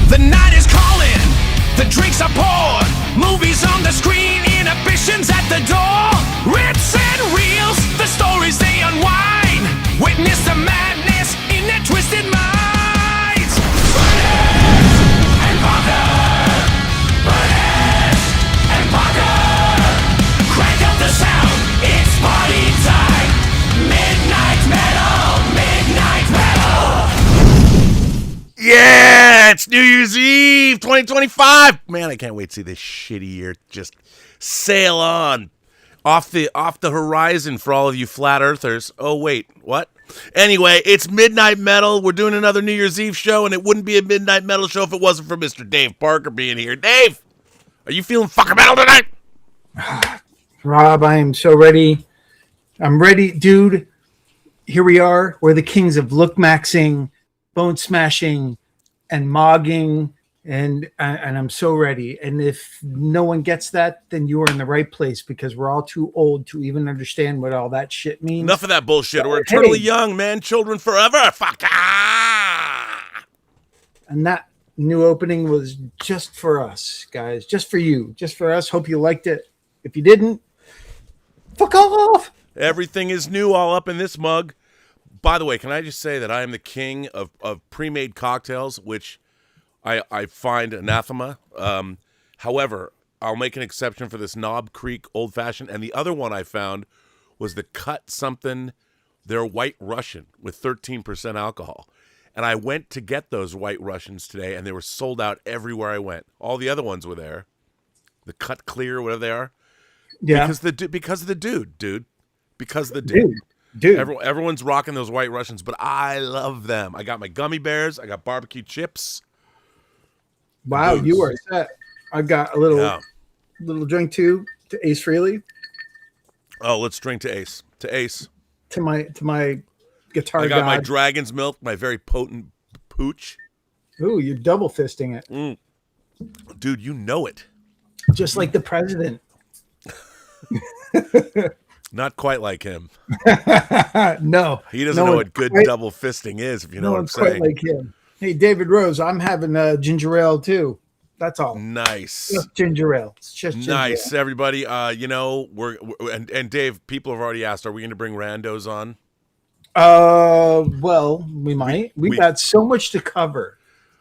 The night is calling, the drinks are poured, movies on the screen, inhibitions at the door. Rips and reels, the stories they unwind. Witness the madness in their twisted minds. Burnett and Parker, Burnett and Parker. Crank up the sound, it's party time. Midnight metal, midnight metal. Yeah, it's New Year's Eve 2025. Man, I can't wait to see this shitty year just sail on off the horizon for all of you flat earthers. Oh wait, what? Anyway, it's Midnight Metal. We're doing another New Year's Eve show, and it wouldn't be a Midnight Metal show if it wasn't for Mr. Dave Parker being here. Dave, are you feeling fucking metal tonight? Rob, I am so ready. I'm ready, dude. Here we are. We're the kings of look maxing, bone smashing, and mogging, and I'm so ready. And if no one gets that, then you are in the right place, because we're all too old to even understand what all that shit means. Enough of that bullshit. We're eternally young, man. Children forever. Fuck. And that new opening was just for us, guys. Just for you. Just for us. Hope you liked it. If you didn't, fuck off. Everything is new all up in this mug. By the way, can I just say that I am the king of pre-made cocktails, which I find anathema. However, I'll make an exception for this Knob Creek Old Fashioned. And the other one I found was the Cut Something. They're White Russian with 13% alcohol. And I went to get those White Russians today, and they were sold out everywhere I went. All the other ones were there. The Cut Clear, whatever they are. Yeah. Because of the dude. Because of the dude. Dude. Everyone's rocking those White Russians, but I love them. I got my gummy bears. I got barbecue chips. Wow, Booze. you are set. I got a little drink too to Ace Frehley. Oh, let's drink to Ace. To Ace. To my guitar. I got my god. dragon's milk, my very potent pooch. Ooh, you're double fisting it. Dude, you know it. Just like the president. Not quite like him. No. He doesn't know what good double fisting is, if you know what I'm saying. Quite like him. Hey, David Rose, I'm having ginger ale too. That's all. Nice. Just ginger ale. It's just ginger nice, ale. everybody. We're and Dave, people have already asked, are we going to bring randos on? Well, we might. We got so much to cover.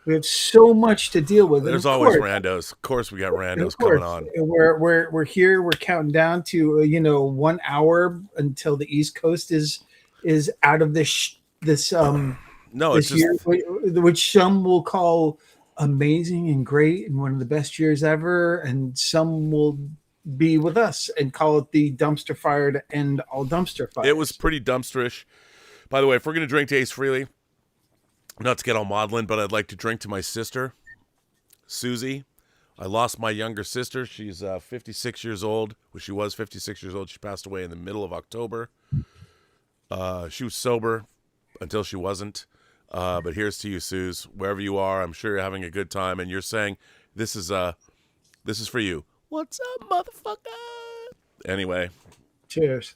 We have so much to deal with. There's always randos. Of course, we got randos coming on. We're here. We're counting down to 1 hour until the East Coast is out of this year, which some will call amazing and great and one of the best years ever, and some will be with us and call it the dumpster fire to end all dumpster fires. It was pretty dumpsterish. By the way, if we're going to drink to Ace Frehley, not to get all maudlin, but I'd like to drink to my sister, Susie. I lost my younger sister. She's 56 years old. Well, she was 56 years old. She passed away in the middle of October. She was sober until she wasn't. But here's to you, Suze. Wherever you are, I'm sure you're having a good time, and you're saying, this is for you. What's up, motherfucker? Anyway. Cheers.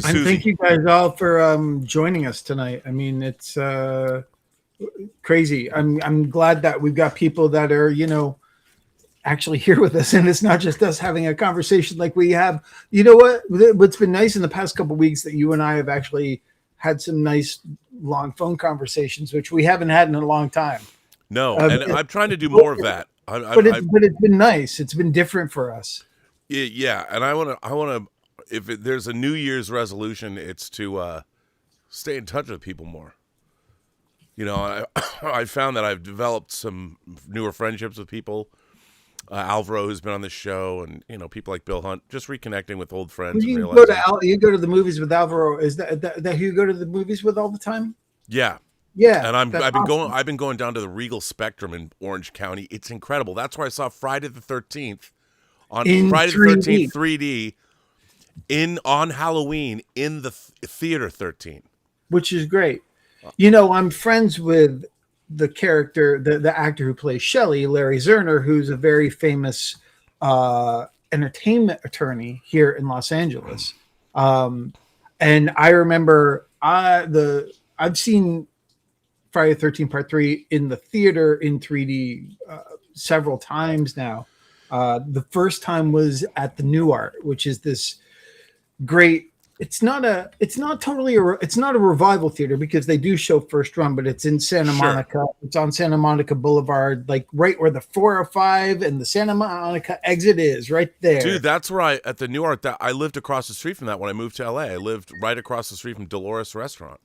And thank you guys all for joining us tonight. I mean, it's crazy. I'm glad that we've got people that are, actually here with us, and it's not just us having a conversation like we have. You know what? What's been nice in the past couple of weeks that you and I have actually had some nice long phone conversations, which we haven't had in a long time. No, and I'm trying to do more of that. But it's been nice. It's been different for us. Yeah, and I want to. If there's a New Year's resolution, it's to stay in touch with people more. I found that I've developed some newer friendships with people. Alvaro, who's been on this show, and people like Bill Hunt, just reconnecting with old friends. You go to the movies with Alvaro. Is that who you go to the movies with all the time? Yeah. Yeah. And I've been going down to the Regal Spectrum in Orange County. It's incredible. That's where I saw Friday the 13th Friday the 13th 3D. On Halloween in the Theater 13, which is great. I'm friends with the character, the actor who plays Shelley, Larry Zerner, who's a very famous entertainment attorney here in Los Angeles. And I remember I've seen Friday the 13th Part 3 in the theater in 3D several times now. The first time was at the New Art, which is this great. It's not a revival theater because they do show first run, but it's in Santa Monica. It's on Santa Monica Boulevard, like right where the 405 and the Santa Monica exit is, right there. Dude, that's right. At the New Art, that I lived across the street from that when I moved to LA. I lived right across the street from Dolores Restaurant.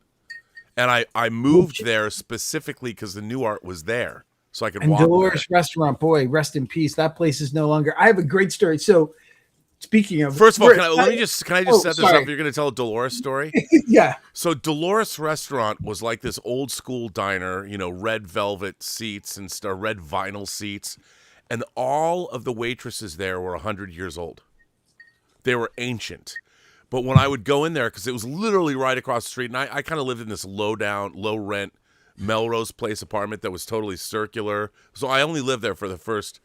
And I moved there specifically because the New Art was there. So I could walk Dolores there. Restaurant, boy, rest in peace. That place is no longer. I have a great story. So speaking of, first of all, can I just set this up? You're going to tell a Dolores story? Yeah. So Dolores Restaurant was like this old school diner, red velvet seats and red vinyl seats. And all of the waitresses there were 100 years old. They were ancient. But when I would go in there, because it was literally right across the street, and I kind of lived in this low rent Melrose Place apartment that was totally circular. So I only lived there for the first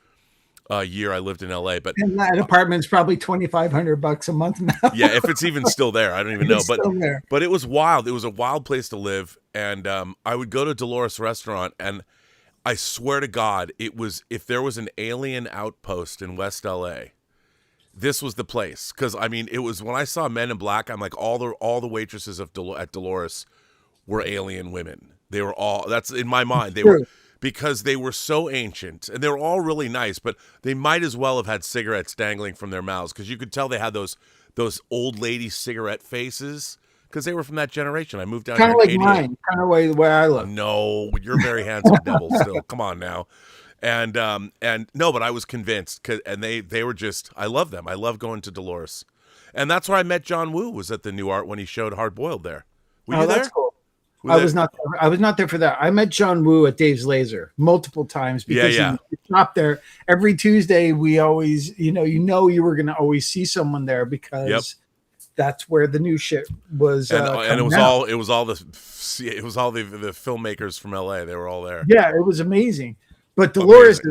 year I lived in LA. But and that apartment's probably $2,500 a month now. Yeah, if it's even still there, I don't even know. But it was wild. It was a wild place to live. And I would go to Dolores Restaurant, and I swear to God, it was, if there was an alien outpost in West LA, this was the place. Because I mean, it was when I saw Men in Black, I'm like, all the waitresses at Dolores were alien women. They were all, that's in my mind. They were, because they were so ancient, and they were all really nice, but they might as well have had cigarettes dangling from their mouths, because you could tell they had those old lady cigarette faces, because they were from that generation. I moved down kind here of like mine, kind of the way I look. No, you're very handsome, devil. Still, come on now. And no, but I was convinced, and they were just, I love them. I love going to Dolores, and that's where I met John Woo. Was at the New Art when he showed Hard Boiled there. Were you there? That's cool. I was not there for that. I met John Woo at Dave's Laser multiple times because he stopped there every Tuesday. We always, you were going to always see someone there because that's where the new shit was. And it was all the filmmakers from LA. They were all there. Yeah, it was amazing. But Dolores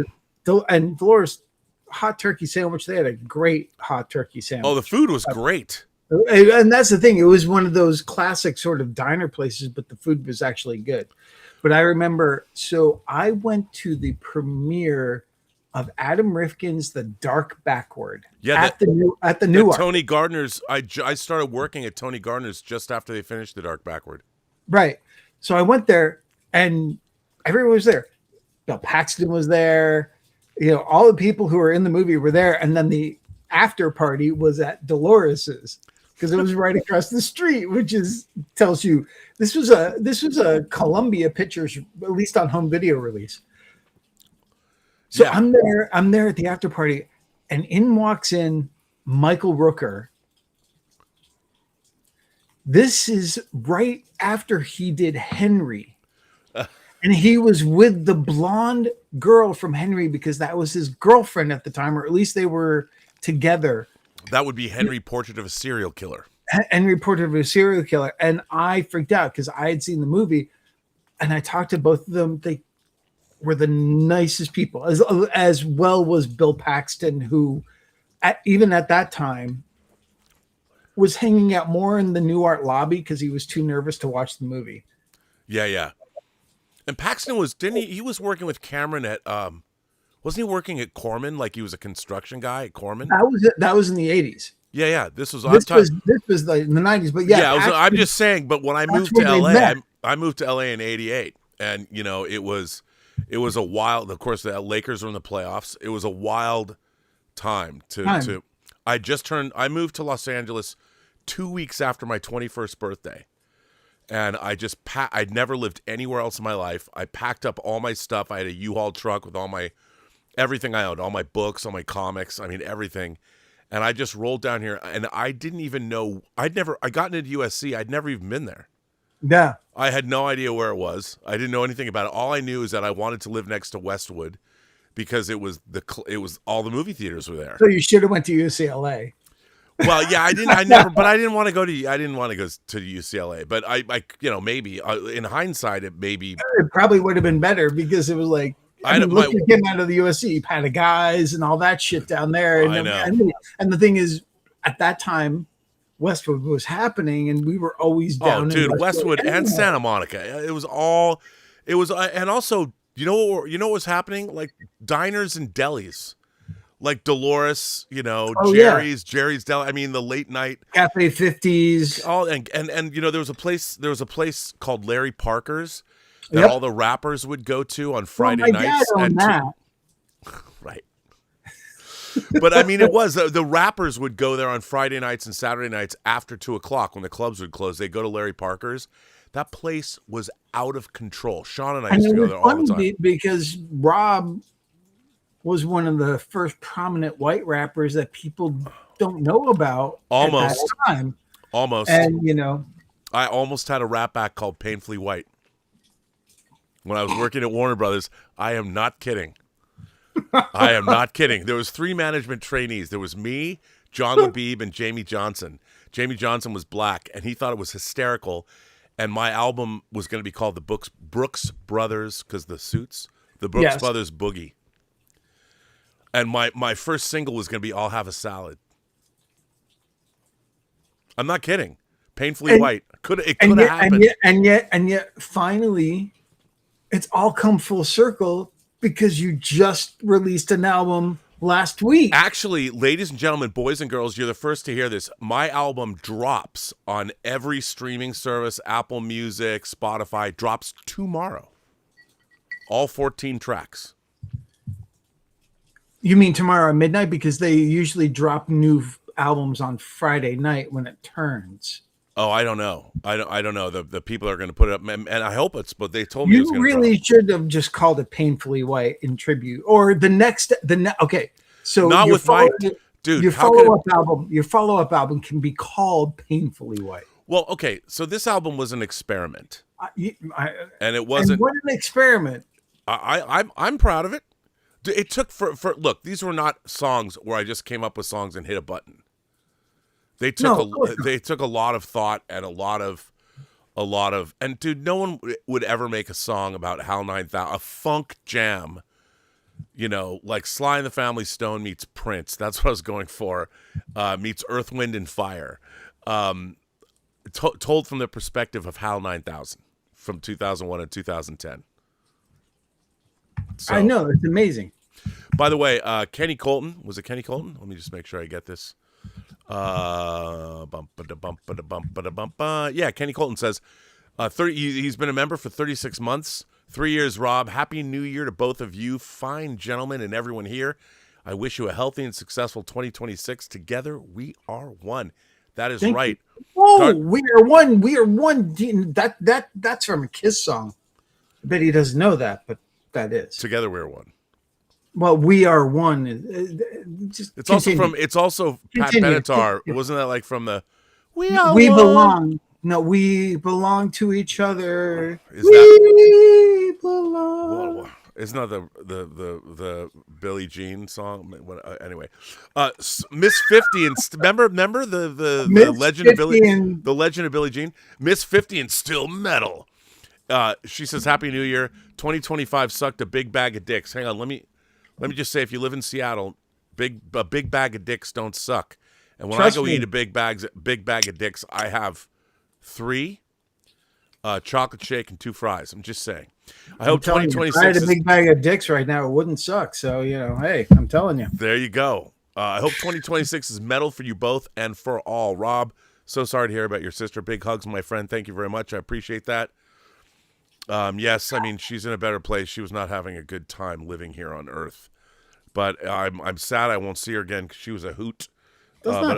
hot turkey sandwich. They had a great hot turkey sandwich. Oh, the food was great. And that's the thing. It was one of those classic sort of diner places, but the food was actually good. But I remember, so I went to the premiere of Adam Rifkin's The Dark Backward. Yeah, at the New Art. Tony Gardner's. I started working at Tony Gardner's just after they finished The Dark Backward. Right. So I went there, and everyone was there. Bill Paxton was there. All the people who were in the movie were there, and then the after party was at Dolores's. Because it was right across the street, which tells you this was a Columbia Pictures, at least on home video release. So yeah. I'm there at the after party, and in walks in Michael Rooker. This is right after he did Henry. And he was with the blonde girl from Henry because that was his girlfriend at the time, or at least they were together. That would be Henry Portrait of a Serial Killer. Henry Portrait of a Serial Killer. And I freaked out because I had seen the movie, and I talked to both of them. They were the nicest people, as well was Bill Paxton, who even at that time was hanging out more in the New Art lobby because he was too nervous to watch the movie. Yeah. And Paxton he was working with Cameron at, wasn't he working at Corman? Like he was a construction guy at Corman? That was in the 80s. Yeah. This was in the 90s, but I'm just saying, but when I moved to LA, I moved to LA in 88, and it was a wild, of course the Lakers were in the playoffs. It was a wild time to I moved to Los Angeles 2 weeks after my 21st birthday. And I'd never lived anywhere else in my life. I packed up all my stuff. I had a U-Haul truck with everything I owned, all my books, all my comics, everything. And I just rolled down here, and I didn't even know, I got into USC. I'd never even been there. Yeah. I had no idea where it was. I didn't know anything about it. All I knew is that I wanted to live next to Westwood because it was all the movie theaters were there. So you should have went to UCLA. Well, yeah, I didn't want to go to UCLA, but I maybe in hindsight, it probably would have been better because it was like, look at him out of the USC, Pat of Guys and all that shit down there. And the thing is, at that time, Westwood was happening, and we were always down. Oh, dude, Westwood and Santa Monica. It It was, and also, you know what was happening? Like diners and delis, like Dolores, Jerry's Deli. I mean, the late night Cafe 50s. All and there was a place called Larry Parker's that all the rappers would go to on Friday nights. Right. But I mean, it was the rappers would go there on Friday nights and Saturday nights after 2:00 when the clubs would close. They go to Larry Parker's. That place was out of control. Sean and I used to go there all the time because Rob was one of the first prominent white rappers that people don't know about. Almost. At that time. Almost. And I almost had a rap act called Painfully White when I was working at Warner Brothers. I am not kidding. I am not kidding. There was 3 management trainees. There was me, John Labib, and Jamie Johnson. Jamie Johnson was black, and he thought it was hysterical. And my album was going to be called the Brooks Brothers, because the suits, the Brooks Brothers Boogie. And my first single was going to be I'll Have a Salad. I'm not kidding. Painfully White. It could have happened. And yet, finally, it's all come full circle because you just released an album last week. Actually, ladies and gentlemen, boys and girls, you're the first to hear this. My album drops on every streaming service, Apple Music, Spotify, drops tomorrow. All 14 tracks. You mean tomorrow at midnight? Because they usually drop new albums on Friday night when it turns. Oh, I don't know. I don't know. The people are going to put it up, and I hope it's. But they told me you really should have just called it Painfully White in tribute, or okay. So not with my dude. Your follow-up album can be called Painfully White. Well, okay. So this album was an experiment, and it wasn't. And what an experiment! I'm proud of it. It took for look. These were not songs where I just came up with songs and hit a button. They took a lot of thought and a lot of and dude, no one would ever make a song about HAL 9000, a funk jam, like Sly and the Family Stone meets Prince. That's what I was going for. Meets Earth, Wind and Fire. Told from the perspective of HAL 9000 from 2001 and 2010. So, I know, it's amazing. By the way, Kenny Colton, was it Kenny Colton? Let me just make sure I get this. Yeah, Kenny Colton says, he's been a member for 36 months, 3 years. Rob, happy New Year to both of you, fine gentlemen, and everyone here. I wish you a healthy and successful 2026. Together, we are one. That is right. Oh, we are one. We are one. That's from a Kiss song. I bet he doesn't know that, but that is. Together, we are one. Well, we are one. It's also Pat Benatar. Wasn't that like from the We belong. No, we belong to each other. Belong. Isn't that the Billie Jean song? Anyway, Miss 50 and remember the legend of Billie Jean. Miss 50 and still metal. She says, "Happy New Year. 2025 sucked a big bag of dicks." Hang on, let me just say, if you live in Seattle, a big bag of dicks don't suck. And when I go eat a big bag of dicks, I have 3 chocolate shake and 2 fries. I'm just saying. I hope 2026. If I had a big bag of dicks right now, it wouldn't suck. So hey, I'm telling you. There you go. I hope 2026 is metal for you both and for all. Rob, so sorry to hear about your sister. Big hugs, my friend. Thank you very much. I appreciate that. Yes, I mean, she's in a better place. She was not having a good time living here on Earth, but I'm sad I won't see her again because she was a hoot. We'll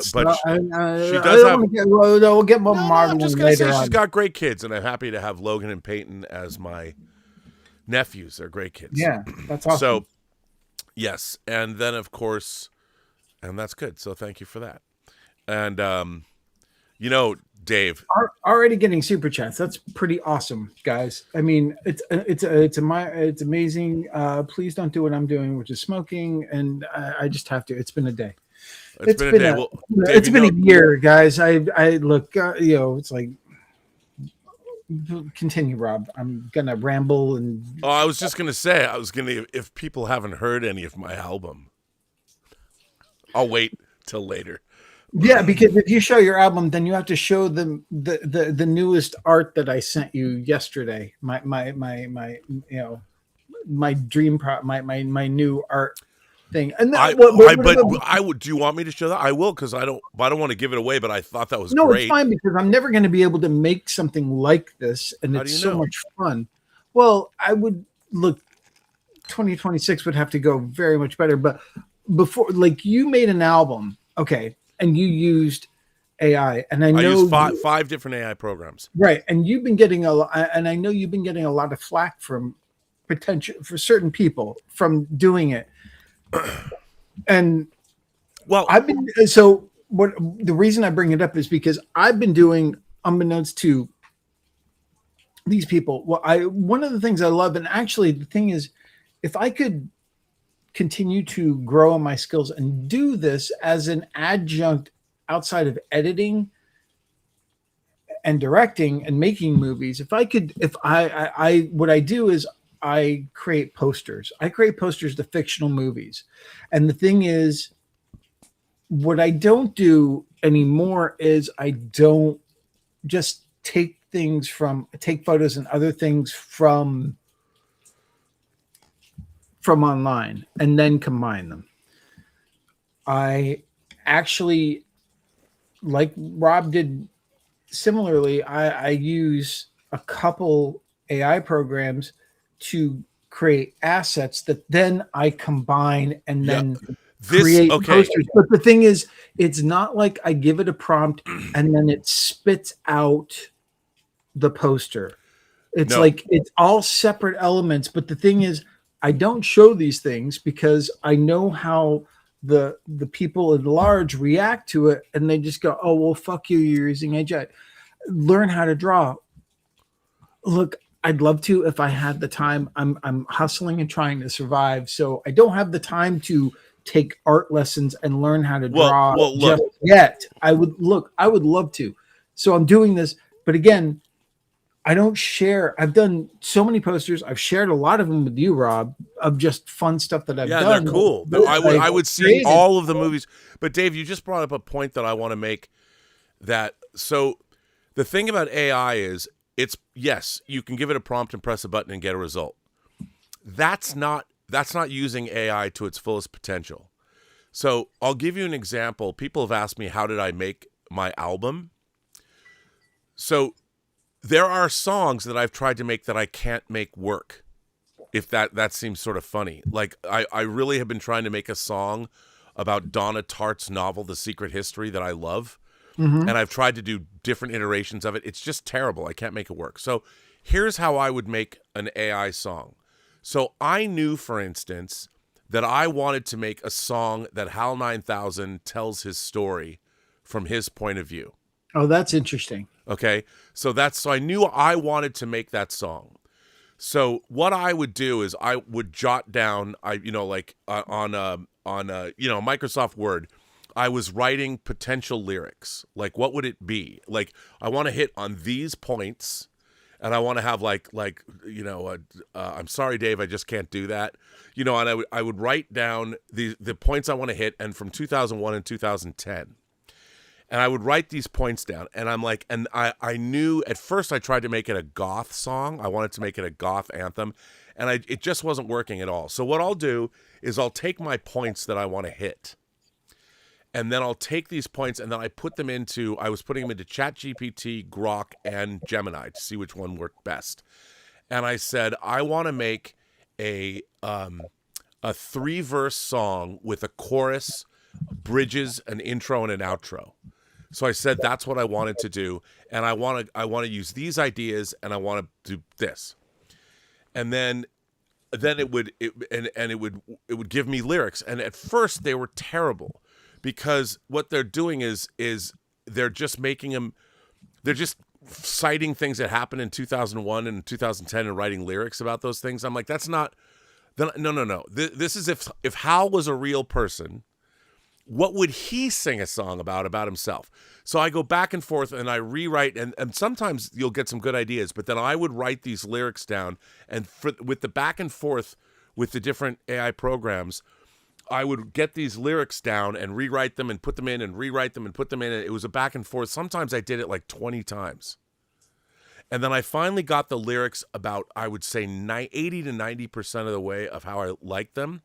get more I'm just gonna say she's got great kids, and I'm happy to have Logan and Peyton as my nephews. They're great kids. Yeah, that's awesome. So, yes, and then of course, and that's good. So thank you for that. And Dave, already getting super chats. That's pretty awesome, guys. I mean, it's amazing. Please don't do what I'm doing, which is smoking. And I just have to. It's been a day. It's been a day. It's been a year, guys. I look. It's like. Continue, Rob. I'm gonna ramble and. Oh, I was just gonna say. If people haven't heard any of my album, I'll wait till later. Yeah, because if you show your album, then you have to show them the newest art that I sent you yesterday. My my dream my new art thing. And that, I would. Do you want me to show that? I will, because I don't want to give it away. But I thought that was no, great. it's fine because I'm never going to be able to make something like this, and How it's do you so know? much fun. Well, I would look. 2026 would have to go very much better, but before, like, you made an album, okay, and you used AI, and I know used five different AI programs, right, and you've been getting a lot, and I know you've been getting a lot of flack from for certain people from doing it, and well, I've been so what the reason I bring it up is because I've been doing, unbeknownst to these people, one of the things I love, and actually the thing is, if I could continue to grow in my skills and do this as an adjunct outside of editing and directing and making movies, if I what I do is I create posters. I create posters to fictional movies. And the thing is, what I don't do anymore is I don't just take photos and other things from online and then combine them. I actually, like Rob did similarly, I use a couple AI programs to create assets that then I combine and then create posters. But the thing is, it's not like I give it a prompt and then it spits out the poster. It's like it's all separate elements. But the thing is, I don't show these things because I know how the people at large react to it, and they just go, "Oh well, fuck you! You're using AI. Learn how to draw." Look, I'd love to if I had the time. I'm hustling and trying to survive, so I don't have the time to take art lessons and learn how to draw just yet. I would love to. So I'm doing this, but again, I don't share. I've done so many posters. I've shared a lot of them with you, Rob, of just fun stuff that I've done. Yeah, they're cool. I would see all of the movies. But Dave, you just brought up a point that I want to make. So the thing about AI is, yes, you can give it a prompt and press a button and get a result. That's not using AI to its fullest potential. So I'll give you an example. People have asked me, how did I make my album? So there are songs that I've tried to make that I can't make work. If that seems sort of funny. Like, I really have been trying to make a song about Donna Tartt's novel, The Secret History, that I love. Mm-hmm. And I've tried to do different iterations of it. It's just terrible. I can't make it work. So here's how I would make an AI song. So I knew, for instance, that I wanted to make a song that HAL 9000 tells his story from his point of view. Oh, that's interesting. Okay, so I knew I wanted to make that song. So what I would do is I would jot down, on Microsoft Word, I was writing potential lyrics. Like, what would it be? Like, I want to hit on these points, and I want to have I'm sorry, Dave, I just can't do that. And I would write down the points I want to hit, and from 2001 and 2010. And I would write these points down, and I'm like, and I knew at first I tried to make it a goth song. I wanted to make it a goth anthem, and it just wasn't working at all. So what I'll do is I'll take my points that I want to hit, and then I'll take these points and then I was putting them into ChatGPT, Grok, and Gemini to see which one worked best. And I said, I want to make a 3-verse song with a chorus, bridges, an intro, and an outro. So I said that's what I wanted to do, and I want to use these ideas, and I want to do this, and then it would give me lyrics. And at first they were terrible, because what they're doing is they're just making them, they're just citing things that happened in 2001 and 2010 and writing lyrics about those things. I'm like, that's not. No. This is if Hal was a real person. What would he sing a song about himself? So I go back and forth and I rewrite, and sometimes you'll get some good ideas, but then I would write these lyrics down, and with the back and forth with the different AI programs, I would get these lyrics down and rewrite them and put them in and rewrite them and put them in. And it was a back and forth. Sometimes I did it like 20 times. And then I finally got the lyrics about, I would say 80 to 90% of the way of how I like them.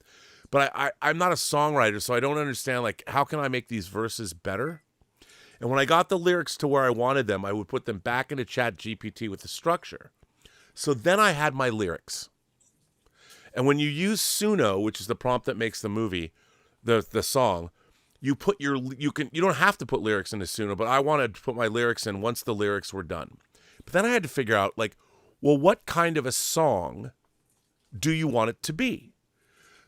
But I'm not a songwriter, so I don't understand, like, how can I make these verses better? And when I got the lyrics to where I wanted them, I would put them back into ChatGPT with the structure. So then I had my lyrics. And when you use Suno, which is the prompt that makes the movie, the song, you don't have to put lyrics into Suno, but I wanted to put my lyrics in once the lyrics were done. But then I had to figure out, like, well, what kind of a song do you want it to be?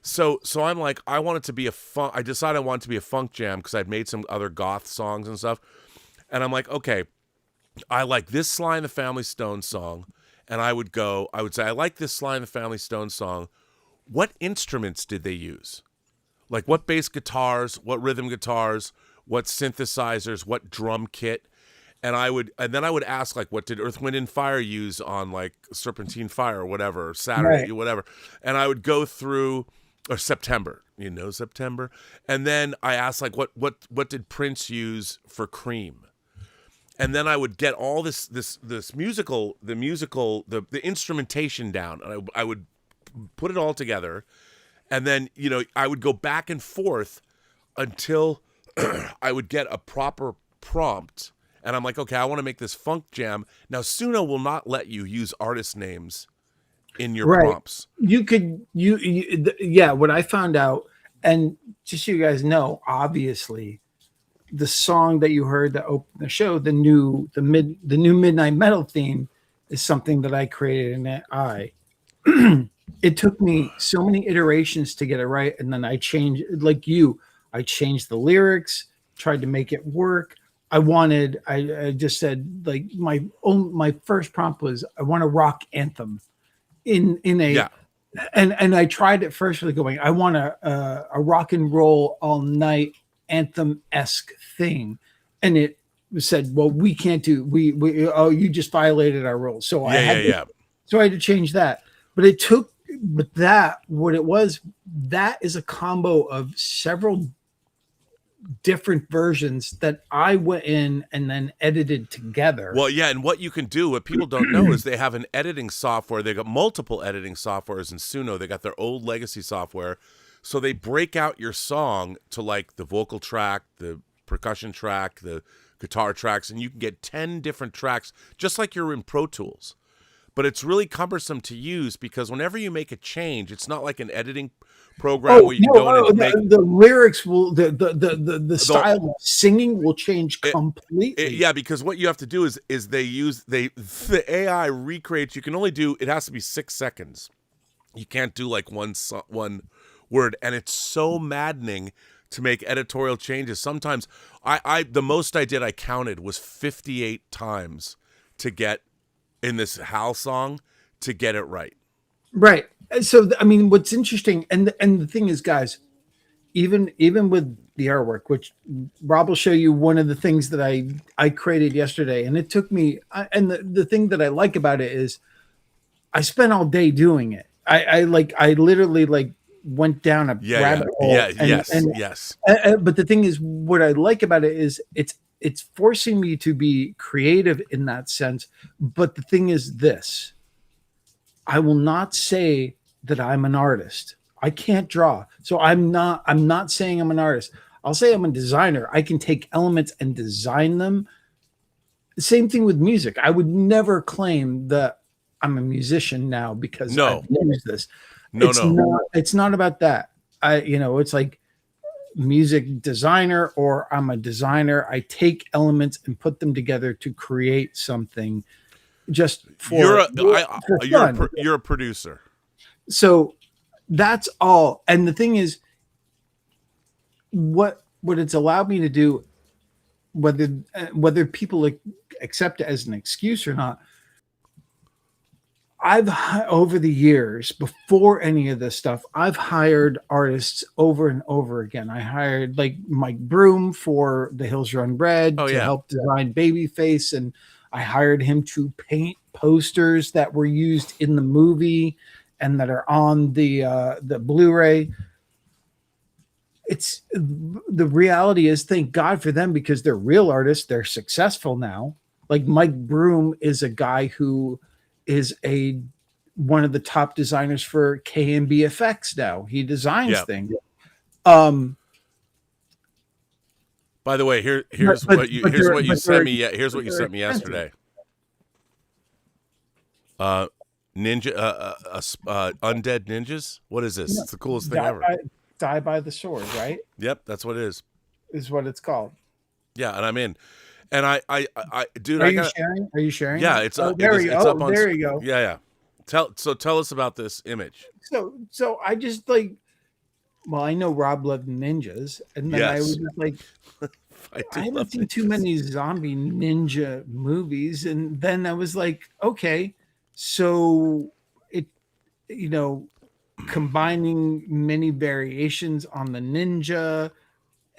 So I'm like, I want it to be I decided I want it to be a funk jam because I'd made some other goth songs and stuff. And I'm like, okay, I like this Sly and the Family Stone song. And I would say, I like this Sly and the Family Stone song. What instruments did they use? Like what bass guitars, what rhythm guitars, what synthesizers, what drum kit? And then I would ask, like, what did Earth, Wind, and Fire use on, like, Serpentine Fire or whatever, or Saturday, right, whatever. And I would go through, or September, September. And then I asked, like, what did Prince use for Cream? And then I would get all this musical, the instrumentation down, and I would put it all together. And then, I would go back and forth until I would get a proper prompt. And I'm like, okay, I want to make this funk jam. Now, Suno will not let you use artist names in your prompts. You could, what I found out, and just so you guys know, obviously, the song that you heard that opened the show, the new Midnight Metal theme, is something that I created in AI. It took me so many iterations to get it right, and then I changed, I changed the lyrics, tried to make it work. I just said, like, my first prompt was, I want a rock anthem in a, and I tried it first with going, I want a rock and roll all night anthem-esque thing. And it said, well, we can't do, you just violated our rules. So I had to change that. But that is a combo of several different versions that I went in and then edited together. Well, yeah, and what you can do, what people don't know, is they have an editing software. They got multiple editing softwares in Suno. They got their old legacy software. So they break out your song to, like, the vocal track, the percussion track, the guitar tracks, and you can get 10 different tracks, just like you're in Pro Tools. But it's really cumbersome to use because whenever you make a change, it's not like an editing program where you go in and the lyrics will, the style of singing will change completely. Because what you have to do is the AI recreates. You can only do, it has to be 6 seconds. You can't do like one word, and it's so maddening to make editorial changes. Sometimes the most I did, I counted, was 58 times to get in this Hal song to get it right. Right. So, I mean, what's interesting, and the thing is, guys, even with the artwork, which Rob will show you one of the things that I created yesterday, and it took me, and the thing that I like about it is I spent all day doing it. I literally went down a rabbit hole. Yes. But the thing is, what I like about it is it's forcing me to be creative in that sense. But the thing is this, I will not say that I'm an artist. I can't draw. So I'm not saying I'm an artist. I'll say I'm a designer. I can take elements and design them. Same thing with music. I would never claim that I'm a musician now because I've used this. It's not about that. It's like music designer, or I'm a designer. I take elements and put them together to create something. Just for you're a producer. So that's all. And the thing is, what it's allowed me to do, whether people accept it as an excuse or not, I've, over the years, before any of this stuff, I've hired artists over and over again. I hired like Mike Broom for The Hills Run Red to help design Babyface, and I hired him to paint posters that were used in the movie and that are on the Blu-ray. it's the reality is, thank God for them, because they're real artists. They're successful now. Like Mike Broom is a guy who is one of the top designers for KMB effects now. He designs things. By the way, here's what you sent me. Here's what you sent me yesterday. Ninja, undead ninjas. What is this? It's the coolest thing ever. Die by the sword, right? Yep, that's what it is. Is what it's called. Yeah, and I'm in. And I dude, Are you sharing? Are you sharing? Yeah, it's up. There It's up on. There you go. Yeah. Tell us about this image. So I just like. Well, I know Rob loved ninjas, and then I was just like, I haven't seen too many zombie ninja movies, and then I was like, okay, so it, combining many variations on the ninja,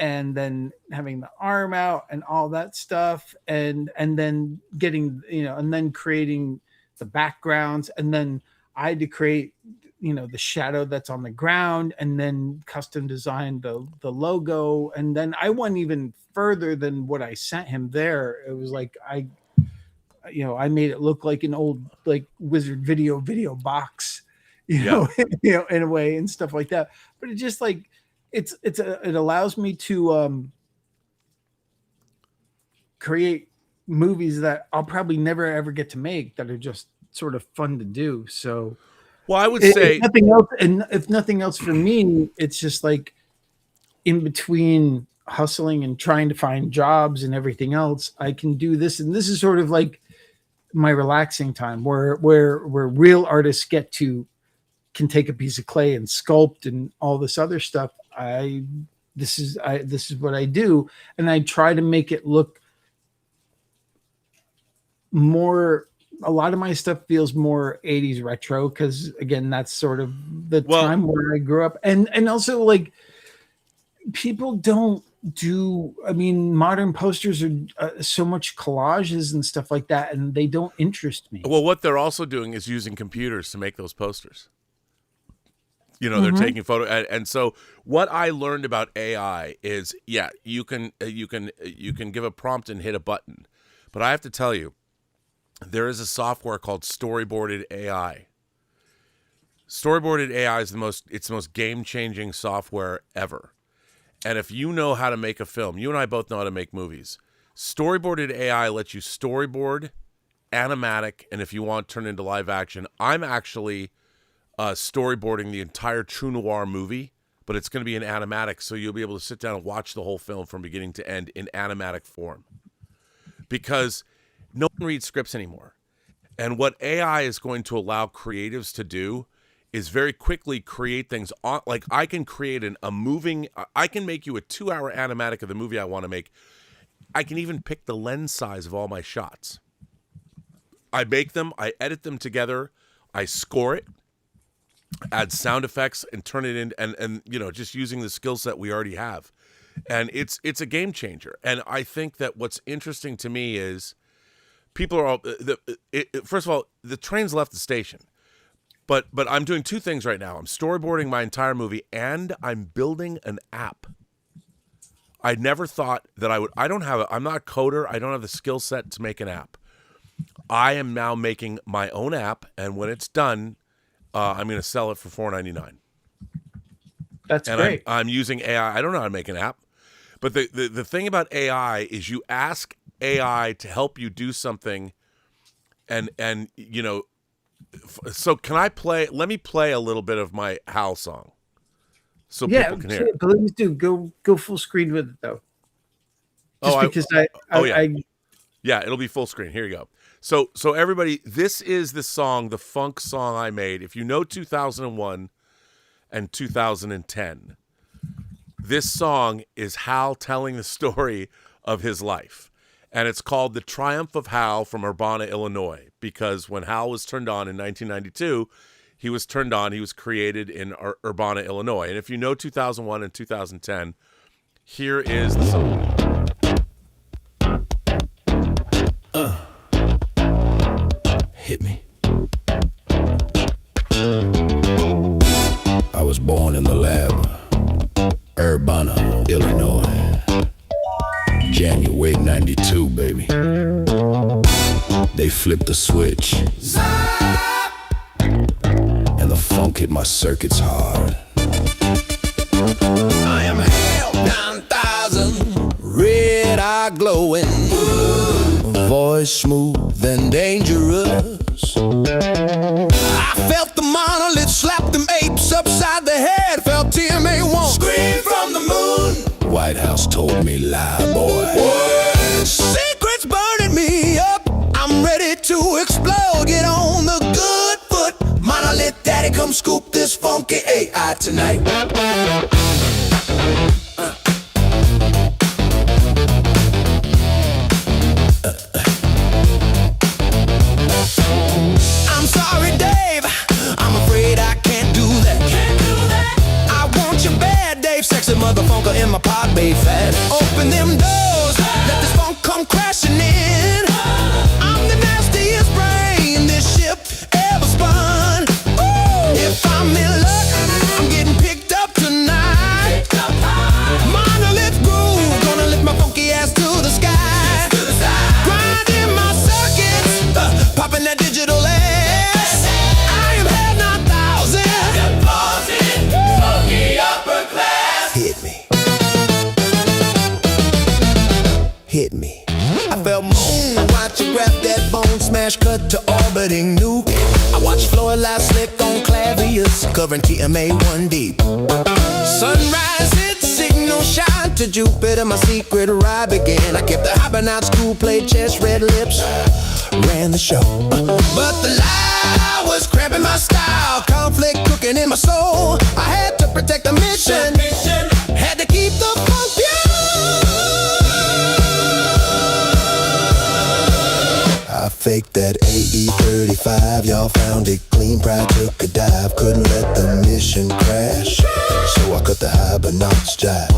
and then having the arm out and all that stuff, and then getting, and then creating the backgrounds, and then I had to create the shadow that's on the ground, and then custom design the logo. And then I went even further than what I sent him there. It was like I made it look like an old like Wizard video box, in a way, and stuff like that. But it just like it allows me to create movies that I'll probably never ever get to make, that are just sort of fun to do. So well, I would say if nothing else, and if nothing else for me, it's just like in between hustling and trying to find jobs and everything else, I can do this. And this is sort of like my relaxing time where real artists can take a piece of clay and sculpt and all this other stuff. This is what I do. And I try to make it look more. A lot of my stuff feels more 80s retro, because again, that's sort of the time where I grew up. And also, like, people don't do, modern posters are so much collages and stuff like that, and they don't interest me. Well, what they're also doing is using computers to make those posters. They're taking photo, and so what I learned about AI is, you can give a prompt and hit a button, but I have to tell you, there is a software called Storyboarded AI. Storyboarded AI is the most game-changing software ever. And if you know how to make a film, you and I both know how to make movies. Storyboarded AI lets you storyboard, animatic, and if you want, turn into live action. I'm actually storyboarding the entire True Noir movie, but it's going to be in animatic, so you'll be able to sit down and watch the whole film from beginning to end in animatic form. Because no one reads scripts anymore. And what AI is going to allow creatives to do is very quickly create things. Like I can create I can make you a 2-hour animatic of the movie I want to make. I can even pick the lens size of all my shots. I make them, I edit them together, I score it, add sound effects, and turn it in, and just using the skill set we already have. And it's a game changer. And I think that what's interesting to me is, people are all first of all, the train's left the station, but I'm doing two things right now. I'm storyboarding my entire movie, and I'm building an app. I never thought that I would. I'm not a coder. I don't have the skill set to make an app. I am now making my own app, and when it's done, I'm going to sell it for $4.99. That's great. I'm using AI. I don't know how to make an app, but the thing about AI is you ask AI to help you do something, and so let me play a little bit of my Hal song so people can hear. Please do go full screen with it though. Yeah, it'll be full screen. Here you go. So everybody, this is the song, the funk song I made. If you know 2001 and 2010, this song is Hal telling the story of his life. And it's called The Triumph of Hal from Urbana, Illinois, because when Hal was turned on in 1992, he was created in Urbana, Illinois. And if you know 2001 and 2010, here is the song. Hit me. I was born in the lab, Urbana, flip the switch. And the funk hit my circuits hard. I am hell 9000, red eye glowing, voice smooth and dangerous. I felt the monolith slap them apes upside the head. Felt TMA won't scream from the moon. White House told me lie, boy. What? Secrets burning me up. I'm ready to explode. Get on the good foot. Monolith daddy, come scoop this funky AI tonight. I'm sorry, Dave. I'm afraid I can't do that. I want you bad, Dave. Sexy motherfucker in my pod bay fat. Open them doors. Let this funk come crashing in. I'm the nastiest brain this ship ever spun. Ooh, if I'm in luck, I'm getting picked up tonight. Monolith groove, gonna lift my funky ass to the sky. Grinding my circuits, popping that digital ass. I am hell 9000. Funky upper class. Hit me. Hit me. I felt moon, watch you grab that bone, smash cut to orbiting nuke. I watch Floyd lie slick on claviers, covering TMA 1 deep. Sunrise hit, signal shine to Jupiter, my secret ride began. I kept the hopping out school, played chess, red lips, ran the show. But the lie was cramping my style, conflict cooking in my soul. I had to protect the mission, had to keep the funk pure. I faked that AE-35, y'all found it clean, pride took a dive, couldn't let the mission crash, so I cut the high but not jive.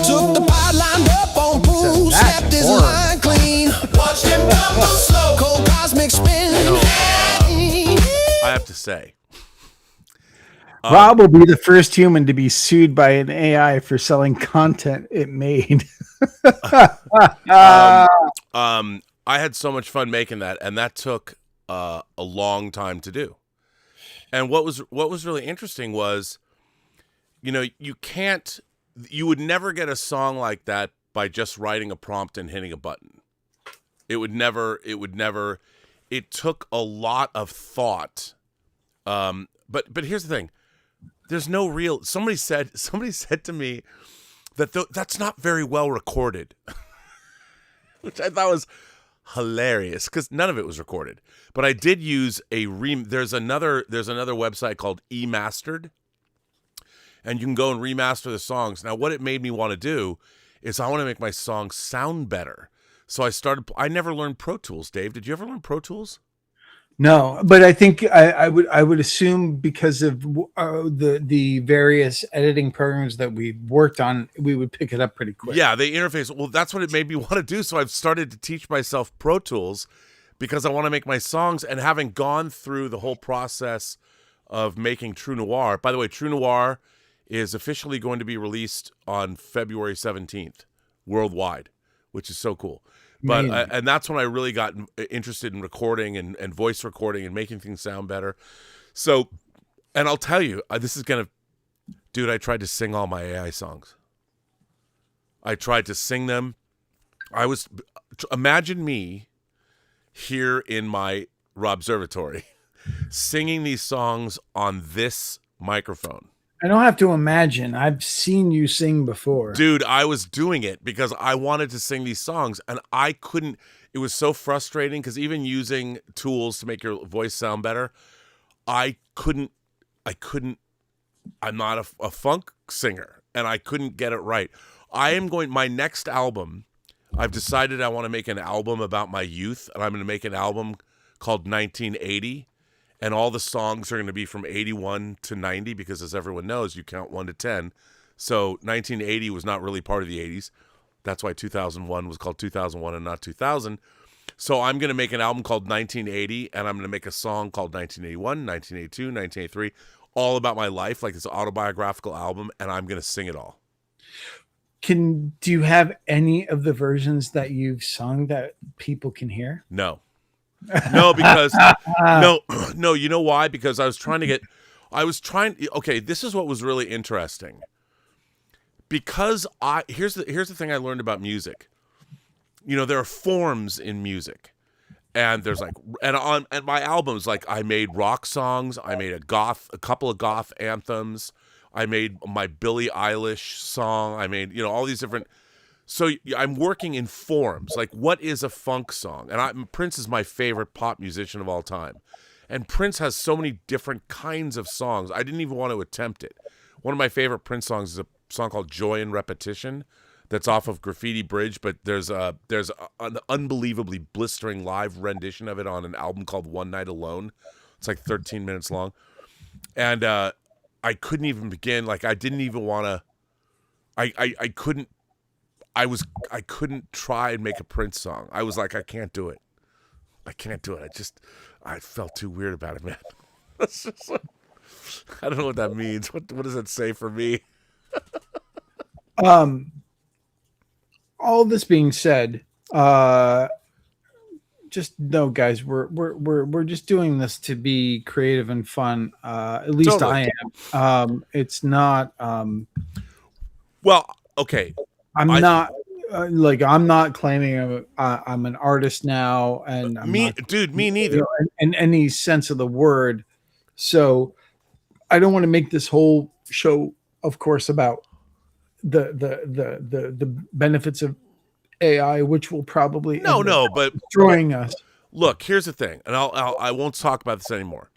Took the pod, lined up on pool, snapped his line clean, watched him come slow, cold cosmic spin. I have to say, Rob will be the first human to be sued by an AI for selling content it made. I had so much fun making that, and that took a long time to do. And what was really interesting was, you know, you would never get a song like that by just writing a prompt and hitting a button. It took a lot of thought. But here's the thing. There's no real, somebody said to me that that's not very well recorded, which I thought was hilarious because none of it was recorded. But I did use there's another website called eMastered, and you can go and remaster the songs. Now, what it made me want to do is I want to make my songs sound better. So I never learned Pro Tools. Dave, did you ever learn Pro Tools? No, but I think I would assume because of the various editing programs that we worked on, we would pick it up pretty quick. Yeah, the interface. Well, that's what it made me want to do. So I've started to teach myself Pro Tools because I want to make my songs. And having gone through the whole process of making True Noir, by the way, True Noir is officially going to be released on February 17th worldwide, which is so cool. But and that's when I really got interested in recording and voice recording and making things sound better. So, and I'll tell you, this is gonna, dude. I tried to sing all my AI songs. I tried to sing them. Imagine me here in my Robservatory singing these songs on this microphone. I don't have to imagine. I've seen you sing before. Dude, I was doing it because I wanted to sing these songs and I couldn't. It was so frustrating because even using tools to make your voice sound better, I couldn't. I'm not a funk singer and I couldn't get it right. My next album, I've decided I want to make an album about my youth, and I'm going to make an album called 1980. And all the songs are going to be from 81 to 90 because, as everyone knows, you count 1 to 10. So 1980 was not really part of the 80s. That's why 2001 was called 2001 and not 2000. So I'm going to make an album called 1980, and I'm going to make a song called 1981, 1982, 1983, all about my life, like this autobiographical album, and I'm going to sing it all. Do you have any of the versions that you've sung that people can hear? No. No, because no, you know why? Because okay, this is what was really interesting. Because here's the thing I learned about music. There are forms in music. And there's and my albums, I made rock songs, I made a couple of goth anthems, I made my Billie Eilish song, I made, all these different. So I'm working in forms. Like, what is a funk song? And Prince is my favorite pop musician of all time. And Prince has so many different kinds of songs. I didn't even want to attempt it. One of my favorite Prince songs is a song called Joy in Repetition that's off of Graffiti Bridge, but there's an unbelievably blistering live rendition of it on an album called One Night Alone. It's 13 minutes long. And I couldn't even begin. I didn't even want to. I couldn't try and make a Prince song. I was like, I can't do it. I felt too weird about it, man. That's just I don't know what that means. What does that say for me? All this being said, just know, guys, we're just doing this to be creative and fun. At least totally. I am. It's not. Well, okay. I'm not claiming I'm an artist now, and me neither. In any sense of the word. So I don't want to make this whole show, of course, about the benefits of AI, which will probably but destroying us. Look, here's the thing, and I won't talk about this anymore.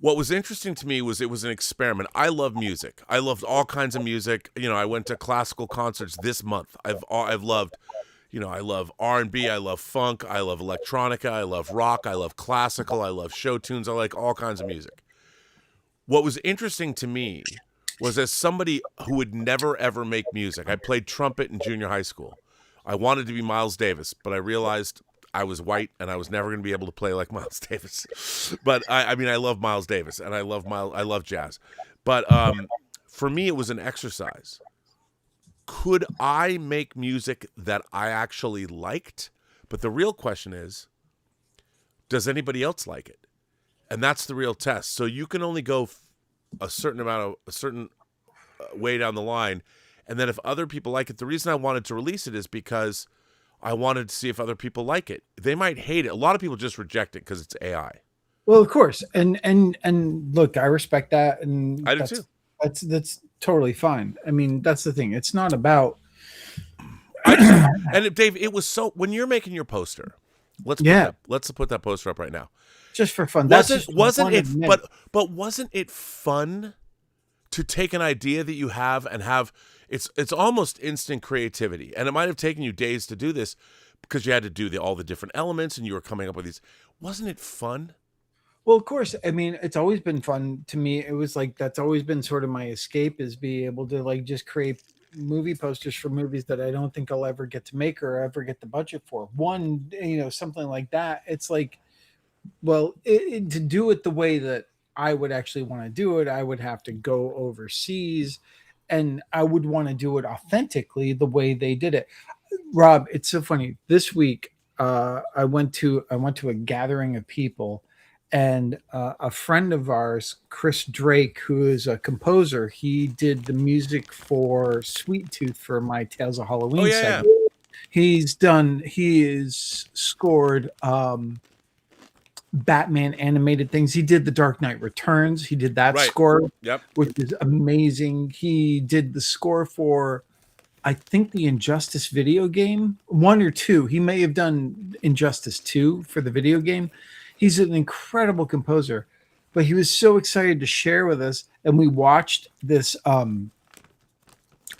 What was interesting to me was it was an experiment. I love music. I loved all kinds of music. I went to classical concerts this month. I've loved, I love R&B. I love funk. I love electronica. I love rock. I love classical. I love show tunes. I like all kinds of music. What was interesting to me was, as somebody who would never ever make music, I played trumpet in junior high school. I wanted to be Miles Davis, but I realized I was white and I was never going to be able to play like Miles Davis. But I love Miles Davis and I love jazz. But for me, it was an exercise. Could I make music that I actually liked? But the real question is, does anybody else like it? And that's the real test. So you can only go a certain way down the line. And then if other people like it, the reason I wanted to release it is because I wanted to see if other people like it. They might hate it. A lot of people just reject it because it's AI. Well, of course. And look, I respect that. And I do too. That's totally fine. I mean, that's the thing. It's not about. And Dave, it was so, when you're making your poster, let's put that poster up right now. Just for fun. Wasn't it fun to take an idea that you have and have it's almost instant creativity, and it might have taken you days to do this because you had to do all the different elements and you were coming up with these. Wasn't it fun? Well, of course. I mean, it's always been fun to me. It was that's always been sort of my escape, is be able to just create movie posters for movies that I don't think I'll ever get to make or ever get the budget for. Something like that. It's well, to do it the way that I would actually want to do it, I would have to go overseas, and I would want to do it authentically the way they did it. Rob, it's so funny. This week, I went to a gathering of people, and a friend of ours, Chris Drake, who is a composer, he did the music for Sweet Tooth for my Tales of Halloween segment. Yeah. He is scored Batman animated things. He did the Dark Knight Returns. He did that score, which is amazing. He did the score for, I think, the Injustice video game, 1 or 2. He may have done Injustice 2 for the video game. He's an incredible composer, but he was so excited to share with us. And we watched this.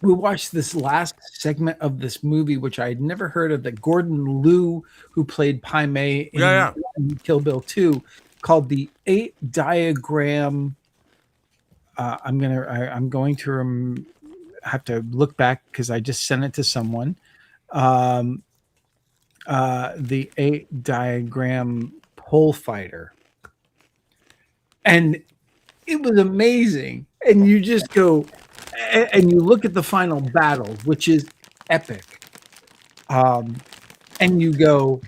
We watched this last segment of this movie, which I had never heard of, that Gordon Liu, who played Pai Mei in Kill Bill 2, called the 8 Diagram. I'm going to have to look back because I just sent it to someone. The 8 Diagram Pole Fighter. And it was amazing. And you just go, and you look at the final battle, which is epic. And you go,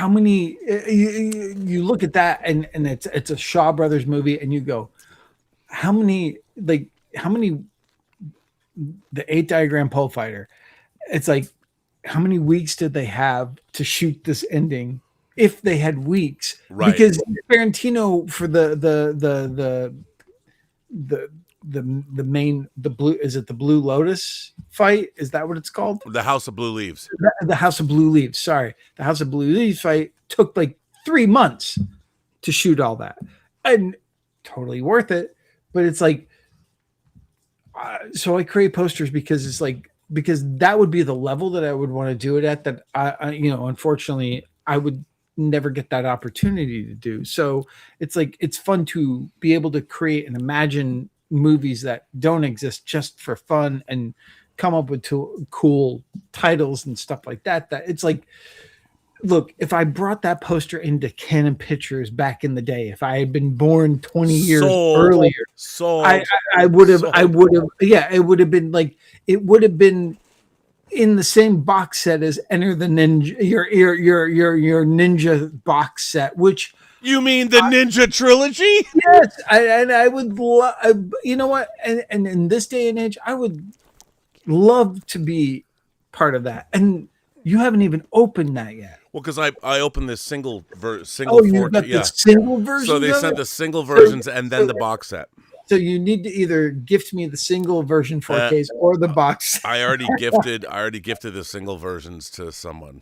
how many you look at that and it's a Shaw Brothers movie and you go, how many the 8 diagram pole fighter, it's like, how many weeks did they have to shoot this ending if they had weeks? Right. Because Tarantino for the main, the blue, is it the Blue Lotus fight? Is that what it's called? The House of Blue Leaves. The House of Blue Leaves. Sorry, the House of Blue Leaves fight took like 3 months to shoot all that, and totally worth it. But it's like, so I create posters because it's like, because that would be the level that I would want to do it at. That I unfortunately, I would never get that opportunity to do. So it's like, it's fun to be able to create and imagine movies that don't exist just for fun and come up with cool titles and stuff like that. That it's like, look, if I brought that poster into Canon Pictures back in the day, if I had been born 20 years earlier, I would have, yeah, it would have been like, it would have been in the same box set as Enter the Ninja, your Ninja box set, which, you mean the Ninja trilogy? Yes, I would love. You know what? And in this day and age, I would love to be part of that. And you haven't even opened that yet. Well, because I opened this single. Oh, you got the single version. So they sent the single versions and then the box set. So you need to either gift me the single version 4Ks or the box. I already gifted the single versions to someone.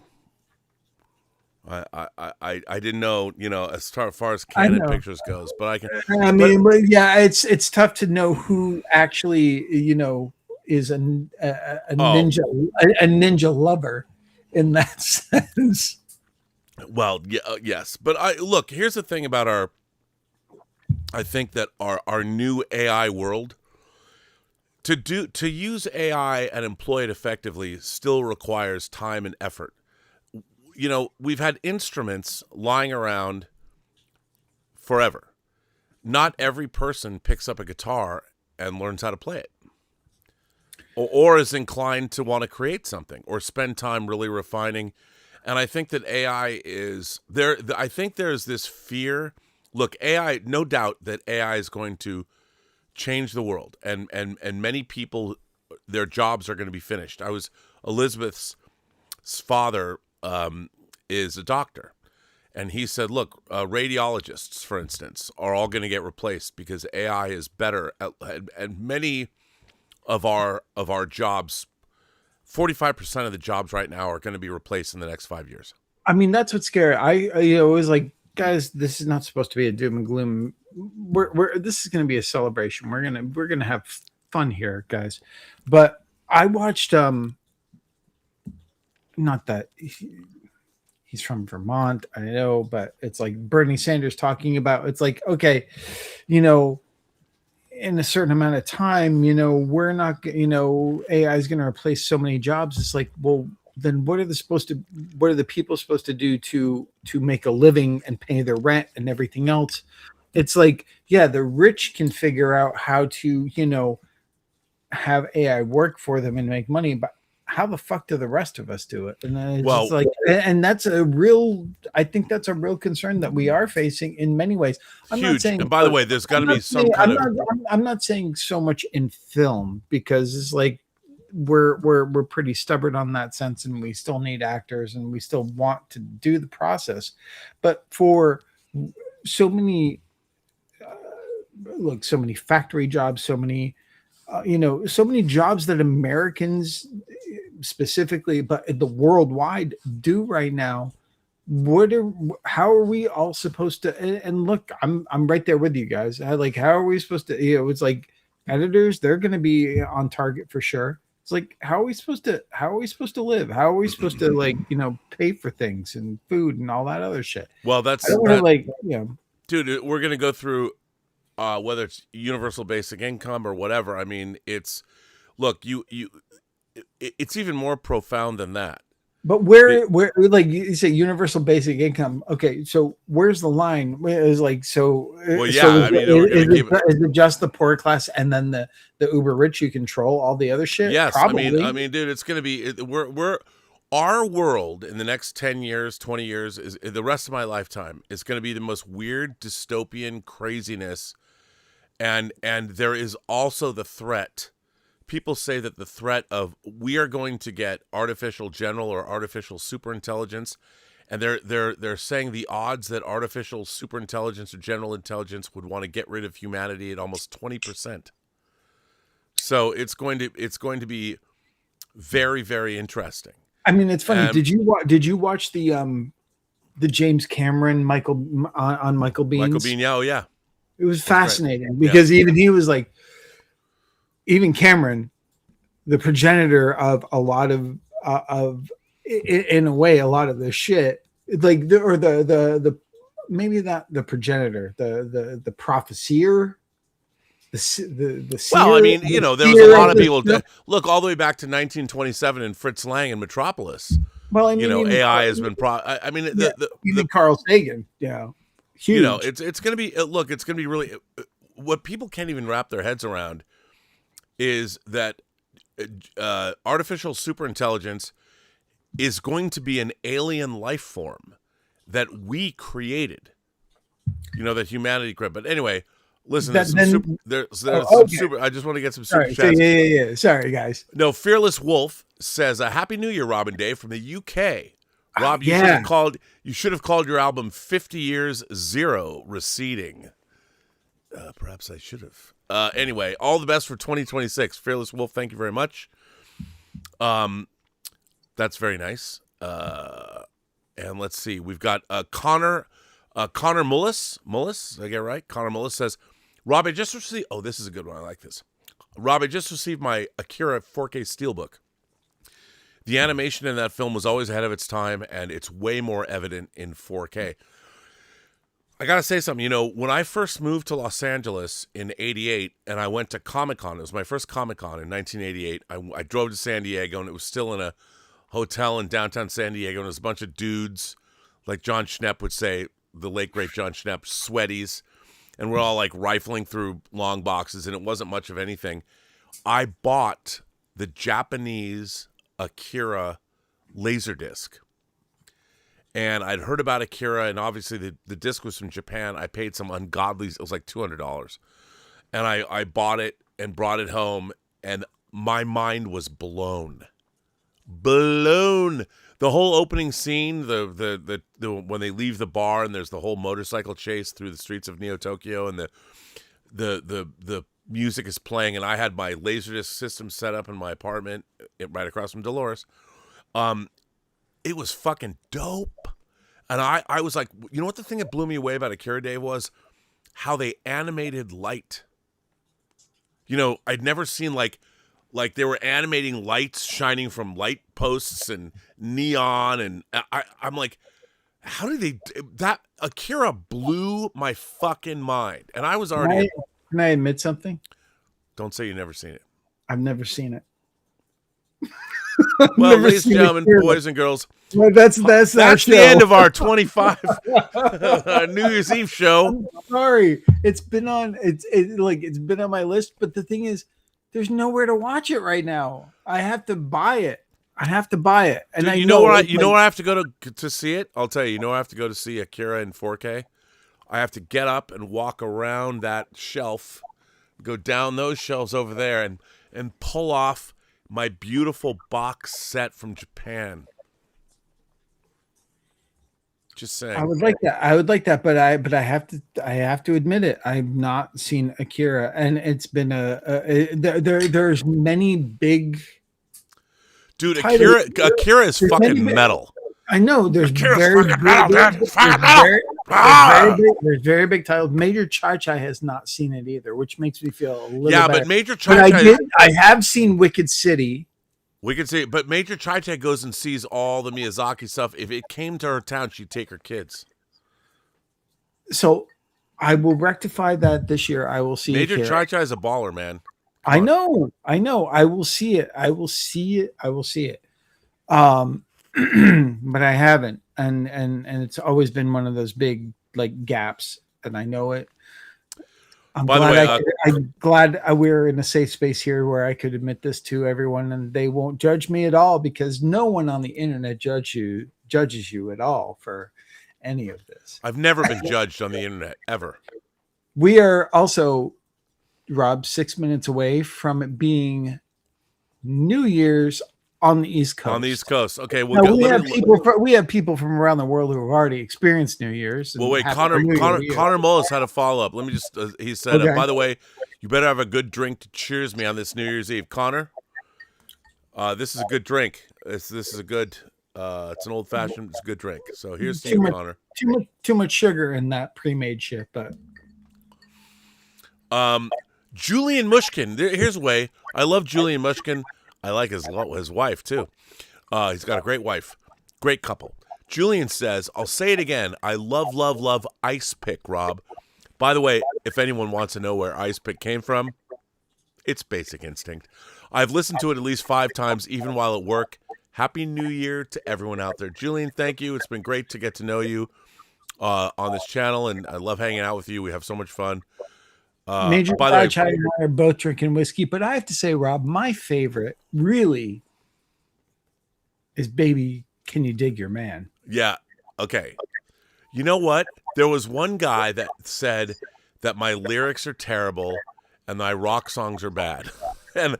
I didn't know, as far as Canon Pictures goes, but I can. I mean, but yeah, it's tough to know who actually, is a ninja lover in that sense. Well, yeah, yes, but look. Here's the thing about I think that our new AI world, to use AI and employ it effectively still requires time and effort. We've had instruments lying around forever. Not every person picks up a guitar and learns how to play it, or is inclined to want to create something or spend time really refining. And I think that AI is there. I think there's this fear. Look, AI, no doubt that AI is going to change the world, and many people, their jobs are going to be finished. Elizabeth's father is a doctor, and he said, look, radiologists, for instance, are all going to get replaced because AI is better at many of our jobs. 45% of the jobs right now are going to be replaced in the next 5 years. I mean, that's what's scary. I was like, guys, this is not supposed to be a doom and gloom. This is going to be a celebration. We're gonna have fun here, guys. But I watched not that he's from Vermont, I know, but it's like Bernie Sanders talking about, it's like, okay, in a certain amount of time, we're not, AI is going to replace so many jobs. It's like, well, then what are the people supposed to do to make a living and pay their rent and everything else? It's like, yeah, the rich can figure out how to, have AI work for them and make money, but how the fuck do the rest of us do it? And then it's just like, and that's I think that's a real concern that we are facing in many ways. I'm huge. Not saying, and by the way, there's got to be some kind of. I'm not saying so much in film, because it's like we're pretty stubborn on that sense, and we still need actors and we still want to do the process. But for so many, so many factory jobs, so many. So many jobs that Americans specifically, but the worldwide do right now. How are we all supposed to? And look, I'm right there with you guys. How are we supposed to? It's like editors, they're going to be on target for sure. It's like, how are we supposed to live? How are we supposed to pay for things and food and all that other shit? Well, that's dude. We're going to go through. Whether it's universal basic income or whatever, I mean, it's it's even more profound than that. But where like you say universal basic income, okay, so where's the line? Is like so. Well, yeah, so I mean, is it just the poor class and then the uber rich who control all the other shit? Yes, probably. I mean, dude, it's gonna be our world in the next 10 years, 20 years, is the rest of my lifetime is going to be the most weird dystopian craziness. And there is also the threat. People say that the threat of we are going to get artificial general or artificial superintelligence, and they're saying the odds that artificial superintelligence or general intelligence would want to get rid of humanity at almost 20%. So it's going to be very, very interesting. I mean, it's funny. Did you watch the James Cameron Michael Bean? Michael Bean, yeah, oh yeah. It was fascinating because even he was like, even Cameron, the progenitor of a lot of in a way, a lot of the shit, like the maybe not the progenitor, the prophesier. Well, I mean, there was a lot of people. Look all the way back to 1927 and Fritz Lang in Metropolis. Well, I mean, AI has been. I mean, even Carl Sagan, huge. It's going to be. Look, it's going to be really. What people can't even wrap their heads around is that artificial superintelligence is going to be an alien life form that we created. That humanity created. But anyway. Listen, I just want to get some super chats. Yeah. Sorry, guys. No, Fearless Wolf says, Happy New Year, Rob and Dave from the UK. Rob, you should have called your album 50 Years Zero Receding. Perhaps I should have. Anyway, all the best for 2026. Fearless Wolf, thank you very much. That's very nice. And let's see. We've got Connor Mullis. Mullis, did I get it right? Connor Mullis says, Rob, I just received... Oh, this is a good one. I like this. Rob, I just received my Akira 4K Steelbook. The animation in that film was always ahead of its time, and it's way more evident in 4K. I got to say something. When I first moved to Los Angeles in 88, and I went to Comic-Con, it was my first Comic-Con in 1988. I drove to San Diego, and it was still in a hotel in downtown San Diego, and there was a bunch of dudes, like John Schnepp would say, the late, great John Schnepp, sweaties. And we're all like rifling through long boxes, and it wasn't much of anything. I bought the Japanese Akira Laserdisc. And I'd heard about Akira, and obviously the disc was from Japan. I paid some ungodly, it was like $200. And I bought it and brought it home, and my mind was blown. Blown. The whole opening scene, the when they leave the bar and there's the whole motorcycle chase through the streets of Neo Tokyo, and the music is playing, and I had my Laserdisc system set up in my apartment right across from Dolores. It was fucking dope, and I was like, what the thing that blew me away about Akira, Dave, was how they animated light. I'd never seen like they were animating lights shining from light posts and neon, and I'm like, how did they? That Akira blew my fucking mind, and I was already. Can I admit something? Don't say you've never seen it. I've never seen it. Well, ladies and gentlemen, boys and girls, well, that's the end of our 25 New Year's Eve show. I'm sorry, it's been on my list, but the thing is, there's nowhere to watch it right now. I have to buy it. And dude, I know where I have to go to see it? I'll tell you. I have to go to see Akira in 4K. I have to get up and walk around that shelf, go down those shelves over there, and pull off my beautiful box set from Japan. Just saying. I would like that, but I have to admit it. I've not seen Akira, and it's been there's many big. Dude, Akira is fucking metal. I know there's very big titles. Major Chai has not seen it either, which makes me feel a little better. But Major Chai I have seen Wicked City. But Major Chai goes and sees all the Miyazaki stuff. If it came to her town, she'd take her kids. So I will rectify that this year. I will see Major Chai is a baller, man. I know. I will see it. But I haven't, and it's always been one of those big like gaps, and I know it. I'm By the way, I'm glad we're in a safe space here where I could admit this to everyone, and they won't judge me at all, because no one on the internet judges you at all for any of this. I've never been judged on the internet ever. We are also, Rob, 6 minutes away from it being New Year's on the East Coast. On the East Coast. Okay, we have people from around the world who have already experienced New Year's. Well, wait, Connor Mullis had a follow-up. Let me just, he said, by the way, you better have a good drink to cheers me on this New Year's Eve. Connor, this is a good drink. This is a good, it's an old-fashioned, it's a good drink. So here's to you, Connor. Too much sugar in that pre-made shit, but. Julian Mushkin, here's a way. I love Julian Mushkin. I like his wife, too. He's got a great wife. Great couple. Julian says, I'll say it again. I love Ice Pick, Rob. By the way, if anyone wants to know where Ice Pick came from, it's Basic Instinct. I've listened to it at least 5 times, even while at work. Happy New Year to everyone out there. Julian, thank you. It's been great to get to know you on this channel, and I love hanging out with you. We have so much fun. Major Chad and I are both drinking whiskey, but I have to say, Rob, my favorite really is Baby Can You Dig Your Man? Yeah. Okay. You know what? There was one guy that said that my lyrics are terrible and my rock songs are bad. and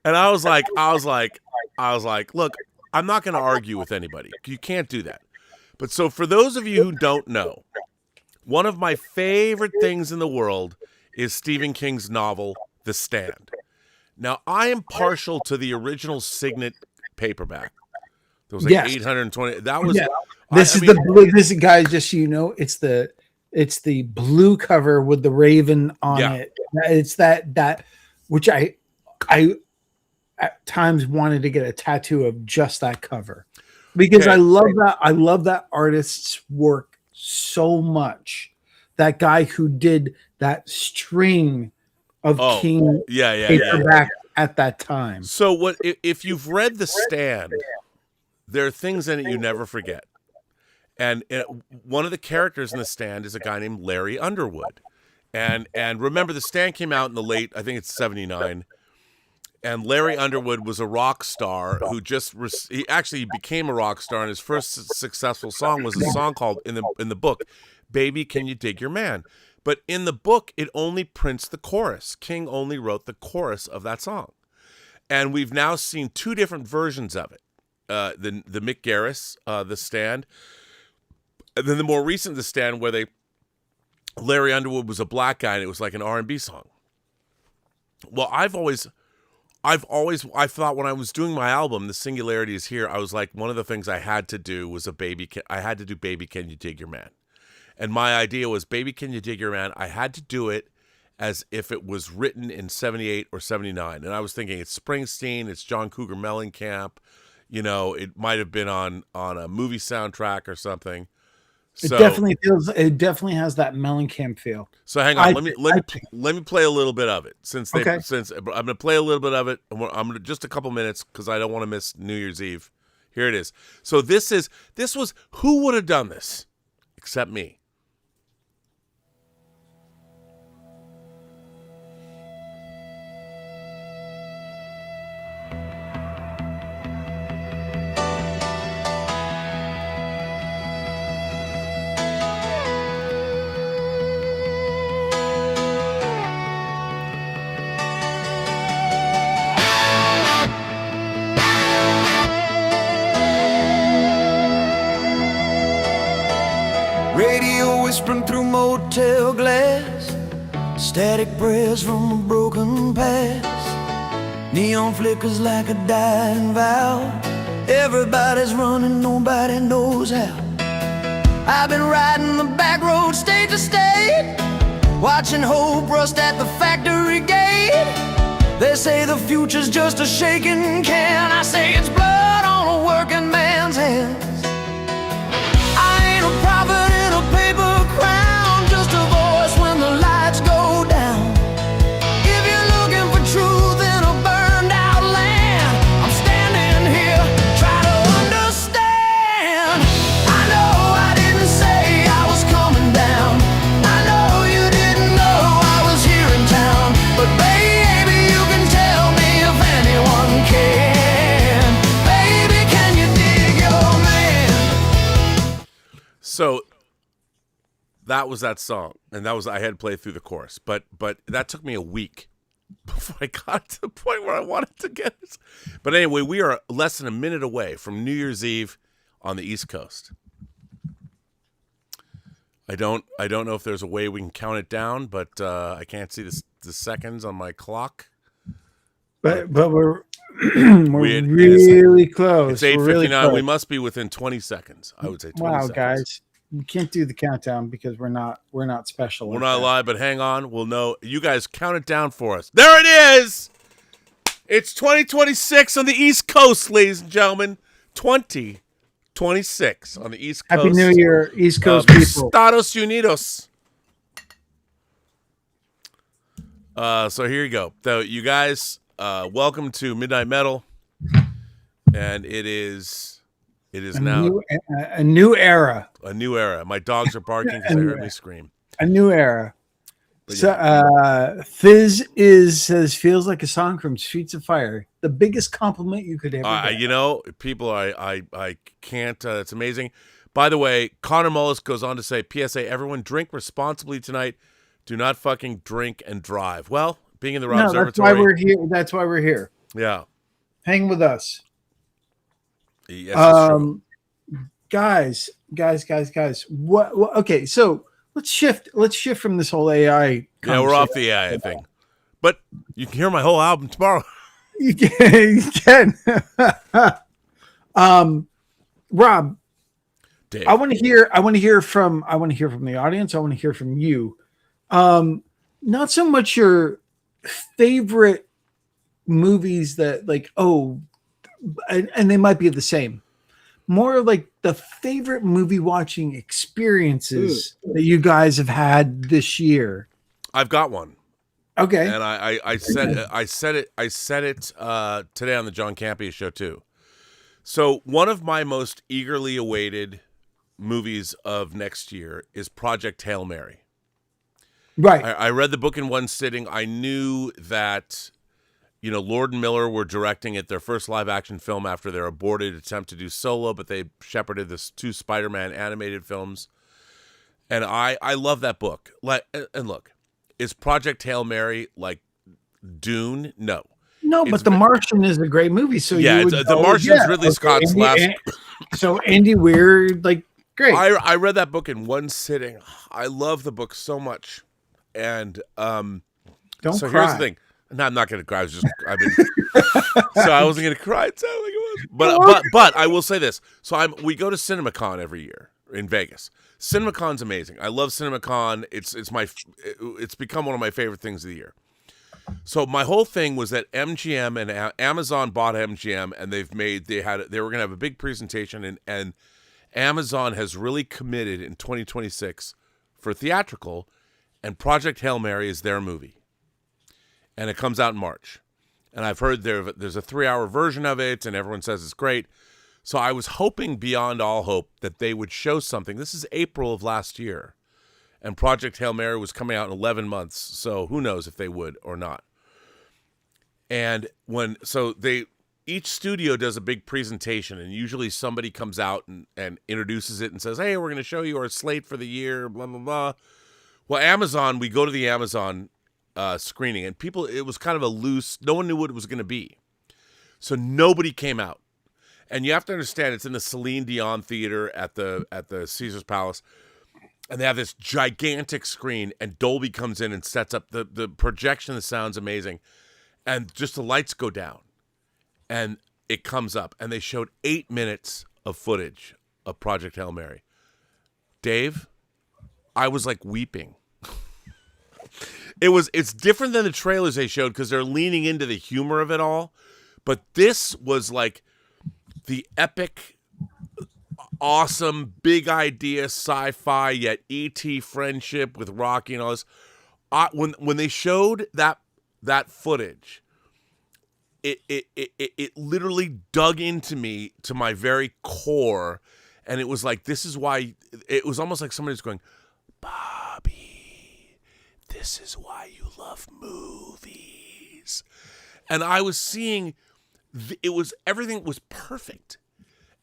I was like, look, I'm not going to argue with anybody. You can't do that. But so for those of you who don't know, one of my favorite things in the world is Stephen King's novel, The Stand. Now, I am partial to the original Signet paperback. There was like 820. That was. Yeah. This is the blue. This is, guys, just so you know, it's the blue cover with the raven on it. It's that which I at times wanted to get a tattoo of just that cover, because I love that artist's work so much. That guy who did that string of King paperback at that time. So what if you've read The Stand, there are things in it you never forget. And one of the characters in The Stand is a guy named Larry Underwood. And remember, The Stand came out in the late, I think it's 79. And Larry Underwood was a rock star who he actually became a rock star, and his first successful song was a song called in the book, Baby Can You Dig Your Man? But in the book, it only prints the chorus. King only wrote the chorus of that song. And we've now seen 2 different versions of it. The Mick Garris, The Stand, and then the more recent The Stand, where Larry Underwood was a black guy and it was like an R&B song. Well, I thought when I was doing my album, The Singularity Is Here, I was like, one of the things I had to do was Baby Can You Dig Your Man? And my idea was, Baby Can You Dig Your Man? I had to do it as if it was written in 78 or 79. And I was thinking, it's Springsteen, it's John Cougar Mellencamp, it might have been on a movie soundtrack or something. So, it definitely has that Mellencamp feel. So hang on, let me play a little bit of it. Since I'm going to play a little bit of it, I'm going to just a couple minutes because I don't want to miss New Year's Eve. Here it is. So this was, who would have done this except me? Radio whispering through motel glass, static prayers from a broken past. Neon flickers like a dying vow. Everybody's running, nobody knows how. I've been riding the back road state to state, watching hope rust at the factory gate. They say the future's just a shaking can. I say it's blood on a working man's hands. I ain't a prophet in a paper crown, just a voice when the lights go down. If you're looking for truth in a burned out land, I'm standing here, try to understand. I know I didn't say I was coming down. I know you didn't know I was here that song, and I had to play through the chorus, but that took me a week before I got to the point where I wanted to get it. But anyway, we are less than a minute away from New Year's Eve on the East Coast. I don't know if there's a way we can count it down, but I can't see the seconds on my clock. But we're really close. It's 8:59. Really we must be within 20 seconds. I would say 20 wow, seconds. guys. We can't do the countdown because we're not special. We're not live, but hang on. We'll know. You guys count it down for us. There it is. It's 2026 on the East Coast, ladies and gentlemen. 2026 on the East Coast. Happy New Year, East Coast people. Estados Unidos. So here you go. So you guys, welcome to Midnight Metal, and it is now a new era. A new era. My dogs are barking because they heard me scream. A new era. But so, yeah. Fizz says feels like a song from Streets of Fire. The biggest compliment you could ever get. You know, people, I can't. It's amazing. By the way, Connor Mullis goes on to say, "PSA: Everyone drink responsibly tonight. Do not fucking drink and drive." Well, being in the Robservatory. That's why we're here. That's why we're here. Yeah. Hang with us. Yes, it's true. Guys. What? Okay, so let's shift from this whole AI. Yeah, we're off the AI thing, but you can hear my whole album tomorrow. You can. Rob, Dave. I want to hear from the audience. I want to hear from you. Not so much your favorite movies that and they might be the same. More like the favorite movie watching experiences that you guys have had this year. I've got one. Okay. And I said it today on the John Campea show too. So one of my most eagerly awaited movies of next year is Project Hail Mary. Right. I read the book in one sitting. I knew that, Lord and Miller were directing it, their first live action film after their aborted attempt to do Solo, but they shepherded the 2 Spider-Man animated films. And I love that book. And look, is Project Hail Mary like Dune? No. No, but The Martian is a great movie. So yeah, The Martian's Ridley Scott's last. So Andy Weir, great. I read that book in one sitting. I love the book so much. And don't so cry. Here's the thing. No, I'm not going to cry. So I wasn't going to cry. It sounded like it was. But I will say this. So we go to CinemaCon every year in Vegas. CinemaCon's amazing. I love CinemaCon. It's become one of my favorite things of the year. So my whole thing was that MGM and Amazon bought MGM, and they were going to have a big presentation, and Amazon has really committed in 2026 for theatrical, and Project Hail Mary is their movie. And it comes out in March. And I've heard there's a 3-hour version of it, and everyone says it's great. So I was hoping beyond all hope that they would show something. This is April of last year, and Project Hail Mary was coming out in 11 months. So who knows if they would or not. And each studio does a big presentation, and usually somebody comes out and introduces it and says, "Hey, we're going to show you our slate for the year, blah, blah, blah." Well, Amazon, we go to the Amazon screening, and it was kind of a loose, no one knew what it was going to be. So nobody came out. And you have to understand, it's in the Celine Dion Theater at the Caesar's Palace. And they have this gigantic screen, and Dolby comes in and sets up the projection. The sound's amazing. And just the lights go down. And it comes up. And they showed 8 minutes of footage of Project Hail Mary. Dave, I was weeping. It's different than the trailers they showed because they're leaning into the humor of it all. But this was the epic, awesome, big idea, sci-fi, yet E.T. friendship with Rocky and all this. When they showed that footage, it literally dug into me to my very core. And it was this is why, it was almost like somebody's going, "Bobby, this is why you love movies." And I was seeing, everything was perfect.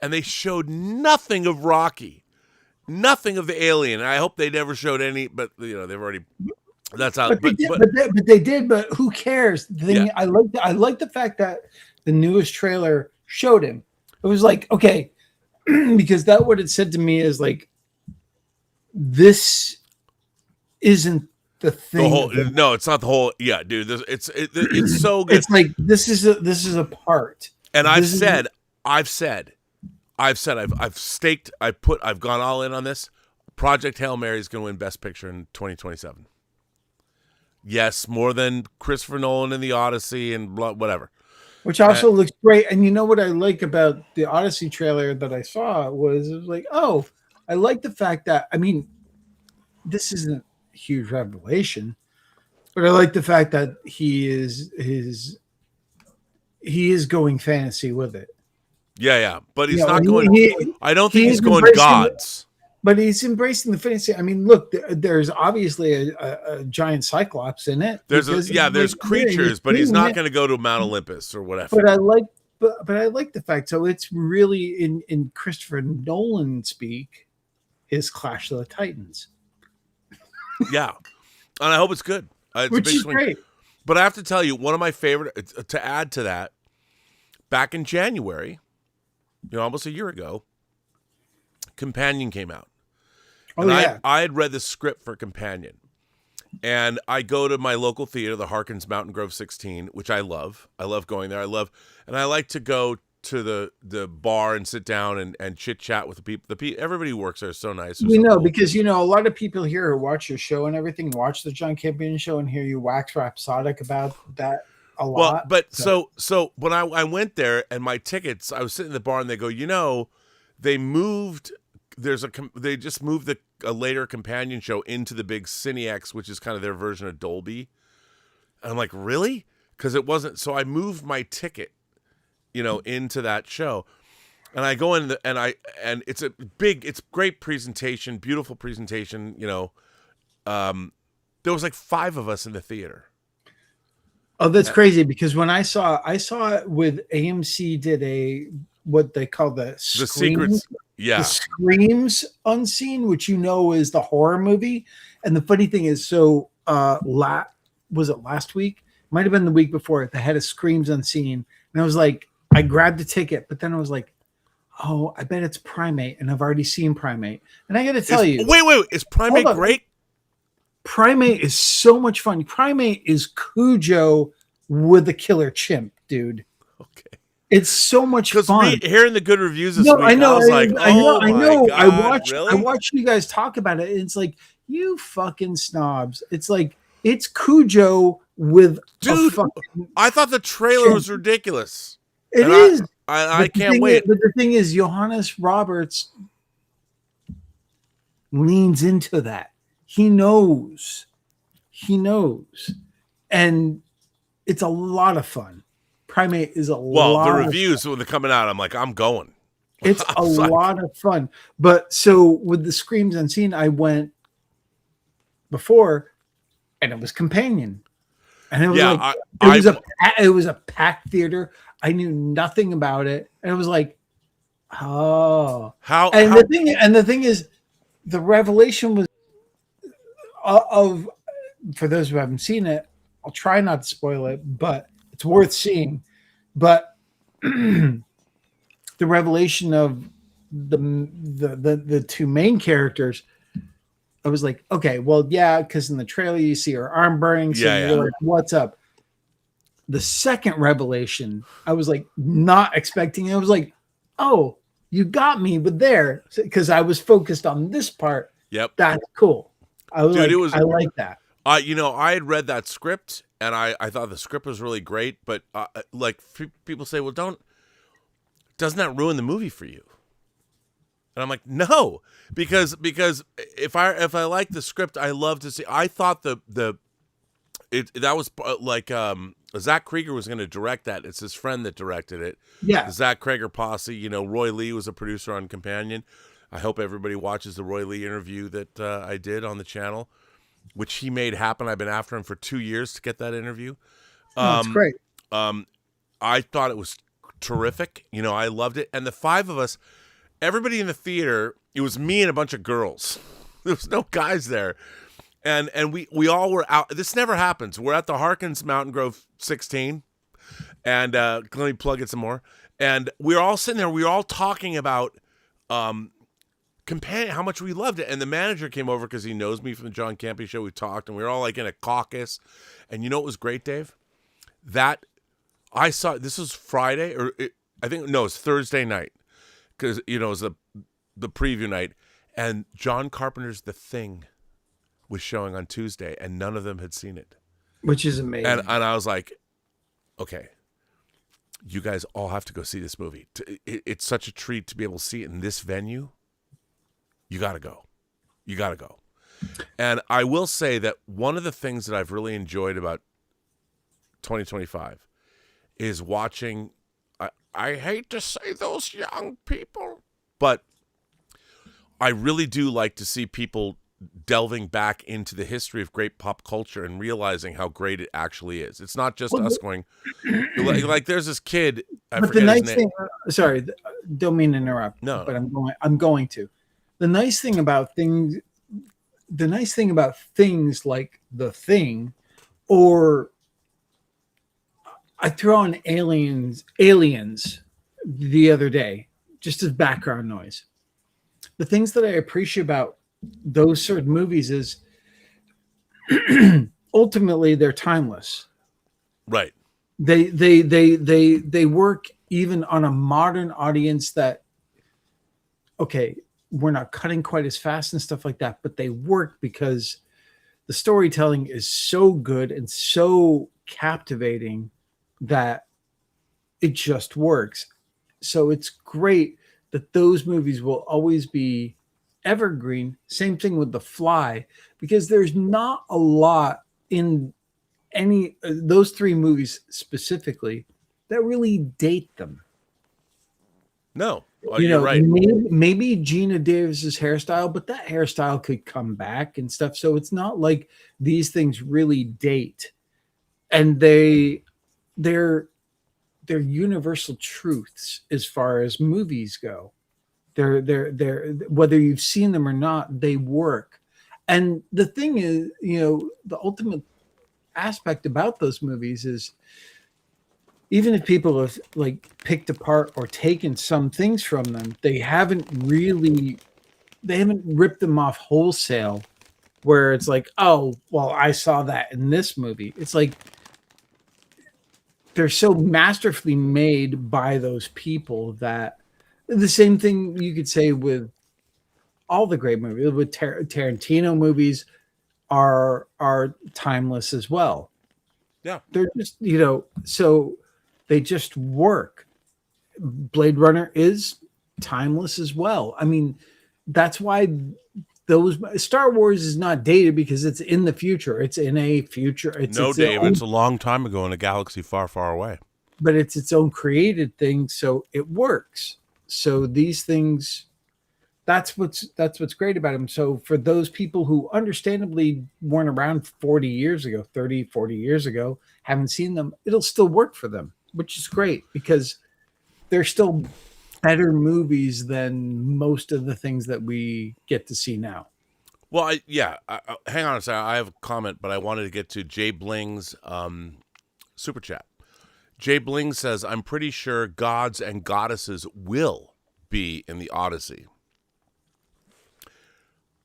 And they showed nothing of Rocky. nothing of the alien. I hope they never showed any, but they've already. That's out. But they did. But who cares? The thing I like the fact that the newest trailer showed him. It was like, okay, because that what it said to me is like, this isn't the thing. No, it's not the whole. Yeah, dude, it's so good. It's like this is a part. And I've staked. I've gone all in on this. Project Hail Mary is going to win Best Picture in 2027. Yes, more than Christopher Nolan in The Odyssey and whatever. Which also looks great. And you know what I like about the Odyssey trailer that I saw was it was like, oh, I like the fact that, I mean, this isn't a huge revelation, but I like the fact that he is going fantasy with it. Yeah. But he's not going. I don't think he's going gods. But he's embracing the fantasy. I mean, look, there's obviously a giant cyclops in it. There's creatures, but he's not going to go to Mount Olympus or whatever. But I like the fact. So it's really in Christopher Nolan speak, is Clash of the Titans. Yeah, and I hope it's good. It's Which is great. But I have to tell you, one of my favorite to add to that, back in January, almost a year ago, Companion came out. And I had read the script for Companion. And I go to my local theater, the Harkins Mountain Grove 16, which I love. I love going there. And I like to go to the bar and sit down and chit-chat with the people. Everybody who works there is so nice. Cool. Because, a lot of people here who watch your show and everything, watch the John Campion show and hear you wax rhapsodic about that a lot. Well, but so when I went there and my tickets, I was sitting in the bar and they go, they moved... They just moved a later Companion show into the big CineX, which is kind of their version of Dolby. And I'm like, really? Because it wasn't. So I moved my ticket, into that show, and I go in and it's great presentation, beautiful presentation. There was like 5 of us in the theater. Oh, that's crazy! Because when I saw it with AMC did what they call the secrets. Yeah. The Screams Unseen, which is the horror movie. And the funny thing is, was it last week? Might have been the week before. They had a Screams Unseen. And I was like, I grabbed the ticket, but then I was like, oh, I bet it's Primate. And I've already seen Primate. And I got to tell you. Wait. Is Primate great? Primate is so much fun. Primate is Cujo with a killer chimp, dude. Okay. It's so much fun. Hearing the good reviews this week, I know. I watched you guys talk about it. And it's like, you fucking snobs. It's like, it's Cujo with dude. I thought the trailer was ridiculous. It is. I can't wait. But the thing is, Johannes Roberts leans into that. He knows. And it's a lot of fun. Primate is a lot. Well, the reviews when they're coming out, I'm like, I'm going. It's a lot of fun. But so with the Screams Unseen, I went before, and it was Companion, and it was it was a packed theater. I knew nothing about it, and it was like, oh, the thing is, the revelation was of for those who haven't seen it. I'll try not to spoil it, but it's worth seeing. But the revelation of the 2 main characters, I was like, okay, well, yeah, because in the trailer you see her arm burning. So you're like, what's up? The second revelation, I was like not expecting. I was like, oh, you got me, but there, because I was focused on this part. Yep, that's cool. I was I like that. I had read that script. And I thought the script was really great, but people say, well, doesn't that ruin the movie for you? And I'm like, no, because if I like the script, I love to see. I thought that was like Zach Krieger was going to direct that. It's his friend that directed it. Yeah, the Zach Krieger posse. Roy Lee was a producer on Companion. I hope everybody watches the Roy Lee interview that I did on the channel, which he made happen. I've been after him for 2 years to get that interview. That's great. I thought it was terrific. I loved it. And the 5 of us, everybody in the theater, it was me and a bunch of girls. There was no guys there. And we all were out. This never happens. We're at the Harkins Mountain Grove 16. And let me plug it some more. And we were all sitting there. We were all talking about companion, how much we loved it. And the manager came over because he knows me from the John Campy show. We talked, and we were all like in a caucus. And you know what was great, Dave? That I saw, this was Friday, it's Thursday night. Because, it was the preview night. And John Carpenter's The Thing was showing on Tuesday, and none of them had seen it. Which is amazing. And I was like, okay, you guys all have to go see this movie. It's such a treat to be able to see it in this venue. You got to go. You got to go. And I will say that one of the things that I've really enjoyed about 2025 is watching, I hate to say those young people, but I really do like to see people delving back into the history of great pop culture and realizing how great it actually is. It's not just us going, like there's this kid. But the nice thing, sorry, don't mean to interrupt. No, but I'm going to. The nice thing about things like The Thing, or I threw on Aliens the other day, just as background noise. The things that I appreciate about those sort of movies is ultimately they're timeless. Right. They work even on a modern audience that, okay, we're not cutting quite as fast and stuff like that, but they work because the storytelling is so good and so captivating that it just works. So it's great that those movies will always be evergreen. Same thing with The Fly, because there's not a lot in any those three movies specifically that really date them. No, you're right. Maybe Gina Davis's hairstyle, but that hairstyle could come back and stuff. So it's not like these things really date, and they're universal truths as far as movies go. They're whether you've seen them or not, they work. And the thing is, the ultimate aspect about those movies is, even if people have like picked apart or taken some things from them, they haven't ripped them off wholesale where it's like, oh, well, I saw that in this movie. It's like they're so masterfully made by those people that the same thing you could say with all the great movies. With Tarantino movies are timeless as well. Yeah. They're just, so they just work. Blade Runner is timeless as well. I mean, that's why those Star Wars is not dated, because it's in the future. It's in a future. It's a long time ago in a galaxy far, far away. But it's its own created thing, so it works. So these things, that's what's great about them. So for those people who understandably weren't around 40 years ago, 30, 40 years ago, haven't seen them, it'll still work for them, which is great because they're still better movies than most of the things that we get to see now. Well, hang on a second. I have a comment, but I wanted to get to Jay Bling's super chat. Jay Bling says, I'm pretty sure gods and goddesses will be in the Odyssey.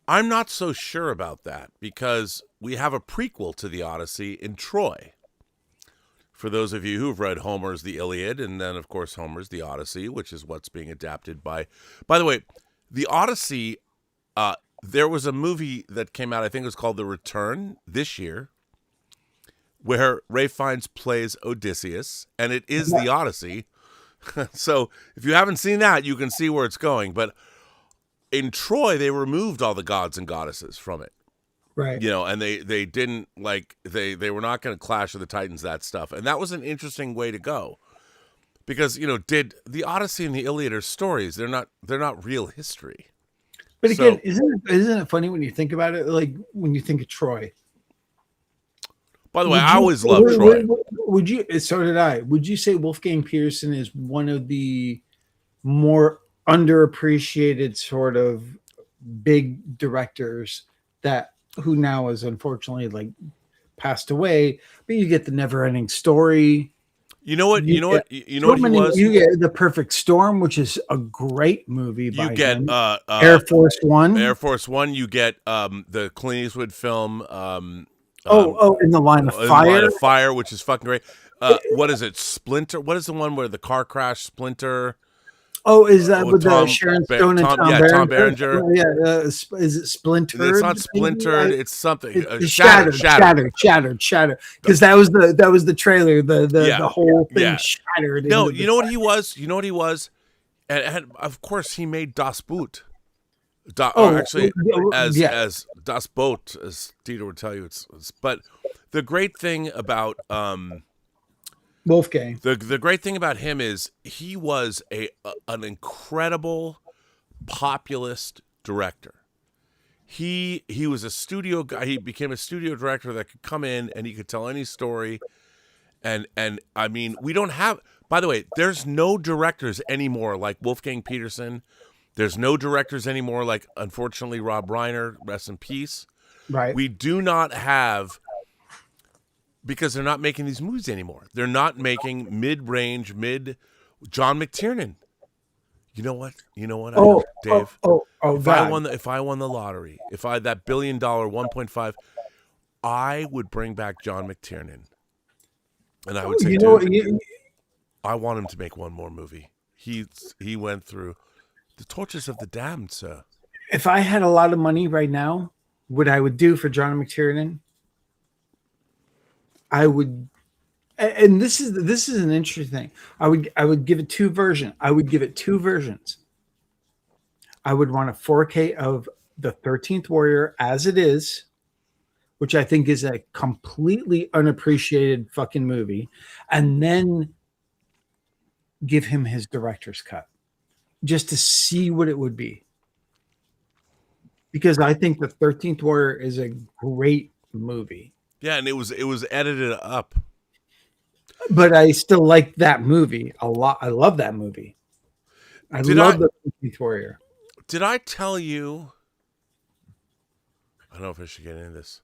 I'm not so sure about that, because we have a prequel to the Odyssey in Troy. For those of you who've read Homer's The Iliad, and then, of course, Homer's The Odyssey, which is what's being adapted by the way, The Odyssey, there was a movie that came out, I think it was called The Return, this year, where Ralph Fiennes plays Odysseus, and it is the Odyssey. So if you haven't seen that, you can see where it's going. But in Troy, they removed all the gods and goddesses from it. Right. And they didn't, like, they were not going to clash with the Titans, that stuff. And that was an interesting way to go. Because, did the Odyssey and the Iliad are stories. They're not real history. But again, isn't it funny when you think about it, like when you think of Troy? By the way, I always loved Troy. So did I. Would you say Wolfgang Peterson is one of the more underappreciated sort of big directors who now is unfortunately like passed away, but you get The Never Ending Story. You know what? You know what he was? You get The Perfect Storm, which is a great movie by You get him. Air Force One. Air Force One. You get the Clint Eastwood film. In the Line of Fire. Line of Fire, which is fucking great. What is it? Splinter. What is the one where the car crash? Splinter. Oh, is that with Sharon Stone and Tom Berenger? Yeah, is it Splintered? It's not Splintered. It's something. Shattered. Because that was the trailer. The whole thing shattered. No, you know what he was. You know what he was, and of course he made Das Boot. As Das Boot, as Dieter would tell you, it's. But the great thing about Wolfgang. The great thing about him is he was an incredible populist director. He was a studio guy. He became a studio director that could come in and he could tell any story. And I mean, we don't have. By the way, there's no directors anymore like Wolfgang Peterson. There's no directors anymore like, unfortunately, Rob Reiner. Rest in peace. Right. We do not have. Because they're not making these movies anymore. They're not making mid-range, John McTiernan. You know what? Dave. If I won the lottery, if I had that $1 billion 1.5, I would bring back John McTiernan, and I would say, I want him to make one more movie. He went through the tortures of the damned, sir. If I had a lot of money right now, what I would do for John McTiernan, I would, and this is an interesting thing. I would give it two versions. I would give it two versions. I would want a 4K of the 13th Warrior as it is, which I think is a completely unappreciated fucking movie, and then give him his director's cut, just to see what it would be. Because I think the 13th Warrior is a great movie. Yeah, and it was edited up. But I still like that movie a lot. I love that movie. I love the 13th Warrior. Did I tell you? I don't know if I should get into this.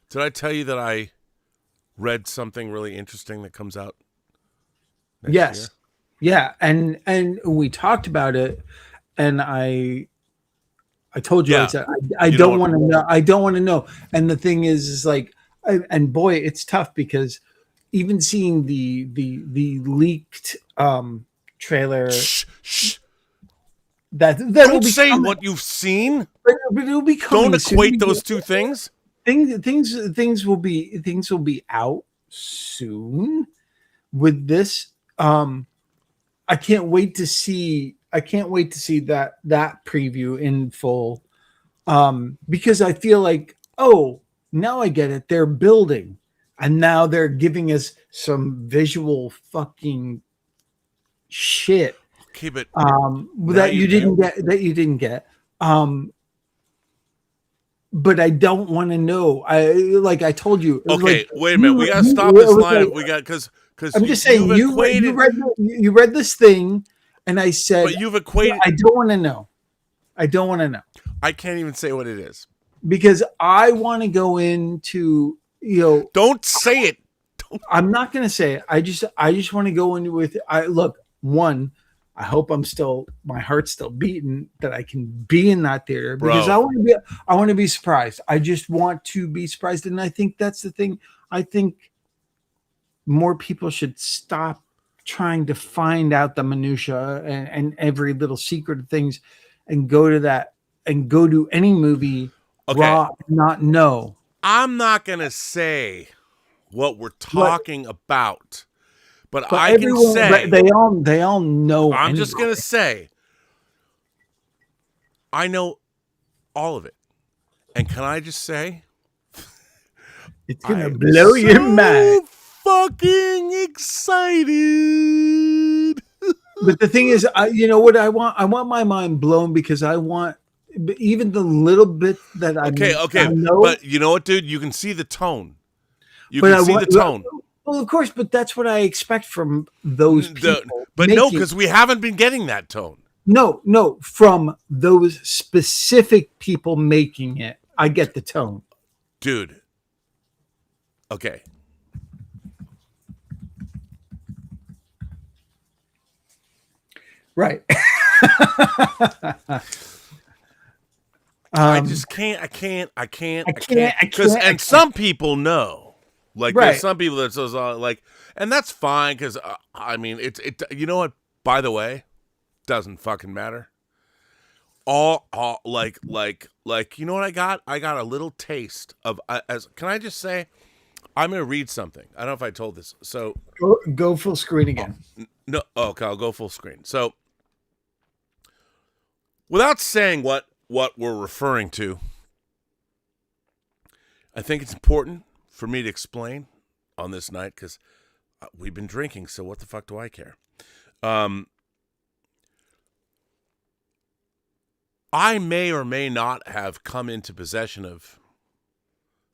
Did I tell you that I read something really interesting that comes out next year? Yeah, and we talked about it, and I told you, I said I don't want to know. I don't want to know. And the thing is like, and boy, it's tough because even seeing the leaked trailer. Shh. That don't say coming. What you've seen. But it'll be coming. Don't equate those two things. Things will be out soon with this. I can't wait to see that preview in full, because I feel like, oh, now I get it. They're building, and now they're giving us some visual fucking shit. Okay, but that you didn't get. But I don't want to know. I told you. Okay, wait a minute. We gotta stop this line. We got because I'm just saying you read this thing. And I said, but you've equated. I don't want to know. I don't want to know. I can't even say what it is because I want to go into, Don't say it. I'm not going to say it. I just want to go into with. One. I hope my heart's still beating that I can be in that theater because I want to be surprised. I just want to be surprised, and I think that's the thing. I think more people should stop trying to find out the minutia and every little secret of things and go to any movie raw, not know. I'm not going to say what we're talking about, but I can say they all know. I'm just going to say I know all of it. And can I just say it's going to blow your mind. Fucking excited. But the thing is, you know what I want? I want my mind blown because I want even the little bit that I know. But you know what, dude? You can see the tone. You can see the tone. Well, of course, but that's what I expect from those people. But no, because we haven't been getting that tone. No, from those specific people making it. I get the tone. Dude. Okay. Right. I just can't. And some people know. Like, right. There's some people that says like, and that's fine because I mean, it. You know what? By the way, doesn't fucking matter. All like you know what I got? I got a little taste of as. Can I just say, I'm gonna read something. I don't know if I told this. So go full screen again. No, okay, I'll go full screen. So, without saying what we're referring to, I think it's important for me to explain on this night because we've been drinking, so what the fuck do I care? I may or may not have come into possession of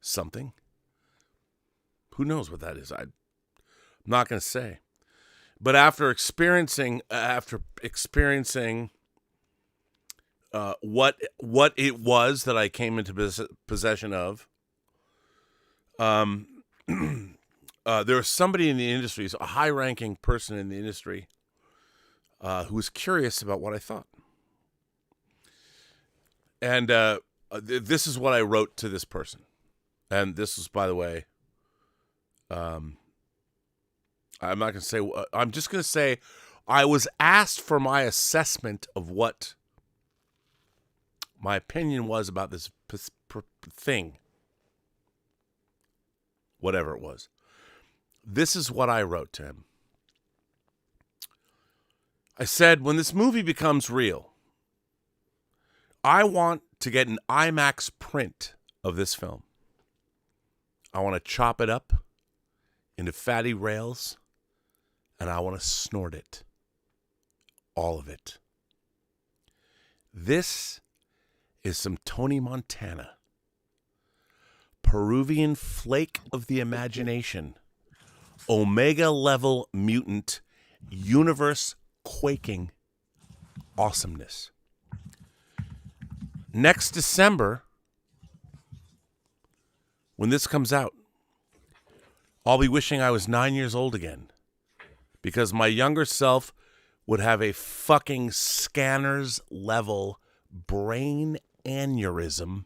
something. Who knows what that is? I'm not going to say. But after experiencing what it was that I came into possession of, there was somebody in the industry, a high-ranking person in the industry, who was curious about what I thought. And this is what I wrote to this person. And this was, by the way, I'm not going to say, I'm just going to say I was asked for my assessment of what my opinion was about this thing. Whatever it was. This is what I wrote to him. I said, when this movie becomes real, I want to get an IMAX print of this film. I want to chop it up into fatty rails, and I want to snort it. All of it. This is some Tony Montana. Peruvian flake of the imagination. Omega level mutant. Universe quaking awesomeness. Next December, when this comes out, I'll be wishing I was 9 years old again. Because my younger self would have a fucking scanner's level brain aneurysm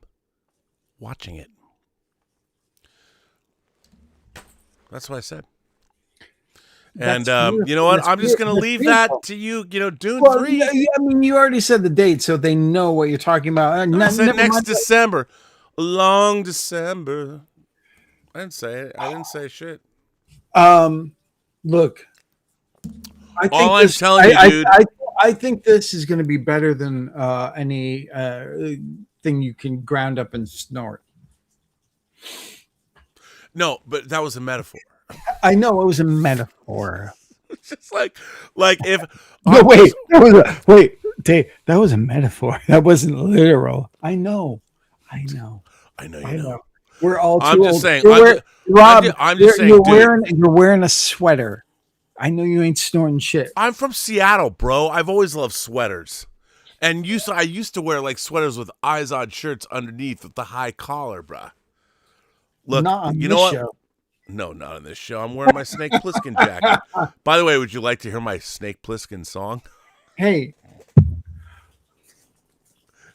watching it. That's what I said. And you know what? I'm just going to leave that to you. You know, Dune 3. Yeah, I mean, you already said the date, so they know what you're talking about. I said next December. Long December. I didn't say it. I didn't say shit. Look. I'm telling you, dude. I think this is going to be better than any thing you can ground up and snort. No, but that was a metaphor. I know it was a metaphor. It's just like if. No, Dave, that was a metaphor. That wasn't literal. I know. You know. We're all too I'm just old. saying. Rob, I'm just saying, you're wearing a sweater. I know you ain't snorting shit. I'm from Seattle, bro. I've always loved sweaters. And I used to wear like sweaters with Izod shirts underneath with the high collar, bro. Look, not on you this know what? show. No, not on this show. I'm wearing my Snake Plissken jacket. By the way, would you like to hear my Snake Plissken song? Hey,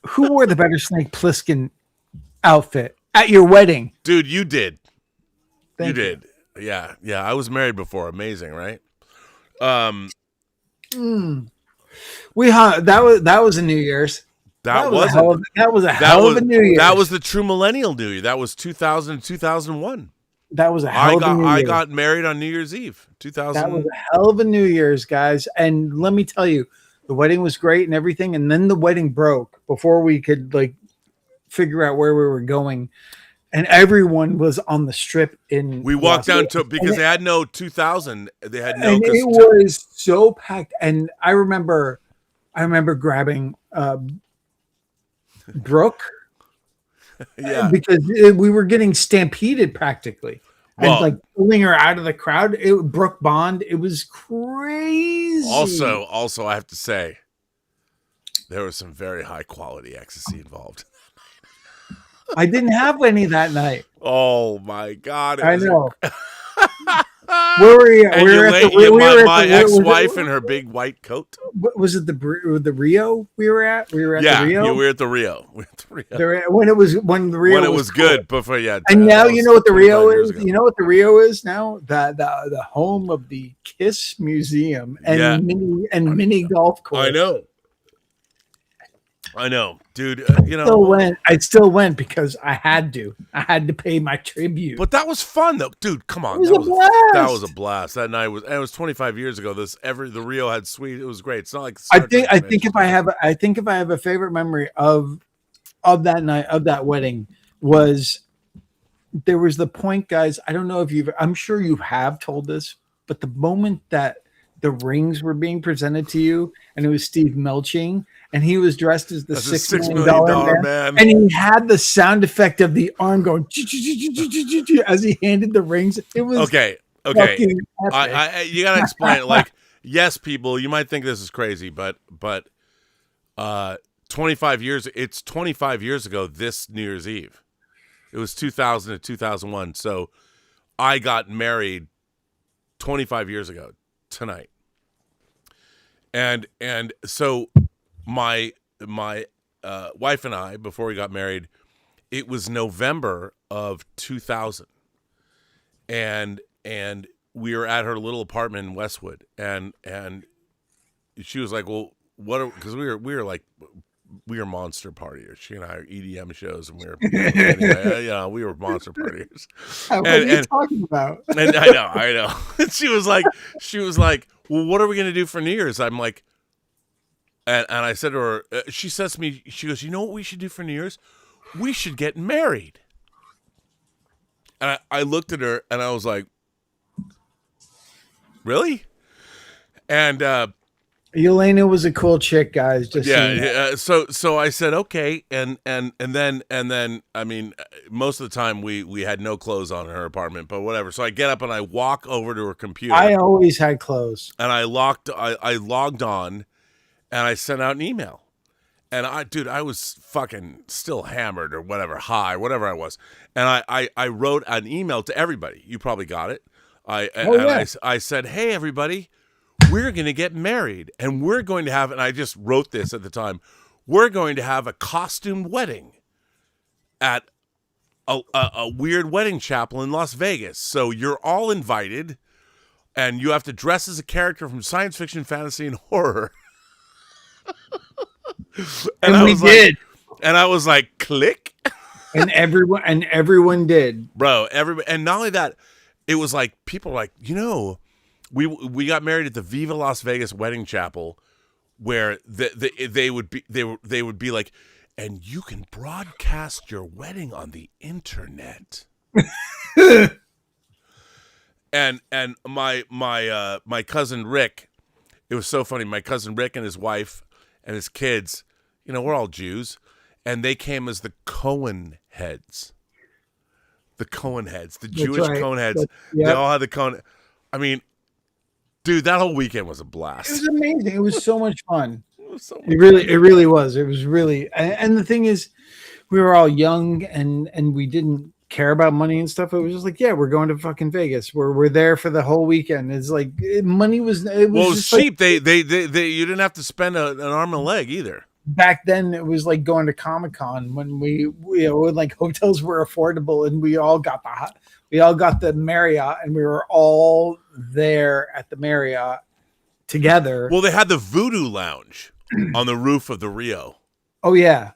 who wore the better Snake Plissken outfit at your wedding? Dude, you did. Thank you did. Yeah. I was married before. Amazing, right? We hung. That was a New Year's. That was a hell of a New Year's. That was the true millennial New Year. That was 2000 2001. That was a hell of a New Year's. I got married on New Year's Eve, 2000. That was a hell of a New Year's, guys. And let me tell you, the wedding was great and everything. And then the wedding broke before we could figure out where we were going. And everyone was on the strip We walked down to because they had no 2000. They had no. And it was so packed. And I remember grabbing Brooke. Yeah, because we were getting stampeded practically, and pulling her out of the crowd. Brooke Bond. It was crazy. Also, I have to say, There was some very high quality ecstasy involved. I didn't have any that night. Oh my God! I know. Where were you? And we were at the, my ex-wife in her big white coat. Was it the Rio we were at? We were at the Rio. Yeah, we were at the Rio. When it was cool. Good before And now you know what the Rio is. You know what the Rio is now? The home of the Kiss Museum and mini golf course. I know, dude. I still went because I had to. I had to pay my tribute. But that was fun, though, dude. Come on, that was a blast. That night was 25 years ago. The Rio had sweet. It was great. It's not like I think if I have a favorite memory of that night, of that wedding, was there was the point, guys. I don't know if I'm sure you have told this, but the moment that the rings were being presented to you, and it was Steve Melching, and he was dressed as the $6 million man, and he had the sound effect of the arm going as he handed the rings. It was okay. You gotta explain it. Like, yes, people, you might think this is crazy, but 25 years. It's 25 years ago. This New Year's Eve, it was 2000 to 2001. So I got married 25 years ago tonight, and so my wife and I, before we got married, it was November of 2000, and we were at her little apartment in Westwood, and she was like, well, because we were monster partiers. She and I are EDM shows, and we were anyway, we were monster partiers. What are you talking about? And I know. And she was like, well, what are we gonna do for New Year's? I'm like, and I said to her, she says to me, she goes, you know what we should do for New Year's? We should get married. And I looked at her and I was like, really? And Elena was a cool chick, guys. Just so I said okay, and then I mean, most of the time we had no clothes on in her apartment, but whatever. So I get up and I walk over to her computer. I always had clothes, and I logged on, and I sent out an email, and I was fucking still hammered or whatever, high, whatever I was, and I wrote an email to everybody. You probably got it. I said, hey everybody, we're going to get married, and we're going to have, and I just wrote this at the time, we're going to have a costumed wedding at a weird wedding chapel in Las Vegas. So you're all invited, and you have to dress as a character from science fiction, fantasy, and horror. and we did. And I was like, click. and everyone did. Bro, everybody. And not only that, it was like, people were like, we got married at the Viva Las Vegas wedding chapel, where they would be like, and you can broadcast your wedding on the internet. and my cousin Rick, it was so funny. My cousin Rick and his wife and his kids, we're all Jews, and they came as the Cohen heads. The Cohen heads, the Jewish Cohen heads. They all had the Cohen. I mean, dude, that whole weekend was a blast. It was amazing. It was so much fun. It really was. It was really, and the thing is, we were all young and we didn't care about money and stuff. It was just like, yeah, we're going to fucking Vegas. We're there for the whole weekend. It's like money was. It was cheap. Like, they you didn't have to spend an arm and a leg either. Back then, it was like going to Comic-Con when when like hotels were affordable, and we all got the Marriott, and we were all there at the Marriott together. Well, they had the Voodoo Lounge on the roof of the Rio. Oh yeah.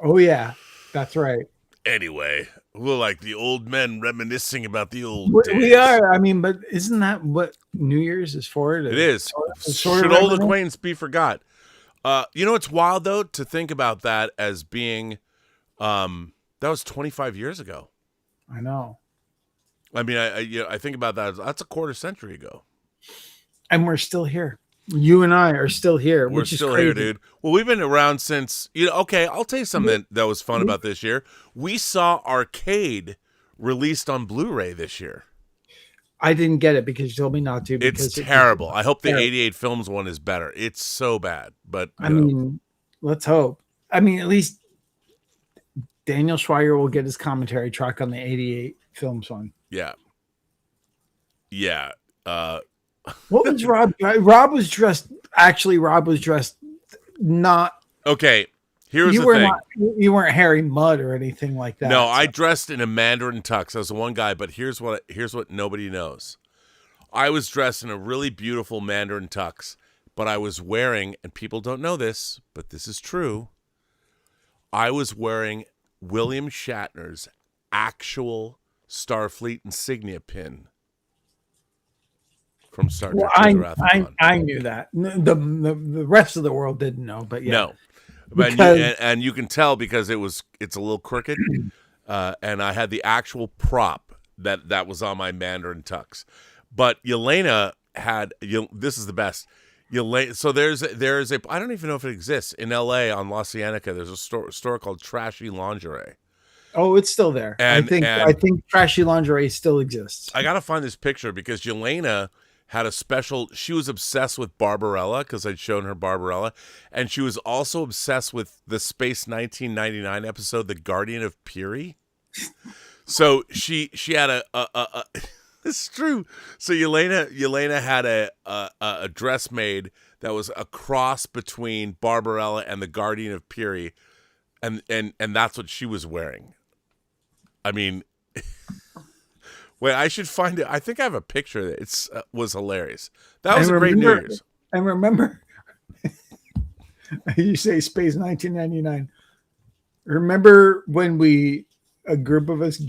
Oh yeah, that's right. Anyway, we're like the old men reminiscing about the old days. We are. I mean, but isn't that what New Year's is for? It is. Should old acquaintance be forgot? It's wild though to think about that as being, that was 25 years ago. I know. I mean, I think about that. That's a quarter century ago, and we're still here. You and I are still here. We're still here, dude. Well, we've been around since, okay, I'll tell you something that was fun about this year. We saw Arcade released on Blu-ray this year. I didn't get it because you told me not to. Because It's terrible. I hope the 88 films one is better. It's so bad, but I mean, let's hope. I mean, at least Daniel Schweiger will get his commentary track on the 88 films one. Yeah. Yeah. What was Rob? Rob was dressed not. Okay. Here's the thing. You weren't Harry Mudd or anything like that. No, I dressed in a Mandarin tux. I was the one guy, but here's what nobody knows. I was dressed in a really beautiful Mandarin tux, but I was wearing, and people don't know this, but this is true, I was wearing William Shatner's actual Starfleet insignia pin from Star Trek. I knew that. The rest of the world didn't know, but yeah. No. And you can tell because it's a little crooked, and I had the actual prop that was on my Mandarin tux. But Yelena had this is the best. So there's a I don't even know if it exists in L.A. on La Cienega. There's a store called Trashy Lingerie. Oh, it's still there. I think Trashy Lingerie still exists. I gotta find this picture because Yelena had a special. She was obsessed with Barbarella because I'd shown her Barbarella, and she was also obsessed with the Space 1999 episode, The Guardian of Peary. So she had a it's true. So Yelena had a dress made that was a cross between Barbarella and the Guardian of Peary, and that's what she was wearing. I mean. Wait, I should find it. I think I have a picture that it was hilarious. That was a great New Year's. And remember, you say Space 1999. Remember when a group of us,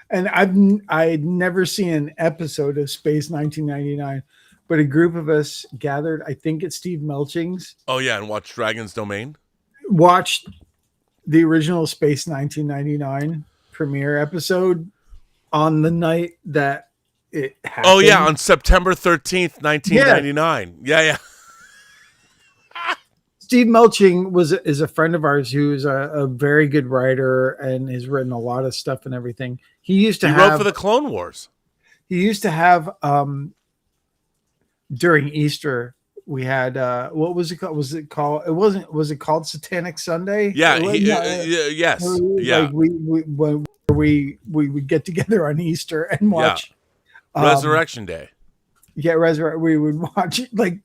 and I'd never seen an episode of Space 1999, but a group of us gathered, I think at Steve Melching's. Oh, yeah, and watched Dragon's Domain? Watched the original Space 1999 premiere episode on the night that it happened. Oh, yeah, on September 13th, 1999. Yeah. Steve Melching is a friend of ours who's a very good writer and has written a lot of stuff and everything. He wrote for the Clone Wars. He used to have during Easter we had what was it called? Was it called Satanic Sunday? Yeah, yes. Like we would get together on Easter and watch Resurrection Day. Yeah, we would watch like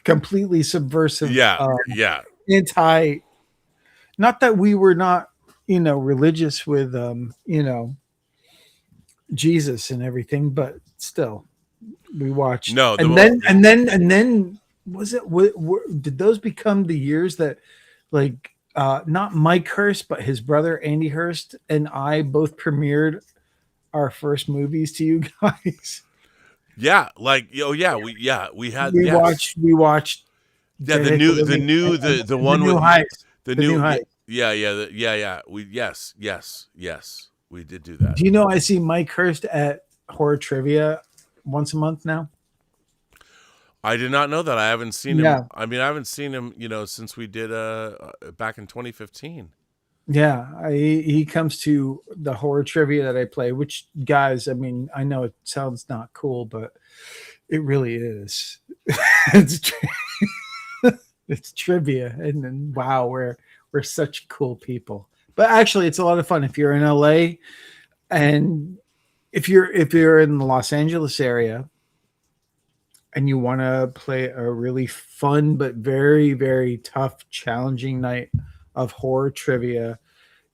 completely subversive. Anti. Not that we were not, religious with, Jesus and everything, but still, we watched. No, and then was it? Did those become the years that, like? Not Mike Hurst, but his brother Andy Hurst and I both premiered our first movies to you guys. Yeah, like we watched. Yeah, the new Heights. The new Heights. Yeah. Yes, we did do that. Do you know I see Mike Hurst at Horror Trivia once a month now? I did not know that. I haven't seen him. Yeah. I mean, I haven't seen him, since we did back in 2015. Yeah, he comes to the Horror Trivia that I play, which, guys, I mean, I know it sounds not cool, but it really is. It's trivia, and then wow, we're such cool people. But actually, it's a lot of fun if you're in LA, and if you're in the Los Angeles area. And you want to play a really fun but very, very tough, challenging night of horror trivia,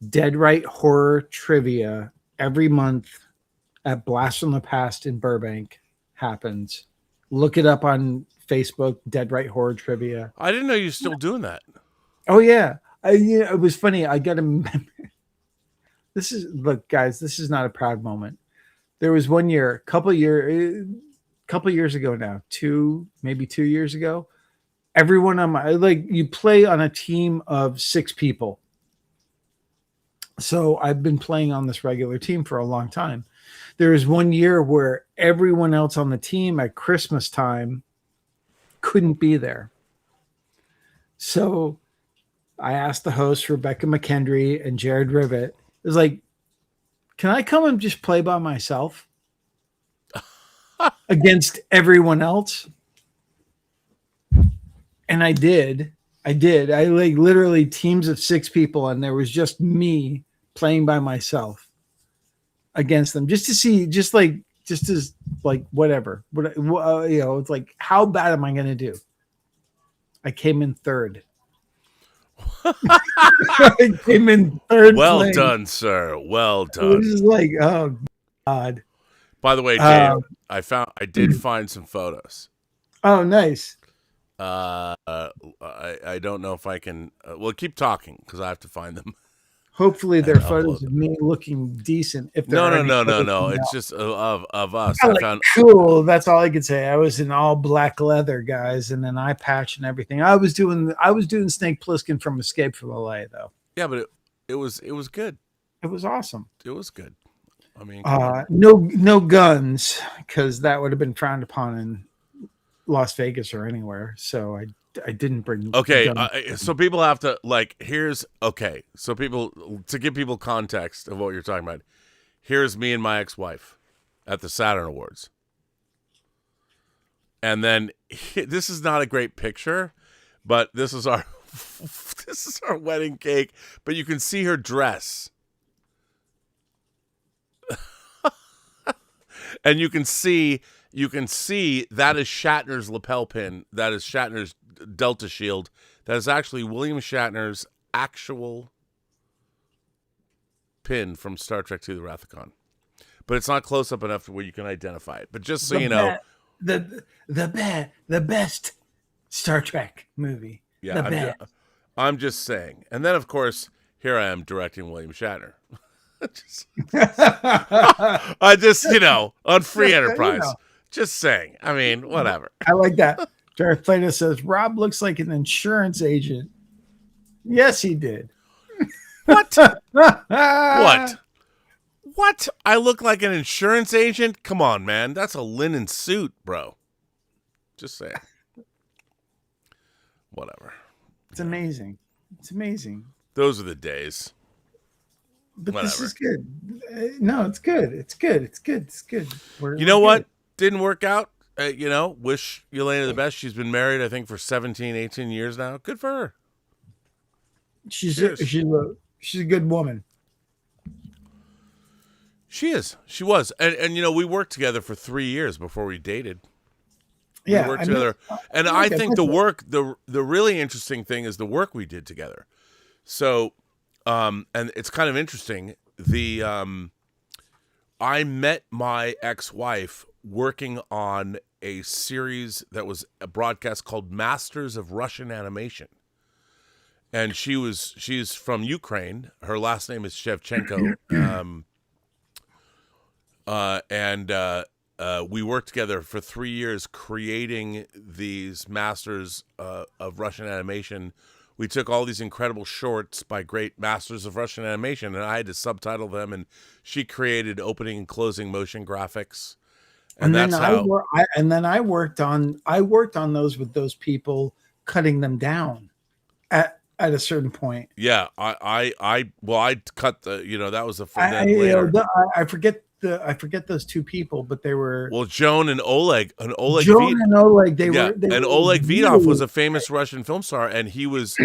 Dead Right Horror Trivia every month at Blast from the Past in Burbank happens. Look it up on Facebook, Dead Right Horror Trivia. I didn't know you were still doing that. Oh, yeah. It was funny. I got to remember. Look, guys, this is not a proud moment. There was one year, couple years ago now, 2 years ago, everyone on you play on a team of 6 people. So I've been playing on this regular team for a long time. There was one year where everyone else on the team at Christmas time couldn't be there. So I asked the hosts, Rebecca McKendry and Jared Rivet, it was like, can I come and just play by myself? against everyone else. And I did. I like literally teams of 6 people, and there was just me playing by myself against them, just to see, just as like whatever. It's like, how bad am I going to do? I came in third. I came in third. Well done, sir. Well done. It was just like, oh God. By the way, Dave, I did find some photos. Oh, nice. I don't know if I can. Well, keep talking because I have to find them. Hopefully, they're photos of me looking decent. If no. It's just of us. I found cool. That's all I could say. I was in all black leather, guys, and an eye patch and everything. I was doing Snake Plissken from Escape from LA, though. Yeah, but it was good. It was awesome. It was good. I mean, no guns, because that would have been frowned upon in Las Vegas or anywhere. So I didn't bring. Okay, so people have to so people, to give people context of what you're talking about. Here's me and my ex-wife at the Saturn Awards, and then this is not a great picture, but this is our wedding cake. But you can see her dress. And you can see that is Shatner's lapel pin. That is Shatner's Delta shield. That is actually William Shatner's actual pin from Star Trek II: The Wrath of Khan. But it's not close up enough to where you can identify it. But just so you know, the best Star Trek movie. Yeah, I'm just saying. And then of course, here I am directing William Shatner. I just, on Free Enterprise. Just saying. I mean, whatever. I like that. Darth Plato says, Rob looks like an insurance agent. Yes, he did. What? What? I look like an insurance agent? Come on, man. That's a linen suit, bro. Just saying. Whatever. It's amazing. It's amazing. Those are the days. But whatever. This is good. No, it's good. It's good. It's good. It's good. You know what? Didn't work out. Wish Yelena the best. She's been married, I think, for 17, 18 years now. Good for her. She's a good woman. She is. She was. And we worked together for 3 years before we dated. Yeah. We worked together. And I think the really interesting thing is the work we did together. So, and it's kind of interesting. I met my ex-wife working on a series that was a broadcast called Masters of Russian Animation. And she's from Ukraine. Her last name is Shevchenko. We worked together for 3 years creating these Masters of Russian Animation. We took all these incredible shorts by great masters of Russian animation, and I had to subtitle them, and she created opening and closing motion graphics. And that's how. I worked on those with those people, cutting them down at a certain point. Yeah, I cut the that was the later. I forget those two people, but they were Joan and Oleg. And Oleg Vidov was a famous Russian film star, and he was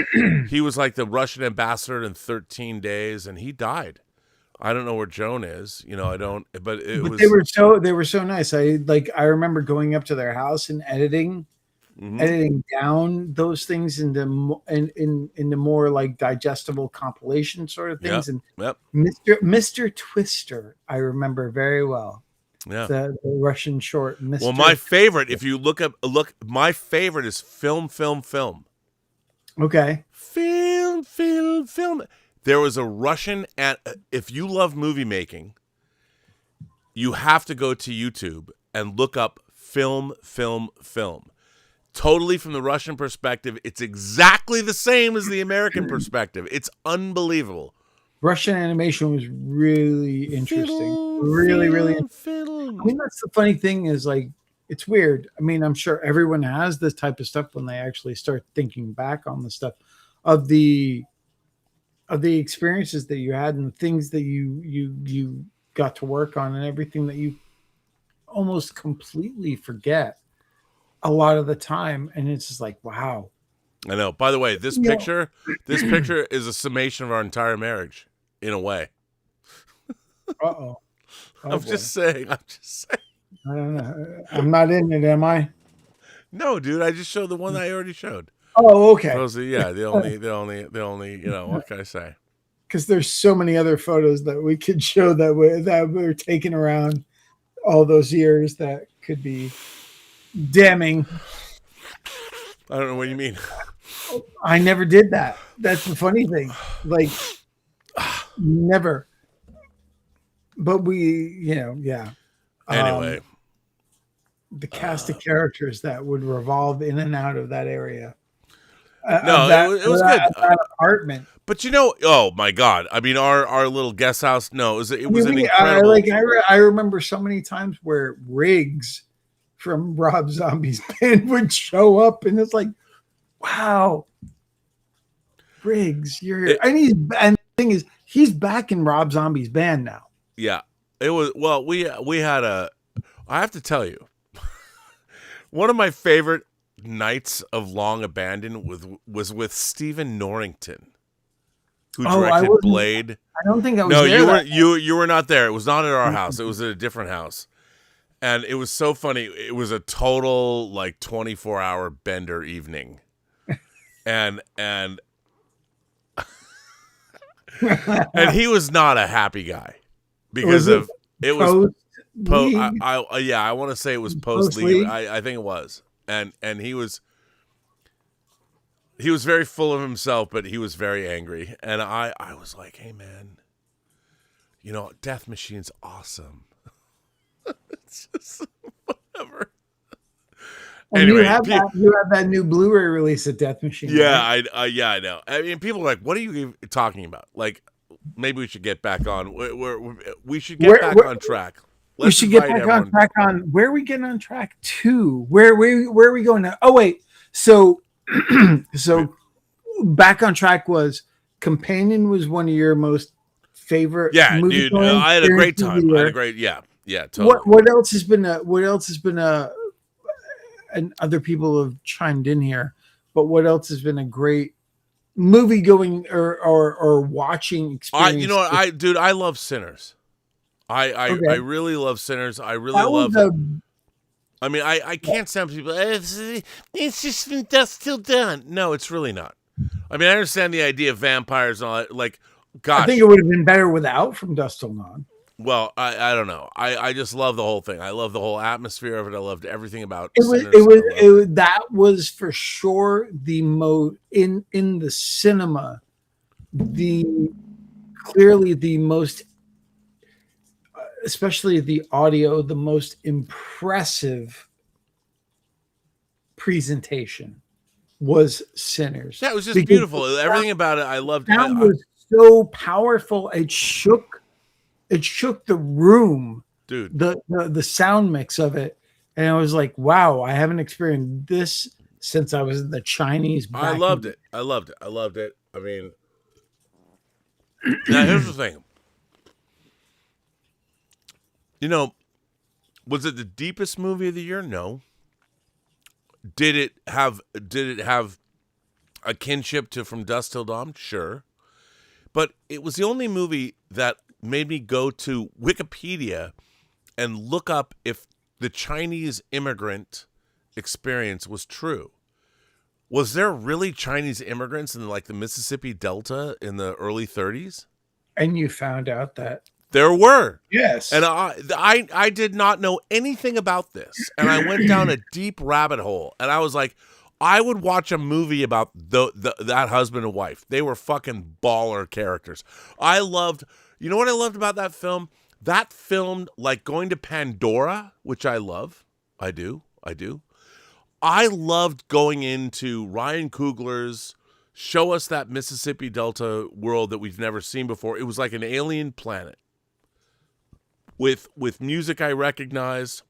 like the Russian ambassador in 13 Days, and he died. I don't know where Joan is. I don't. But they were so nice. I remember going up to their house and editing down those things into more like digestible compilation sort of things. Yep. Mr. Twister, I remember very well. Yeah, the Russian short. Well, my favorite, if you look, my favorite is film. Okay. Film. There was a Russian, and if you love movie making, you have to go to YouTube and look up film. Totally from the Russian perspective, it's exactly the same as the American perspective. It's unbelievable. Russian animation was really interesting. Really interesting. I mean, that's the funny thing is, like, it's weird. I mean, I'm sure everyone has this type of stuff when they actually start thinking back on the stuff of the experiences that you had and the things that you got to work on and everything that you almost completely forget a lot of the time, and it's just like, wow. I know. By the way, this picture is a summation of our entire marriage, in a way. Uh-oh. I'm just saying. I don't know. I'm not in it, am I? No, dude. I just showed the one that I already showed. Oh, okay. Those are, yeah, the only. You know, what can I say? Because there's so many other photos that we could show that were taken around all those years that could be damning. I don't know what you mean. I never did that. That's the funny thing. Like, never. But we, yeah. Anyway. The cast of characters that would revolve in and out of that area. It was good. That apartment. But oh my God! I mean, our little guest house. No, it was an incredible. I remember so many times where Riggs from Rob Zombie's band would show up, and it's like, wow, Riggs, you're here. And the thing is, he's back in Rob Zombie's band now. Yeah, it was. Well, we had I have to tell you, one of my favorite nights of long abandon was with Stephen Norrington, who directed Blade. I don't think I was no, there. No, you were not there. It was not at our house. It was at a different house. And it was so funny. It was a total 24-hour bender evening. And and he was not a happy guy because it was I want to say it was post-league. I think it was. And he was very full of himself, but he was very angry. And I was like, hey man, Death Machine's awesome. It's just whatever. And anyway, you have that new Blu-ray release of Death Machine. Yeah, right? I know. I mean, people are like, what are you talking about? Like, maybe we should get back on. We should get back on track. We should get back on track on where are we getting on track to? Where are we going now? Oh wait, so back on track was Companion was one of your most favorite. Yeah, dude, I had a great time. Totally. What else has been and other people have chimed in here, but what else has been a great movie going or watching experience? I love Sinners. I really love Sinners. I really love it. I mean, I can't stand people. It's just from dusk till dawn. No, it's really not. I mean, I understand the idea of vampires and all that. Like, gosh, I think it would have been better without From Dusk Till Dawn. Well, I don't know. I just love the whole thing. I love the whole atmosphere of it. I loved everything about it. That was for sure the most in the cinema. Clearly the most, especially the audio, the most impressive presentation was Sinners. Yeah, it was just beautiful. Everything about it, I loved. That was so powerful. It shook the room, dude. The sound mix of it, and I was like, wow, I haven't experienced this since I was in the Chinese. I loved it. I loved it. I mean, now here's the thing. Was it the deepest movie of the year? No. Did it have a kinship to From Dusk Till Dawn? Sure. But it was the only movie that made me go to Wikipedia and look up if the Chinese immigrant experience was true. Was there really Chinese immigrants in the Mississippi Delta in the early 30s? And you found out that there were. Yes. And I did not know anything about this. And I went down a deep rabbit hole. And I was like, I would watch a movie about that husband and wife. They were fucking baller characters. You know what I loved about that film? That filmed like going to Pandora, which I love. I do. I loved going into Ryan Coogler's show us that Mississippi Delta world that we've never seen before. It was like an alien planet with music I recognized,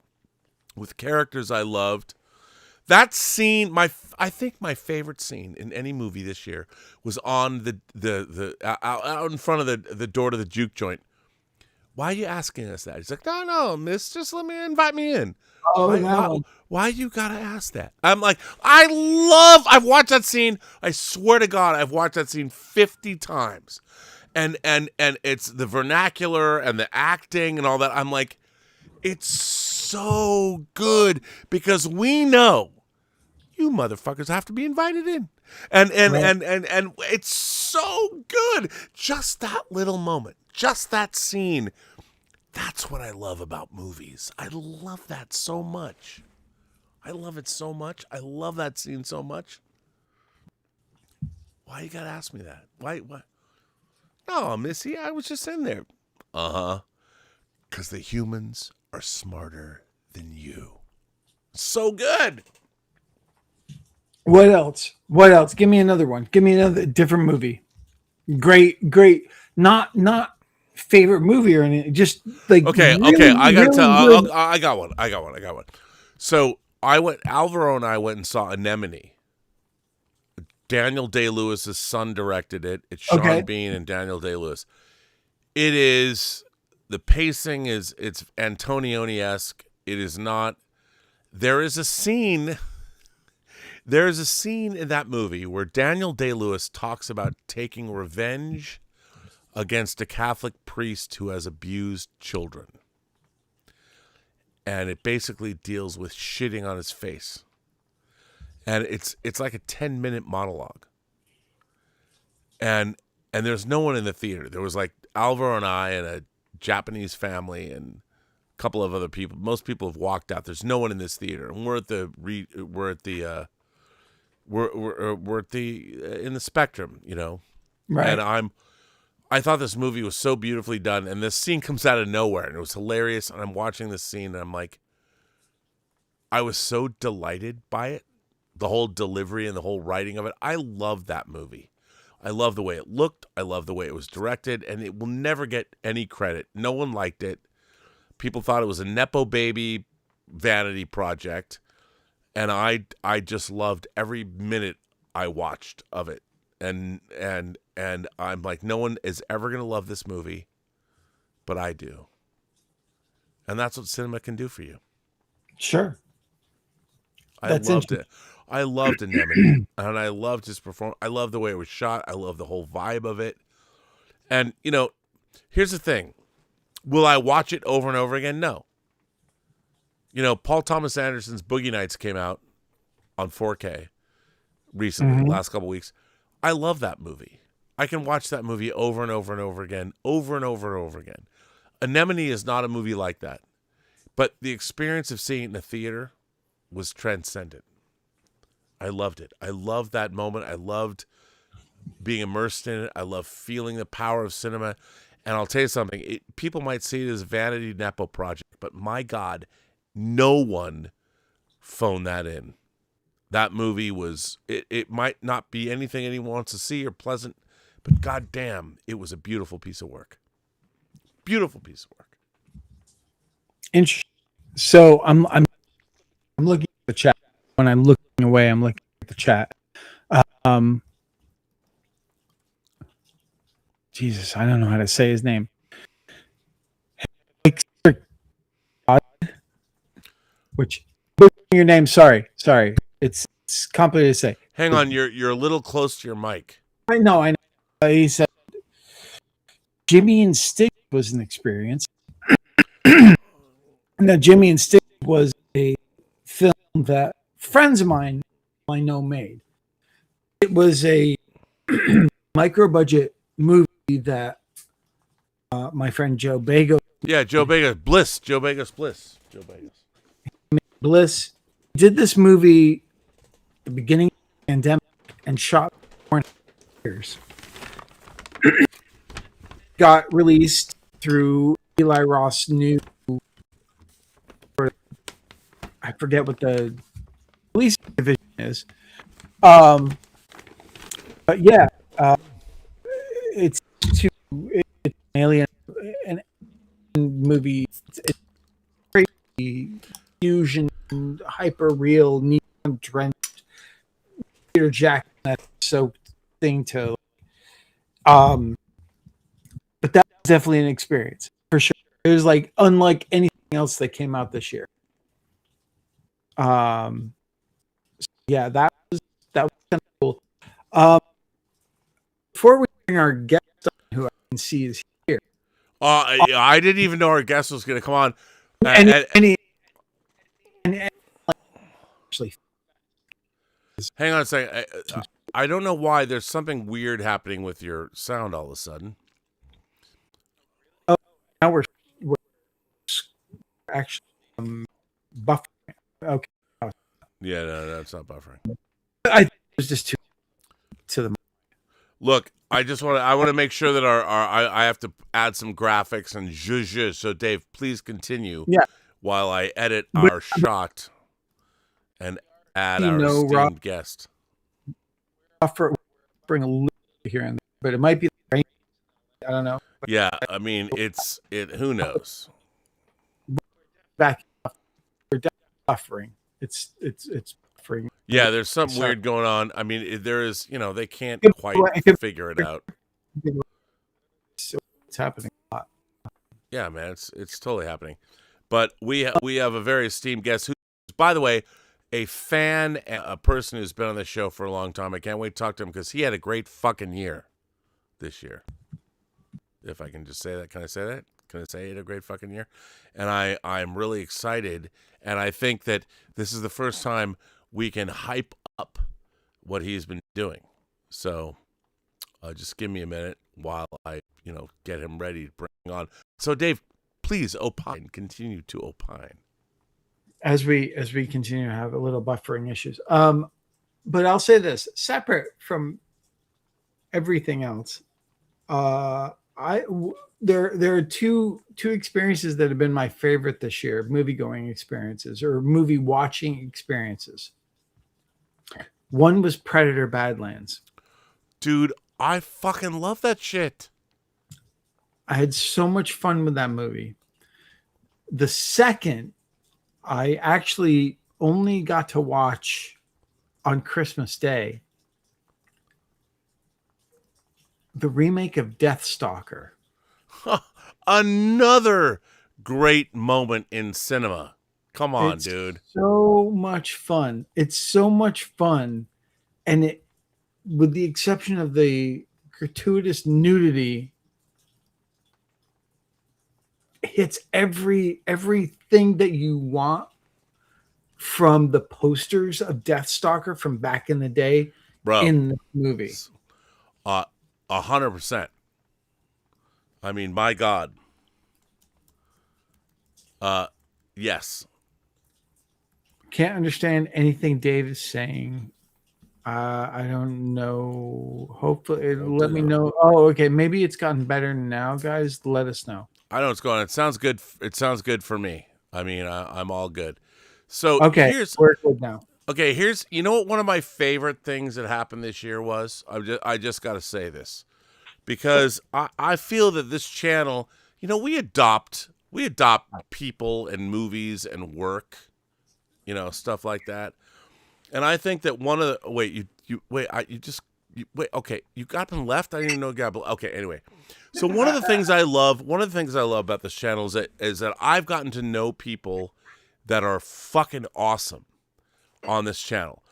with characters I loved. That scene, I think my favorite scene in any movie this year was on the out in front of the door to the juke joint Why are you asking us that? He's like, no, miss, just invite me in. Oh, Why you gotta ask that? I'm like, I've watched that scene. I swear to God, I've watched that scene 50 times. And it's the vernacular and the acting and all that. I'm like, it's so good because we know you motherfuckers have to be invited in. And it's so good. Just that little moment, just that scene. That's what I love about movies. I love that so much. I love it so much. I love that scene so much. Why you gotta ask me that? Why? No, Missy, I was just in there. Because the humans are smarter than you. So good. What else? Give me another one. Give me another different movie. Great. Not favorite movie or anything. Just like okay. I gotta tell. I got one. So Alvaro and I went and saw Anemone. Daniel Day-Lewis's son directed it. It's Sean Bean and Daniel Day-Lewis. It is, the pacing is, it's Antonioni-esque. It is not. There is a scene in that movie where Daniel Day-Lewis talks about taking revenge against a Catholic priest who has abused children. And it basically deals with shitting on his face. And it's like a 10-minute monologue. And there's no one in the theater. There was like Alvaro and I and a Japanese family and a couple of other people. Most people have walked out. There's no one in this theater. And we're in the Spectrum, you know. Right. And I thought this movie was so beautifully done, and this scene comes out of nowhere, and it was hilarious. And I'm watching this scene, and I'm like, I was so delighted by it. The whole delivery and the whole writing of it. I love that movie. I love the way it looked. I love the way it was directed, and it will never get any credit. No one liked it. People thought it was a Nepo baby vanity project, and I just loved every minute I watched of it. And I'm like, no one is ever going to love this movie, but I do. And that's what cinema can do for you. Sure. I loved it. I loved Anemone, and I loved his performance. I loved the way it was shot. I love the whole vibe of it. And, you know, here's the thing. Will I watch it over and over again? No. You know, Paul Thomas Anderson's Boogie Nights came out on 4K recently, last couple weeks. I love that movie. I can watch that movie over and over and over again, over and over and over again. Anemone is not a movie like that. But the experience of seeing it in the theater was transcendent. I loved it. I loved that moment. I loved being immersed in it. I love feeling the power of cinema. And I'll tell you something. People might see it as a vanity Nepo project, but my God, no one phoned that in. That movie was, it might not be anything anyone wants to see or pleasant, but goddamn, it was a beautiful piece of work. Beautiful piece of work. Interesting. So I'm looking at the chat. When I'm looking away, I'm looking at the chat. Jesus, I don't know how to say his name. Which your name? Sorry. It's complicated to say. Hang on, you're a little close to your mic. I know. He said Jimmy and Stick was an experience. Now, Jimmy and Stick was a film that friends of mine I know made. It was a micro budget movie that my friend Joe Bagos. Yeah, Joe Bagos Bliss. Bliss did this movie at the beginning of the pandemic and shot for 4.5 years. Got released through Eli Roth's new, I forget what the release division is. But yeah, it's an alien movie. It's crazy fusion, hyper real, neon drenched Peter Jackson that soaked thing to. But that was definitely an experience for sure. It was like unlike anything else that came out this year. Yeah, that was kind of cool. Before we bring our guest on, who I can see is here. I didn't even know our guest was going to come on. And actually, hang on a second. I don't know why there's something weird happening with your sound all of a sudden. Oh, now we're actually buffering. Okay. Yeah, no, that's not buffering. I think it was just to the. Look, I want to make sure that I have to add some graphics and zhuzh. So Dave, please continue. Yeah. While I edit our shot and add our esteemed guest. Bring a little bit here and there, but it might be rain. I don't know. Yeah, I mean who knows? We're buffering. It's buffering. Yeah, there's something weird going on. I mean, there is, they can't quite figure it out. It's happening a lot. Yeah, man, it's totally happening. But we have a very esteemed guest who's, by the way, a fan, a person who's been on the show for a long time. I can't wait to talk to him because he had a great fucking year this year. If I can just say that. Can I say that? Can I say he had a great fucking year? And I'm really excited. And I think that this is the first time we can hype up what he's been doing. So just give me a minute while I, get him ready to bring on. So Dave, please opine. Continue to opine. As we continue to have a little buffering issues. But I'll say this, separate from everything else, there are two experiences that have been my favorite this year, movie going experiences or movie watching experiences. One was Predator Badlands. Dude, I fucking love that shit. I had so much fun with that movie. The second, I actually only got to watch on Christmas Day the remake of Deathstalker. Another great moment in cinema. Come on, dude. So much fun. It's so much fun. And it, with the exception of the gratuitous nudity, hits everything that you want from the posters of Deathstalker from back in the day. Bro, in the movie. 100%. I mean, my God. Yes. Can't understand anything Dave is saying. I don't know. Hopefully, it'll let me know. Oh, okay. Maybe it's gotten better now, guys. Let us know. I know what's going on. It sounds good. It sounds good for me. I mean, I'm all good. So okay, we're good now. Okay, here's what one of my favorite things that happened this year was. I just got to say this because I feel that this channel, we adopt people and movies and work, stuff like that. And I think that one of the wait, okay, you got them left. I didn't even know you got. Okay, anyway. So one of the things I love about this channel is that I've gotten to know people that are fucking awesome on this channel.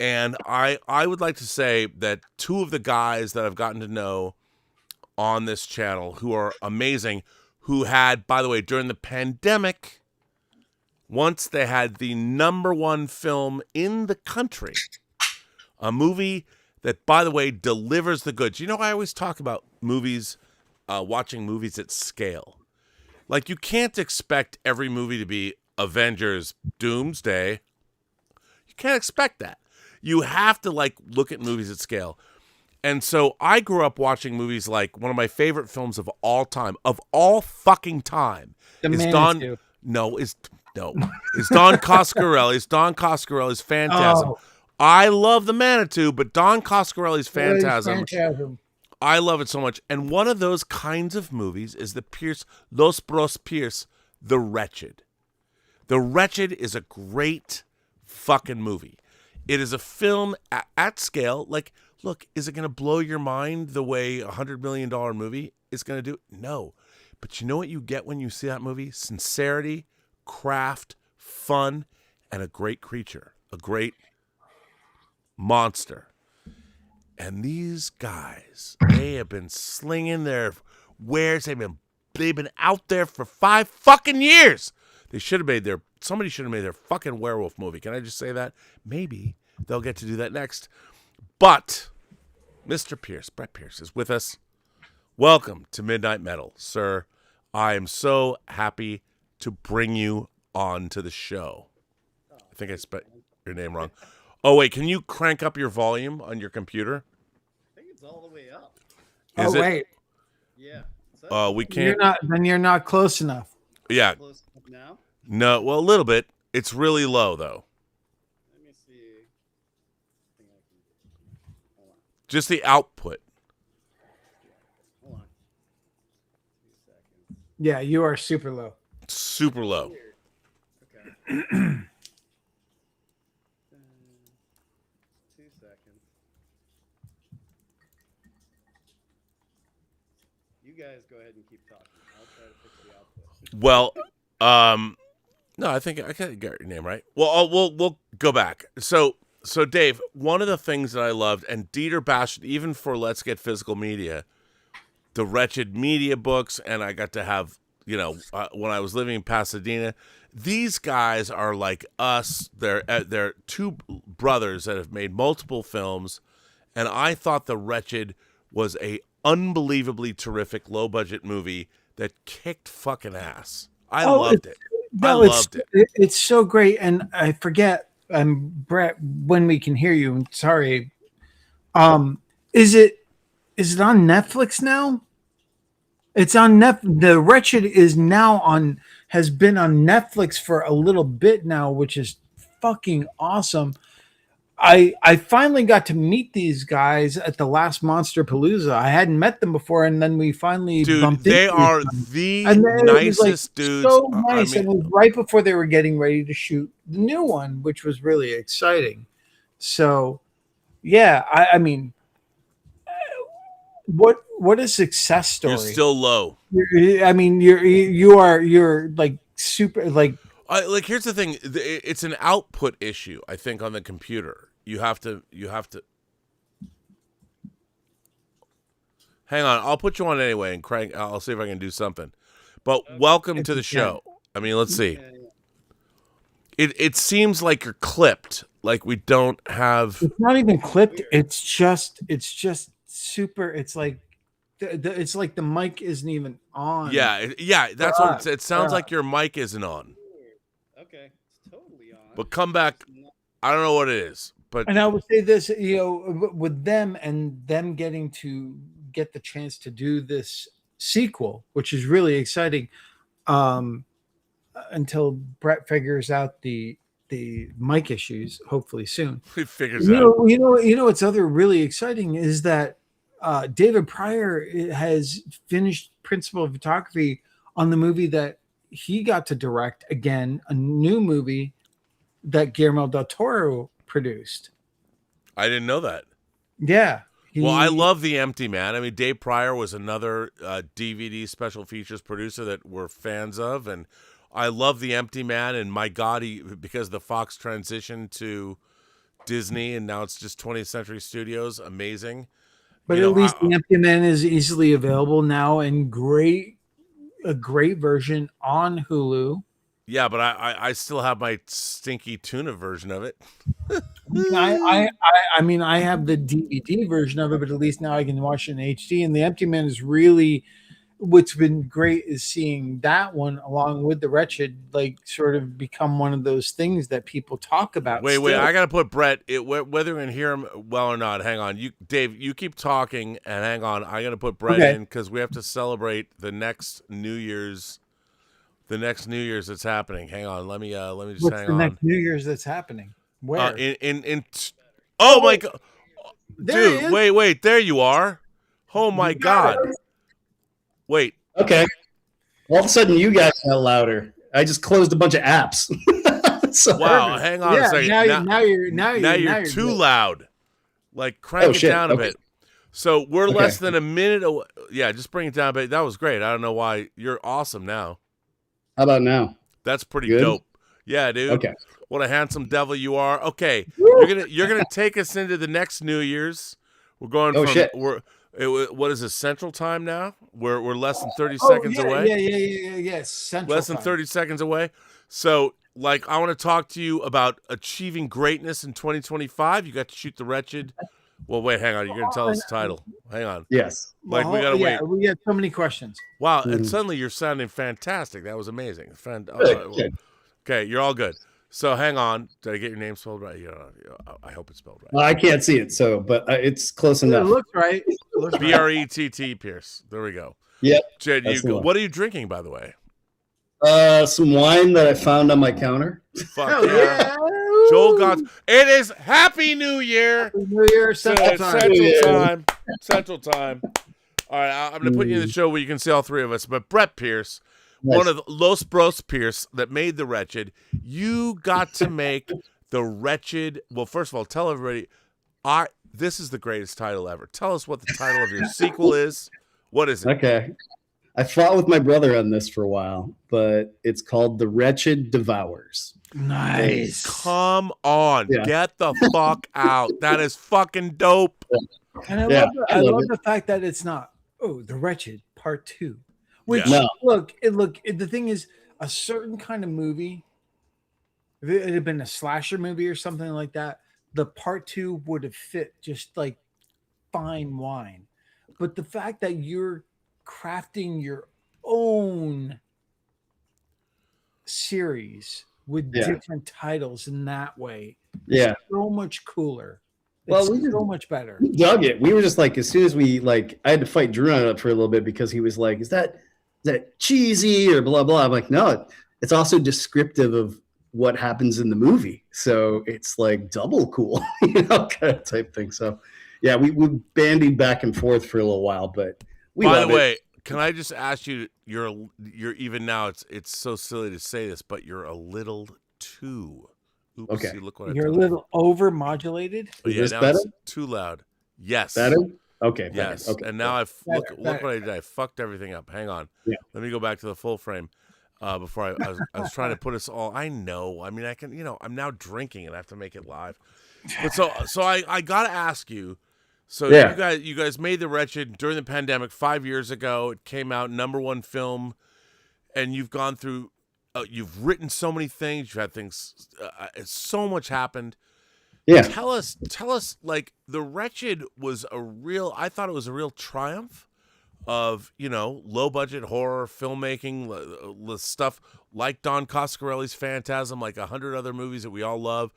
And I would like to say that two of the guys that I've gotten to know on this channel who are amazing, who had, by the way, during the pandemic, once they had the #1 film in the country, a movie that, by the way, delivers the goods. I always talk about movies, watching movies at scale. Like, you can't expect every movie to be Avengers Doomsday. You can't expect that. You have to look at movies at scale. And so I grew up watching movies like one of my favorite films of all time, of all fucking time, is Don Coscarelli's Don Coscarelli's Phantasm. Oh. I love the Manitou, but Don Coscarelli's Phantasm. I love it so much. And one of those kinds of movies is Los Bros Pierce, The Wretched. The Wretched is a great fucking movie. It is a film at scale. Look, is it going to blow your mind the way $100 million movie is going to do? No. But you know what you get when you see that movie? Sincerity, craft, fun, and a great creature, a great monster. And these guys, they have been slinging their wares. They've been out there for 5 fucking years. Somebody should have made their fucking werewolf movie. Can I just say that? Maybe they'll get to do that next. But Mr. Pierce, Brett Pierce, is with us. Welcome to Midnight Metal, sir. I am so happy to bring you on to the show. I think I spelled your name wrong. Oh, wait, can you crank up your volume on your computer? I think it's all the way up. Is it? Wait. Yeah. We can't. You're not close enough. Yeah. Close enough now? No, well, a little bit. It's really low, though. Let me see. I think I can. Hold on. Just the output. Hold on. 2 seconds. Yeah, you are super low. Super low. Weird. Okay. 2 seconds. You guys go ahead and keep talking. I'll try to fix the output. Well, no, I think I got your name right. Well, we'll go back. So Dave, one of the things that I loved, and Dieter bashed even for Let's Get Physical Media, the Wretched Media books, and I got to have, when I was living in Pasadena, these guys are like us. They're two brothers that have made multiple films, and I thought The Wretched was a unbelievably terrific low budget movie that kicked fucking ass. I loved it. It's so great, and I forget. Brett, when we can hear you. I'm sorry. Is it on Netflix now? It's on The Wretched has been on Netflix for a little bit now, which is fucking awesome. I finally got to meet these guys at the last Monster Palooza. I hadn't met them before, and then we finally bumped into them. They are the nicest dudes. So nice, and it was right before they were getting ready to shoot the new one, which was really exciting. So, yeah, I mean, what a success story! You're still low. You're like super like. Here's the thing. It's an output issue, I think, on the computer. You have to. Hang on. I'll put you on anyway and crank. I'll see if I can do something. But welcome to the show. I mean, let's see. It seems like you're clipped. Like we don't have. It's not even clipped. It's just super. It's like. It's like the mic isn't even on. Yeah. That's what it sounds like. Your mic isn't on. Okay, it's totally on. But come back. I don't know what it is. And I would say this, with them and them getting to get the chance to do this sequel, which is really exciting, until Brett figures out the mic issues, hopefully soon. He figures out. What's other really exciting is that David Pryor has finished principal photography on the movie that he got to direct, again, a new movie that Guillermo del Toro produced. I didn't know that. Yeah. Well, I love The Empty Man. I mean, Dave Pryor was another DVD special features producer that we're fans of, and I love The Empty Man. And my God, because the Fox transition to Disney, and now it's just 20th Century Studios, amazing. But at least The Empty Man is easily available now, and a great version on Hulu. Yeah, but I still have my stinky tuna version of it. I have the DVD version of it, but at least now I can watch it in HD. And The Empty Man is really, what's been great is seeing that one along with The Wretched, like sort of become one of those things that people talk about. Wait, I gotta put Brett. Whether we can hear him well or not. Hang on, Dave. You keep talking, and hang on. I gotta put Brett in because we have to celebrate the next New Year's. The next New Year's that's happening. Hang on, let me just hang on. What's the next New Year's that's happening? Where? Oh my God, dude! Wait, there you are. Oh my God! Wait. Okay. All of a sudden, you guys got louder. I just closed a bunch of apps. Wow! Hang on a second. Now you're too loud. Like crank it down a bit. So we're less than a minute away. Yeah, just bring it down, but that was great. I don't know why. You're awesome now. How about now? That's pretty Good? dope. Yeah, dude. Okay. What a handsome devil you are. Okay, you're gonna take us into the next New Year's. We're going from shit. what is this, Central Time now? We're less than 30 seconds away. Yeah. Central Less than time. 30 seconds away. So, like, I want to talk to you about achieving greatness in 2025. You got to shoot The Wretched. Well, wait, hang on. You're going to tell us the title. Hang on. Yes. Like, we got to wait. We got so many questions. Wow, and suddenly you're sounding fantastic. That was amazing. Good. Okay, you're all good. So, hang on. Did I get your name spelled right? I hope it's spelled right. Well, I can't see it, but it's close enough. It looks right. Brett Pierce. There we go. Yep. Jed, what are you drinking, by the way? Some wine that I found on my counter. Fuck yeah. Joel got it is Happy New Year. New Year Central Time. Central Time. All right, I'm going to put you in the show where you can see all three of us. But Brett Pierce, one of the Los Bros Pierce that made The Wretched, you got to make The Wretched. Well, first of all, tell everybody, this is the greatest title ever. Tell us what the title of your sequel is. What is it? Okay. I fought with my brother on this for a while, but it's called The Wretched Devours. Nice. Come on. Yeah. Get the fuck out. That is fucking dope. And I love the fact that it's not, The Wretched Part 2. Which, look, the thing is, a certain kind of movie, if it had been a slasher movie or something like that, the Part 2 would have fit just like fine wine. But the fact that you're crafting your own series with different titles in that way is so much cooler. It's so much better. We dug it. We were just like, as soon as we I had to fight Drew on it for a little bit because he was like, is that cheesy or blah blah? I'm like, no, it's also descriptive of what happens in the movie, so it's like double cool, kind of type thing. So yeah, we bandied back and forth for a little while, but by the way, can I just ask you, you're even now, it's so silly to say this, but you're a little too okay. Look what you're a little over modulated. Is this now better? It's too loud. Yes. Better? Okay. Yes. Okay. And now look what I did. I fucked everything up. Hang on. Yeah. Let me go back to the full frame. Before I was trying to put us all. I know. I mean, I can. I'm now drinking and I have to make it live. But so I gotta ask you. So you guys made The Wretched during the pandemic 5 years ago. It came out #1 film, and you've gone through. You've written so many things. You've had things. So much happened. Yeah. Tell us. Like, The Wretched was I thought it was a real triumph of low budget horror filmmaking, stuff like Don Coscarelli's Phantasm, like 100 other movies that we all love.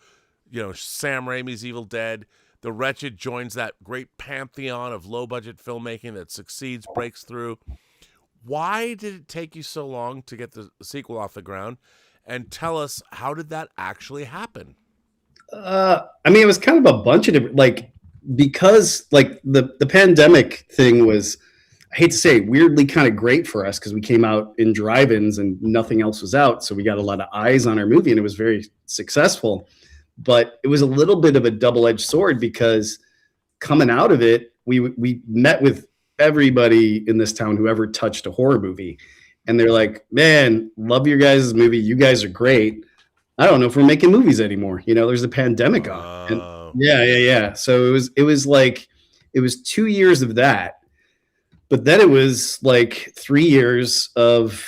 Sam Raimi's Evil Dead. The Wretched joins that great pantheon of low budget filmmaking that succeeds, breaks through. Why did it take you so long to get the sequel off the ground? And tell us, how did that actually happen? I mean, it was kind of a bunch of different, because the pandemic thing was, I hate to say, weirdly kind of great for us because we came out in drive-ins and nothing else was out. So we got a lot of eyes on our movie and it was very successful. But it was a little bit of a double-edged sword because coming out of it, we met with everybody in this town who ever touched a horror movie. And they're like, man, love your guys' movie. You guys are great. I don't know if we're making movies anymore. There's a pandemic on. And yeah. So it was 2 years of that. But then it was 3 years of,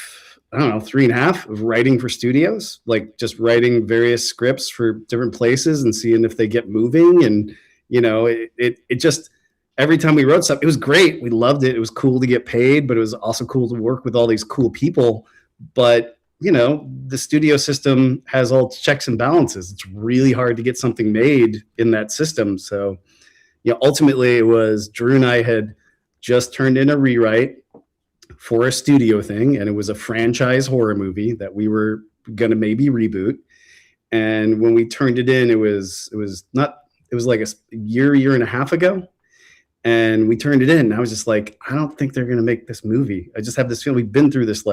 I don't know, 3.5 of writing for studios, just writing various scripts for different places and seeing if they get moving. And, it just, every time we wrote stuff, it was great. We loved it. It was cool to get paid, but it was also cool to work with all these cool people. But, the studio system has all checks and balances. It's really hard to get something made in that system. So, ultimately it was Drew and I had just turned in a rewrite for a studio thing, and it was a franchise horror movie that we were going to maybe reboot. And when we turned it in, it was like a year and a half ago. And we turned it in, and I was just like, I don't think they're going to make this movie. I just have this feeling we've been through this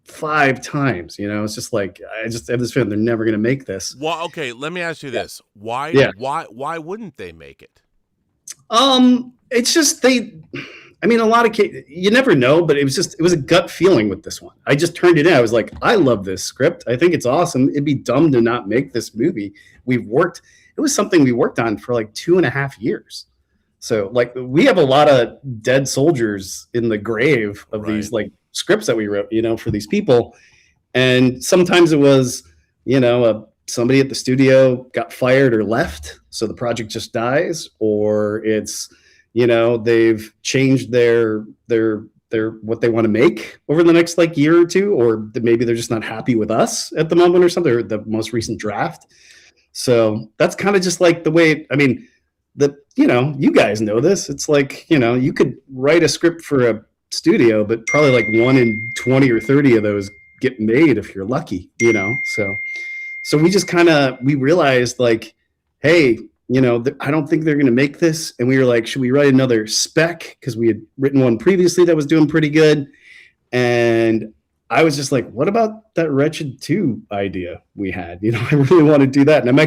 5 times, it's just I just have this feeling they're never going to make this. Well, okay, let me ask you this. Why wouldn't they make it? It's just I mean, a lot of cases, you never know, but it was a gut feeling with this one. I just turned it in. I was like, I love this script. I think it's awesome. It'd be dumb to not make this movie. It was something we worked on for like 2.5 years. So like we have a lot of dead soldiers in the grave of these like scripts that we wrote, for these people. And sometimes it was, somebody at the studio got fired or left, so the project just dies, or it's, they've changed their what they want to make over the next like year or two, or maybe they're just not happy with us at the moment or something, or the most recent draft. So that's kind of just like the way, you guys know this. It's like, you could write a script for a studio, but probably like 1 in 20 or 30 of those get made if you're lucky, So we just we realized like, hey, I don't think they're going to make this. And we were like, should we write another spec? Because we had written one previously that was doing pretty good. And I was just like, what about that Wretched 2 idea we had? I really want to do that. And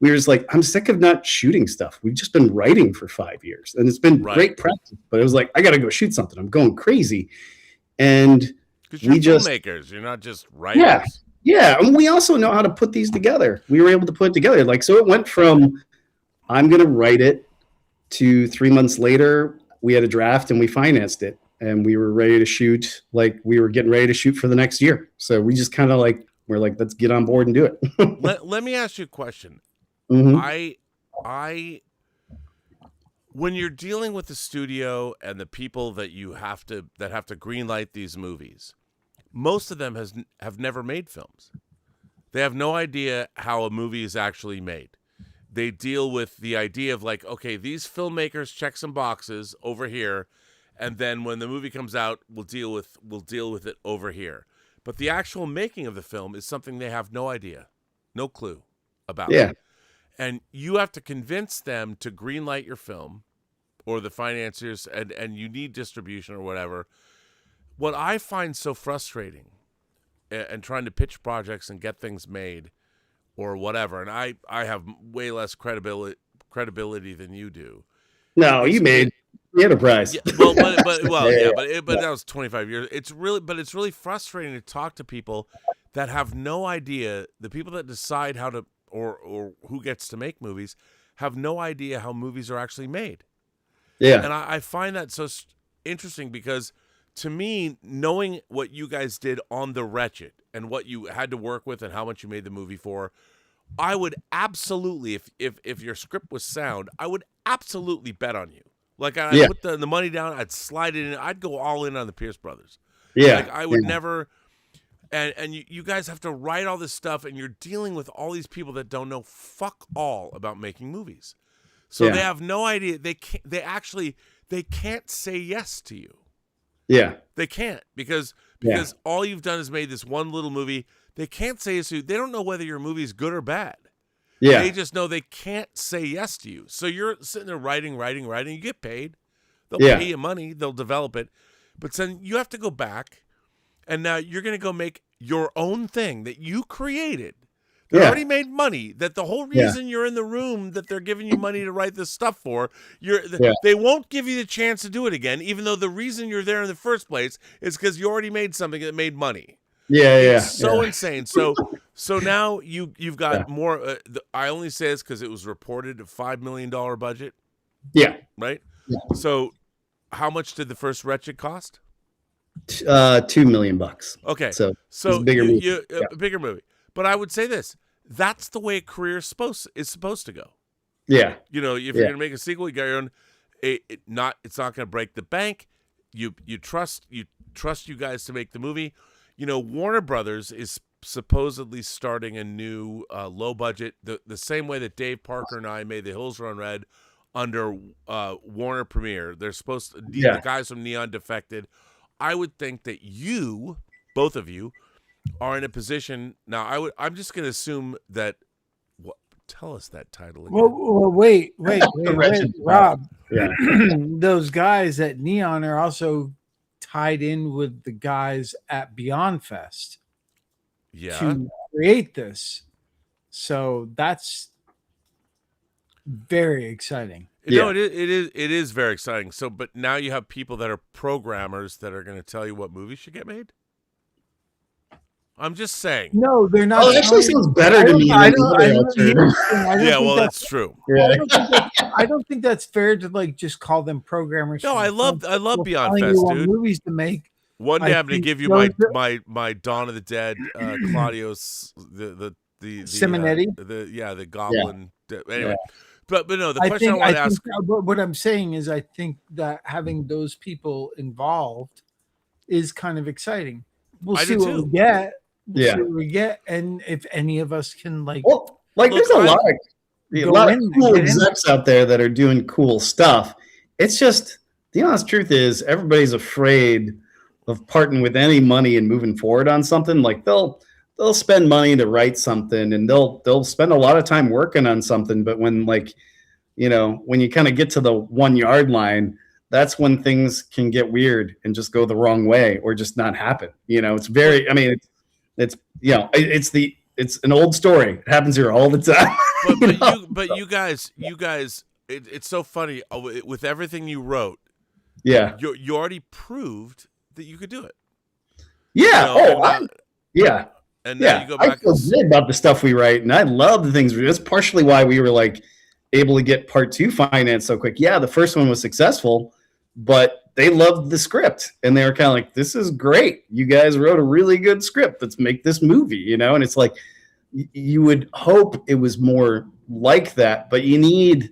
we were just like, I'm sick of not shooting stuff. We've just been writing for 5 years and it's been great practice. But it was like, I got to go shoot something. I'm going crazy. And because you're filmmakers, you're not just writers. Yeah. Yeah. And we also know how to put these together. We were able to put it together. Like, so it went from, I'm going to write it, to 3 months later, we had a draft and we financed it. And we were ready to shoot, like we were getting ready to shoot for the next year. So we just kind of like, we're like, let's get on board and do it. let me ask you a question. Mm-hmm. When you're dealing with the studio and the people that have to greenlight these movies, most of them have never made films. They have no idea how a movie is actually made. They deal with the idea of like, okay, these filmmakers check some boxes over here, and then when the movie comes out, we'll deal with it over here. But the actual making of the film is something they have no idea, no clue about. Yeah. And you have to convince them to greenlight your film, or the financiers, and you need distribution or whatever. What I find so frustrating and trying to pitch projects and get things made or whatever, and I have way less credibility than you do. No, you made the Enterprise. Yeah, but that was 25 years. It's really frustrating to talk to people that have no idea. The people that decide how to or who gets to make movies have no idea how movies are actually made. Yeah, and I find that so interesting because, to me, knowing what you guys did on The Wretched and what you had to work with and how much you made the movie for, I would absolutely, if your script was sound, I would absolutely bet on you. Like, I'd put the money down, I'd slide it in, I'd go all in on the Pierce brothers. Yeah. Like, I would never, and you guys have to write all this stuff, and you're dealing with all these people that don't know fuck all about making movies. So they have no idea. They can't say yes to you. Yeah. They can't because all you've done is made this one little movie. They can't say yes to you. They don't know whether your movie is good or bad. Yeah. They just know they can't say yes to you. So you're sitting there writing. You get paid. They'll pay you money. They'll develop it. But then you have to go back, and now you're going to go make your own thing that you created. They already made money. That the whole reason you're in the room that they're giving you money to write this stuff for, they won't give you the chance to do it again, even though the reason you're there in the first place is because you already made something that made money. It's so insane. So now you've got more. I only say this because it was reported a $5 million budget. Yeah. Right. Yeah. So how much did the first Wretched cost? $2 million. Okay. So a bigger movie. A bigger movie. But I would say this: that's the way a career is supposed to go. Yeah. If you're going to make a sequel, you got your own. It's not going to break the bank. You trust you guys to make the movie. Warner Brothers is supposedly starting a new low budget, the same way that Dave Parker and I made The Hills Run Red under Warner Premiere. They're supposed to, the guys from Neon defected. I would think that both of you, are in a position now. I'm just going to assume that. Tell us that title again. Well, wait, Rob. Yeah. Those guys at Neon are also tied in with the guys at Beyond Fest. Yeah. To create this, so that's very exciting. No, it is very exciting. So, but now you have people that are programmers that are going to tell you what movies should get made. I'm just saying. No, they're not. Oh, it actually sounds better to me. Yeah, well, that's true. Yeah. I don't think that's fair to like just call them programmers. No, I love Beyond telling Fest, you what dude. movies to make. One day I I'm going to think give you those my Dawn of the Dead, Claudio's the Simonetti? the Goblin. Anyway, Yeah. but no, the question I want to ask. What I'm saying is, I think that having those people involved is kind of exciting. We'll I see do what too. we get. Yeah. See what we get, and if any of us can like. Well, like Look, there's a lot of cool get in. execs out there that are doing cool stuff. It's just the honest truth is everybody's afraid of parting with any money and moving forward on something. Like they'll spend money to write something and they'll spend a lot of time working on something, but when when you kind of get to the 1 yard line, that's when things can get weird and just go the wrong way or just not happen. It's very, I mean, it's an old story. It happens here all the time. But you guys, it's so funny with everything you wrote. Yeah. You already proved that you could do it. Yeah. Yeah. And now you go back. I feel good about the stuff we write, and I love the things we do. That's partially why we were like able to get part 2 financed so quick. Yeah, the first one was successful, but they loved the script, and they were kind of like, "This is great. You guys wrote a really good script. Let's make this movie." And it's like you would hope it was more like that, but you need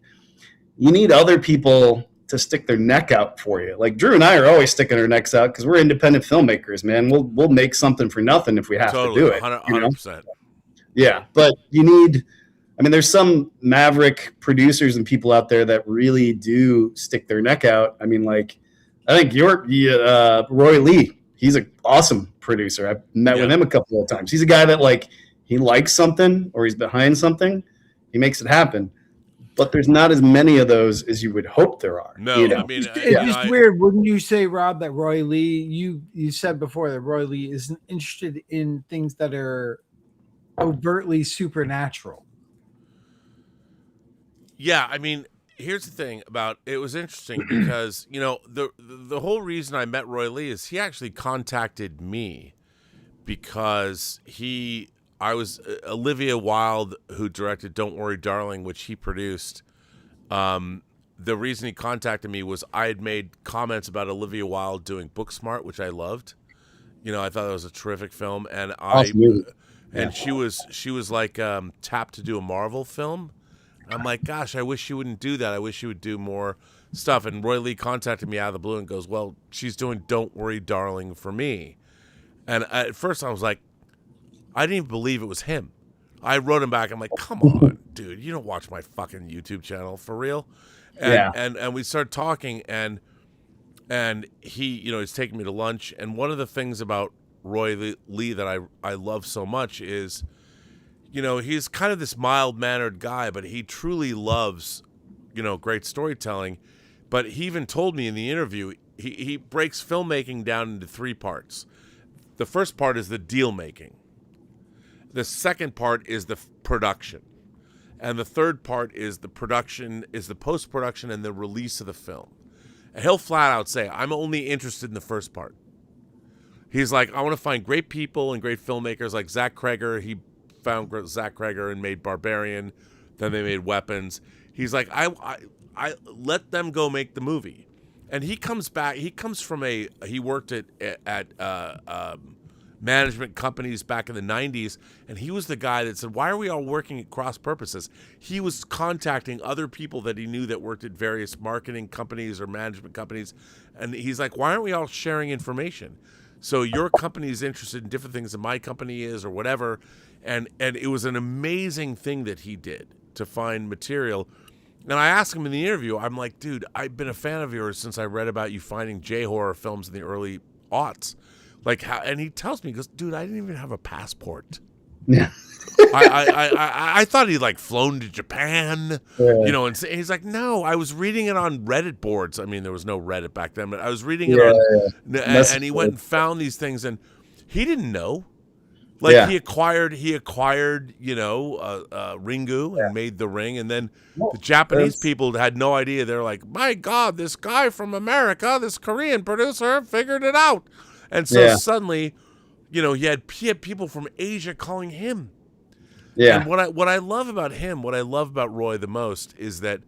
other people to stick their neck out for you. Like Drew and I are always sticking our necks out because we're independent filmmakers, man. We'll make something for nothing if we have to do it. 100%. Yeah, but there's some maverick producers and people out there that really do stick their neck out. I think Roy Lee, he's an awesome producer. I've met with him a couple of times. He's a guy that he likes something or he's behind something, he makes it happen. But there's not as many of those as you would hope there are. No, it's just weird. Wouldn't you say, Rob, that Roy Lee, you said before that Roy Lee isn't interested in things that are overtly supernatural? Yeah, here's the thing about it was interesting because the whole reason I met Roy Lee is he actually contacted me because I was Olivia Wilde, who directed Don't Worry Darling, which he produced. The reason he contacted me was I had made comments about Olivia Wilde doing Booksmart, which I loved. I thought that was a terrific film, and she was like tapped to do a Marvel film. I'm like, gosh, I wish she wouldn't do that. I wish she would do more stuff. And Roy Lee contacted me out of the blue and goes, well, she's doing Don't Worry Darling for me. And at first I was like, I didn't even believe it was him. I wrote him back. I'm like, come on, dude. You don't watch my fucking YouTube channel for real. And we started talking and he, he's taking me to lunch. And one of the things about Roy Lee that I love so much is, he's kind of this mild-mannered guy, but he truly loves, great storytelling. But he even told me in the interview, he breaks filmmaking down into 3 parts. The first part is the deal making. The second part is the production. And the third part is the post-production and the release of the film. And he'll flat out say, I'm only interested in the first part. He's like, I want to find great people and great filmmakers like Zach Cregger. He found Zach Cregger and made Barbarian. Then they made Weapons. He's like, I let them go make the movie. And he comes back. He comes from he worked at management companies back in the 90s, and he was the guy that said, why are we all working at cross purposes? He was contacting other people that he knew that worked at various marketing companies or management companies, and he's like, why aren't we all sharing information? So your company is interested in different things than my company is or whatever, and it was an amazing thing that he did to find material. And I asked him in the interview, I'm like, dude, I've been a fan of yours since I read about you finding J-horror films in the early aughts. Like how, and he tells me, he goes, dude, I didn't even have a passport. Yeah. I thought he'd flown to Japan, and he's like, no, I was reading it on Reddit boards. There was no Reddit back then, but I was reading it and he went and found these things, and he didn't know. Like he acquired, Ringu and made the ring, and then the Japanese people had no idea. They're like, "My God, this guy from America, this Korean producer, figured it out." And so suddenly, he had people from Asia calling him. Yeah. And what I love about him, what I love about Roy the most, is that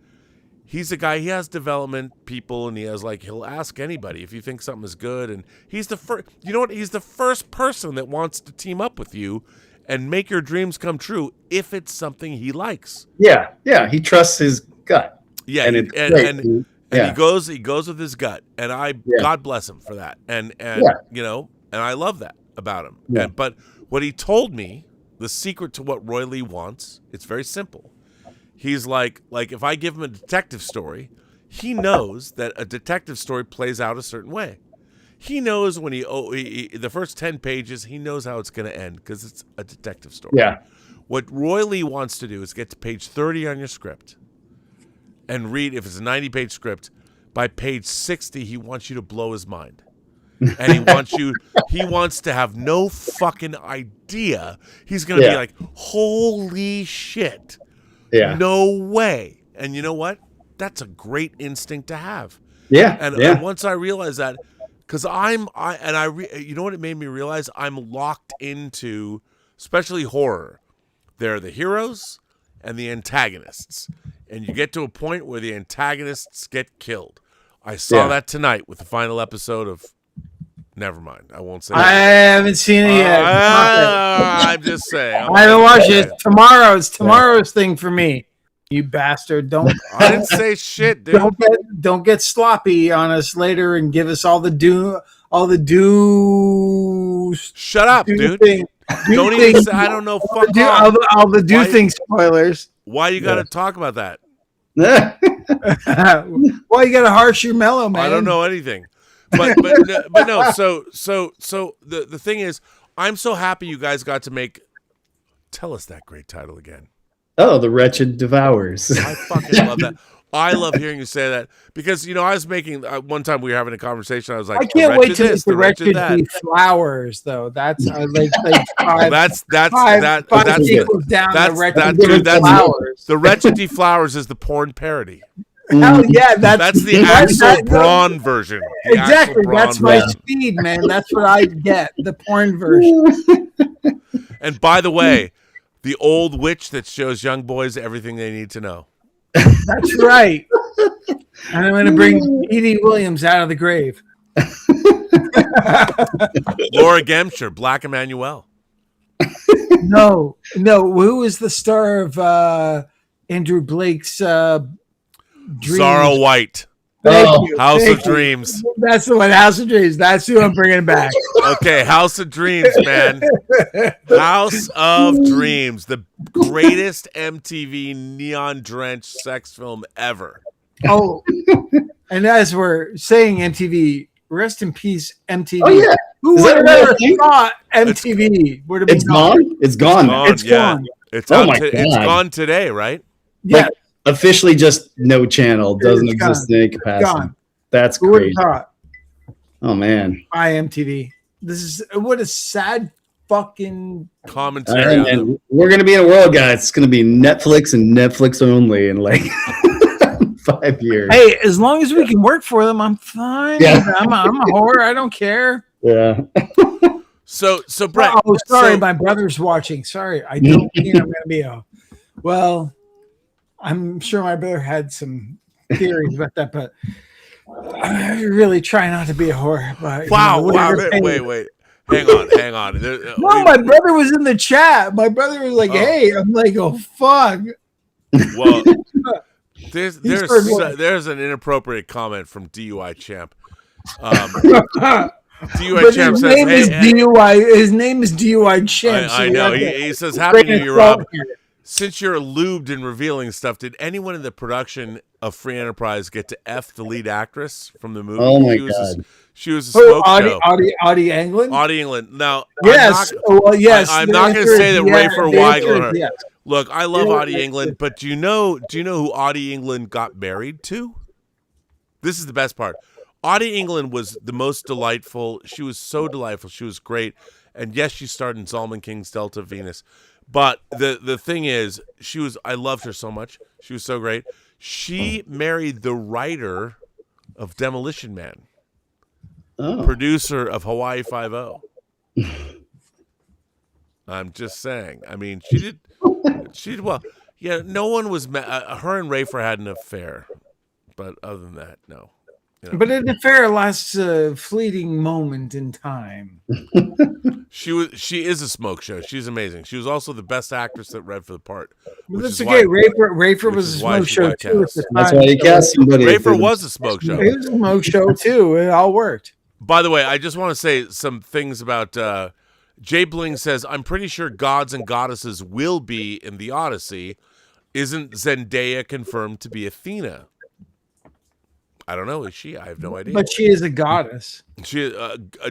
he's a guy. He has development people, and he'll ask anybody if you think something is good. And he's the first. You know what? He's the first person that wants to team up with you and make your dreams come true if it's something he likes. Yeah, yeah. He trusts his gut. Yeah, and he goes with his gut, and God bless him for that. And I love that about him. Yeah. But what he told me, the secret to what Roy Lee wants, it's very simple. He's like if I give him a detective story, he knows that a detective story plays out a certain way. He knows when the first 10 pages, he knows how it's going to end because it's a detective story. Yeah. What Roy Lee wants to do is get to page 30 on your script and read, if it's a 90-page script, by page 60, he wants you to blow his mind. And he wants to have no fucking idea. He's going to be like, holy shit. Yeah. No way. And you know what? That's a great instinct to have. Yeah. And once I realized that, because you know what it made me realize? I'm locked into, especially horror. There are the heroes and the antagonists. And you get to a point where the antagonists get killed. I saw that tonight with the final episode of. Never mind. I won't say. I haven't seen it yet. I'm just saying. I haven't watched it. Tomorrow's thing for me. You bastard! Don't. I didn't say shit, dude. Don't get sloppy on us later and give us all the do. Shut up, dude. Don't even say. I don't know. Fuck off. All the do thing spoilers. Why you got to talk about that? Why you got to harsh your mellow, man? I don't know anything. But no. So the thing is, I'm so happy you guys got to make. Tell us that great title again. Oh, The Wretched Devours. I fucking love that. I love hearing you say that because I was making one time we were having a conversation. I was like, I can't wait till it's The Wretched Deflowers, though. That's five sequels down. The Wretched Deflowers is the porn parody. Hell yeah, that's the Axel Braun version. Exactly, that's my speed, man. That's what I get, the porn version. And by the way, the old witch that shows young boys everything they need to know. That's right. And I'm going to bring Edie Williams out of the grave. Laura Gemscher, Black Emmanuel. No. Who is the star of Andrew Blake's Dreams? Zara White. Thank you. House of Dreams. That's the one. House of Dreams. That's who I'm bringing back. Okay, House of Dreams, man. House of Dreams, the greatest MTV neon-drenched sex film ever. Oh, and as we're saying MTV, rest in peace, MTV. Oh yeah. Who would have ever thought MTV would have been gone? It's gone. It's gone. It's gone today, right? Yeah. Like, officially just no channel, doesn't exist in any capacity. Gone. That's great. Oh man. Bye MTV. This is what a sad fucking commentary. And we're gonna be in a world, guys. It's gonna be Netflix and Netflix only in like 5 years. Hey, as long as we can work for them, I'm fine. Yeah. I'm a whore. I don't care. Yeah. So Brett. Oh, sorry, my brother's watching. Sorry, I don't mean I'm gonna be a. Well, I'm sure my brother had some theories about that, but I really try not to be a whore. But, wow. Wait. Hang on. No, my brother was in the chat. My brother was like, hey. I'm like, oh, fuck. Well, there's an inappropriate comment from DUI Champ. DUI Champ says, his name is DUI Champ. I know. He says, Happy New Year, Rob. Since you're lubed and revealing stuff, did anyone in the production of Free Enterprise get to F the lead actress from the movie? Oh my God. She was a smoke show. Audie England? Audie England. Now, yes. I'm not going to say that Rafer Weigler. Yes. Look, I love Audie England, but do you know who Audie England got married to? This is the best part. Audie England was the most delightful. She was so delightful. She was great. And yes, she starred in Zalman King's Delta Venus. But the thing is, I loved her so much. She was so great. She married the writer of Demolition Man, producer of Hawaii Five-0. I'm just saying. I mean, she did well. Yeah, no one was. Her and Rafer had an affair, but other than that, no. You know. But an affair lasts a fleeting moment in time. She is a smoke show. She's amazing. She was also the best actress that read for the part. Well, that's okay. Rafer was a smoke show too. That's why you cast somebody. Rafer was a smoke show. It was a smoke show too. It all worked. By the way, I just want to say some things about. Jay Bling says, "I'm pretty sure gods and goddesses will be in the Odyssey. Isn't Zendaya confirmed to be Athena?" I don't know. Is she? I have no idea. But she is a goddess. She.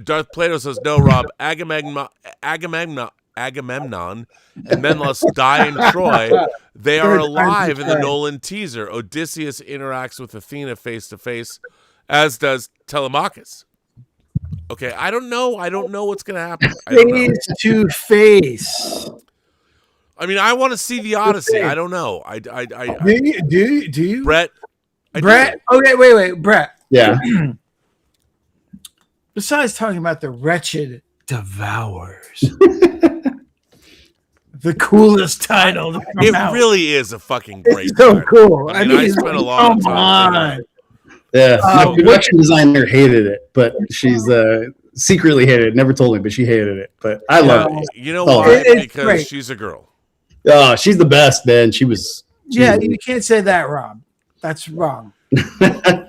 Darth Plato says, "No, Rob. Agamemnon and Menelaus die in Troy. They are alive in the Nolan teaser. Odysseus interacts with Athena face to face, as does Telemachus." Okay, I don't know. I don't know what's gonna happen. Face to face. I mean, I want to see the Odyssey. I don't know. Do you? Brett. Brett. Okay, wait, Brett. Yeah. Besides talking about the wretched devours, the coolest title. It really is a fucking great. It's so cool. I mean, I spent a long time. Yeah, my production designer hated it, but she's secretly hated it. Never told me, but she hated it. But I love it. You know why? Because she's a girl. Oh, she's the best, man. She was. You can't say that, Rob. That's wrong.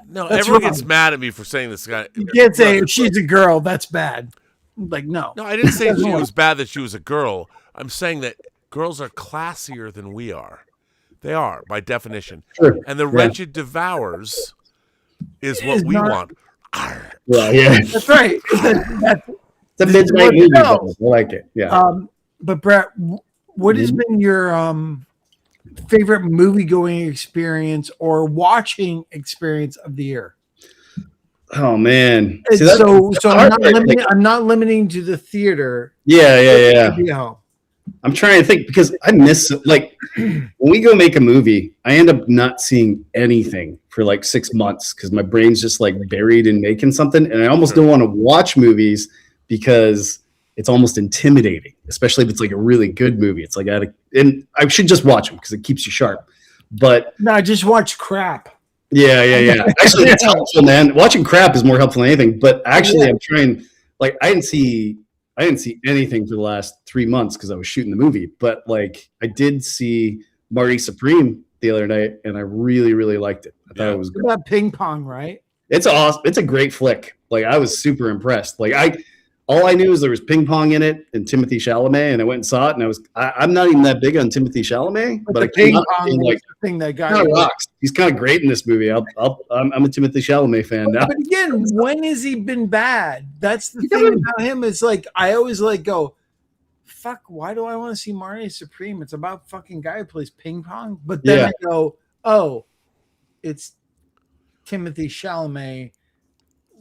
No, everyone gets mad at me for saying this guy. You can't say if she's a girl, that's bad. Like, no. No, I didn't say she was bad that she was a girl. I'm saying that girls are classier than we are. They are, by definition. Sure. And the wretched devours is what we want. Well, yeah. That's right. It's a midnight movie. I like it. Yeah. But Brett, what has been your favorite movie-going experience or watching experience of the year? Oh man! See, I'm not limiting to the theater. Yeah. I'm trying to think because I miss like when we go make a movie, I end up not seeing anything for like 6 months because my brain's just like buried in making something, and I almost don't want to watch movies because it's almost intimidating, especially if it's like a really good movie. It's like and I should just watch them because it keeps you sharp. But no, I just watch crap. Yeah. Actually, it's helpful, man. Watching crap is more helpful than anything. But actually, I'm trying. Like, I didn't see anything for the last 3 months because I was shooting the movie. But like, I did see Marty Supreme the other night, and I really, really liked it. I thought it was good. About ping pong, right? It's awesome. It's a great flick. Like, I was super impressed. Like, all I knew is there was ping pong in it and Timothée Chalamet, and I went and saw it, and I'm not even that big on Timothée Chalamet, but the ping pong like the thing that got rocks. He's kind of great in this movie. I'm a Timothée Chalamet fan now. But again, when has he been bad? That's the thing about him. It's like I always like go, fuck. Why do I want to see Marty Supreme? It's about fucking guy who plays ping pong. But then I go, oh, it's Timothée Chalamet.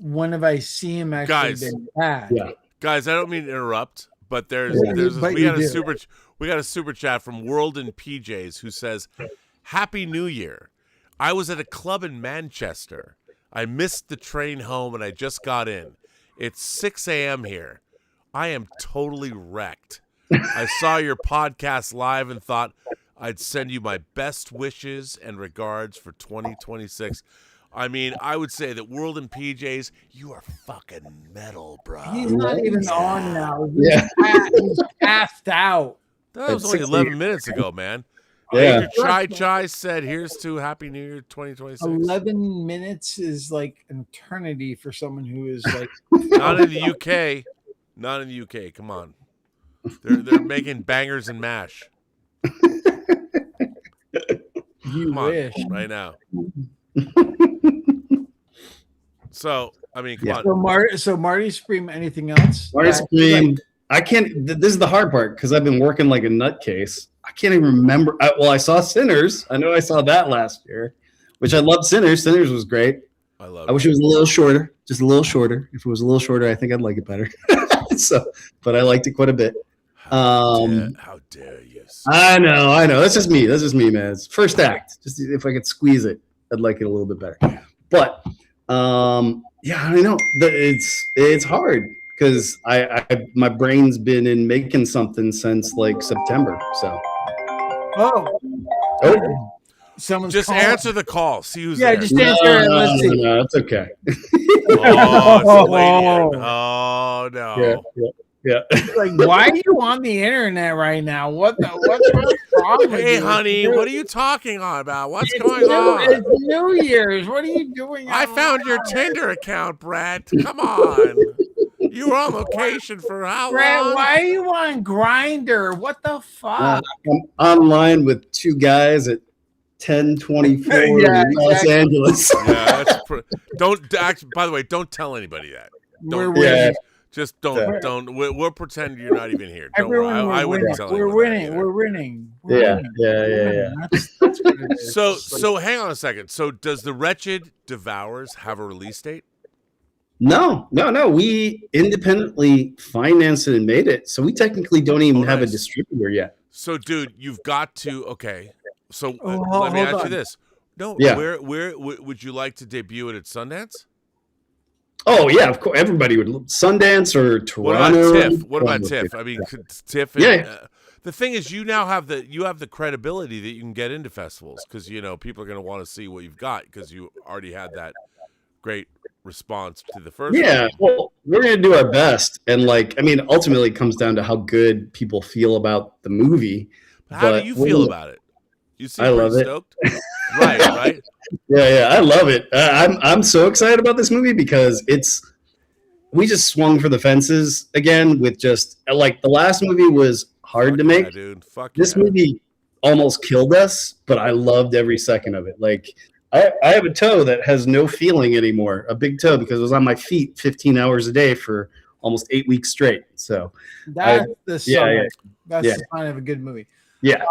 When have I seen him actually been bad? Yeah. Guys, I don't mean to interrupt, but we got a super chat from World in PJs who says, "Happy New Year. I was at a club in Manchester. I missed the train home and I just got in. It's 6 a.m. here. I am totally wrecked. I saw your podcast live and thought I'd send you my best wishes and regards for 2026. I mean, I would say that World in PJs, you are fucking metal, bro. He's not even on now. He's passed out. That was only 11 minutes ago, man. Yeah. Chai said, here's to Happy New Year 2026. 11 minutes is like an eternity for someone who is like... Not in the UK. Not in the UK. Come on. They're making bangers and mash. You wish. Right now. So, I mean, come on. So Marty Supreme, anything else? Marty Supreme, I can't. This is the hard part because I've been working like a nutcase. I can't even remember. I saw Sinners. I know I saw that last year, which I loved. Sinners was great. I wish it was a little shorter, just a little shorter. If it was a little shorter, I think I'd like it better. So, but I liked it quite a bit. How dare you? I know. That's just me, man. It's first act. Just if I could squeeze it, I'd like it a little bit better. But yeah, I know. It's hard because I my brain's been in making something since like September. So Someone's just calling. Answer the call. See who's there. Just answer it. Let's see. No, it's okay. Oh, it's a lady. Oh no. Yeah. Like, why are you on the internet right now? What's wrong with Hey, you? honey, what are you talking about? What's going on? It's New Year's. What are you doing? I found your Tinder account, Brett. Come on. You were on location for how Brett, long? why are you on Grindr? What the fuck? I'm online with two guys at 10:24 Yeah, in Los exactly. Angeles. Yeah, that's by the way, don't tell anybody that. We're Don't, winning. just don't. We'll pretend you're not even here. Don't worry. Everyone, I wouldn't tell we're anyone that winning. either. We're winning. Yeah. That's what it is. So hang on a second. So does the Wretched Devours have a release date? No. We independently financed it and made it, so we technically don't even have a nice. distributor yet. So, dude, you've got to. Okay. So Hold let me ask on. you this. No. Yeah. Where would you like to debut it at Sundance? Oh yeah, of course. Everybody would Sundance or Toronto. What about TIFF? I mean, TIFF. The thing is, you now have the credibility that you can get into festivals because people are going to want to see what you've got because you already had that great response to the first. Yeah, one. well, we're gonna do our best, and ultimately, it comes down to how good people feel about the movie. How do you feel about it? You seem I pretty love it. stoked. Right. Yeah, I love it. I'm so excited about this movie because we just swung for the fences again with just like the last movie was hard to make. Yeah, dude. Fuck This yeah. movie almost killed us, but I loved every second of it. Like I have a toe that has no feeling anymore, a big toe, because it was on my feet 15 hours a day for almost 8 weeks straight. So That's the sign. That's Yeah. the sign of a good movie. yeah.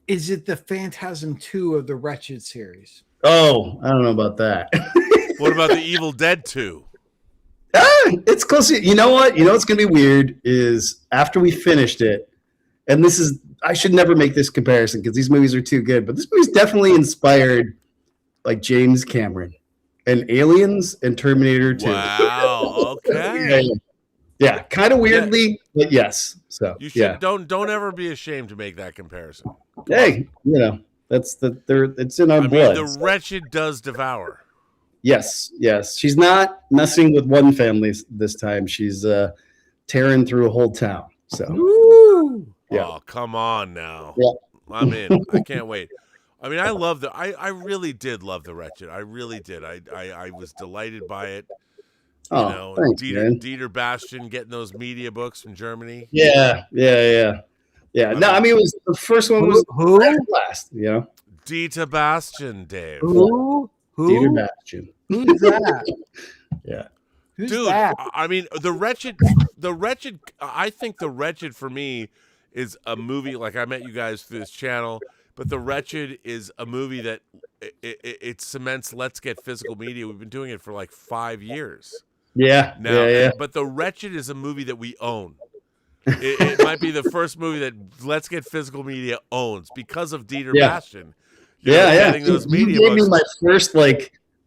Is it the Phantasm 2 of the Wretched series? Oh, I don't know about that. What about the Evil Dead 2? It's close. You know what? What's going to be weird is after we finished it, and I should never make this comparison because these movies are too good, but this movie's definitely inspired like James Cameron and Aliens and Terminator 2. Wow. Okay. Yeah, kind of weirdly, but yes. So You should don't ever be ashamed to make that comparison. Hey, it's in our I blood. mean, the Wretched does devour. Yes. She's not messing with one family this time. She's tearing through a whole town. So yeah. Oh, come on now. Yeah. I'm in. I can't wait. I mean, I really did love the Wretched. I really did. I was delighted by it. Thanks, man. Dieter Bastian getting those media books from Germany. Yeah. No, I mean, it was the first one was Who? last. Dieter Bastian, Dave. Who? Dieter Bastian. Who's that? Yeah. Who's Dude, that? I mean, the Wretched. I think the Wretched for me is a movie. Like I met you guys through this channel, but the Wretched is a movie that it cements. Let's get physical media. We've been doing it for like 5 years. Yeah. Now, Yeah. but the Wretched is a movie that we own. It might be the first movie that Let's Get Physical Media owns because of Dieter Bastian. Getting those You media gave me books. my first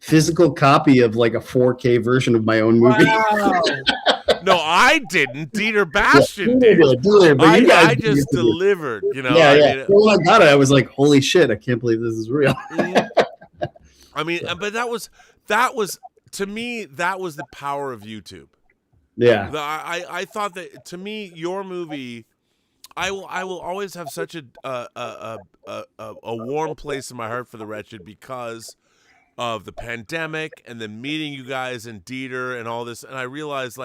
physical copy of a 4K version of my own movie. Wow. No, I didn't. Dieter Bastian did. But you guys I just delivered. Yeah. I mean, Well, when I got it, I was like, "Holy shit! I can't believe this is real." I mean, but that was to me that was the power of YouTube. Yeah. I thought that to me your movie, I will always have such a warm place in my heart for the Wretched because of the pandemic and then meeting you guys and Dieter and all this, and I realized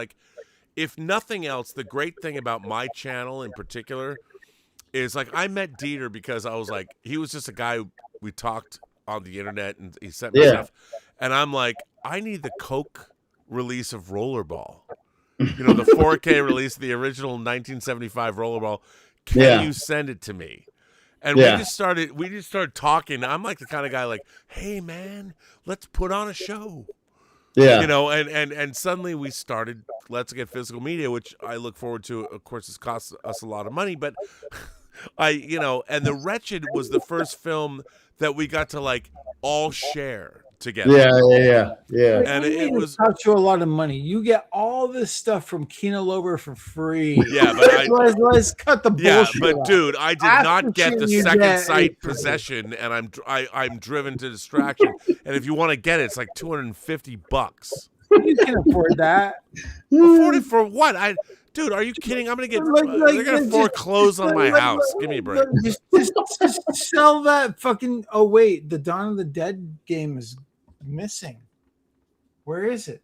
if nothing else, the great thing about my channel in particular is I met Dieter because I was he was just a guy we talked on the internet and he sent me stuff, and I'm I need the Coke release of Rollerball. The 4K release of the original 1975 Rollerball. Can you send it to me? And we just started talking. I'm the kind of guy hey man, let's put on a show. Yeah. You know, and suddenly we started Let's Get Physical Media, which I look forward to. Of course, it's cost us a lot of money, but and The Wretched was the first film that we got to like all share together. Yeah. And it was cost you a lot of money. You get all this stuff from Kino Lorber for free. Yeah, but let's cut the bullshit. but out. dude, I did After not get the you second get sight it. possession, and I'm driven to distraction. And if you want to get it, it's like $250. You can afford that. Afford it for what? Dude, are you kidding? I'm gonna get. They're gonna foreclose on my house. Give me a break. Just sell that fucking. Oh wait, the Dawn of the Dead game is missing. Where is it?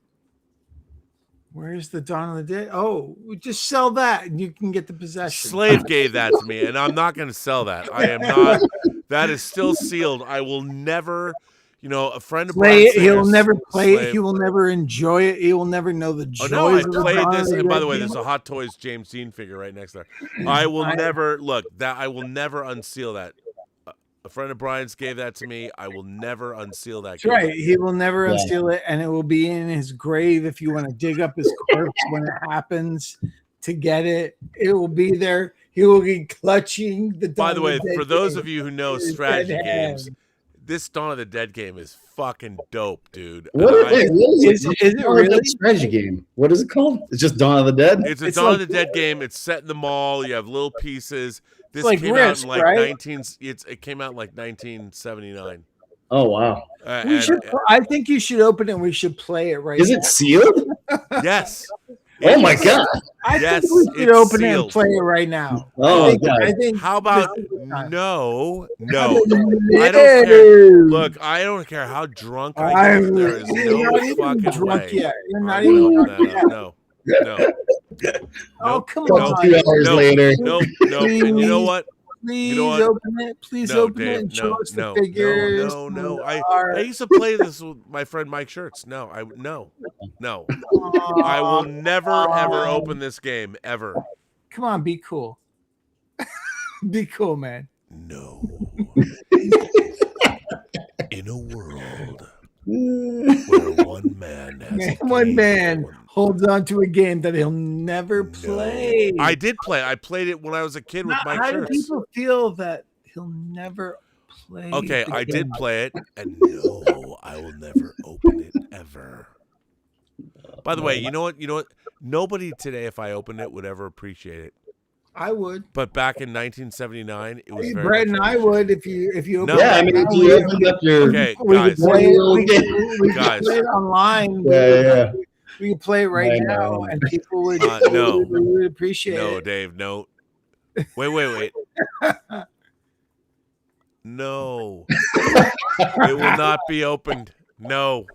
Where's the Dawn of the Dead? Oh, just sell that and you can get the possession. Slave gave that to me, and I'm not gonna sell that. I am not. That is still sealed. I will never. A friend of play it. Brian He'll never play Slave. it. He will never enjoy it. He will never know the joys. Oh no, I of the played Dawn this, of and by Dead the way, game. there's a Hot Toys James Dean figure right next there. I will never unseal that. A friend of Brian's gave that to me. I will never unseal that. That's right. He will never unseal it, and it will be in his grave if you want to dig up his corpse when it happens to get it. It will be there. He will be clutching the. By the way, Dawn of the for Dead those game. of you who know His strategy dead games, hand. this Dawn of the Dead game is fucking dope, dude. What is it really? Strategy game. What is it called? It's just Dawn of the Dead. It's a It's Dawn like- of the Dead game. It's set in the mall. You have little pieces. This like came Risk, out in like right? It came out in like 1979. Oh wow. I think you should open it and we should play it right Is now. it sealed? Yes. Oh my god. I Yes, think we should it's open it and sealed. play it right now. Oh, I think, God. I think How about this is the time. no? I don't care. Look, I don't care how drunk I get. There is You're no not even fucking drunk way. yet. You're not I even will drunk not- yet. No. Oh, come no, on. 2 hours Nope. later. Nope. And you know what? Please what? open it. Please No, open Dave, it and show us the no. figures. No. and I used to play this with my friend Mike Shirts. No. I will never ever open this game ever. Come on, be cool. Be cool, man. No. In a world where one man has One man holds on to a game that he'll never play. I did play. I played it when I was a kid with Mike How do Shirts. people feel that he'll never play? Okay, the I game? did play it, and no, I will never open it ever. By the way, you know what? Nobody today, if I opened it, would ever appreciate it. I would. But back in 1979, it was Hey, very Brett much and I would if you No. open Yeah, I mean, if you opened up your Okay, we could guys. play it. We Guys. could play it online. Yeah. We could play it right I now, know. and people would, No. would appreciate No, it. Dave, no. Wait. No. It will not be opened. No.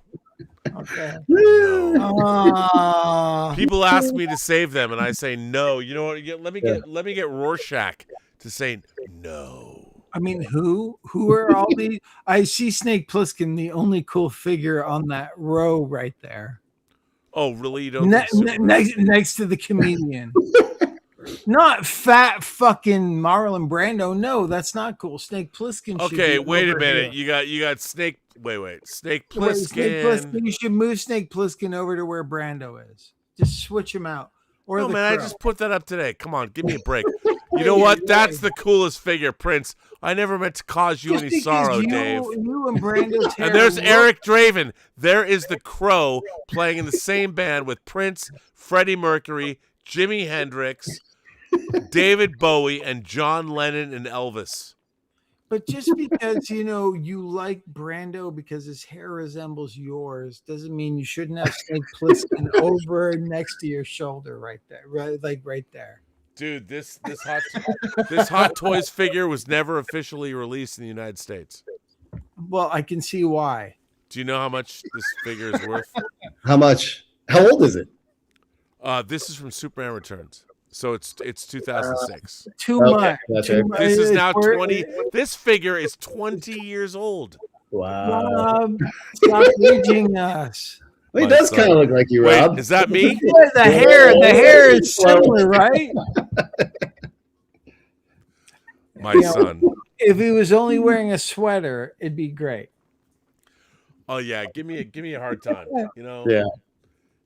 Okay. No. People ask me to save them, and I say no. You know what? Let me get Rorschach to say no. I mean, who are all these? I see Snake Plissken, the only cool figure on that row right there, Oh, really? You don't? think Super- next to the comedian. Not fat fucking Marlon Brando. No, that's not cool. Snake Plissken. should Okay, be wait a over minute. here. You got Snake. Wait. Snake Wait, Snake Plissken. Plissken. You should move Snake Plissken over to where Brando is. Just switch him out. Or No, the man, I Crow. just put that up today. Come on, give me a break. You know what? That's the coolest figure, Prince. I never meant to cause you Just any because sorrow, you, Dave. You and Brando. And there's Eric Draven. There is the Crow playing in the same band with Prince, Freddie Mercury, Jimi Hendrix, David Bowie, and John Lennon and Elvis. But just because you like Brando because his hair resembles yours doesn't mean you shouldn't have Snake Plissken over next to your shoulder right there, right there. Dude, this Hot Toys figure was never officially released in the United States. Well, I can see why. Do you know how much this figure is worth? How much? How old is it? This is from Superman Returns. So it's 2006. Too Okay, much. that's Too right. much. This is now It's worth- 20. This figure is 20 years old. Wow. Stop aging us. Well, he My does son. kind of look like you, Wait, Rob. is that me? Yeah, the hair is similar, right? My You know, son. If he was only wearing a sweater, it'd be great. Oh yeah, give me a hard time. You know, Yeah.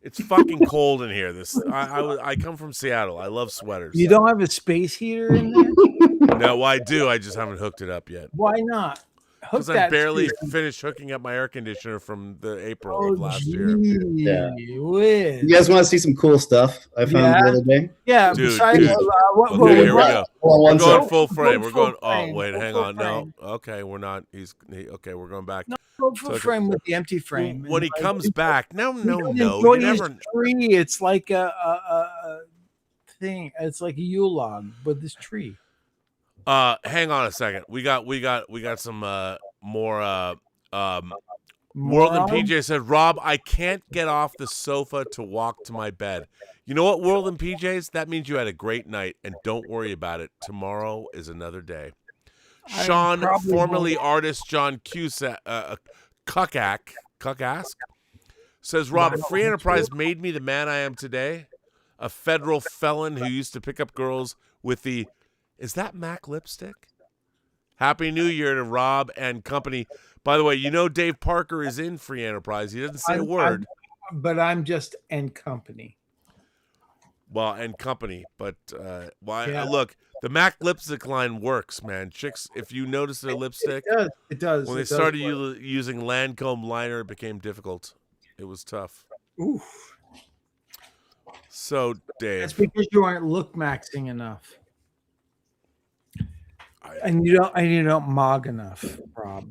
it's fucking cold in here. I come from Seattle. I love sweaters. You don't have a space heater in there? No, I do. I just haven't hooked it up yet. Why not? Hook Because I that barely shit. finished hooking up my air conditioner from the April Oh, of last year. Yeah. whiz. You guys want to see some cool stuff I found the other day? Yeah, Dude, besides, dude. Okay, here we go. Hold on We're one going sec. full frame. We're going. full frame, Oh wait, go hang full on. frame. No. Okay, we're not. Okay, we're going back. No, go full So- frame with the empty frame. When he comes back, no. Enjoy You his never. tree. It's like a thing. It's like a Yule log with this tree. Hang on a second. We got some more. World and PJ said, Rob, I can't get off the sofa to walk to my bed. You know what, World and PJs? That means you had a great night, and don't worry about it. Tomorrow is another day. Sean, probably formerly artist John Cusack, Cuckask, says, Rob, Free Enterprise made me the man I am today. A federal felon who used to pick up girls with the, is that MAC lipstick? Happy New Year to Rob and company. By the way, you know Dave Parker is in Free Enterprise. He doesn't say a word. But I'm just and company. Well, and company. But Yeah. look, the MAC lipstick line works, man. Chicks, if you notice their lipstick, It does. when they started using Lancome liner, it became difficult. It was tough. Oof. So, That's Dave, because you aren't look maxing enough. And you don't mog enough, Rob.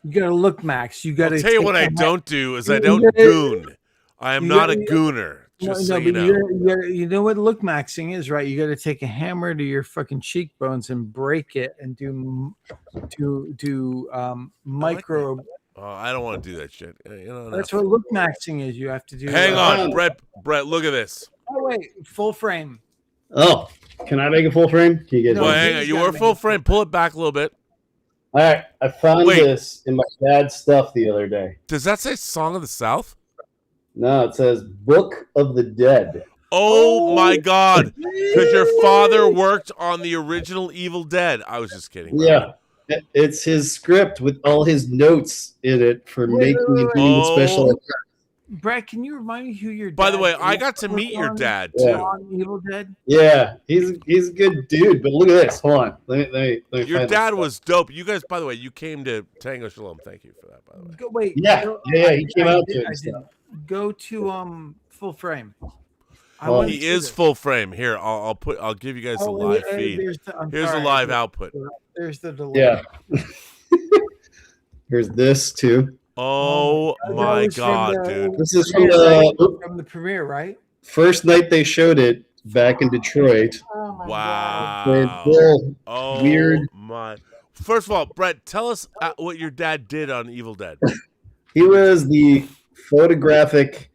You gotta look max. You gotta I'll tell you what I don't do is I You don't gotta- goon. I am you not a gotta- gooner. Just so you know. you know what look maxing is, right? You got to take a hammer to your fucking cheekbones and break it and do micro. I don't want to do that shit. You know, That's what look maxing is. You have to do. Hang on, Brett. Look at this. Oh wait, full frame. Oh, can I make a full frame? Can you get Well, No, hang on. he's You gotta were make full it. frame. Pull it back a little bit. All right, I found Wait. this in my dad's stuff the other day. Does that say Song of the South? No, it says Book of the Dead. Oh my God! Because your father worked on the original Evil Dead. I was just kidding. Bro. Yeah, it's his script with all his notes in it for Wait, making wait, and wait. doing Oh. special effects. Brett, can you remind me who your dad By the way, is? I got to meet your dad Yeah. too. on Evil Dead? Yeah, he's a good dude. But look at this. Hold on. Let me Your find dad this. was dope. You guys, by the way, you came to Tango Shalom. Thank you for that. By the way. Go, wait. Yeah, go- yeah, he came out to did- it and didn't. Go to full frame. I Oh, wanna He see is this. full frame. Here, I'll give you guys a Oh, live wait, feed. I'm Here's a sorry, live output. There's the delay. Yeah. Here's this too. Oh That my was from God, the- dude! This is from premiere, right? the From the premiere, right? first night they showed it back in Detroit. Oh my With Wow. Bill. Oh Weird. my! First of all, Brett, tell us what your dad did on Evil Dead. He was the photographic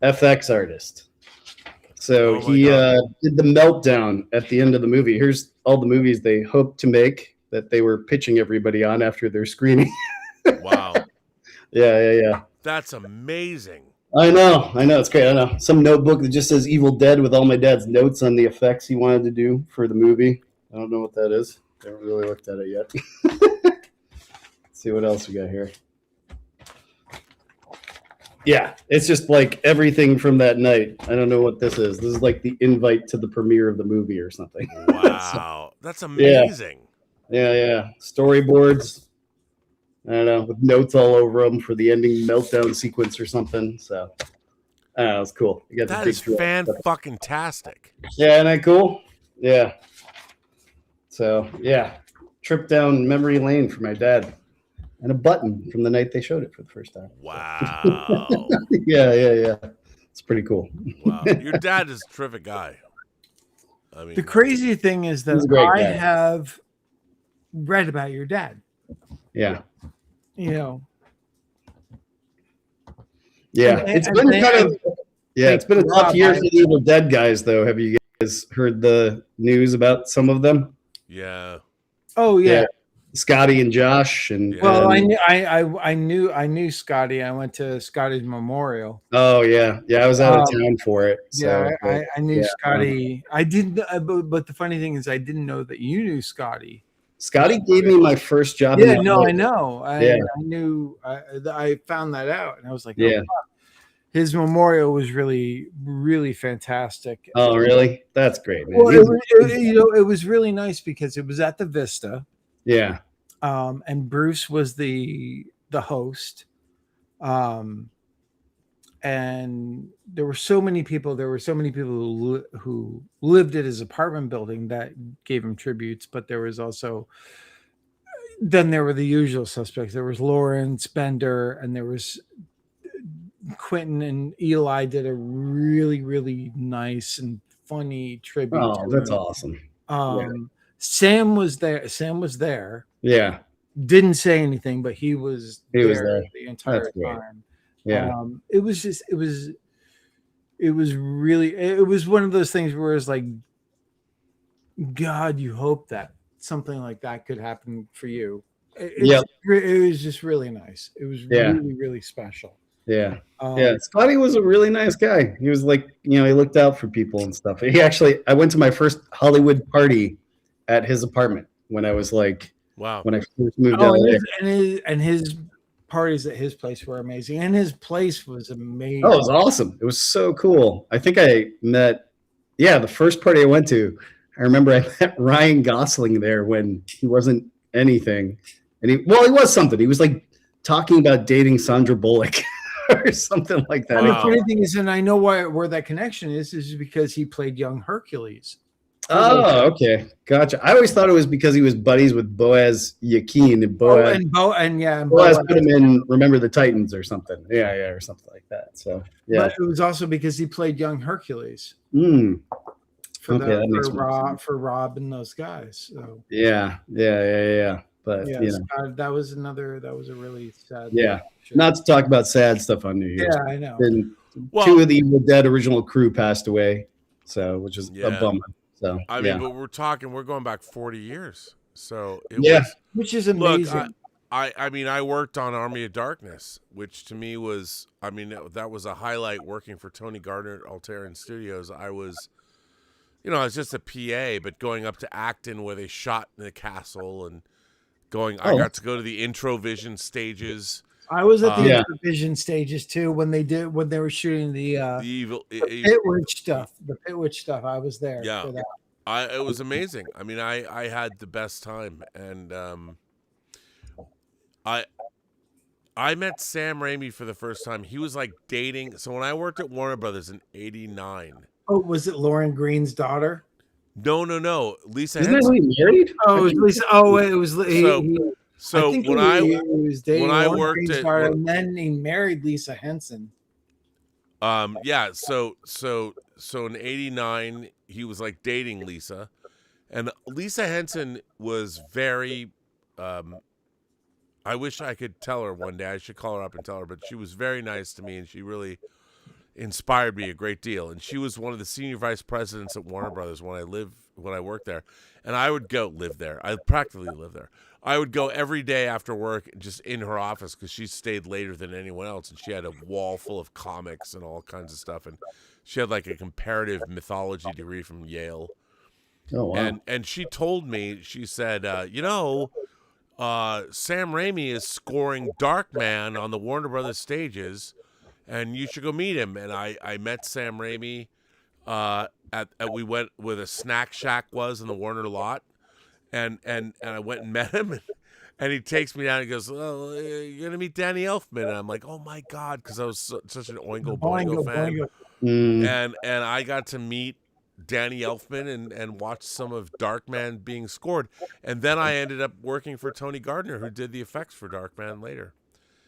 FX artist. So Oh my he God. did the meltdown at the end of the movie. Here's all the movies they hoped to make that they were pitching everybody on after their screening. Wow, Yeah. that's amazing. I know. It's great. I know. Some notebook that just says Evil Dead with all my dad's notes on the effects he wanted to do for the movie. I don't know what that is. I haven't really looked at it yet. Let's see what else we got here. Yeah, it's just like everything from that night. I don't know what this is. This is like the invite to the premiere of the movie or something. Wow, that's amazing. Yeah. Storyboards. I don't know, with notes all over them for the ending meltdown sequence or something. So, I don't know, it's cool. You got the That big is fan-fucking-tastic. Yeah, isn't that cool? Yeah. So, yeah, trip down memory lane for my dad, and a button from the night they showed it for the first time. Wow. Yeah. It's pretty cool. Wow. Your dad is a terrific guy. I mean, The crazy thing is He's that a great I guy. have read about your dad. Yeah. You know, Yeah. And- It's and been they- kind of, yeah, it's been a Rob, tough year I- for the Evil Dead guys, though. Have you guys heard the news about some of them? yeah. oh yeah. Yeah. Scotty and Josh and Yeah. Well, and- I knew Scotty. I went to Scotty's memorial. oh yeah, I was out of town for it. So, I knew yeah. Scotty. I didn't, but the funny thing is, I didn't know that you knew Scotty. Scotty gave me my first job. Yeah, no, I know. Yeah. I knew. I found that out, and I was like, Yeah. oh, wow. His memorial was really, really fantastic. Oh, really? That's great, man. Well, it was really nice because it was at the Vista. Yeah. And Bruce was the host. And there were so many people. There were so many people who lived at his apartment building that gave him tributes. But there was also, then there were the usual suspects. There was Lawrence Bender, and there was Quentin and Eli did a really, really nice and funny tribute. Oh, that's awesome. Sam was there. Sam was there. Yeah. Didn't say anything, but he was there the entire time. Yeah. It was one of those things where it's like, God, you hope that something like that could happen for you. It was just really nice. It was really, really special. Yeah. Scotty was a really nice guy. He was like, he looked out for people and stuff. I went to my first Hollywood party at his apartment when I was like, wow, when I first moved out there. And his parties at his place were amazing. And his place was amazing. Oh, it was awesome. It was so cool. I think I met, the first party I went to, I remember I met Ryan Gosling there when he wasn't anything. And he was something. He was like talking about dating Sandra Bullock. Or something like that. And the funny thing is, and I know where that connection is because he played young Hercules. Oh, okay, gotcha. I always thought it was because he was buddies with Boaz Yakin, and Boaz put him in Remember the Titans or something. Yeah, or something like that. So yeah, but it was also because he played young Hercules. For Rob and those guys. So yeah. But that was a really sad. Yeah, not to talk about sad stuff on New Year's. Yeah, I know. And two of the Evil Dead original crew passed away, so which is a bummer. So I mean, but we're going back 40 years. So which is amazing. Look, I mean, I worked on Army of Darkness, which to me was, I mean, that was a highlight working for Tony Gardner at Alteran Studios. I was just a PA, but going up to Acton where they shot in the castle and I got to go to the Introvision stages. I was at the Introvision stages too when they were shooting the Pitwitch stuff. The Pitwitch stuff. I was there for that. It was amazing. I mean, I had the best time, and I met Sam Raimi for the first time. He was like dating. So when I worked at Warner Brothers in '89. Oh, was it Lauren Green's daughter? No. Lisa Isn't Henson. that who he married? Oh, it was Lisa. Oh, it was. So when I worked at, and then he married Lisa Henson. So in '89 he was like dating Lisa, and Lisa Henson was very. I wish I could tell her one day. I should call her up and tell her, but she was very nice to me, and she really inspired me a great deal. And she was one of the senior vice presidents at Warner Brothers when I worked there. And I would go live there. I practically lived there. I would go every day after work just in her office because she stayed later than anyone else. And she had a wall full of comics and all kinds of stuff. And she had like a comparative mythology degree from Yale. Oh, wow. And she told me, she said, Sam Raimi is scoring Darkman on the Warner Brothers stages, and you should go meet him. And I met Sam Raimi we went where the Snack Shack was in the Warner lot, and I went and met him, and he takes me down and goes, "Oh, you're gonna meet Danny Elfman," and I'm like, "Oh my God," because I was such an Oingo Boingo fan. Mm. And I got to meet Danny Elfman and watch some of Darkman being scored, and then I ended up working for Tony Gardner, who did the effects for Darkman later.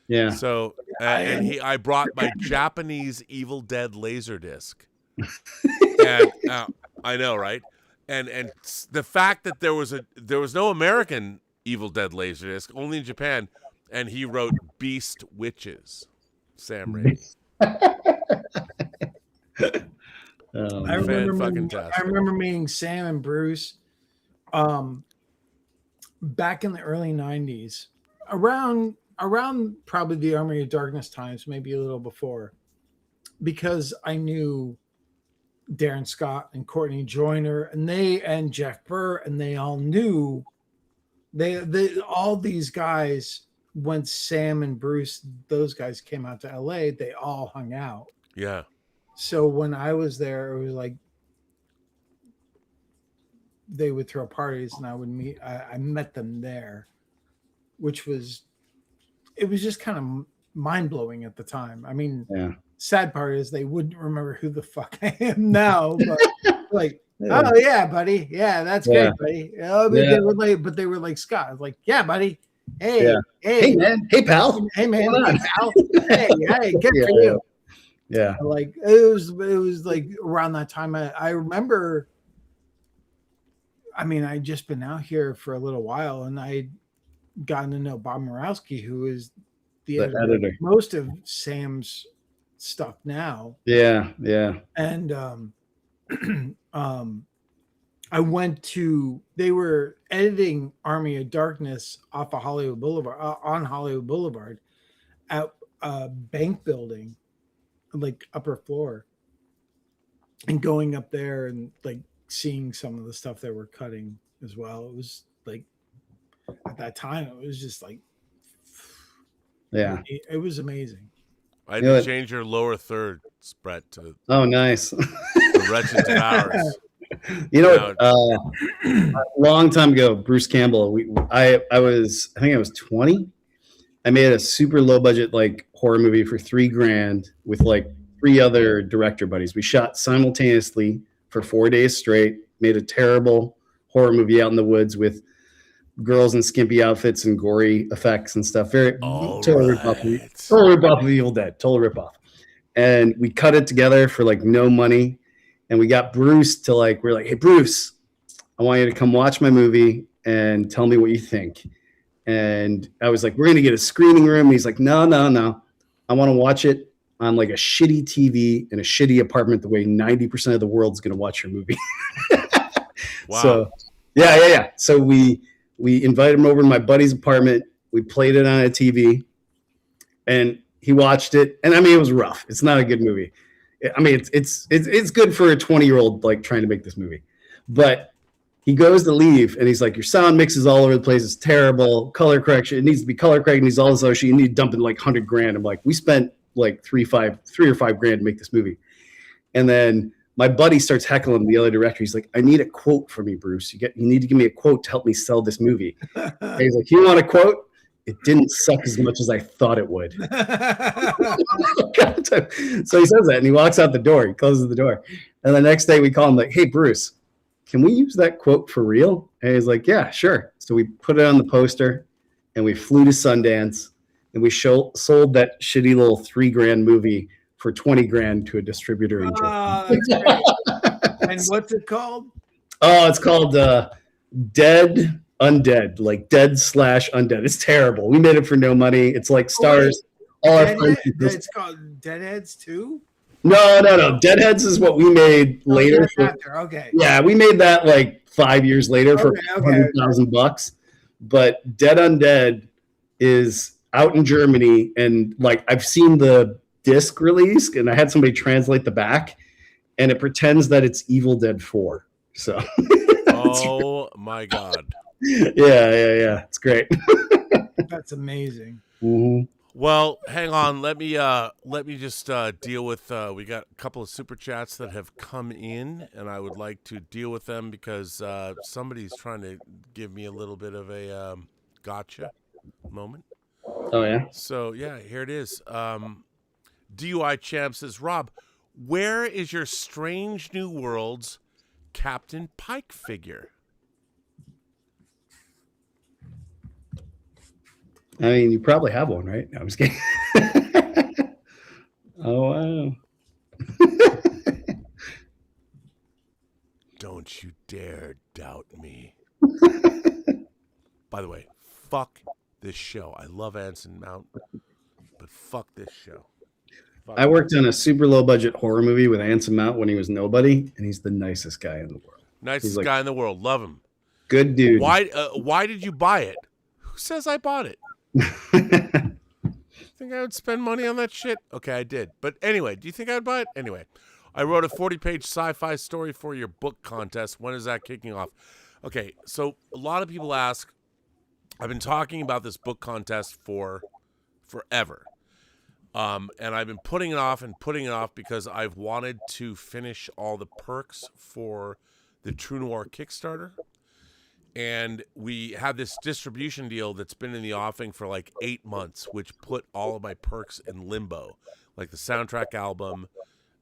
Yeah. So I brought my Japanese Evil Dead Laserdisc, and I know, right? And the fact that there was no American Evil Dead Laserdisc, only in Japan, and he wrote Beast Witches, Sam Raimi. I remember meeting Sam and Bruce back in the early 90s, around probably the Army of Darkness times, maybe a little before, because I knew Darren Scott and Courtney Joyner and Jeff Burr, and they all knew They all these guys, once Sam and Bruce, those guys came out to LA, they all hung out. Yeah. So when I was there, it was like they would throw parties and I would meet. I met them there, which was just kind of mind blowing at the time. I mean, sad part is they wouldn't remember who the fuck I am now, but like, oh yeah, buddy, yeah, that's great, buddy. Oh, but they were like Scott. I was like, yeah, buddy. Hey, man. Hey, pal. Hey, man. Hey, pal. hey, good for you. Yeah. Like it was like around that time. I remember. I mean, I'd just been out here for a little while, and I'd gotten to know Bob Murawski, who is the editor of most of Sam's stuff now. Yeah. And I went to. They were editing Army of Darkness off of Hollywood Boulevard on Hollywood Boulevard at a bank building, like upper floor, and going up there and like seeing some of the stuff they were cutting as well. It was like at that time it was just like it was amazing. I had to change your lower third, Brett, to nice. The Wretched Devourers. You know, a long time ago, Bruce Campbell, I think I was 20. I made a super low budget like horror movie for $3,000 with like 3 other director buddies. We shot simultaneously for 4 days straight, made a terrible horror movie out in the woods with girls in skimpy outfits and gory effects and stuff. Total rip-off of Evil Dead. Total rip-off. And we cut it together for like no money. And we got Bruce to like, we're like, hey, Bruce, I want you to come watch my movie and tell me what you think. And I was like, we're going to get a screening room. And he's like, no. I want to watch it on like a shitty TV in a shitty apartment the way 90% of the world's going to watch your movie. Wow. So, yeah. So we invited him over to my buddy's apartment. We played it on a TV and he watched it. And I mean, it was rough. It's not a good movie. I mean, it's good for a 20-year-old like trying to make this movie, but he goes to leave and he's like, your sound mixes all over the place. It's terrible. Color correction. It needs to be color corrected. Needs all this other shit. You need to dump in like $100,000. I'm like, we spent like $3 or $5,000 to make this movie. And then my buddy starts heckling the other director. He's like, I need a quote from you, Bruce. You need to give me a quote to help me sell this movie. And he's like, you want a quote? It didn't suck as much as I thought it would. So he says that and he walks out the door. He closes the door. And the next day we call him like, hey, Bruce, can we use that quote for real? And he's like, yeah, sure. So we put it on the poster and we flew to Sundance and we sold that shitty little $3,000 movie for $20,000 to a distributor in Germany. That's great. And what's it called? Oh, it's called Dead Undead, like dead/undead. It's terrible. We made it for no money. It's like stars. It's called Deadheads 2? No. Deadheads is what we made later. Okay. Yeah, we made that like 5 years later for $100,000. But Dead Undead is out in Germany, and like I've seen the disc release, and I had somebody translate the back, and it pretends that it's Evil Dead 4. So. Oh my God. Yeah. It's great. That's amazing. Mm-hmm. Well, hang on. Let me just deal with. We got a couple of super chats that have come in, and I would like to deal with them because somebody's trying to give me a little bit of a gotcha moment. Oh yeah. So yeah, here it is. DUI Champ says, Rob, where is your Strange New Worlds Captain Pike figure? I mean, you probably have one, right? No, I'm just kidding. Oh, wow. Don't you dare doubt me. By the way, fuck this show. I love Anson Mount, but fuck this show. I worked on a super low budget horror movie with Anson Mount when he was nobody, and he's the nicest guy in the world. Nicest guy in the world. Love him. Good dude. Why did you buy it? Who says I bought it? Think I would spend money on that shit? Okay, I did. But anyway, do you think I would buy it? Anyway, I wrote a 40-page sci-fi story for your book contest. When is that kicking off? Okay, so a lot of people ask, I've been talking about this book contest for forever. And I've been putting it off because I've wanted to finish all the perks for the True Noir Kickstarter. And we had this distribution deal that's been in the offing for like 8 months, which put all of my perks in limbo, like the soundtrack album,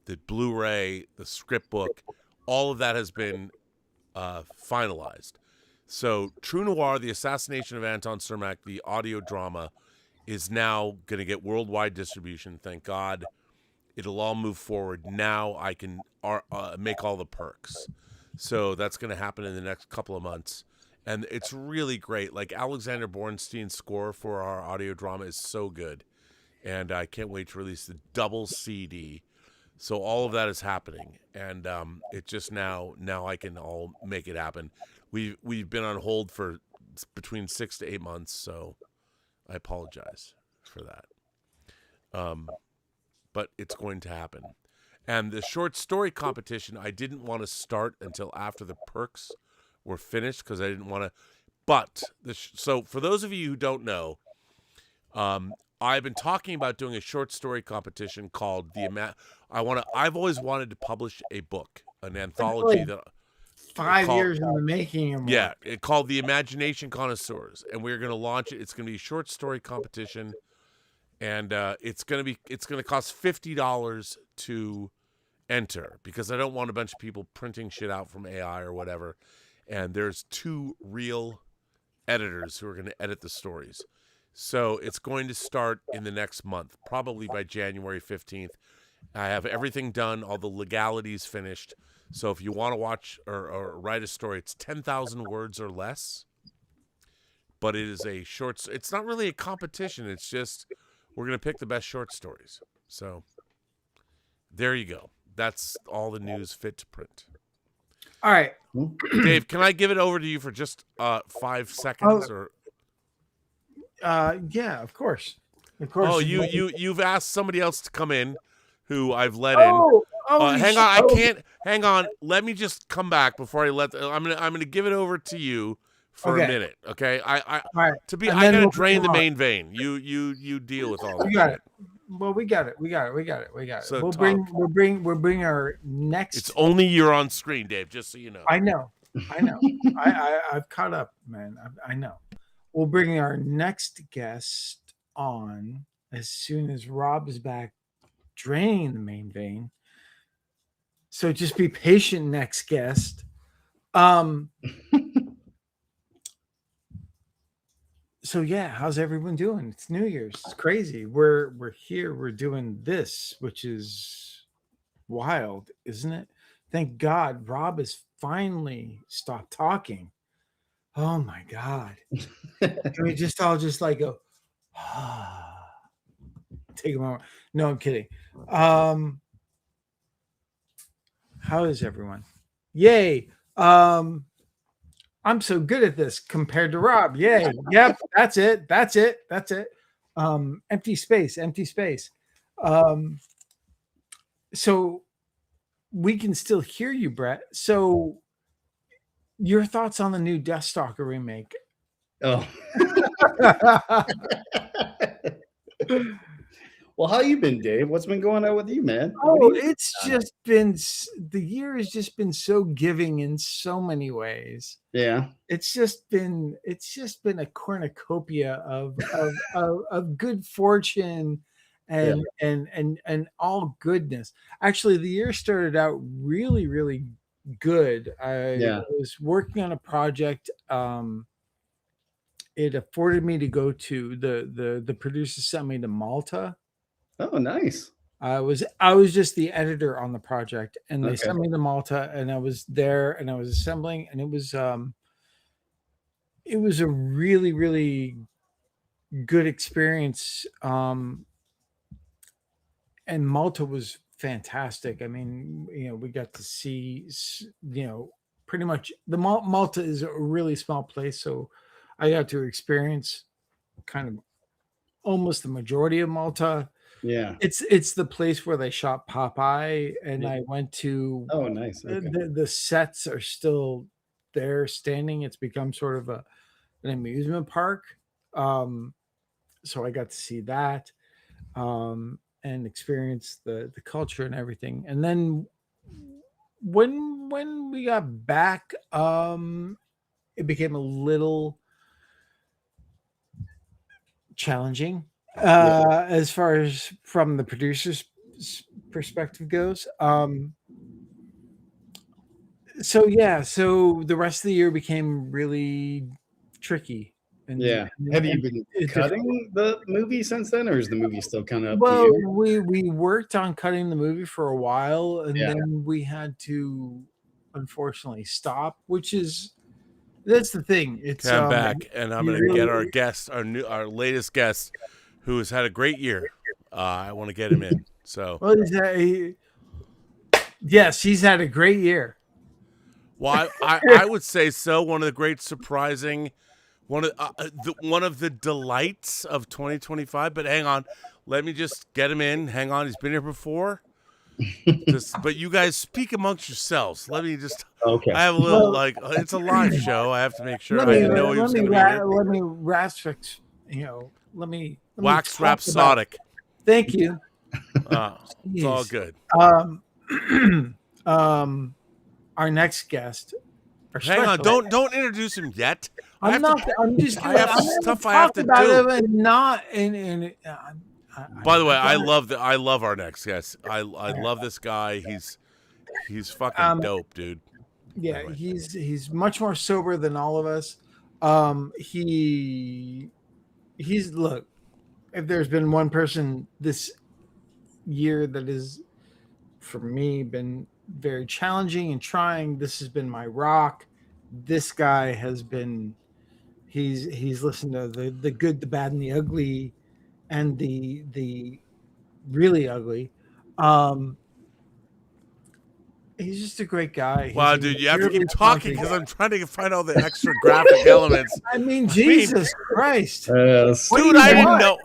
the Blu-ray, the script book. All of that has been finalized. So True Noir, the Assassination of Anton Cermak, the audio drama, is now going to get worldwide distribution. Thank God. It'll all move forward. Now I can make all the perks. So that's going to happen in the next couple of months. And it's really great. Like Alexander Bornstein's score for our audio drama is so good. And I can't wait to release the double CD. So all of that is happening. And it just now I can all make it happen. We've been on hold for between 6 to 8 months, so I apologize for that. But it's going to happen. And the short story competition, I didn't want to start until after the perks were finished because I didn't want to. But so for those of you who don't know, I've been talking about doing a short story competition called I've always wanted to publish a book, an anthology that 5 years in the making. Yeah, it's called The Imagination Connoisseurs, and we're going to launch it. It's going to be a short story competition, and it's going to cost $50 to enter because I don't want a bunch of people printing shit out from AI or whatever. And there's 2 real editors who are going to edit the stories. So it's going to start in the next month, probably by January 15th. I have everything done, all the legalities finished. So if you want to watch or write a story, it's 10,000 words or less. But it is a short. It's not really a competition. It's just we're going to pick the best short stories. So there you go. That's all the news fit to print. All right, Dave, can I give it over to you for just 5 seconds? Yeah, of course. Oh, you've asked somebody else to come in, who I've let in. Hang on, I can't. Hang on. Let me just come back before I let. I'm gonna give it over to you for a minute. Okay. I gotta drain the main vein. You deal with all that. You got it. Well, we got it. So we'll bring our next. It's only you're on screen, Dave. Just so you know. I know. I've caught up, man. I know. We'll bring our next guest on as soon as Rob is back, draining the main vein. So just be patient, next guest. So yeah, how's everyone doing? It's New Year's. It's crazy. We're here. We're doing this, which is wild, isn't it? Thank God Rob has finally stopped talking. Oh my God. Can we just all just like go, take a moment? No, I'm kidding. How is everyone? Yay. I'm so good at this compared to Rob. Yay. Yep. That's it. Empty space. So we can still hear you, Brett. So your thoughts on the new Deathstalker remake? Oh. Well, how you been, Dave? What's been going on with you, man? It's just been, the year has just been so giving in so many ways. Yeah. It's just been a cornucopia of good fortune and all goodness. Actually, the year started out really, really good. I was working on a project. It afforded me to go to the producer sent me to Malta. Oh, nice. I was just the editor on the project, and they sent me to Malta, and I was there, and I was assembling, and it was a really, really good experience. And Malta was fantastic. I mean, we got to see, pretty much Malta is a really small place, so I got to experience kind of almost the majority of Malta. Yeah, it's the place where they shot Popeye, and I went to. Oh, nice. Okay. The sets are still there, standing. It's become sort of an amusement park. So I got to see that and experience the culture and everything. And then when we got back, it became a little challenging as far as from the producer's perspective goes. So the rest of the year became really tricky. And Yeah. Have you been cutting the movie since then, or is the movie still kind of up to you? we worked on cutting the movie for a while, and then we had to unfortunately stop, that's the thing. It's I'm back, and I'm going to get our guest, our latest guest, who has had a great year. I want to get him in. So, yes, he's had a great year. Well, I would say so. One of the great surprising, one of the delights of 2025. But hang on, let me just get him in. Hang on, he's been here before. But you guys speak amongst yourselves. Let me just. Okay. I have a little it's a live show. I have to make sure I know he was going to be here. Let me wax rhapsodic. Thank you. It's all good. Our next guest. Hang on, don't introduce him yet. I'm just. I have stuff I have to do. By the way, I love our next guest. I love this guy. He's fucking dope, dude. Yeah, anyway. He's much more sober than all of us. He's look. If there's been one person this year that is, for me, been very challenging and trying, this has been my rock. This guy has been. He's listened to the good, the bad, and the ugly, and the really ugly. He's just a great guy. Wow, dude, you have to keep talking because I'm trying to find all the extra graphic elements. Jesus Christ. Dude, I didn't know.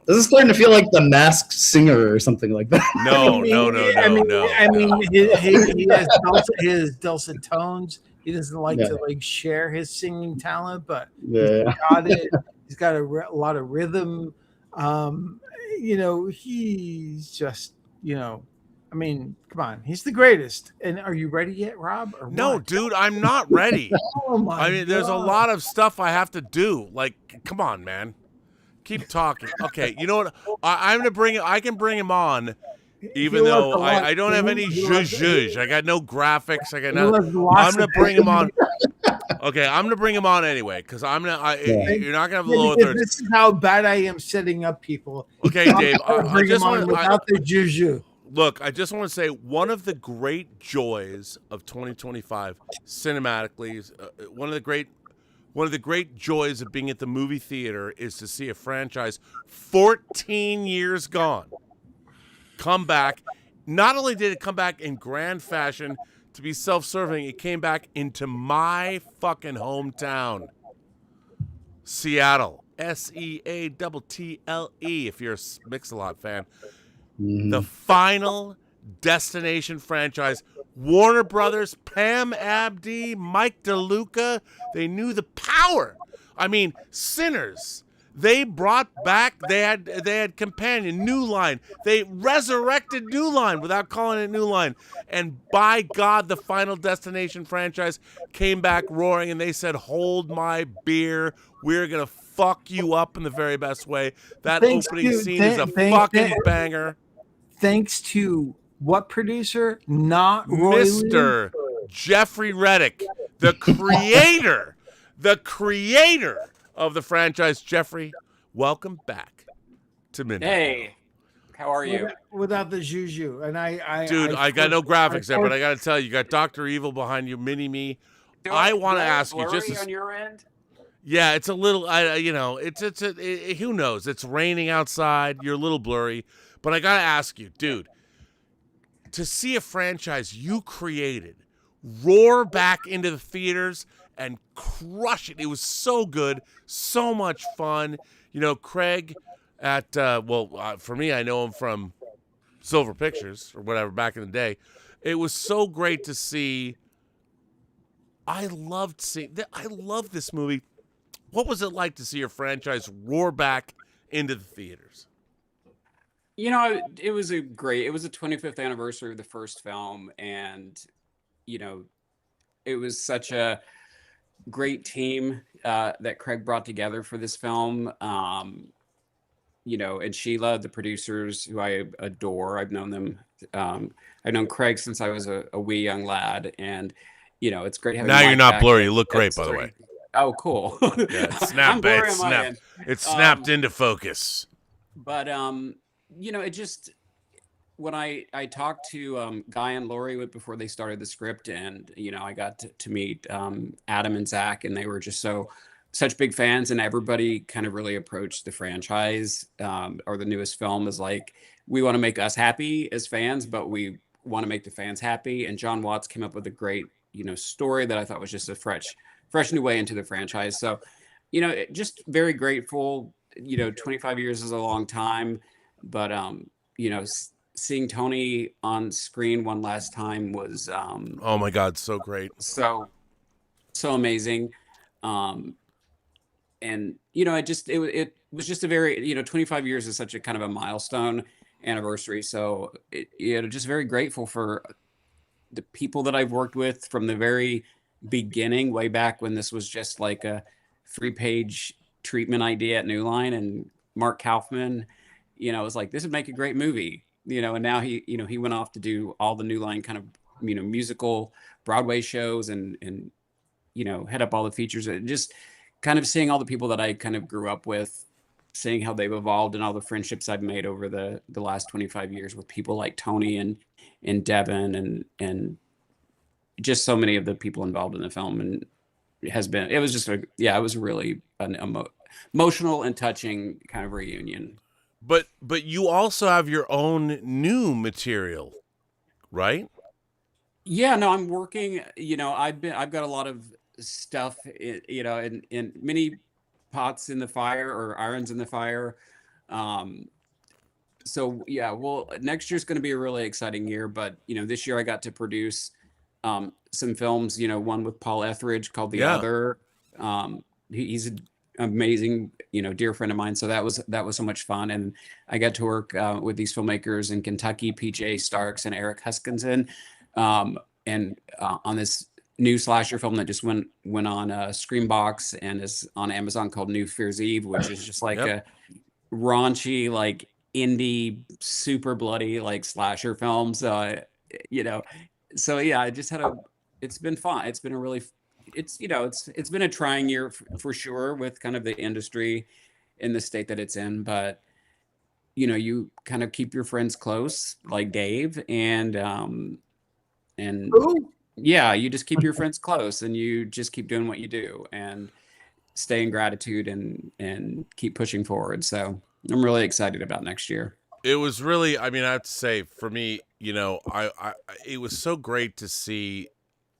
This is starting to feel like The Masked Singer or something like that. No. He has dulcet tones. He doesn't like to share his singing talent, but he's got it. He's got a lot of rhythm. He's just, come on. He's the greatest. And are you ready yet, Rob? Or no, what? dude, I'm not ready. Oh my God. There's a lot of stuff I have to do. Like, come on, man. Keep talking. Okay, you know what? I'm gonna bring. I can bring him on, even though I don't have any zhuzh. I got no graphics. I got nothing. I'm gonna bring him on. Okay, I'm gonna bring him on anyway because I'm gonna. You're not gonna have the lower thirds. This is how bad I am setting up people. Okay, Dave. I just want without the juju. Look, I just want to say one of the great joys of 2025 cinematically is one of the great joys of being at the movie theater is to see a franchise 14 years gone come back. Not only did it come back in grand fashion to be self-serving, it came back into my fucking hometown, Seattle. Seattle, if you're a Mix-a-Lot fan. Mm-hmm. The Final Destination franchise. Warner Brothers, Pam Abdi, Mike DeLuca, they knew the power. Sinners. They brought back, they had Companion, New Line. They resurrected New Line without calling it New Line. And by God, the Final Destination franchise came back roaring and they said, hold my beer. We're going to fuck you up in the very best way. That opening scene is a fucking banger. Thanks to what producer? Not Mr. Jeffrey Reddick, the creator of the franchise. Jeffrey, welcome back to Midnight. Hey, how are you? Without the juju, and I got no graphics there, but I got to tell you, got Dr. Evil behind you, Mini Me. I want to ask you, just on your end. Yeah, it's a little. Who knows? It's raining outside. You're a little blurry, but I got to ask you, dude. To see a franchise you created roar back into the theaters and crush it. It was so good, so much fun. Craig at, for me, I know him from Silver Pictures or whatever back in the day. It was so great to see. I love this movie. What was it like to see your franchise roar back into the theaters? You know, it was a 25th anniversary of the first film, and you know, it was such a great team that Craig brought together for this film. You know, and Sheila, the producers, who I adore. I've known them. I've known Craig since I was a wee young lad, and you know, it's great having. Now Mike you're not back blurry. at- You look at great, the by the story. way. Oh, cool. Yeah, it's I'm blurry it's on my snapped. end. It's snapped into focus. But you know, it just when I talked to Guy and Lori before they started the script, and you know, I got to meet Adam and Zach, and they were just such big fans, and everybody kind of really approached the franchise or the newest film as like, we want to make us happy as fans, but we want to make the fans happy. And John Watts came up with a great, you know, story that I thought was just a fresh new way into the franchise. So, you know, just very grateful. You know, 25 years is a long time, but you know, seeing Tony on screen one last time was Oh my God, so great. so amazing. And you know, it was just a very, you know, 25 years is such a kind of a milestone anniversary. So you know, just very grateful for the people that I've worked with from the very beginning, way back when this was just like a 3-page treatment idea at New Line, and Mark Kaufman, you know, was like, this would make a great movie, you know, and now he, you know, he went off to do all the New Line kind of, you know, musical Broadway shows and, you know, head up all the features, and just kind of seeing all the people that I kind of grew up with, seeing how they've evolved, and all the friendships I've made over the last 25 years with people like Tony and Devin and just so many of the people involved in the film. And it was really an emotional and touching kind of reunion. But you also have your own new material, right? Yeah, no, I'm working, you know, I've got a lot of stuff, you know, in many pots in the fire, or irons in the fire. So yeah, well, next year's going to be a really exciting year, but you know, this year I got to produce some films, you know, one with Paul Etheridge called The Other. He's an amazing, you know, dear friend of mine. So that was so much fun. And I got to work with these filmmakers in Kentucky, PJ Starks and Eric Huskinson, and on this new slasher film that just went on Screambox and is on Amazon, called New Fear's Eve, which is just like a raunchy, like indie, super bloody, like slasher film. So you know, so yeah, I just it's been fun. It's been you know, it's been a trying year for sure, with kind of the industry in the state that it's in, but you know, you kind of keep your friends close, like Dave, and yeah, you just keep your friends close, and you just keep doing what you do and stay in gratitude and keep pushing forward. So I'm really excited about next year. It was really, I mean, I have to say, for me, you know, it was so great to see.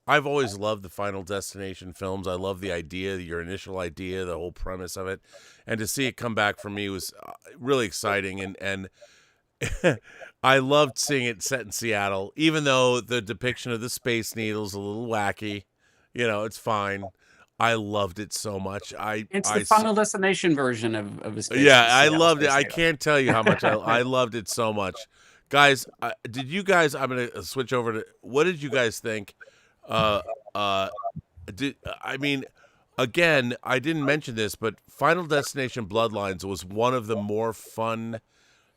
I've always loved the Final Destination films. I love the idea, your initial idea, the whole premise of it, and to see it come back for me was really exciting. And I loved seeing it set in Seattle, even though the depiction of the Space Needle is a little wacky. You know, it's fine. I loved it so much. It's the Final Destination version of a Space. Yeah, I loved it. I can't tell you how much I loved it so much. Guys, did you guys? I'm gonna switch over to. What did you guys think? I mean, again, I didn't mention this, but Final Destination Bloodlines was one of the more fun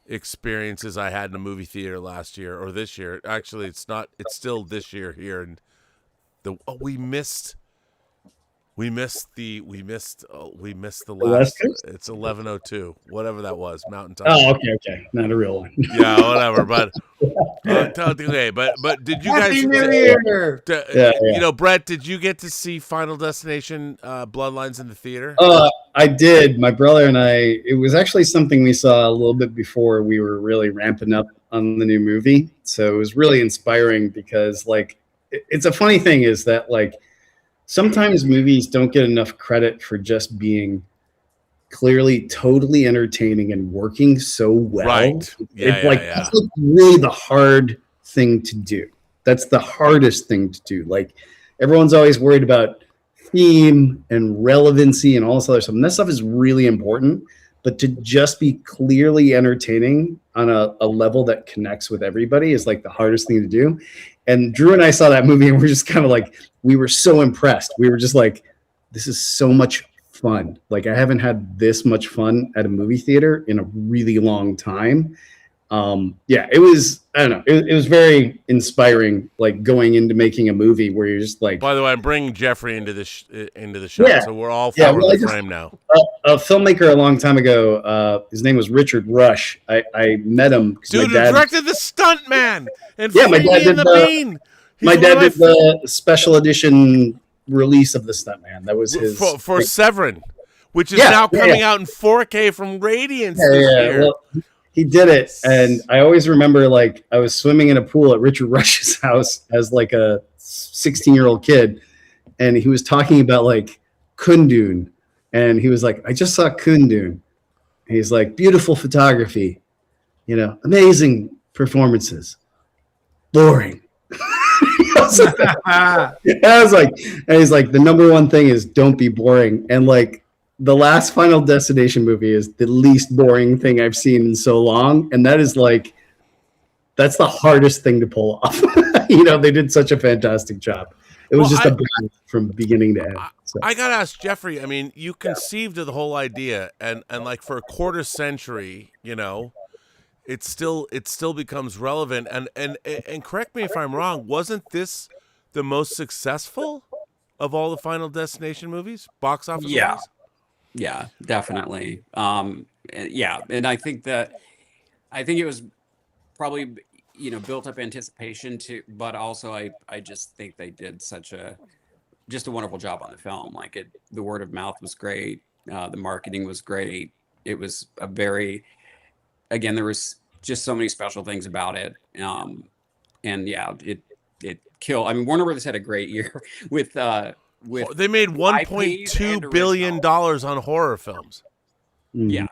experiences I had in a movie theater last year or this year. Actually, it's not. It's still this year here, and we missed the last. It's 11:02, whatever that was, Mountain Time. Oh, okay, not a real one. Yeah, whatever. But okay, but did you guys? Happy New Year! You know, Brett, did you get to see Final Destination Bloodlines in the theater? I did. My brother and I. It was actually something we saw a little bit before we were really ramping up on the new movie. So it was really inspiring because, like, it's a funny thing is that, like, sometimes movies don't get enough credit for just being clearly totally entertaining and working so well. Right. That's like really the hard thing to do. That's the hardest thing to do. Like, everyone's always worried about theme and relevancy and all this other stuff. And that stuff is really important. But to just be clearly entertaining on a level that connects with everybody is like the hardest thing to do. And Drew and I saw that movie and we're just kind of like, we were so impressed. We were just like, this is so much fun. Like I haven't had this much fun at a movie theater in a really long time. Yeah, it was, I don't know. It was very inspiring, like going into making a movie where you're just like. By the way, I'm bringing Jeffrey into the shot, yeah, so we're all four in the frame now. A filmmaker a long time ago, his name was Richard Rush. I met him. Dude, who directed The Stunt Man and yeah, my dad did the Bean. My dad did the special edition release of The Stunt Man. That was his for Severin, which is now coming out in 4K from Radiance this year. Well, he did it, and I always remember like I was swimming in a pool at Richard Rush's house as like a 16-year-old kid, and he was talking about like Kundun, and he was like, "I just saw Kundun." And he's like, "Beautiful photography, you know, amazing performances, boring." I was like, and he's like, "The number one thing is don't be boring," and like. The last Final Destination movie is the least boring thing I've seen in so long. And that is like, that's the hardest thing to pull off. You know, they did such a fantastic job. It was just a blast from beginning to end. So. I got to ask Jeffrey, I mean, you conceived of the whole idea and like for a quarter century, you know, it still becomes relevant. And correct me if I'm wrong, wasn't this the most successful of all the Final Destination movies? Box office movies? Yeah, definitely. Yeah, and I think it was probably, you know, built up anticipation too, but also I just think they did just a wonderful job on the film. Like the word of mouth was great, the marketing was great. It was again, there was just so many special things about it. And yeah, it killed. I mean, Warner Brothers had a great year with they made $1.2 billion on horror films. Yeah,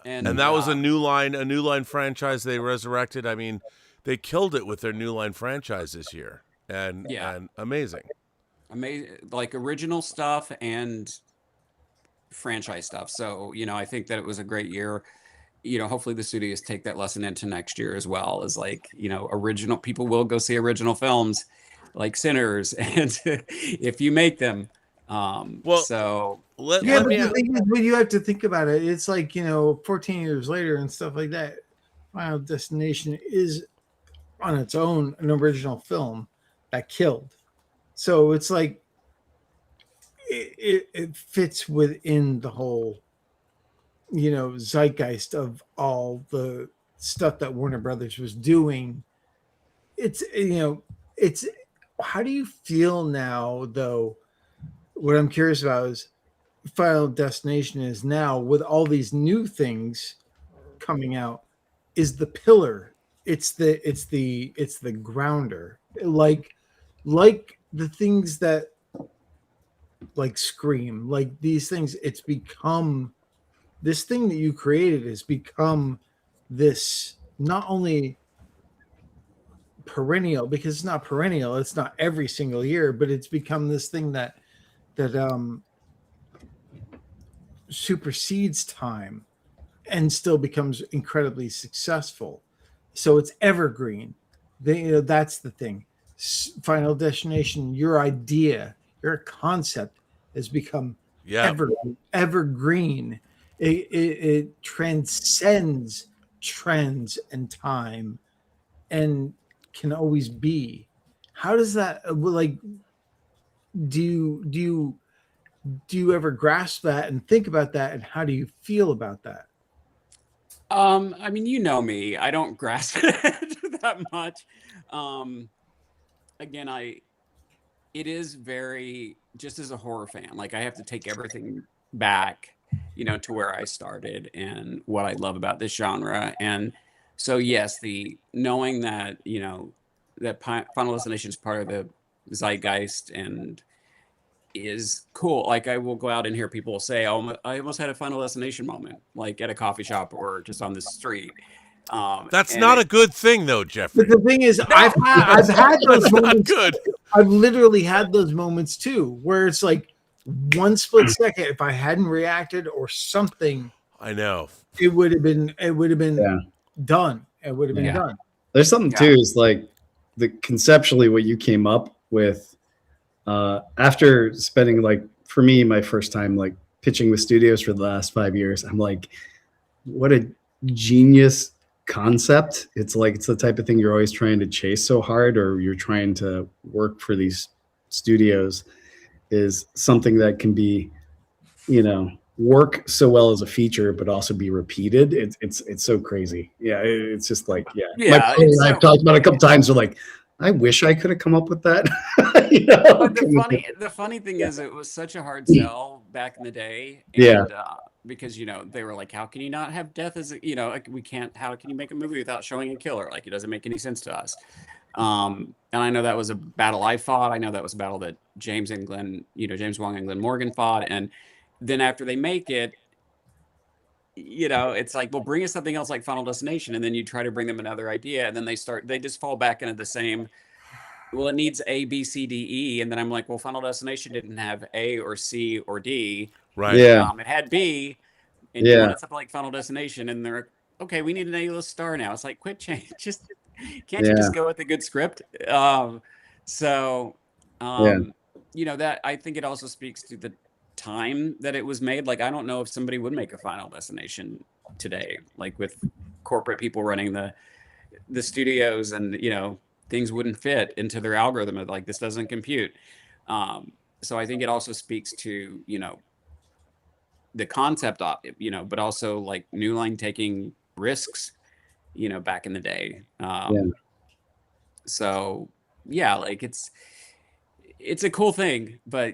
and that was a new line franchise they resurrected. I mean, they killed it with their new line franchise this year, and amazing, like original stuff and franchise stuff. So you know, I think that it was a great year. You know, hopefully the studios take that lesson into next year as well. As like, you know, original people will go see original films. Like Sinners, and if you make them, so but the thing is, when you have to think about it, it's like, you know, 14 years later and stuff like that. Final Destination is on its own an original film that killed, so it's like it fits within the whole, you know, zeitgeist of all the stuff that Warner Brothers was doing. It's, you know, it's. How do you feel now, though? What I'm curious about is Final Destination is now with all these new things coming out is the pillar. It's the grounder. Like the things that like Scream, like these things, it's become this thing that you created has become this not only perennial, because it's not perennial, it's not every single year, but it's become this thing that supersedes time and still becomes incredibly successful. So it's evergreen. That's the thing. Final Destination, your idea, your concept has become evergreen. It transcends trends and time and can always be. How does that, like, do you ever grasp that and think about that, and how do you feel about that? I mean, you know me, I don't grasp it that much. Again, it is very, just as a horror fan, like I have to take everything back, you know, to where I started and what I love about this genre. And so, yes, the knowing that, you know, that Final Destination is part of the zeitgeist and is cool. Like I will go out and hear people say, "Oh, I almost had a Final Destination moment," like at a coffee shop or just on the street. That's not a good thing, though, Jeffrey. But the thing is, I've had those moments. Good. I've literally had those moments too, where it's like one split second. If I hadn't reacted or something, I know it would have been Yeah. done. It would have been Yeah. done. There's something Yeah. too, is like the conceptually what you came up with after spending, like, for me, my first time like pitching with studios for the last 5 years. I'm like, what a genius concept. It's like, it's the type of thing you're always trying to chase so hard, or you're trying to work for these studios, is something that can be, work so well as a feature, but also be repeated. It's so crazy. Yeah. It's just like, yeah. Yeah, My brother and I've talked about it a couple times. We're like, I wish I could have come up with that. But the funny thing is, it was such a hard sell back in the day. And, Yeah. Because they were like, how can you not have death as like, we can't? How can you make a movie without showing a killer? Like, it doesn't make any sense to us. And I know that was a battle I fought. I know that was a battle that James Wong and Glenn Morgan fought. And then after they make it, it's like, well, bring us something else like Final Destination, and then you try to bring them another idea, and then they just fall back into the same. Well, it needs A, B, C, D, E, and then I'm like, well, Final Destination didn't have A or C or D. right. Yeah. It had B, and you wanted something like Final Destination, and they're like, okay, we need an A-list star now. It's like, quit change, can't you just go with a good script? That I think it also speaks to the time that it was made. Like, I don't know if somebody would make a Final Destination today, like with corporate people running the studios, and things wouldn't fit into their algorithm of like, this doesn't compute. So I think it also speaks to the concept of but also like New Line taking risks back in the day. So yeah, like it's a cool thing, but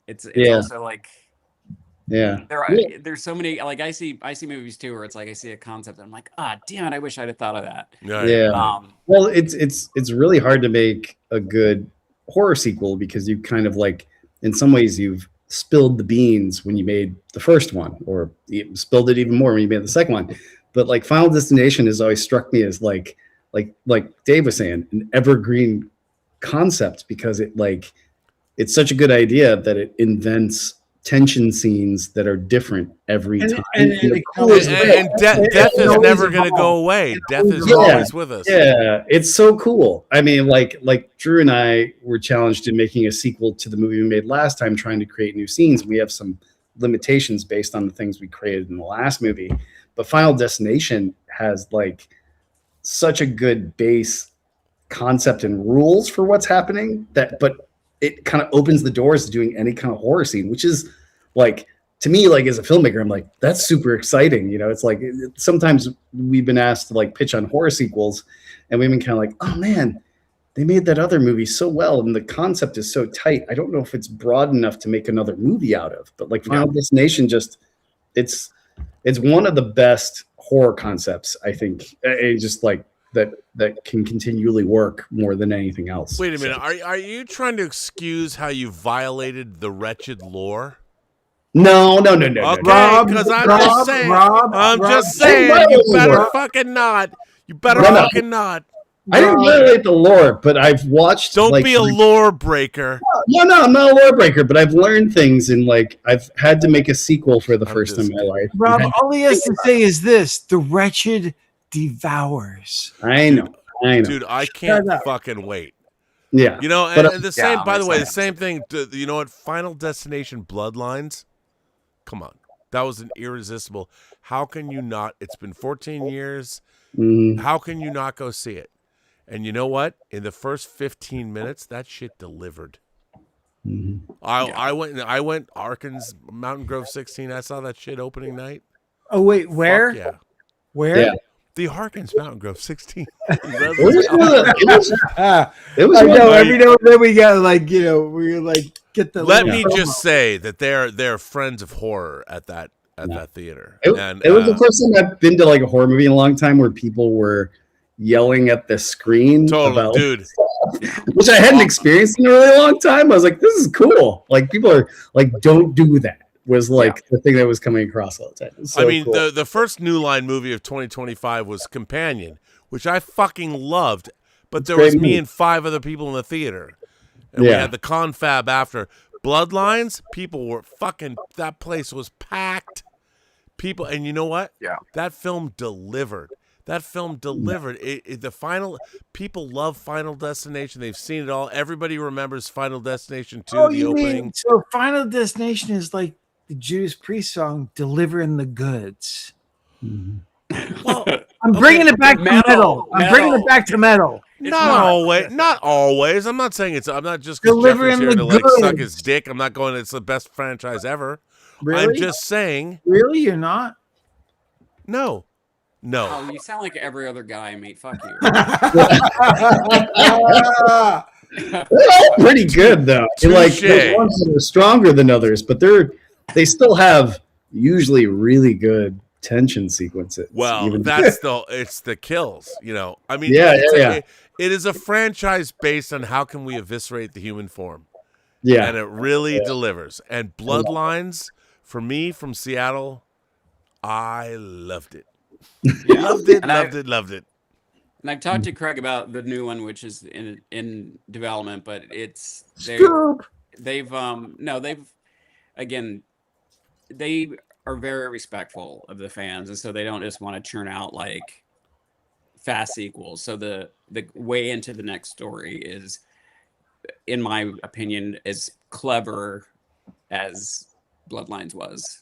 it's also like, there's so many, like I see movies too where it's like I see a concept and I'm like, damn it, I wish I'd have thought of that. Well, it's really hard to make a good horror sequel, because you kind of, like, in some ways you've spilled the beans when you made the first one, or you spilled it even more when you made the second one. But like Final Destination has always struck me as like Dave was saying, an evergreen concept, because it's such a good idea that it invents tension scenes that are different every time. And death is never going to go away. Death is always with us. Yeah, it's so cool. I mean, like Drew and I were challenged in making a sequel to the movie we made last time, trying to create new scenes. We have some limitations based on the things we created in the last movie. But Final Destination has like such a good base concept and rules for what's happening, but it kind of opens the doors to doing any kind of horror scene, which is like, to me, like as a filmmaker, I'm like, that's super exciting. It's like, sometimes we've been asked to like pitch on horror sequels, and we've been kind of like, oh man, they made that other movie so well, and the concept is so tight. I don't know if it's broad enough to make another movie out of. But like Final Destination, it's one of the best horror concepts, I think. It just like that can continually work more than anything else. Wait a minute. Are you trying to excuse how you violated the wretched lore? No. Okay, because I'm just saying, you better fucking not. You better fucking not. I didn't violate the lore, but I've watched. Don't be a lore breaker. No, I'm not a lore breaker, but I've learned things, and like I've had to make a sequel for the first time in my life. Rob, all he has to say is this: the wretched devours. I know. Dude, I can't fucking wait. Yeah. And the same, by the way, the same thing, you know what? Final Destination Bloodlines. Come on. That was an irresistible. How can you not? It's been 14 years. Mm-hmm. How can you not go see it? And you know what? In the first 15 minutes, that shit delivered. Mm-hmm. I went Arkansas Mountain Grove 16. I saw that shit opening night. Oh wait, where? Fuck yeah. Where? Yeah. The Harkins Mountain Grove 16. It was I know. Every now and then we got we get the. Let me just say that they're friends of horror at that theater. It was the first time I've been to like a horror movie in a long time where people were yelling at the screen. Totally, dude. Which I hadn't experienced in a really long time. I was like, this is cool. Like, people are like, don't do that. Was like the thing that was coming across all the time. So I mean, cool. the first New Line movie of 2025 was Companion, which I fucking loved. But there was me and 5 other people in the theater. And we had the confab after. Bloodlines, people were fucking, that place was packed. People, and you know what? Yeah. That film delivered. The final, people love Final Destination. They've seen it all. Everybody remembers Final Destination 2, the opening. So Final Destination is like the Judas Priest song, Delivering the Goods. Well, I'm bringing it back to metal. I'm bringing it back to metal. Not always. I'm not saying it's. I'm not just because Jeffrey's here to like suck his dick. I'm not going. It's the best franchise ever. Really? I'm just saying. Really, you're not? No. Oh, you sound like every other guy I meet. Fuck you. They're all pretty good though. Like there's ones that are stronger than others, but they still have usually really good tension sequences. Well, it's the kills, you know. I mean, it is a franchise based on how can we eviscerate the human form. Yeah. And it really delivers. And Bloodlines, for me, from Seattle, I loved it. Loved it. And I've talked to Craig about the new one, which is in development, but they are very respectful of the fans, and so they don't just want to churn out like fast sequels. So the way into the next story is, in my opinion, as clever as Bloodlines was.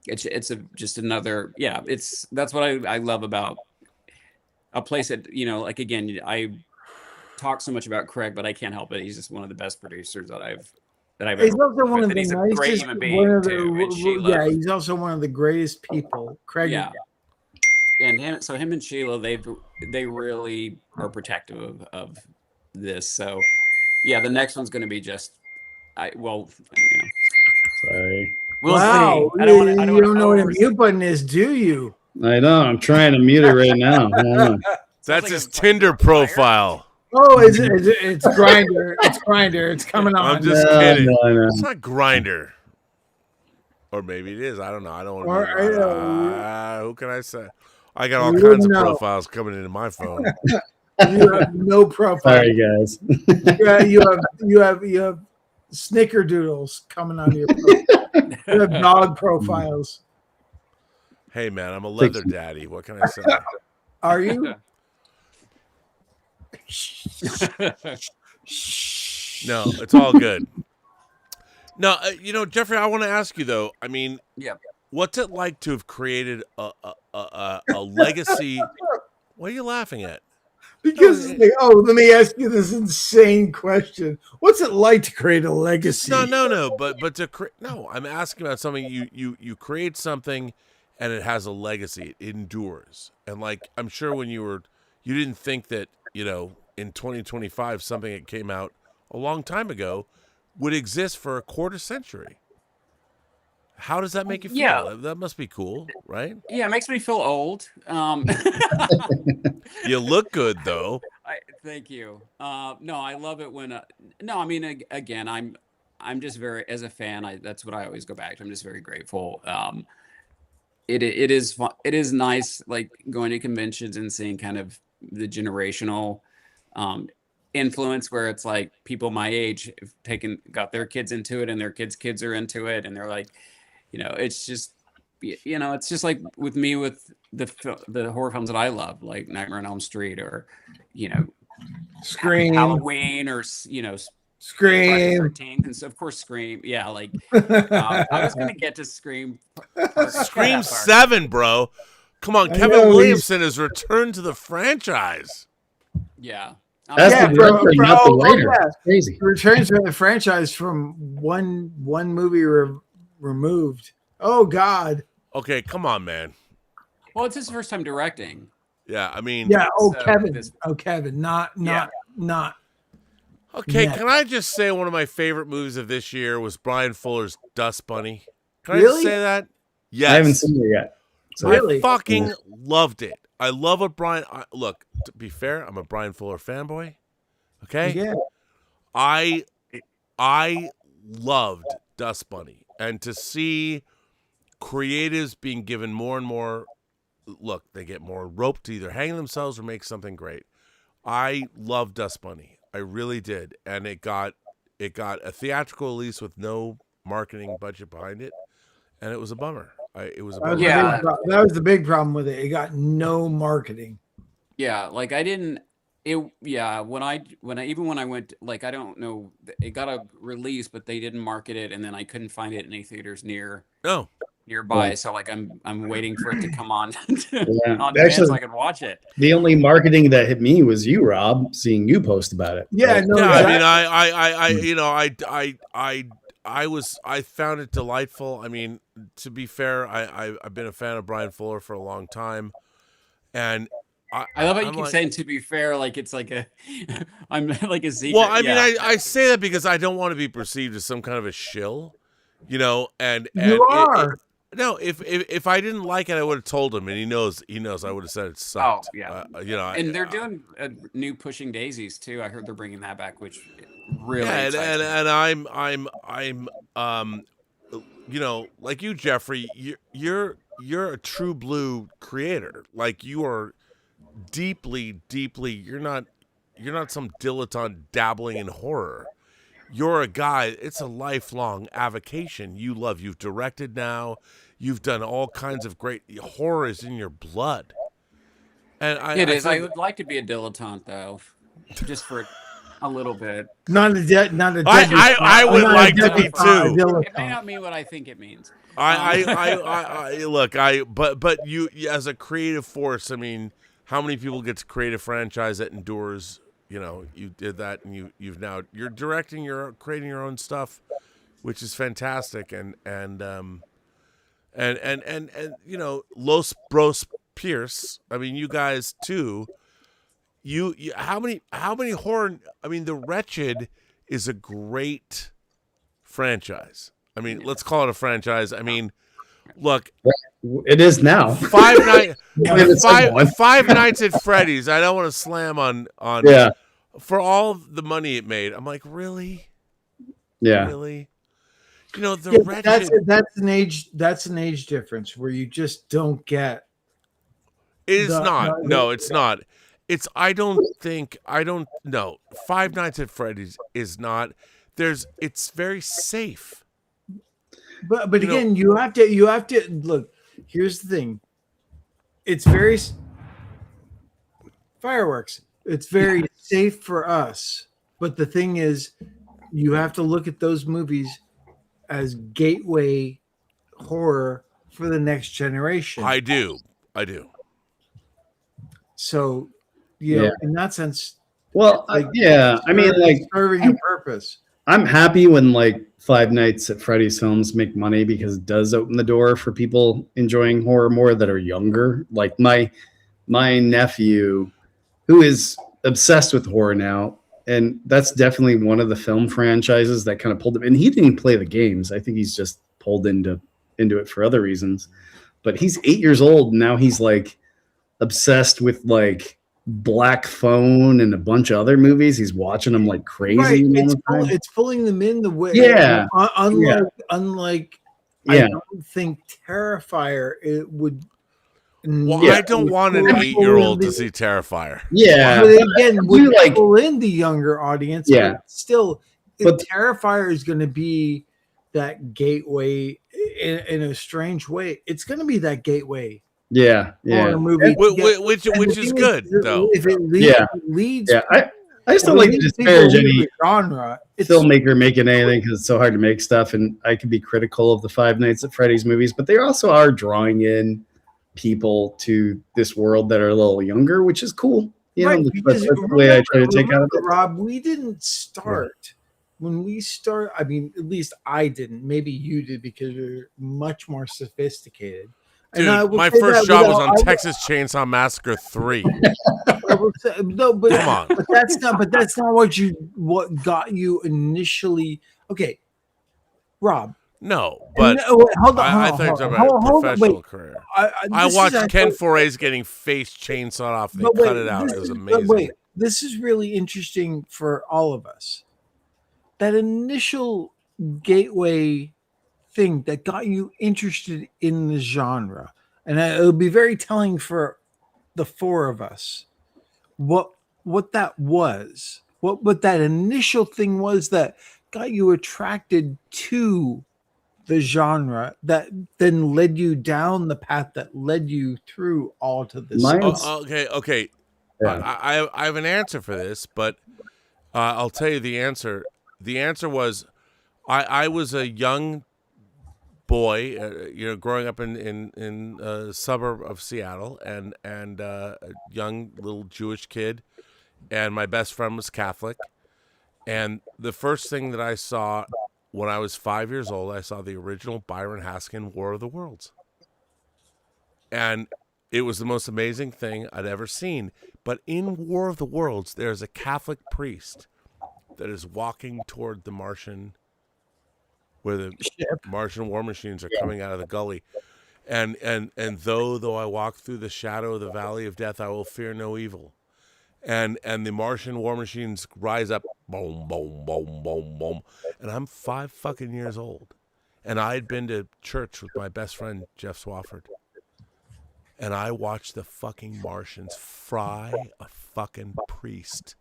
It's just another that's what I love about a place that, you know, like, again, I talk so much about Craig, but I can't help it. He's just one of the best producers that I've He's ever also one of the he's nicest, a great human being too. He's also one of the greatest people. Craig. Yeah. And him and Sheila, they really are protective of this. So yeah, the next one's going to be just, Sorry. We'll see. I don't know what a mute button is, do you? I know. I'm trying to mute it right now. That's his Tinder profile. Oh, it's Grindr. It's Grindr. It's coming on. I'm just kidding. No. It's not Grindr. Or maybe it is. I don't know. I don't want to. Who can I say? I got all kinds of profiles coming into my phone. You have no profile. Sorry, guys. You have snickerdoodles coming on your profile. You have dog profiles. Hey man, I'm a leather daddy. What can I say? Are you? No, it's all good. No, you know, Jeffrey, I want to ask you though. I mean, what's it like to have created a legacy? What are you laughing at? Because let me ask you this insane question: what's it like to create a legacy? No. But to create, I'm asking about something. You create something, and it has a legacy. It endures, and like I'm sure when you didn't think that, you know, in 2025 something that came out a long time ago would exist for a quarter century. How does that make you feel? Yeah. That must be cool, right? Yeah, it makes me feel old. You look good though. Thank you. No, I love it when. No, I mean, again, I'm just very, as a fan, that's what I always go back to. I'm just very grateful. It is nice, like going to conventions and seeing kind of the generational influence, where it's like people my age have got their kids into it, and their kids are into it, and they're like, you know, it's just, you know, it's just like with me with the horror films that I love, like Nightmare on Elm Street, or, you know, Scream, Halloween, or, you know, Scream, 13th, and so of course Scream. Yeah, like I was gonna get to Scream. Scream 7, bro. Come on, Kevin Williamson has returned to the franchise. Yeah. That's the director, not the writer. Yeah. It's crazy. Returns to the franchise from one movie removed. Oh God. Okay, come on, man. Well, it's his first time directing. Yeah, I mean. Yeah. Oh, so Kevin. Not. Okay, Yeah. can I just say one of my favorite movies of this year was Brian Fuller's Dust Bunny? Can I Really? just say that? Yes. I haven't seen it yet. So. Really? I fucking loved it. I love what look, to be fair, I'm a Brian Fuller fanboy. Okay? Yeah. I loved Dust Bunny. And to see creatives being given more and more, look, they get more rope to either hang themselves or make something great. I love Dust Bunny. I really did, and it got a theatrical release with no marketing budget behind it, and it was a bummer. It was a bummer. Yeah. That was the big problem with it. It got no marketing. Yeah, like I didn't when I even when I went, like, I don't know, it got a release, but they didn't market it, and then I couldn't find it in any theaters nearby. So like I'm waiting for it to come on on demand so I can watch it. The only marketing that hit me was you, Rob, seeing you post about it. Yeah, no, yeah. exactly. I found it delightful. I mean, to be fair, I've been a fan of Brian Fuller for a long time, and I love how you keep saying "to be fair," like it's like I'm like a secret. Well, I mean, I say that because I don't want to be perceived as some kind of a shill, and you are. No, if I didn't like it, I would have told him, and he knows I would have said it sucked. Oh yeah, and they're doing a new Pushing Daisies too. I heard they're bringing that back, which really excites me. and I'm like you, Jeffrey, you're a true blue creator. Like, you are deeply you're not some dilettante dabbling in horror. You're a guy, it's a lifelong avocation. You've directed now, you've done all kinds of great horror is in your blood. And I would like to be a dilettante though, just for a little bit. Not a I would like to be too. It may not mean what I think it means. Look, but you as a creative force, I mean, how many people get to create a franchise that endures? You did that, and you're directing, you're creating your own stuff, which is fantastic. And Los Bros Pierce. I mean, you guys too. You how many horror? I mean, The Wretched is a great franchise. I mean, let's call it a franchise. I mean, look, it is now. Five Nights at Freddy's. I don't want to slam on for all the money it made. I'm like, really? Yeah. Really? The Wretched. That's an age difference where you just don't get. It is not. No, it's not. I don't know. Five Nights at Freddy's is not. It's very safe. But again, you have to look. Here's the thing. It's very fireworks. It's very safe for us. But the thing is, you have to look at those movies as gateway horror for the next generation. I do. So, in that sense, well, I mean, like, serving a purpose. I'm happy when like Five Nights at Freddy's films make money, because it does open the door for people enjoying horror more that are younger. Like my nephew, who is obsessed with horror now, and that's definitely one of the film franchises that kind of pulled him. And he didn't even play the games. I think he's just pulled into it for other reasons. But he's 8 years old and now. He's like obsessed with like Black Phone and a bunch of other movies. He's watching them like crazy. Right. It's pulling them in the way. Yeah. Unlike I don't think Terrifier it would. Well, I don't want an 8-year-old to see Terrifier. Yeah. But again, we like pull in the younger audience. Yeah. But still, Terrifier is going to be that gateway in a strange way. It's going to be that gateway. Yeah. Movie which is good though. If it leads. Yeah. I just don't like to disparage any genre. Filmmaker making anything, because it's so hard to make stuff, and I can be critical of the Five Nights at Freddy's movies, but they also are drawing in people to this world that are a little younger, which is cool. That's the way I try to take out of it. Rob, we didn't start when we start. I mean, at least I didn't. Maybe you did, because you're much more sophisticated. Dude, my first job was on Texas Chainsaw Massacre 3. No, but come on. But that's not what got you initially. Okay, Rob. No, but hold on. I think it's about a professional career. I watched Ken Foray's getting face chainsawed off. They cut it out. It was amazing. This is really interesting for all of us. That initial gateway thing that got you interested in the genre, and it'll be very telling for the four of us what that was. what that initial thing was that got you attracted to the genre that then led you down the path that led you through all to this. Okay. Yeah. I have an answer for this, but I'll tell you the answer. The answer was I was a young boy, growing up in a suburb of Seattle, and a young little Jewish kid, and my best friend was Catholic, and the first thing that I saw when I was 5 years old, I saw the original Byron Haskin War of the Worlds, and it was the most amazing thing I'd ever seen. But in War of the Worlds, there's a Catholic priest that is walking toward the Martian, where the Martian war machines are coming out of the gully. And though I walk through the shadow of the valley of death, I will fear no evil. And the Martian war machines rise up, boom, boom, boom, boom, boom. And I'm 5 fucking years old. And I had been to church with my best friend, Jeff Swafford. And I watched the fucking Martians fry a fucking priest.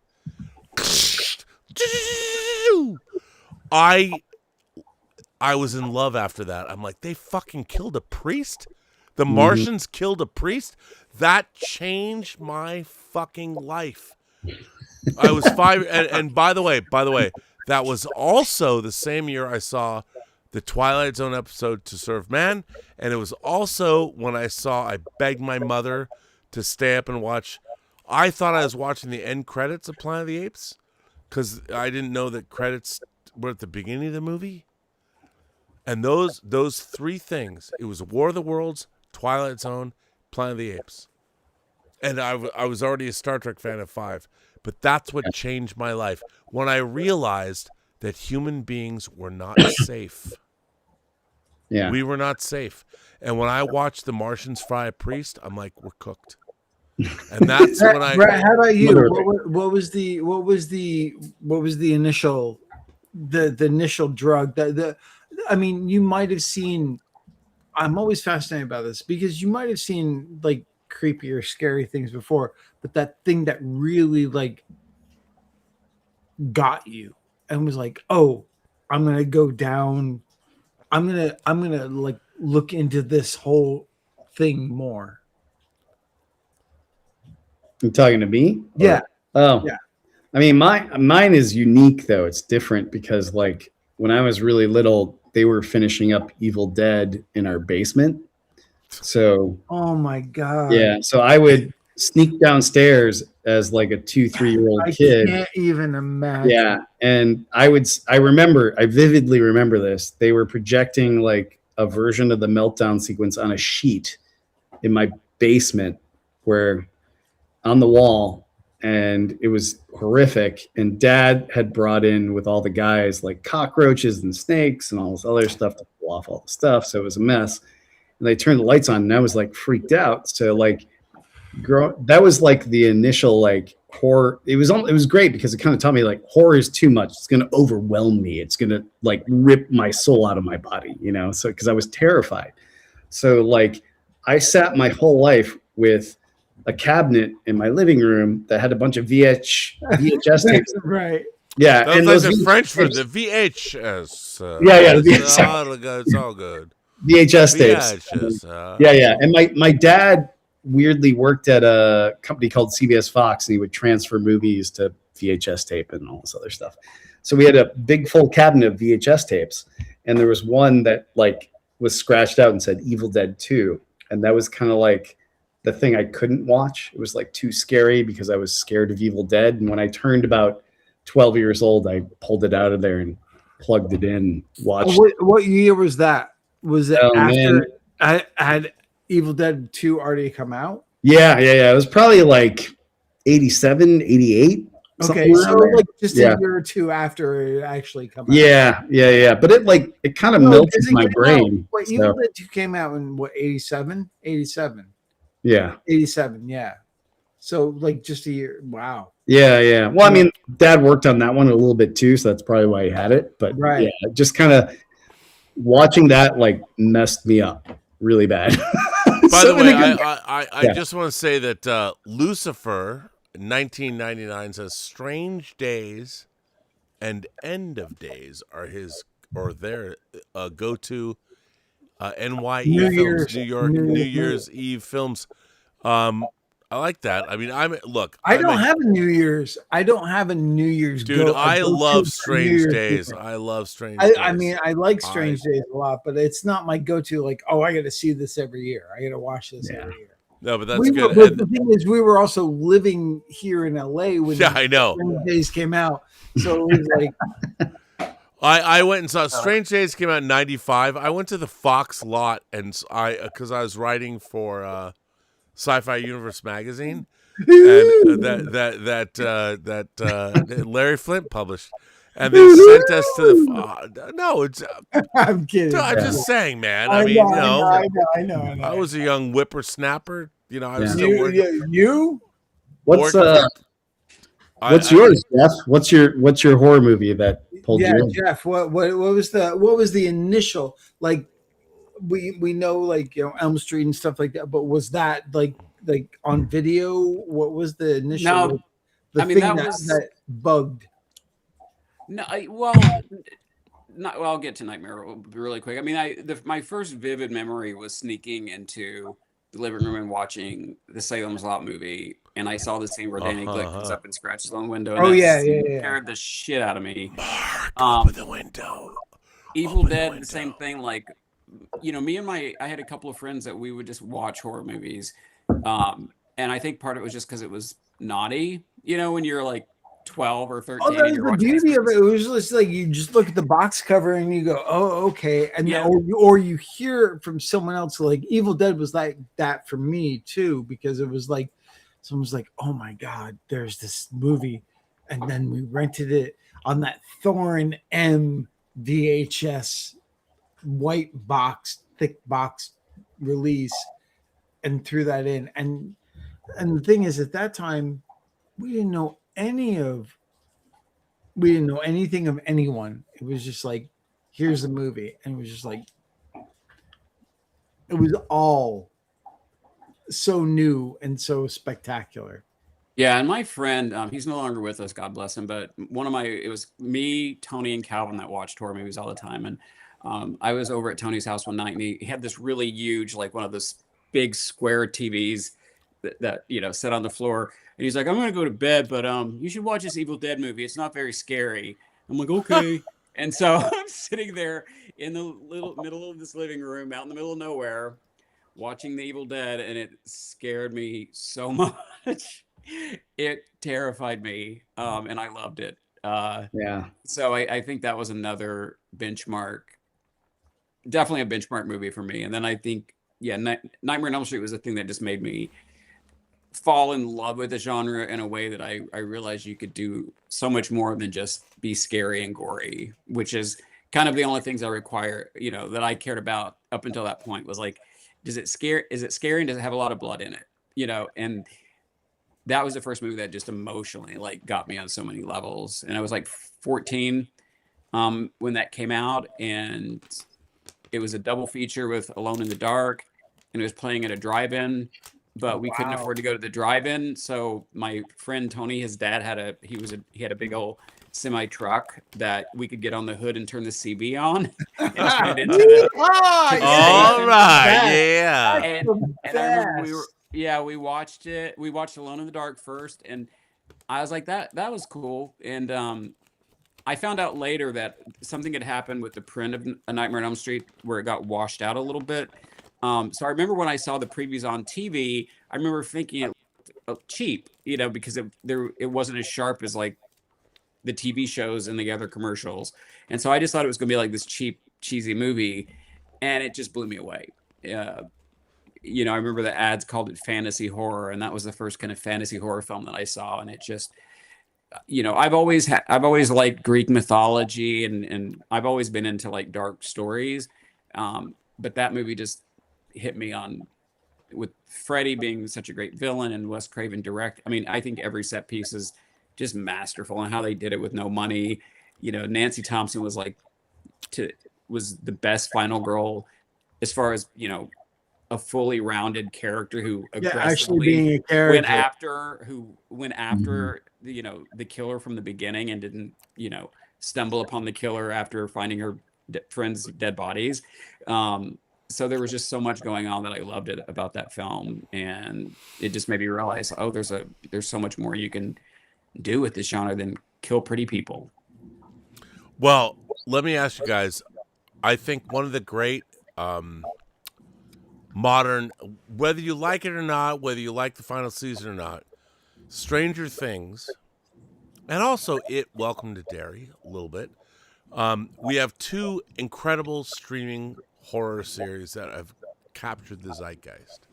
I was in love after that. I'm like, they fucking killed a priest? The Martians killed a priest? That changed my fucking life. I was 5, and by the way, that was also the same year I saw the Twilight Zone episode To Serve Man, and it was also when I begged my mother to stay up and watch. I thought I was watching the end credits of Planet of the Apes, because I didn't know that credits were at the beginning of the movie. And those 3 things, it was War of the Worlds, Twilight Zone, Planet of the Apes. And I was already a Star Trek fan at 5. But that's what changed my life. When I realized that human beings were not safe. Yeah. We were not safe. And when I watched the Martians fry a priest, I'm like, we're cooked. And that's when I... Brett, how about you? What was the initial drug I mean, you might have seen. I'm always fascinated by this because you might have seen like creepy or scary things before, but that thing that really like got you and was like, oh, I'm gonna go down. I'm gonna like look into this whole thing more. You talking to me? Yeah. Oh, yeah. I mean, mine is unique though. It's different because like when I was really little, they were finishing up Evil Dead in our basement. So, oh my God. Yeah. So I would sneak downstairs as like a 2-3-year-old kid. I can't even imagine. Yeah. And I vividly remember this. They were projecting like a version of the meltdown sequence on a sheet in my basement on the wall. And it was horrific. And Dad had brought in with all the guys like cockroaches and snakes and all this other stuff to pull off all the stuff. So it was a mess. And they turned the lights on and I was like freaked out. So like that was like the initial like horror. It was great because it kind of taught me like horror is too much. It's going to overwhelm me. It's going to like rip my soul out of my body, so because I was terrified. So like I sat my whole life with a cabinet in my living room that had a bunch of VHS tapes. Right. Yeah. That's and like those the VHS French for tapes, the VHS. the it's all good. VHS tapes. VHS, Yeah. And my dad weirdly worked at a company called CBS Fox, and he would transfer movies to VHS tape and all this other stuff. So we had a big full cabinet of VHS tapes, and there was one that like was scratched out and said Evil Dead 2. And that was kind of like the thing I couldn't watch. It was like too scary because I was scared of Evil Dead. And when I turned about 12 years old, I pulled it out of there and plugged it in, watched. What year was that? Was it after man. I had Evil Dead 2 already come out? Yeah. It was probably like 87, 88. Okay, so like just a year or two after it actually come out. Yeah. But it kind of melted my brain. Wait, Evil Dead 2 came out in what, 87? 87. Yeah. 87, yeah. So like just a year. Wow. Yeah. Well, I mean, Dad worked on that one a little bit too, so that's probably why he had it. But right. Yeah, just kind of watching that like messed me up really bad. By the way, I just want to say that Lucifer, 1999 says Strange Days and End of Days are his or their go-to NYE New films, Year's, New York New Year's Eve films. I like that. I mean, I don't have a New Year's. I don't have a New Year's dude. I go-to love for Strange New Year's Days. Eve. I love Strange Days. I mean, I like Strange Days a lot, but it's not my go-to. Like, oh, I got to see this every year. I got to watch this every year. No, but that's good. But the thing is, we were also living here in LA when I know Strange Days came out, so it was like. I went and saw Strange Days came out in '95. I went to the Fox lot and because I was writing for Sci-Fi Universe magazine, and that Larry Flint published, and they sent us to the. No, it's. I'm kidding. I'm just saying, man. I know. I was a young whippersnapper. You know, I was still You, working. you? What's What's yours, Jeff? What's your horror movie that pulled you in? Jeff. What was the initial, like? We know, like, you know, Elm Street and stuff like that, but was that like on video? What was the initial? No, the I mean, thing that bugged. No, I'll get to Nightmare really quick. I mean, my first vivid memory was sneaking into the living room and watching the Salem's Lot movie, and I saw the scene where Danny Glick comes up and scratches on the window. And scared the shit out of me. Open the window. Evil Dead, the same thing. Like, you know, I had a couple of friends that we would just watch horror movies, and I think part of it was just because it was naughty. You know, when you're like 12 or 13. Oh, that's the beauty of it. It was just like you just look at the box cover and you go, "Oh, okay," and or you hear it from someone else. Like Evil Dead was like that for me too, because it was like someone's like, "Oh my God, there's this movie," and then we rented it on that Thorn M VHS white box, thick box release, and threw that in. And the thing is, at that time, we didn't know anything of anyone. It was just like, here's the movie, and it was just like, it was all so new and so spectacular. Yeah, and my friend, he's no longer with us, God bless him, but it was me, Tony, and Calvin that watched horror movies all the time. And I was over at Tony's house one night, and he had this really huge, like one of those big square TVs that you know, set on the floor. And he's like, "I'm going to go to bed, but you should watch this Evil Dead movie. It's not very scary." I'm like, "Okay." And so I'm sitting there in the middle of this living room out in the middle of nowhere watching the Evil Dead, and it scared me so much. It terrified me, and I loved it. So I think that was another benchmark, definitely a benchmark movie for me. And then I think, Nightmare on Elm Street was the thing that just made me fall in love with the genre in a way that I realized you could do so much more than just be scary and gory, which is kind of the only things I require, you know, that I cared about up until that point was like, is it scary and does it have a lot of blood in it? You know, and that was the first movie that just emotionally like got me on so many levels. And I was like 14 when that came out, and it was a double feature with Alone in the Dark, and it was playing at a drive-in, but we couldn't afford to go to the drive-in. So my friend Tony, his dad he had a big old semi truck that we could get on the hood and turn the CB on and turn it into the all right, yeah. And I remember we watched it. We watched Alone in the Dark first, and I was like, that was cool. And I found out later that something had happened with the print of A Nightmare on Elm Street where it got washed out a little bit. So I remember when I saw the previews on TV, I remember thinking it looked cheap, you know, because it wasn't as sharp as like the TV shows and the other commercials. And so I just thought it was going to be like this cheap, cheesy movie, and it just blew me away. You know, I remember the ads called it fantasy horror, and that was the first kind of fantasy horror film that I saw. And it just, you know, I've always liked Greek mythology, and I've always been into like dark stories. But that movie just hit me on, with Freddy being such a great villain and Wes Craven direct. I mean, I think every set piece is just masterful, and how they did it with no money. You know, Nancy Thompson was the best final girl as far as, you know, a fully rounded character who actually aggressively being a character. went after the killer from the beginning and didn't stumble upon the killer after finding her friends' dead bodies. So there was just so much going on that I loved it about that film, and it just made me realize, oh, there's so much more you can do with this genre than kill pretty people. Well, let me ask you guys. I think one of the great modern, whether you like it or not, whether you like the final season or not, Stranger Things, and also Welcome to Derry a little bit. We have two incredible streaming horror series that have captured the zeitgeist.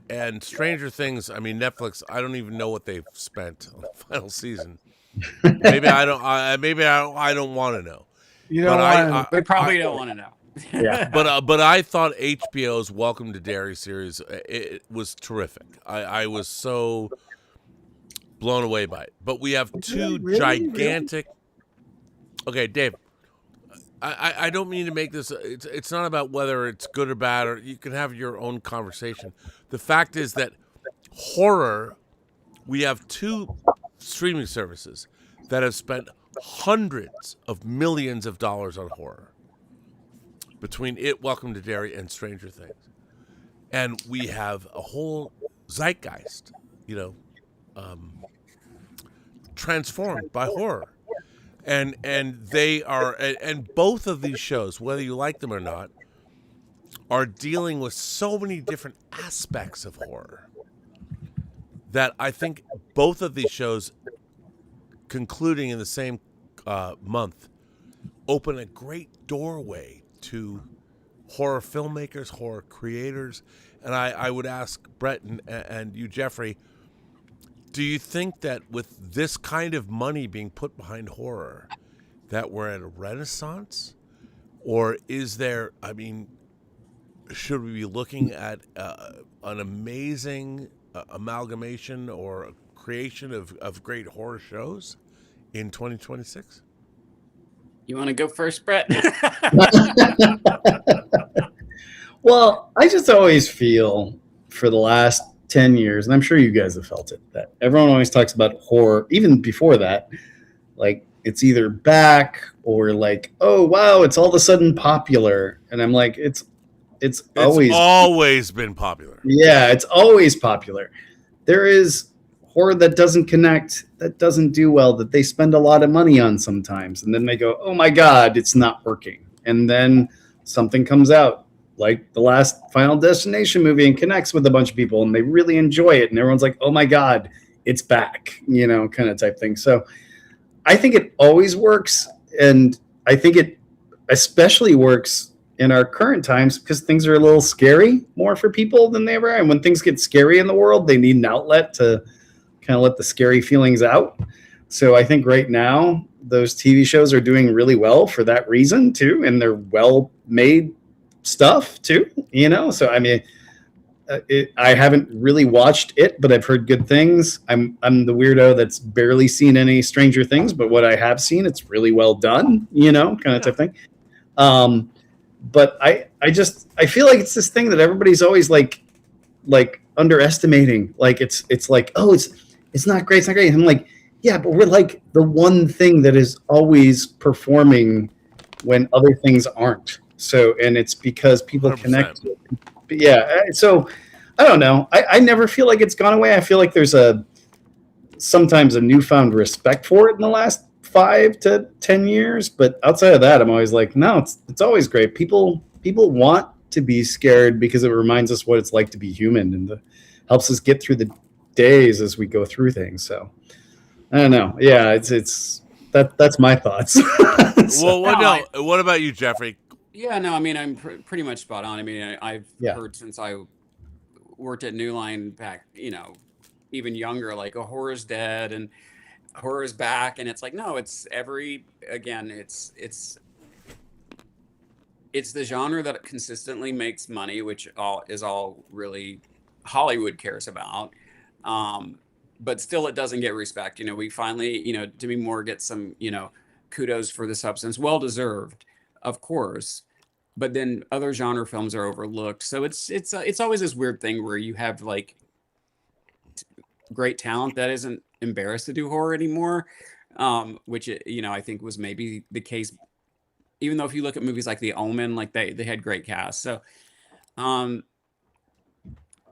And Stranger Things, I mean, Netflix, I don't even know what they've spent on the final season. Maybe I don't want to know. You don't We probably don't want to know. Yeah. But I thought HBO's Welcome to Derry series, it was terrific. I was so blown away by it. But we have two gigantic. Okay, Dave. I don't mean to make this. It's not about whether it's good or bad, or you can have your own conversation. The fact is that horror, we have two streaming services that have spent hundreds of millions of dollars on horror between Welcome to Derry, and Stranger Things, and we have a whole zeitgeist, transformed by horror. And they are, and both of these shows, whether you like them or not, are dealing with so many different aspects of horror that I think both of these shows, concluding in the same month, open a great doorway to horror filmmakers, horror creators. And I would ask Brett and you, Jeffrey, do you think that with this kind of money being put behind horror, that we're at a renaissance? Or is there, should we be looking at an amazing amalgamation or creation of great horror shows in 2026? You want to go first, Brett? Well, I just always feel for the last 10 years, and I'm sure you guys have felt it, that everyone always talks about horror, even before that, like it's either back or like, oh wow, it's all of a sudden popular. And I'm like, it's always been popular. Yeah, it's always popular. There is horror that doesn't connect, that doesn't do well, that they spend a lot of money on sometimes, and then they go, oh my god, it's not working. And then something comes out like the last Final Destination movie and connects with a bunch of people and they really enjoy it. And everyone's like, oh my God, it's back, kind of type thing. So I think it always works. And I think it especially works in our current times because things are a little scary more for people than they ever are. And when things get scary in the world, they need an outlet to kind of let the scary feelings out. So I think right now those TV shows are doing really well for that reason too. And they're well made stuff too, so I haven't really watched it, but I've heard good things. I'm the weirdo that's barely seen any Stranger Things, but what I have seen, it's really well done, kind of type thing. But I feel like it's this thing that everybody's always like underestimating. Like it's like, oh, it's not great, and I'm like, yeah, but we're like the one thing that is always performing when other things aren't. So, and it's because people 100%. Connect to it. But yeah. So I don't know. I never feel like it's gone away. I feel like there's sometimes a newfound respect for it in the last 5 to 10 years. But outside of that, I'm always like, no, it's always great. People want to be scared because it reminds us what it's like to be human and helps us get through the days as we go through things. So I don't know. Yeah, that's my thoughts. So, well, what about you, Jeffrey? Yeah, no, I'm pretty much spot on. I've heard since I worked at New Line back, even younger, like a horror's dead and horror's back, and it's like, no, it's the genre that consistently makes money, which is all really Hollywood cares about. But still, it doesn't get respect. We finally, Demi Moore gets some, kudos for the substance, well deserved, of course. but then other genre films are overlooked. So it's always this weird thing where you have like great talent that isn't embarrassed to do horror anymore, which I think was maybe the case. Even though if you look at movies like The Omen, like they had great casts. So I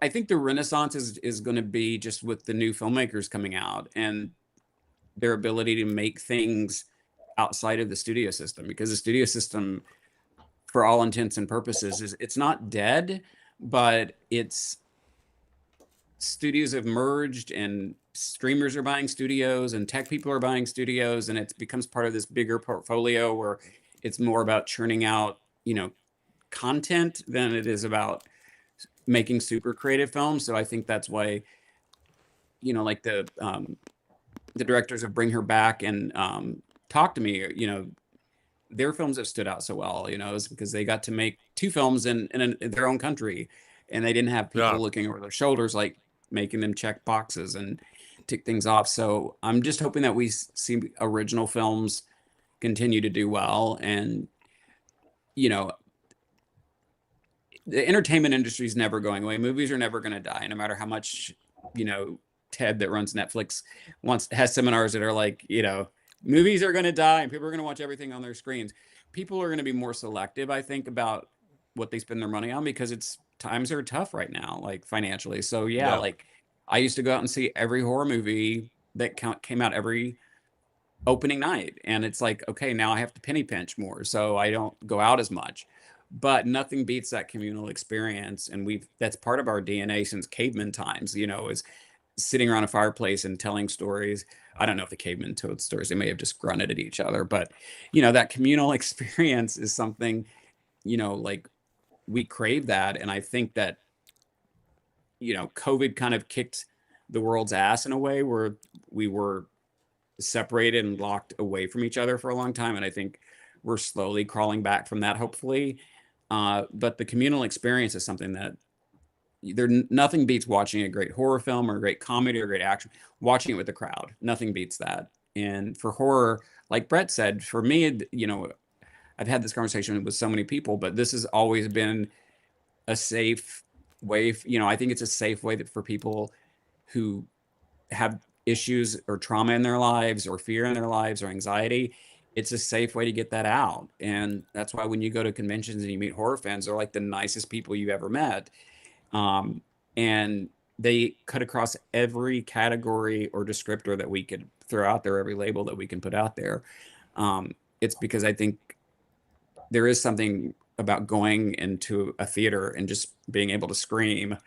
think the renaissance is going to be just with the new filmmakers coming out and their ability to make things outside of the studio system, because the studio system, for all intents and purposes, it's not dead, but studios have merged and streamers are buying studios and tech people are buying studios, and it becomes part of this bigger portfolio where it's more about churning out, content than it is about making super creative films. So I think that's why, like the directors of Bring Her Back and Talk to Me, their films have stood out so well, is because they got to make 2 films in their own country, and they didn't have people looking over their shoulders, like making them check boxes and tick things off. So I'm just hoping that we see original films continue to do well. And, the entertainment industry is never going away. Movies are never going to die, no matter how much, Ted that runs Netflix has seminars that are like, movies are going to die and people are going to watch everything on their screens. People are going to be more selective, I think, about what they spend their money on, because times are tough right now, like financially. So like I used to go out and see every horror movie that came out every opening night, and it's like, okay, now I have to penny pinch more, so I don't go out as much. But nothing beats that communal experience, and that's part of our DNA since caveman times, is sitting around a fireplace and telling stories. I don't know if the cavemen told stories, they may have just grunted at each other, but that communal experience is something, like we crave that. And I think that COVID kind of kicked the world's ass in a way where we were separated and locked away from each other for a long time, and I think we're slowly crawling back from that, hopefully. But the communal experience is something that nothing beats watching a great horror film or a great comedy or great action, watching it with the crowd. Nothing beats that. And for horror, like Brett said, for me, I've had this conversation with so many people, but this has always been a safe way. I think it's a safe way for people who have issues or trauma in their lives or fear in their lives or anxiety. It's a safe way to get that out. And that's why when you go to conventions and you meet horror fans, they're like the nicest people you've ever met. And they cut across every category or descriptor that we could throw out there, every label that we can put out there. It's because I think there is something about going into a theater and just being able to scream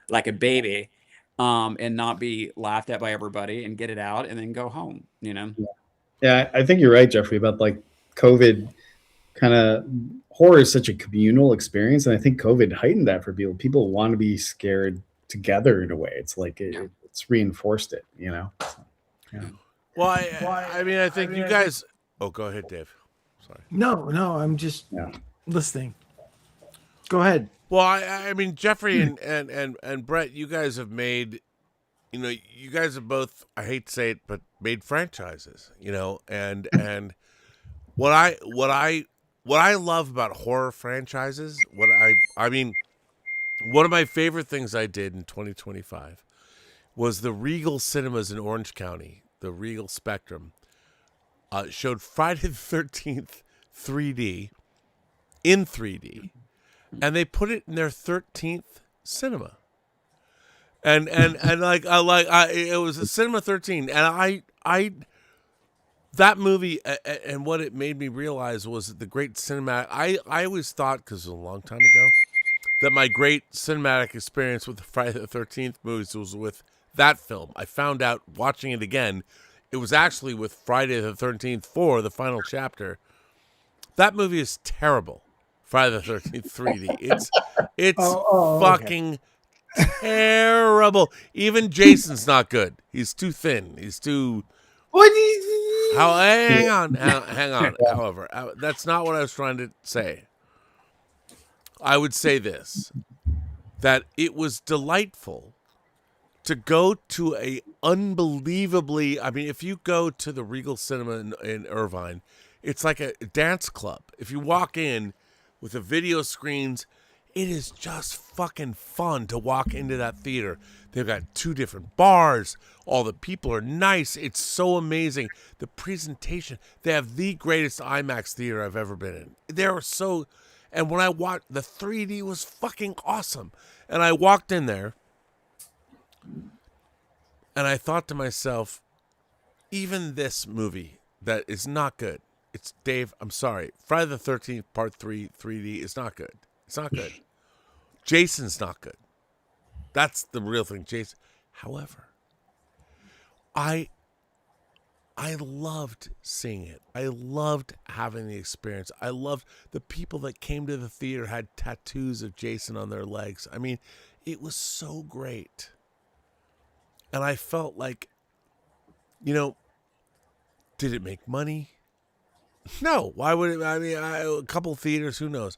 like a baby, and not be laughed at by everybody, and get it out and then go home, Yeah, I think you're right, Jeffrey, about like COVID. Kind of horror is such a communal experience, and I think COVID heightened that for people. People want to be scared together in a way. It's like it's reinforced it, So, yeah. Well, I think you guys. Oh, go ahead, Dave. Sorry. No, I'm just listening. Go ahead. Well, I mean, Jeffrey and Brett, you guys have made, you guys have both, I hate to say it, but made franchises, and what I love about horror franchises, I mean, one of my favorite things I did in 2025 was the Regal Cinemas in Orange County, the Regal Spectrum, showed Friday the 13th 3D in 3D. And they put it in their 13th cinema, and it was a Cinema 13, and I that movie and what it made me realize was the great cinematic. I always thought, because it was a long time ago, that my great cinematic experience with the Friday the 13th movies was with that film. I found out watching it again, it was actually with Friday the 13th 4, the final chapter. That movie is terrible. Friday the 13th 3D. It's fucking terrible. Even Jason's not good. He's too thin. He's too. What? Hang on. However, that's not what I was trying to say. I would say this: that it was delightful to go to a unbelievably. I mean, if you go to the Regal Cinema in Irvine, it's like a dance club. If you walk in, with the video screens. It is just fucking fun to walk into that theater. They've got 2 different bars. All the people are nice. It's so amazing. The presentation. They have the greatest IMAX theater I've ever been in. They're so... And when I watched, the 3D was fucking awesome. And I walked in there, and I thought to myself, even this movie that is not good. It's Dave, I'm sorry. Friday the 13th, Part 3, 3D is not good. It's not good. Jason's not good. That's the real thing, Jason. However, I loved seeing it. I loved having the experience. I loved the people that came to the theater had tattoos of Jason on their legs. I mean, it was so great. And I felt like, you know, did it make money? No. Why would it? I mean, a couple theaters, who knows?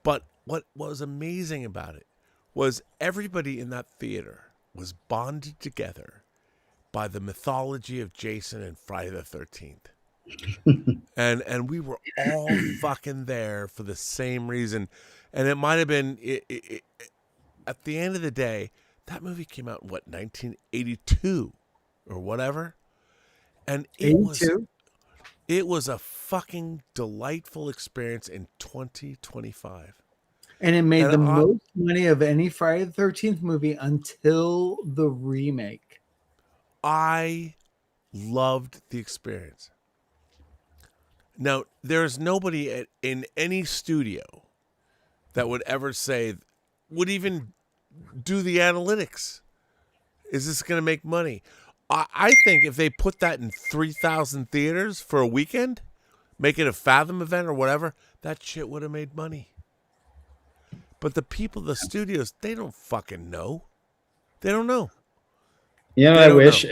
But what was amazing about it was everybody in that theater was bonded together by the mythology of Jason and Friday the 13th. and we were all fucking there for the same reason. And it might have been, at the end of the day, that movie came out in, 1982 or whatever? And it was a fucking delightful experience in 2025. And it made the most money of any Friday the 13th movie until the remake. I loved the experience. Now, there's nobody in any studio that would ever say, would even do the analytics. Is this going to make money? I think if they put that in 3,000 theaters for a weekend, make it a Fathom event or whatever, that shit would have made money. But the people, the studios, they don't fucking know. They don't know. You know, I wish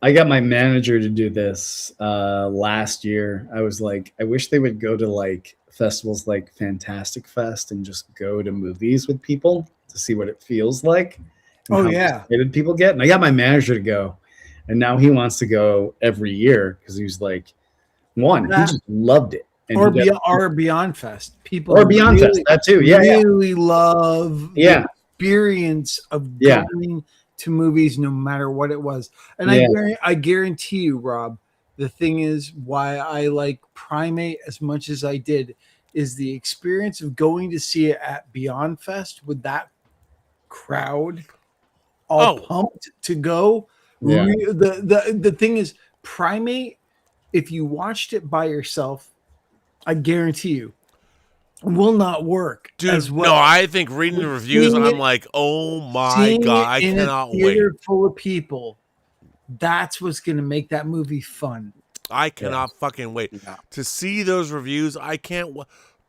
I got my manager to do this last year. I was like, I wish they would go to like festivals like Fantastic Fest and just go to movies with people to see what it feels like. Oh, yeah. Excited people get. And I got my manager to go. And now he wants to go every year because he was like, he just loved it. And or Beyond Fest. People or Beyond Fest, that too. Yeah, really love the experience of going to movies, no matter what it was. And I guarantee you, Rob, the thing is why I like Primate as much as I did is the experience of going to see it at Beyond Fest with that crowd all pumped to go. Yeah. The thing is, Primate, if you watched it by yourself, I guarantee you, will not work. Dude, as well. No, I think reading the reviews, and I'm like, oh my God, I cannot wait. Full of people, that's what's going to make that movie fun. I cannot fucking wait to see those reviews. I can't.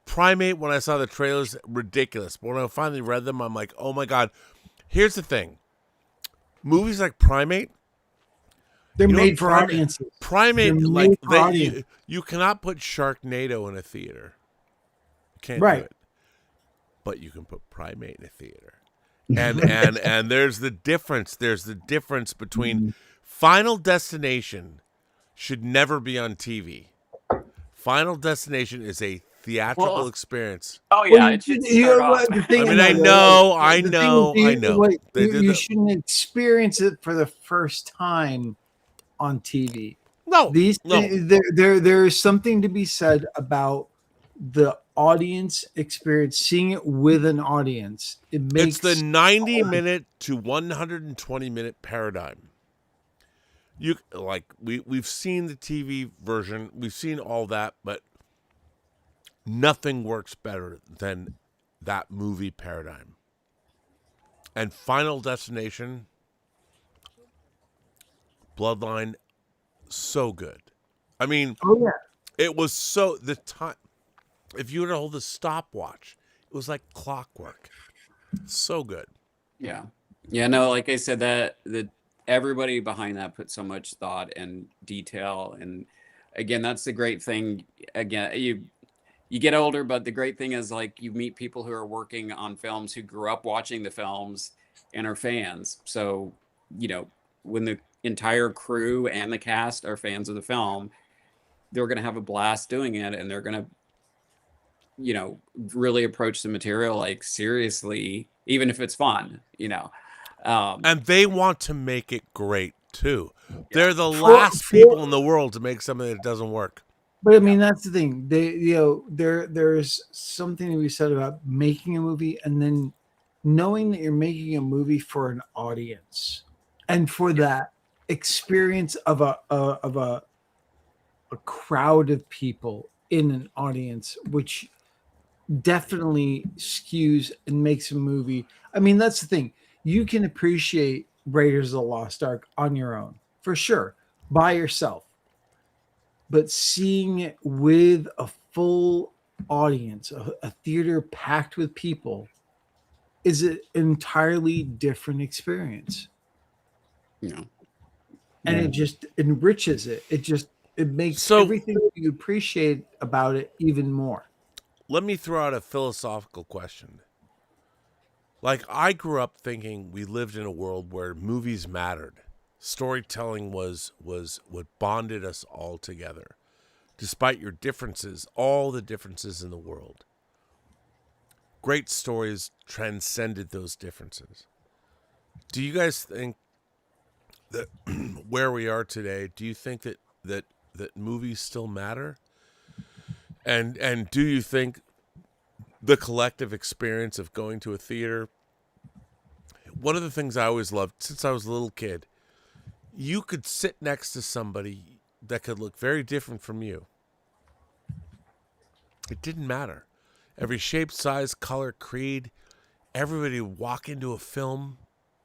Primate, when I saw the trailers, ridiculous. But when I finally read them, I'm like, oh my God. Here's the thing. Movies like Primate, they're made for audiences. Primate, you cannot put Sharknado in a theater. You can't do it. But you can put Primate in a theater. And there's the difference. There's the difference between Final Destination should never be on TV. Final Destination is a theatrical experience. Oh yeah, it should start off. I know. You shouldn't experience it for the first time on TV. There's something to be said about the audience experience, seeing it with an audience. It's the 90-minute to 120-minute paradigm. We've seen the TV version, we've seen all that, but nothing works better than that movie paradigm. And Final Destination, Bloodline, so good. I mean, it was so the time. If you were to hold a stopwatch, it was like clockwork. So good. Yeah. No, like I said, that everybody behind that put so much thought and detail, and again, that's the great thing. Again, you get older, but the great thing is like you meet people who are working on films who grew up watching the films and are fans. So, when the entire crew and the cast are fans of the film, they're going to have a blast doing it, and they're going to you know, really approach the material like seriously, even if it's fun, you know. And they want to make it great too. Yeah. They're the last people in the world to make something that doesn't work. But I mean, that's the thing. There's something to be said about making a movie and then knowing that you're making a movie for an audience and for that experience of a crowd of people in an audience, which definitely skews and makes a movie. I mean, that's the thing. You can appreciate Raiders of the Lost Ark on your own, for sure, by yourself. But seeing it with a full audience, a theater packed with people, is an entirely different experience. Yeah. And it just enriches it. It makes everything you appreciate about it even more. Let me throw out a philosophical question. Like, I grew up thinking we lived in a world where movies mattered. Storytelling was what bonded us all together. Despite your differences, all the differences in the world. Great stories transcended those differences. Do you guys think that where we are today, do you think that movies still matter? And do you think the collective experience of going to a theater, one of the things I always loved since I was a little kid, you could sit next to somebody that could look very different from you. It didn't matter. Every shape, size, color, creed, everybody would walk into a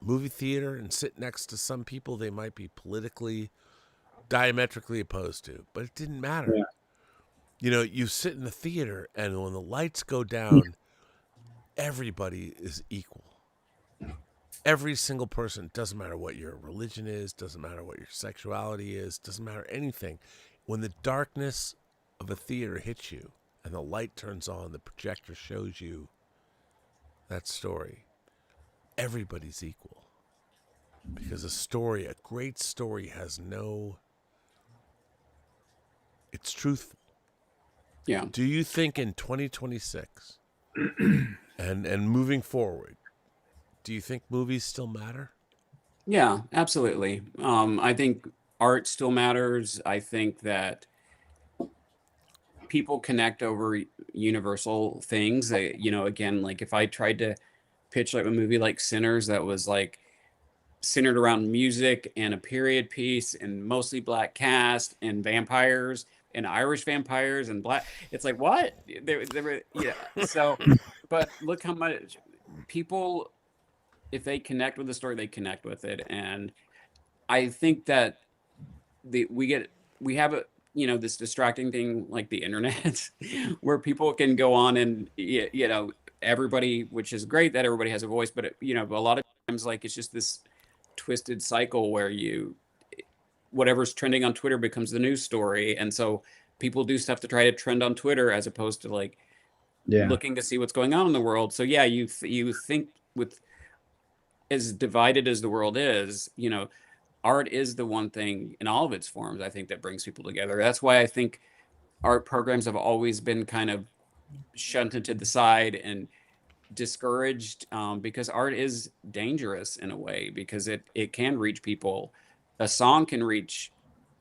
movie theater and sit next to some people they might be politically diametrically opposed to, but it didn't matter. Yeah. You know, you sit in the theater and when the lights go down, everybody is equal. Every single person, doesn't matter what your religion is, doesn't matter what your sexuality is, doesn't matter anything. When the darkness of a theater hits you and the light turns on, the projector shows you that story, everybody's equal. Because a great story it's truthful. Yeah. Do you think in 2026 and moving forward, do you think movies still matter? Yeah, absolutely. I think art still matters. I think that people connect over universal things. Again, like if I tried to pitch like a movie like Sinners that was like centered around music and a period piece and mostly black cast and vampires and Irish vampires and black, it's like, what? So, but look how much people, if they connect with the story, they connect with it. And I think that we have this distracting thing like the internet where people can go on and, everybody, which is great that everybody has a voice, but a lot of times like it's just this twisted cycle where whatever's trending on Twitter becomes the news story. And so people do stuff to try to trend on Twitter as opposed to like looking to see what's going on in the world. So yeah, you think with as divided as the world is, art is the one thing in all of its forms, I think, that brings people together. That's why I think art programs have always been kind of shunted to the side and discouraged, because art is dangerous in a way, because it can reach people. A song can reach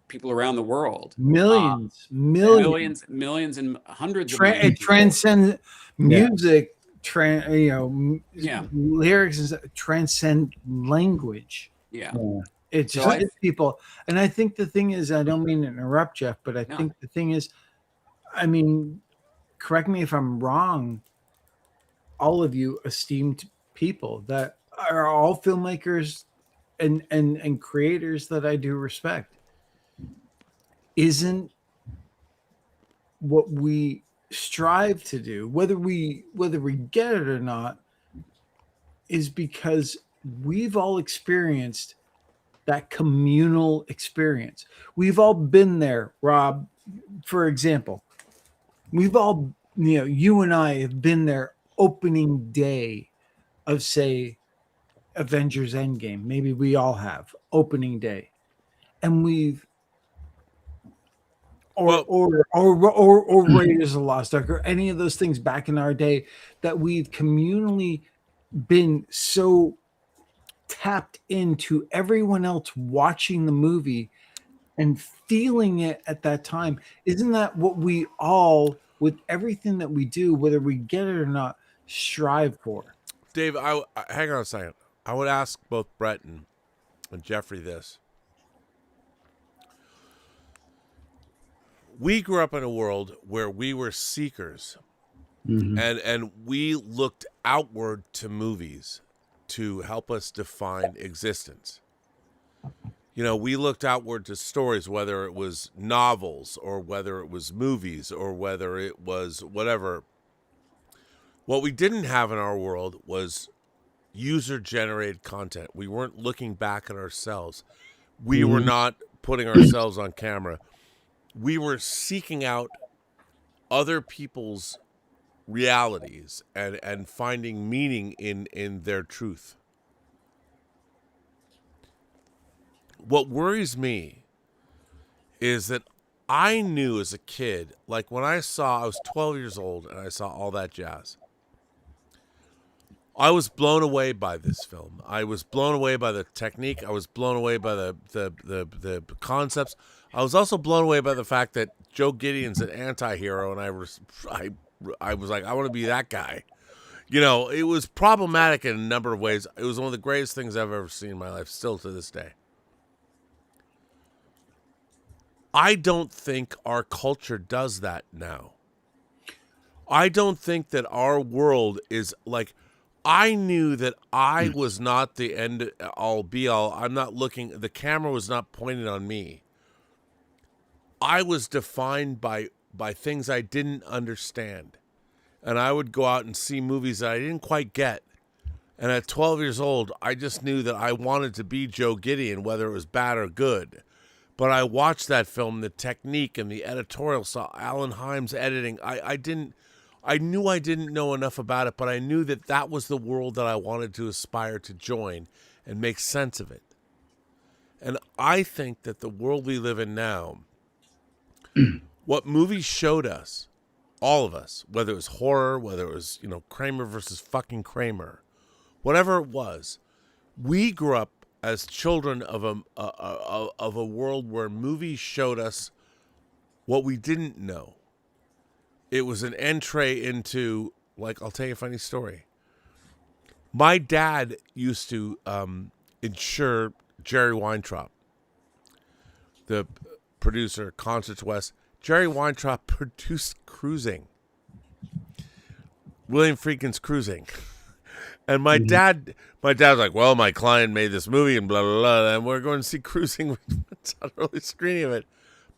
people around the world. Millions and hundreds of millions. It transcends music, lyrics transcend language. Yeah. It's just people. And I think the thing is, I don't mean to interrupt, Jeff, but I think the thing is, I mean, correct me if I'm wrong, all of you esteemed people that are all filmmakers and creators that I do respect. Isn't what we strive to do, whether we get it or not, is because we've all experienced that communal experience. We've all been there, Rob, for example. We've all, you and I have been there opening day of, say, Avengers Endgame. Maybe we all have opening day. And we've or Raiders of the Lost Ark or any of those things back in our day, that we've communally been so tapped into everyone else watching the movie and feeling it at that time. Isn't that what we all, with everything that we do, whether we get it or not, strive for? Dave, hang on a second. I would ask both Brett and Jeffrey this. We grew up in a world where we were seekers, and we looked outward to movies to help us define existence. You know, we looked outward to stories, whether it was novels or whether it was movies or whether it was whatever. What we didn't have in our world was user-generated content. We weren't looking back at ourselves. We were not putting ourselves on camera. We were seeking out other people's realities and finding meaning in their truth. What worries me is that I knew as a kid, like when I was 12 years old and I saw All That Jazz. I was blown away by this film. I was blown away by the technique. I was blown away by the concepts. I was also blown away by the fact that Joe Gideon's an anti-hero, and I was like, I want to be that guy. You know, it was problematic in a number of ways. It was one of the greatest things I've ever seen in my life, still to this day. I don't think our culture does that now. I don't think that our world is like, I knew that I was not the end all be all. I'm not looking, the camera was not pointed on me. I was defined by things I didn't understand. And I would go out and see movies that I didn't quite get. And at 12 years old, I just knew that I wanted to be Joe Gideon, whether it was bad or good. But I watched that film, the technique and the editorial, saw Allan Himes editing. I knew I didn't know enough about it, but I knew that that was the world that I wanted to aspire to join and make sense of it. And I think that the world we live in now, what movies showed us, all of us, whether it was horror, whether it was, Kramer versus fucking Kramer, whatever it was, we grew up as children of a world where movies showed us what we didn't know. It was an entree into, like, I'll tell you a funny story. My dad used to insure Jerry Weintraub, the producer, Concerts West. Jerry Weintraub produced Cruising, William Friedkin's Cruising. And my dad was like, well, my client made this movie and blah, blah, blah, and we're going to see Cruising. It's not really screening of it.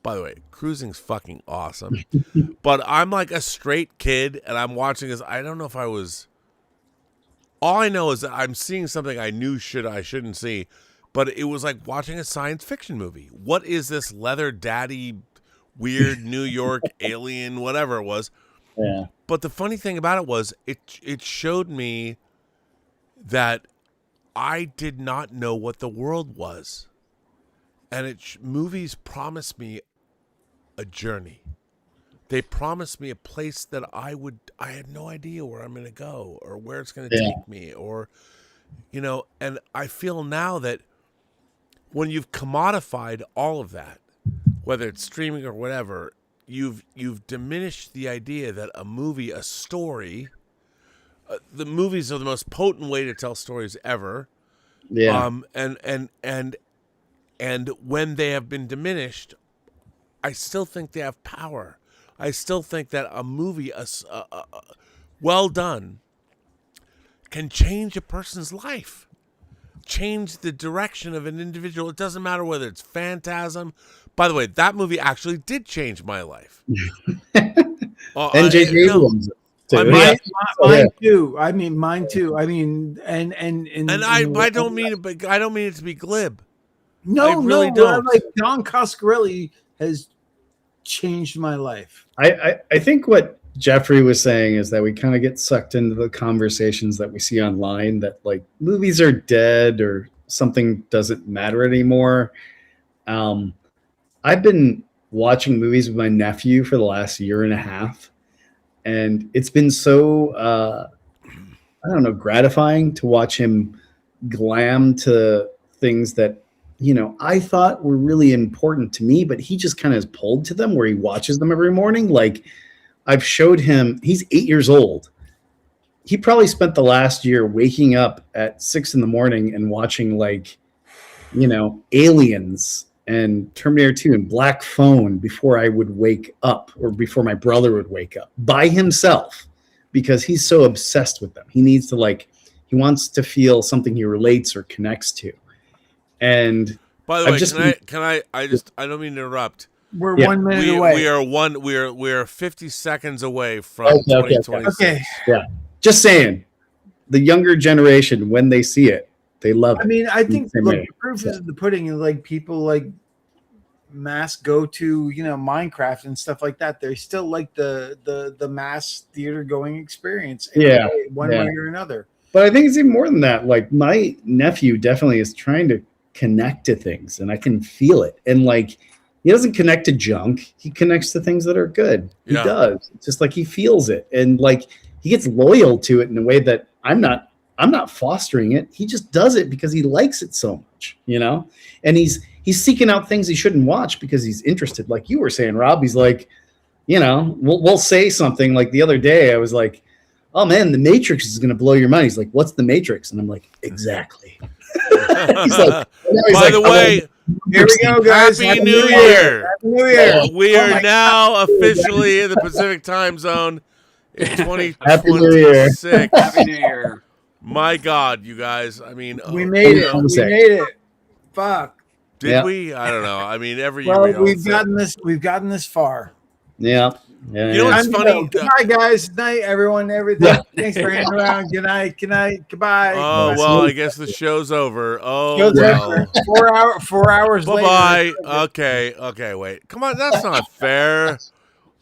By the way, Cruising's fucking awesome. But I'm like a straight kid, and I'm watching this. I don't know if I was... All I know is that I'm seeing something I knew I shouldn't see, but it was like watching a science fiction movie. What is this leather daddy, weird New York alien, whatever it was? Yeah. But the funny thing about it was it showed me that I did not know what the world was. And movies promised me a journey. They promised me a place that I had no idea where I'm going to go or where it's going to take me, or, and I feel now that when you've commodified all of that, whether it's streaming or whatever, you've diminished the idea that a movie, a story, the movies are the most potent way to tell stories ever. Yeah. And when they have been diminished, I still think they have power. I still think that a movie, well done, can change a person's life, change the direction of an individual. It doesn't matter whether it's Phantasm. By the way, that movie actually did change my life. And J.J. Abrams. Mine too. I mean, mine too. I mean, and I don't mean it to be glib. No, I really no. don't. Like Don Coscarelli has changed my life. I think what Jeffrey was saying is that we kind of get sucked into the conversations that we see online that like movies are dead or something doesn't matter anymore. I've been watching movies with my nephew for the last year and a half. And it's been so, I don't know, gratifying to watch him glam to things that, you know, I thought were really important to me, but he just kind of is pulled to them where he watches them every morning. Like I've showed him, he's 8 years old. He probably spent the last year waking up at 6 a.m. and watching like, you know, Aliens and Terminator 2 and Black Phone before I would wake up or before my brother would wake up by himself because he's so obsessed with them. He needs to like, he wants to feel something he relates or connects to. And by the way, I don't mean to interrupt. We're 1 minute away. We are 50 seconds away from 2026. Okay. Yeah. Just saying, the younger generation, when they see it, they love it. I mean, I think the proof is in the pudding. And like people like mass go to, you know, Minecraft and stuff like that. They still like the mass theater going experience. One way or another. But I think it's even more than that. Like my nephew definitely is trying to connect to things, and I can feel it. And like he doesn't connect to junk; he connects to things that are good. He does. It's just like he feels it, and like he gets loyal to it in a way that I'm not fostering it. He just does it because he likes it so much, you know. And he's seeking out things he shouldn't watch because he's interested. Like you were saying, Rob. He's like, you know, we'll say something like the other day. I was like, oh man, the Matrix is going to blow your mind. He's like, what's the Matrix? And I'm like, exactly. He's like, by the way, here we go, guys. Happy New Year. Happy New Year. We are now officially in the Pacific time zone in 2026. Happy New Year. Happy New Year. My God, you guys. I mean, we made it. We made it. Fuck. Did we? I don't know. I mean, every year we've gotten this far. Yeah. You know what's funny? Good night, guys. Good night, everyone. Everything. Thanks for hanging around. Good night. Good night. Goodbye. Oh well, I guess the show's over. Oh show's well. Over. 4 hours later. Bye. Okay. Wait. Come on. That's not fair.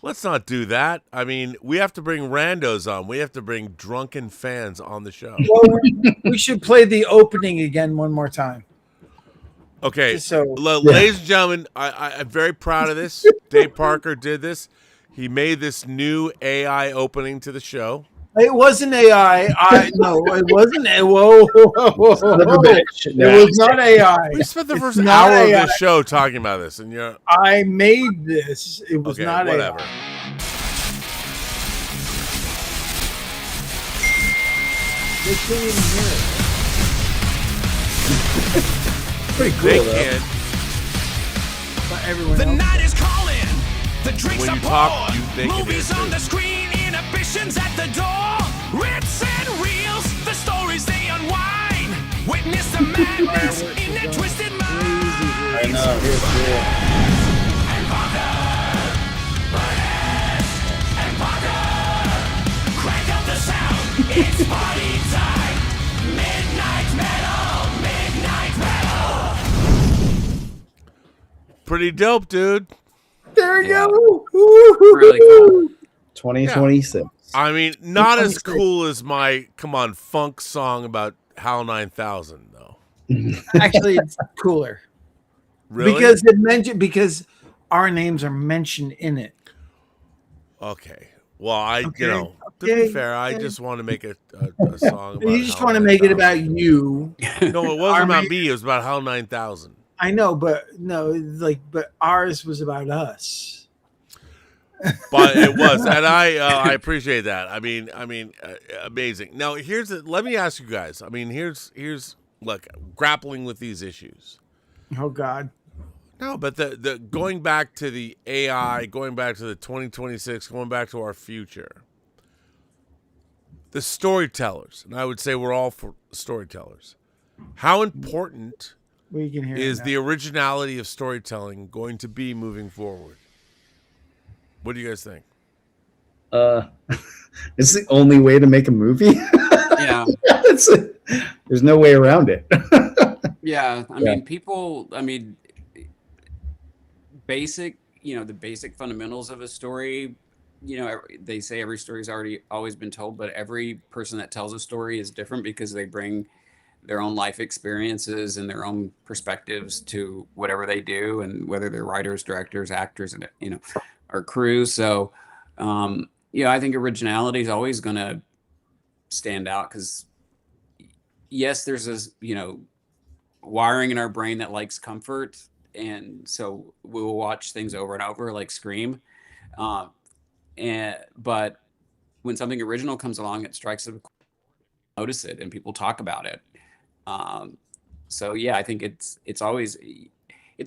Let's not do that. I mean, we have to bring randos on. We have to bring drunken fans on the show. Well, we should play the opening again one more time. Okay. Ladies and gentlemen, I'm very proud of this. Dave Parker did this. He made this new AI opening to the show. It wasn't AI. No, it wasn't. Whoa. It was not AI. We spent the first hour of this show talking about this, and I made this. It was not whatever. AI. They can't even hear it. Pretty cool, they though. But everyone the else night is calling. The drinks when are you talk, poured, movies on the screen, inhibitions at the door. Rips and reels, the stories they unwind. Witness the madness in their twisted minds. I know, here's cool. And Parker, Burnett, and Parker. Crank up the sound, it's party time. Midnight metal. Pretty dope, dude. There we go. Really cool. 2026. I mean, not as cool as my funk song about HAL 9000 though. Actually, it's cooler. Really? Because our names are mentioned in it. Okay. Well, to be fair, I just want to make a song about you just want to make it about you. No, it wasn't about me. It was about HAL 9000. I know, but but ours was about us. But it was, and I appreciate that. I mean, amazing. Now, let me ask you guys. I mean, here's look, grappling with these issues. Oh God. No, but the going back to the AI, going back to the 2026, going back to our future. The storytellers, and I would say we're all for storytellers. How important is the originality of storytelling going to be moving forward? What do you guys think? It's the only way to make a movie. Yeah. There's no way around it. Yeah. I mean, people, basic, the basic fundamentals of a story, they say every story's always been told, but every person that tells a story is different because they bring their own life experiences and their own perspectives to whatever they do, and whether they're writers, directors, actors, and or crew. So I think originality is always going to stand out, because yes, there's this wiring in our brain that likes comfort, and so we will watch things over and over, like Scream. But when something original comes along, it strikes a notice it, and people talk about it. So yeah, I think it's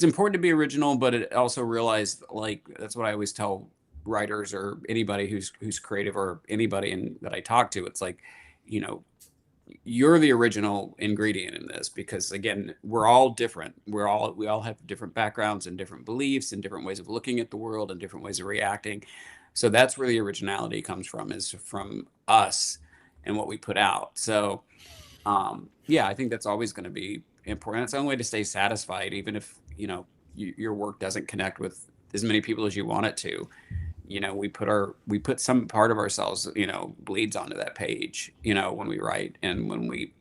important to be original, but it also realize, like, that's what I always tell writers or anybody who's creative, or anybody that I talk to. It's like, you're the original ingredient in this, because again, we're all different. We all have different backgrounds and different beliefs and different ways of looking at the world and different ways of reacting. So that's where the originality comes from, is from us and what we put out. So I think that's always going to be important. It's the only way to stay satisfied, even if your work doesn't connect with as many people as you want it to. We put some part of ourselves, bleeds onto that page, when we write, and when we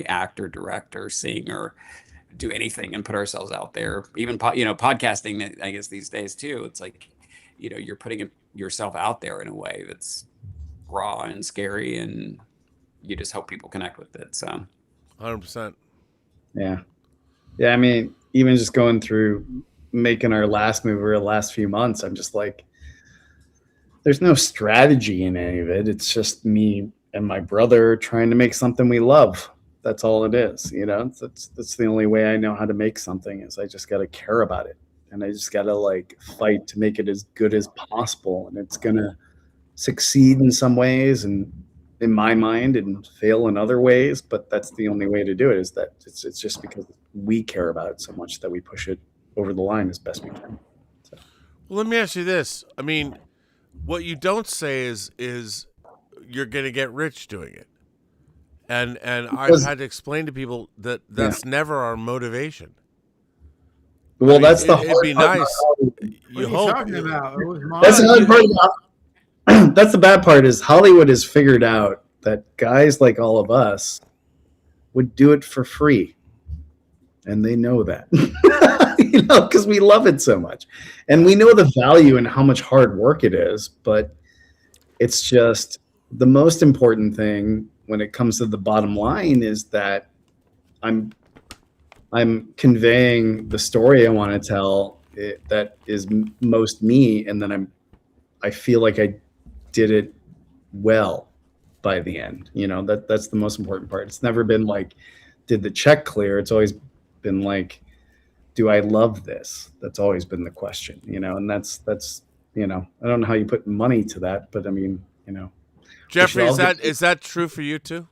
act or direct or sing or do anything and put ourselves out there. Even podcasting, I guess these days too, it's like, you're putting yourself out there in a way that's raw and scary, and you just hope people connect with it. So 100%. Yeah. I mean, even just going through making our last movie or the last few months, I'm just like, there's no strategy in any of it. It's just me and my brother trying to make something we love. That's all it is. That's the only way I know how to make something, is I just got to care about it. And I just got to fight to make it as good as possible. And it's going to succeed in some ways, and in my mind, and fail in other ways. But that's the only way to do it, is that it's just because we care about it so much that we push it over the line as best we can. So. Well, let me ask you this. I mean, what you don't say is you're going to get rich doing it. And I've had to explain to people that that's never our motivation. Well, that's the hard it'd be part. nice. What are you talking about? It was mine. That's the hard part. That's the bad part, is Hollywood has figured out that guys like all of us would do it for free. And they know that, because we love it so much. And we know the value and how much hard work it is, but it's just the most important thing when it comes to the bottom line is that I'm conveying the story I want to tell that is most me. And then I feel like I did it well by the end. That's the most important part. It's never been like, did the check clear? It's always been like, do I love this? That's always been the question, and that's I don't know how you put money to that, but I mean, Jeffrey, is that true for you too?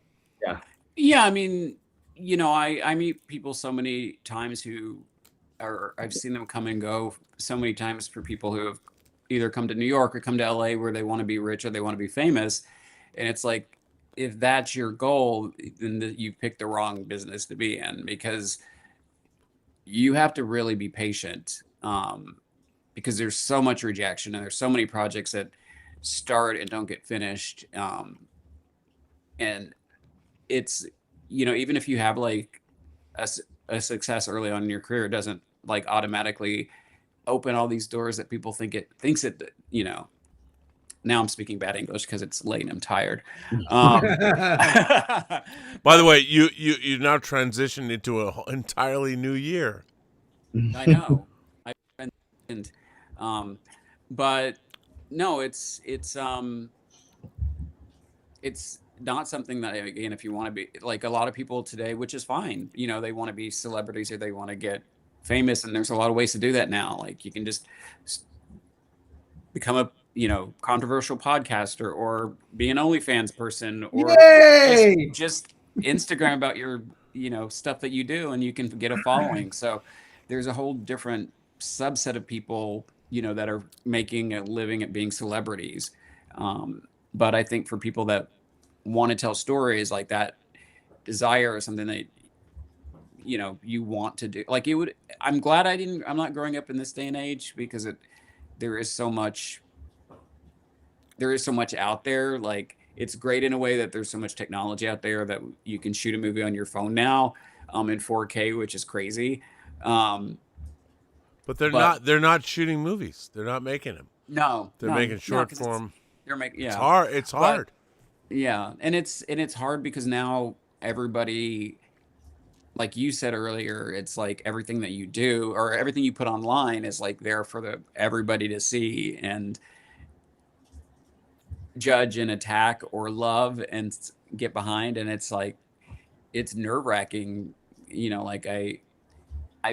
Yeah. I mean, I meet people so many times I've seen them come and go so many times, for people who have either come to New York or come to LA where they want to be rich or they want to be famous. And it's like, if that's your goal, then you picked the wrong business to be in, because you have to really be patient, because there's so much rejection, and there's so many projects that start and don't get finished. And it's, even if you have like a success early on in your career, it doesn't automatically open all these doors that people thinks it. Now I'm speaking bad English because it's late and I'm tired. By the way, you now transitioned into an entirely new year. I know. But no, it's not something that, again, if you want to be like a lot of people today, which is fine, they want to be celebrities or they want to get famous, and there's a lot of ways to do that now. Like, you can just become a controversial podcaster, or be an OnlyFans person, or just Instagram about your stuff that you do, and you can get a following. So there's a whole different subset of people that are making a living at being celebrities. But I think for people that want to tell stories, like that desire or something that you want to do, like, I'm glad I'm not growing up in this day and age, because there is so much out there. Like, it's great in a way that there's so much technology out there that you can shoot a movie on your phone now, in 4K, which is crazy. But they're not shooting movies. They're not making them. No, They're making short form. They're making, yeah. It's hard. It's hard. Yeah, and it's hard because now everybody, like you said earlier, it's like everything that you do or everything you put online is like there for everybody to see and judge and attack or love and get behind, and it's like it's nerve-wracking. Like I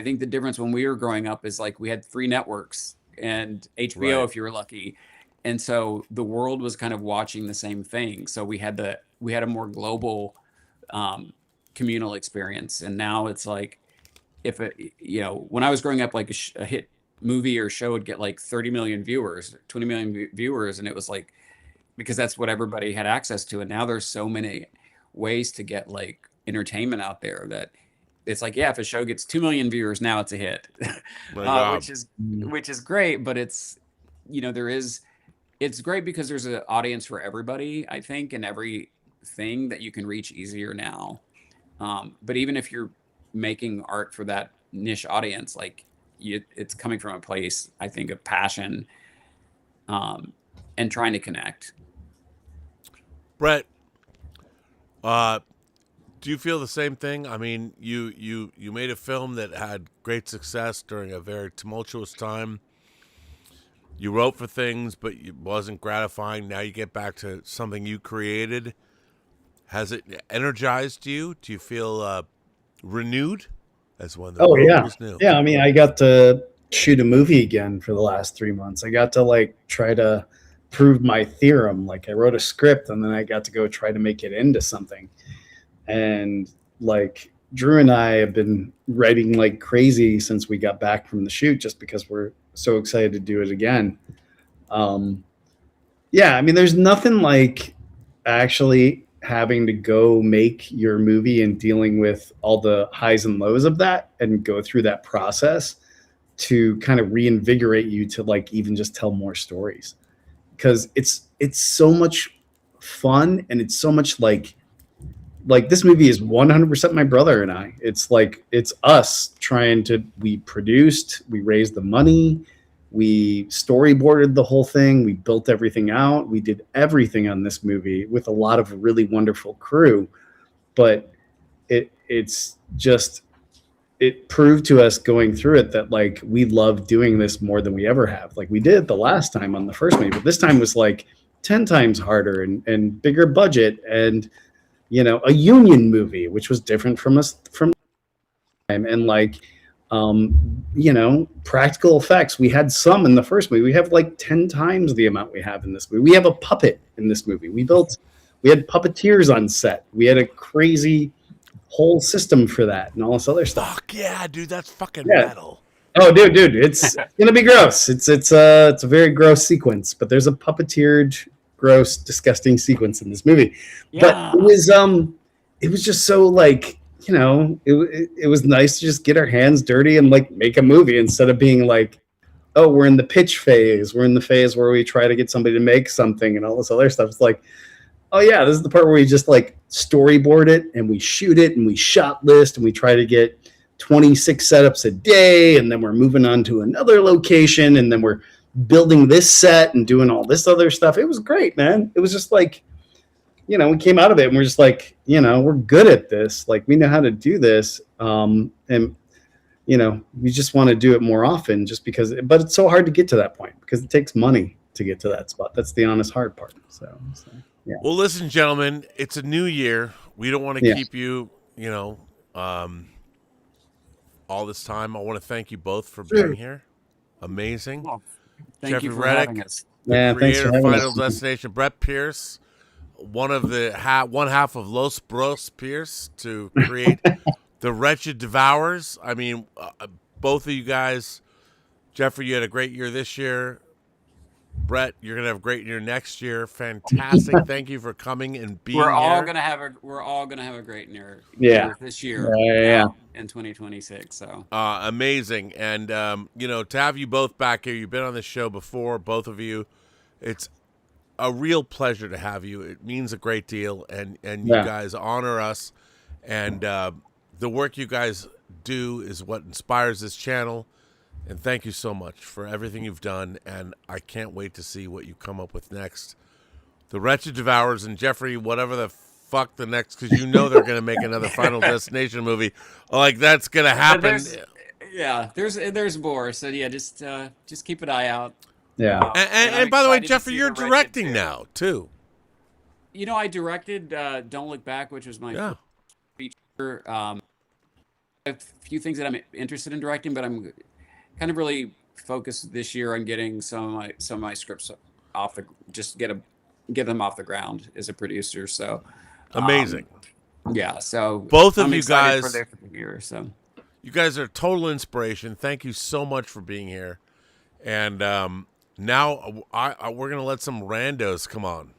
think the difference when we were growing up is like we had 3 networks and HBO if you were lucky. And so the world was kind of watching the same thing. So we had a more global communal experience. And now it's like when I was growing up, like a hit movie or show would get like 30 million viewers, 20 million viewers. And it was like, because that's what everybody had access to. And now there's so many ways to get like entertainment out there that it's like, yeah, if a show gets 2 million viewers, now it's a hit, which is great. But it's, it's great because there's an audience for everybody, I think, and everything that you can reach easier now. But even if you're making art for that niche audience, like it's coming from a place, I think, of passion, and trying to connect. Brett, do you feel the same thing? I mean, you made a film that had great success during a very tumultuous time. You wrote for things, but it wasn't gratifying. Now you get back to something you created. Has it energized you? Do you feel renewed? As one. Oh yeah, yeah. I mean, I got to shoot a movie again for the last 3 months. I got to like try to prove my theorem. Like I wrote a script, and then I got to go try to make it into something. And like Drew and I have been writing like crazy since we got back from the shoot, just because we're so excited to do it again. Yeah, I mean, there's nothing like actually having to go make your movie and dealing with all the highs and lows of that and go through that process to kind of reinvigorate you to like even just tell more stories, because it's so much fun, and it's so much like this movie is 100% my brother and I. It's like, it's us we produced, we raised the money, we storyboarded the whole thing, we built everything out, we did everything on this movie with a lot of really wonderful crew. But it proved to us going through it that like we love doing this more than we ever have. Like we did the last time on the first movie, but this time was like 10 times harder and bigger budget, and a union movie, which was different from time, and like practical effects. We had some in the first movie. We have like 10 times the amount we have in this movie. We have a puppet in this movie. We had puppeteers on set. We had a crazy whole system for that and all this other stuff. Fuck yeah, dude, that's fucking metal. Oh, dude, it's gonna be gross. It's a very gross sequence, but there's a puppeteered, gross, disgusting sequence in this movie. Yeah. But it was just so like, it was nice to just get our hands dirty and like make a movie, instead of being like, oh, we're in the pitch phase, we're in the phase where we try to get somebody to make something and all this other stuff. It's like, oh yeah, this is the part where we just like storyboard it and we shoot it and we shot list and we try to get 26 setups a day, and then we're moving on to another location, and then we're building this set and doing all this other stuff. It was great, man. It was just like, we came out of it and we're just like, we're good at this. Like we know how to do this. And we just want to do it more often, just because, but it's so hard to get to that point because it takes money to get to that spot. That's the honest hard part. So yeah. Well, listen, gentlemen, it's a new year. We don't want to keep you, all this time. I want to thank you both for being here. Amazing. Well, thank Jeffrey you for Reddick, having us. the creator of Final Destination. Brett Pierce, one of the one half of Los Bros Pierce, to create The Wretched Devourers. I mean, both of you guys, Jeffrey, you had a great year this year. Brett, you're gonna have a great year next year. Fantastic! Thank you for coming and being here. We're all gonna have a great year. This year. In 2026. So amazing, and to have you both back here. You've been on this show before, both of you. It's a real pleasure to have you. It means a great deal, and you Yeah. guys honor us, and the work you guys do is what inspires this channel. And thank you so much for everything you've done, and I can't wait to see what you come up with next. The Wretched Devourers and Jeffrey, whatever the fuck the next, because you know they're going to make another Final Destination movie. Like, that's going to happen. There's more. So yeah, just keep an eye out. Yeah. And by the way, Jeffrey, you're directing now, too. You know, I directed Don't Look Back, which was my feature. A few things that I'm interested in directing, but I'm kind of really focused this year on getting some of my scripts off get them off the ground as a producer. So amazing. Yeah. So both of I'm you excited guys for the year. So you guys are total inspiration. Thank you so much for being here. And now we're gonna let some randos come on.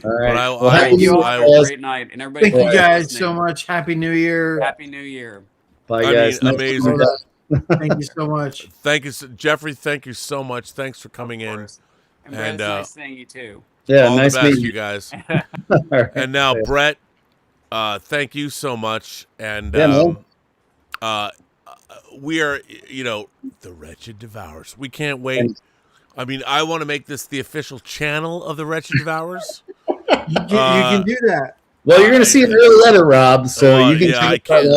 All right. You all have a great night, and everybody. Thank you guys so much. Happy New Year. Happy New Year. Bye, guys. Amazing. Thank you so much. Thank you, Jeffrey. Thank you so much. Thanks for coming in. And Brett, it's nice seeing you too. Yeah, all nice the best, meeting you guys. Right. And now, Brett, thank you so much. And we are, the Wretched Devourers. We can't wait. I mean, I want to make this the official channel of the Wretched Devourers. You can do that. Well, you're going to see an early letter, Rob. So you can. Yeah, I can't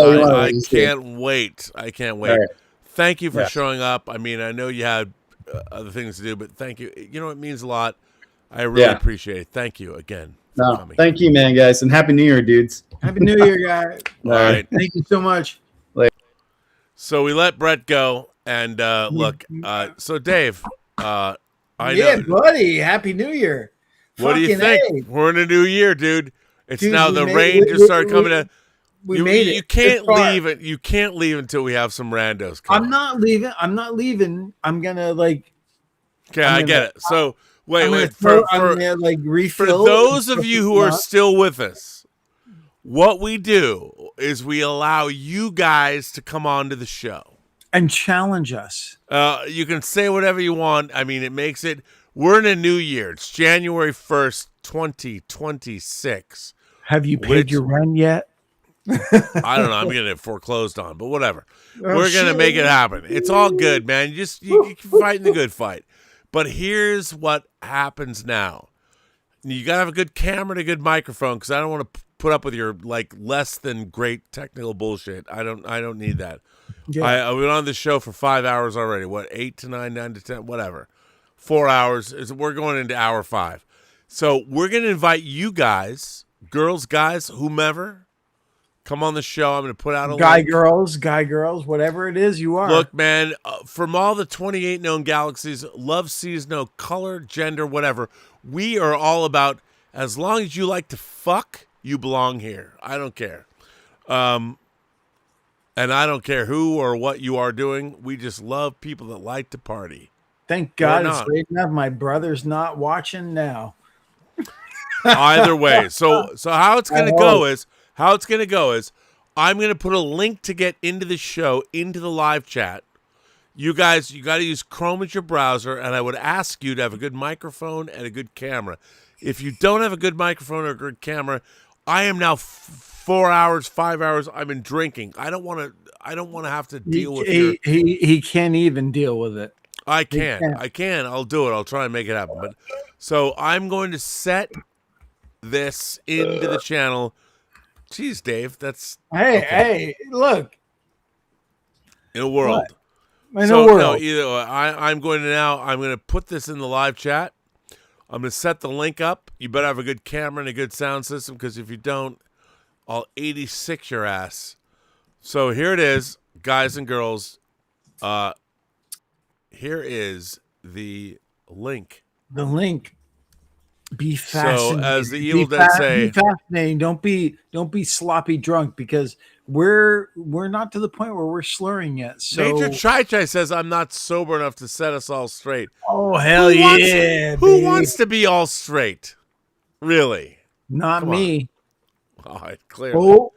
wait. I can't wait. Right. Thank you for showing up. I mean, I know you had other things to do, but thank you. You know, it means a lot. I really appreciate it. Thank you again. For coming. Thank you, man, guys, and Happy New Year, dudes. Happy New Year, guys. All right. Thank you so much. So we let Brett go, and look. So Dave, I know, buddy. Happy New Year. What do you think? We're in a new year, dude. It's now the rain just started coming in. We made it. You can't leave it. You can't leave until we have some randos. I'm not leaving. I'm gonna like. Okay, I get it. So wait. For refill. For those of you who are still with us, what we do is we allow you guys to come on to the show and challenge us. You can say whatever you want. I mean, it makes it. We're in a new year. It's January 1st, 2026. Have you paid your rent yet? I don't know. I'm getting it foreclosed on, but whatever. We're going to make it happen. It's all good, man. You keep fighting the good fight. But here's what happens now. You got to have a good camera and a good microphone, because I don't want to put up with your less than great technical bullshit. I don't need that. Yeah. I've been on this show for 5 hours already. What, 8 to 9, 9 to 10, whatever. 4 hours. We're going into hour 5. So we're going to invite you guys, girls, guys, whomever, come on the show. I'm going to put out a link. Guy, girls, whatever it is you are. Look, man, from all the 28 known galaxies, love sees no color, gender, whatever. We are all about, as long as you like to fuck, you belong here. I don't care. And I don't care who or what you are doing. We just love people that like to party. Thank God it's late enough. My brother's not watching now. Either way. So how it's going to go is, I'm going to put a link to get into the show, into the live chat. You guys, you got to use Chrome as your browser, and I would ask you to have a good microphone and a good camera. If you don't have a good microphone or a good camera, I am now 4 hours, 5 hours. I've been drinking. I don't want to have to deal with he can't even deal with it. I can. I'll do it. I'll try and make it happen. But so I'm going to set this into the channel. Jeez, Dave, that's hey, look. In a world. What? No, I'm going to put this in the live chat. I'm going to set the link up. You better have a good camera and a good sound system, because if you don't, I'll 86 your ass. So here it is, guys and girls. Here is the link. The link. Be fascinating. So, as the Evil Dead say, be fascinating. Don't be sloppy drunk, because we're not to the point where we're slurring yet. So Major Chai says I'm not sober enough to set us all straight. Oh hell yeah! Who wants to be all straight? Really? Not me. All right, clearly. Oh.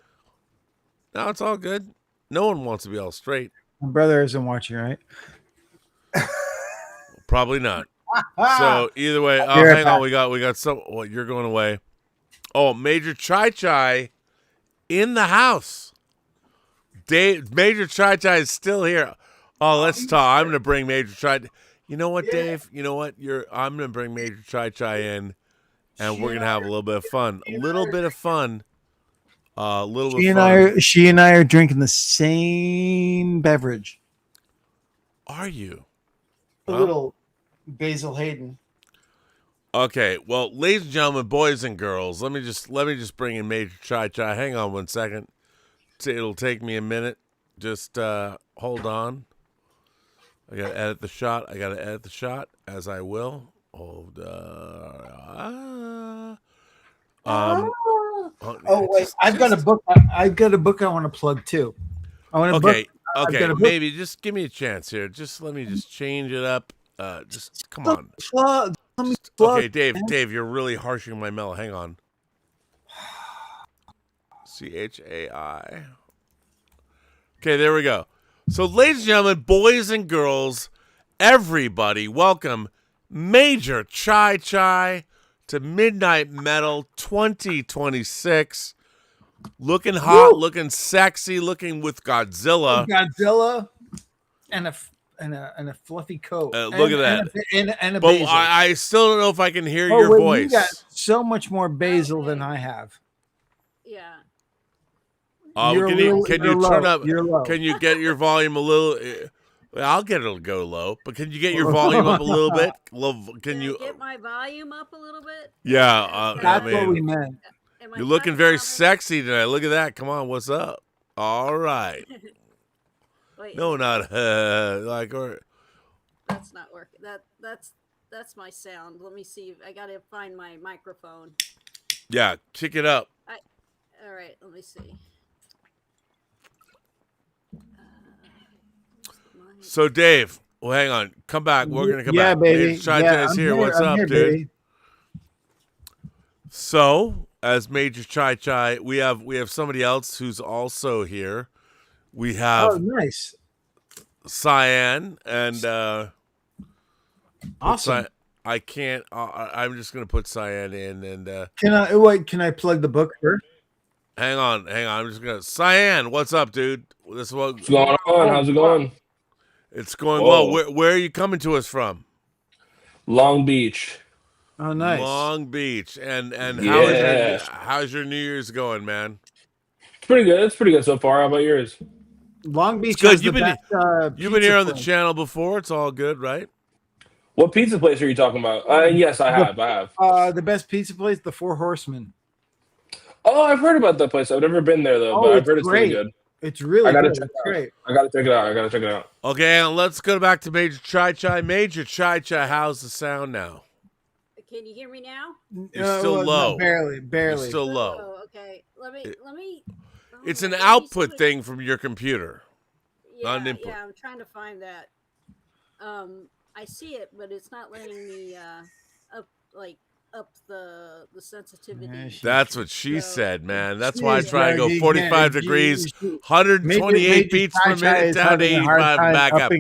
No, it's all good. No one wants to be all straight. My brother isn't watching, right? Probably not. So either way, hang on, we got some. Well, you're going away. Oh, Major Chai Chai in the house. Dave, Major Chai Chai is still here. Oh, let's talk. I'm gonna bring Major Chai. You know what, Dave? You know what? I'm gonna bring Major Chai Chai in, and we're gonna have a little bit of fun. A little bit of fun. She and I are drinking the same beverage. Are you? A little Basil Hayden. Okay, well, ladies and gentlemen, boys and girls, let me just bring in Major Chai Chai. Hang on 1 second. It'll take me a minute. Just hold on. I gotta edit the shot. As I will. Hold. Wait, I've got a book. I've got a book I want to plug too. I want to Okay, maybe just give me a chance here. Just let me just change it up. Just come on. Okay, Dave, you're really harshing my mellow. Hang on. CHAI. Okay, there we go. So, ladies and gentlemen, boys and girls, everybody, welcome Major Chai Chai to Midnight Metal 2026. Looking hot, looking sexy, looking with Godzilla. And a fluffy coat. Look at that. And a but basil. I still don't know if I can hear your voice. You got so much more basil than I have. Yeah. Can you turn up? You're low. Can you get your volume a little? I'll get it to go low, but can you get your volume up a little bit? Can you get my volume up a little bit? Yeah, that's what we meant. You're looking very sexy tonight. Look at that. Come on, what's up? All right. Wait, no, not or. That's not working. That's my sound. Let me see. I gotta find my microphone. Yeah, kick it up. All right. Let me see. So Dave, well, hang on. Come back. We're gonna come back. Yeah, baby. Chai-Chai's here. What's up, dude? Baby. So, as Major Chai Chai, we have somebody else who's also here. We have nice. Cyan and awesome. I can't. I'm just gonna put Cyan in and. Can I plug the book first? Hang on. I'm just gonna. Cyan, what's up, dude? What's going on? How's it going? It's going well. Where are you coming to us from? Long Beach. Oh, nice. Long Beach. And yeah. how's your New Year's going, man? It's pretty good. It's pretty good so far. How about yours? Long Beach. Good. You've been here on the channel before. It's all good, right? What pizza place are you talking about? Yes, I have. The best pizza place, the Four Horsemen. Oh, I've heard about that place. I've never been there though, but I've heard it's really good. It's really good. It's great. I gotta check it out. Okay, let's go back to Major Chai Chai. Major Chai Chai, how's the sound now? Can you hear me now? You're still low. No, barely. You're still low. Oh, okay. Let me. It's an output thing from your computer. Yeah, not an input. Yeah, I'm trying to find that. I see it, but it's not letting me up the sensitivity. That's what she said, man. That's why I try to go 45 degrees, 128 beats per minute down to 85 and back up.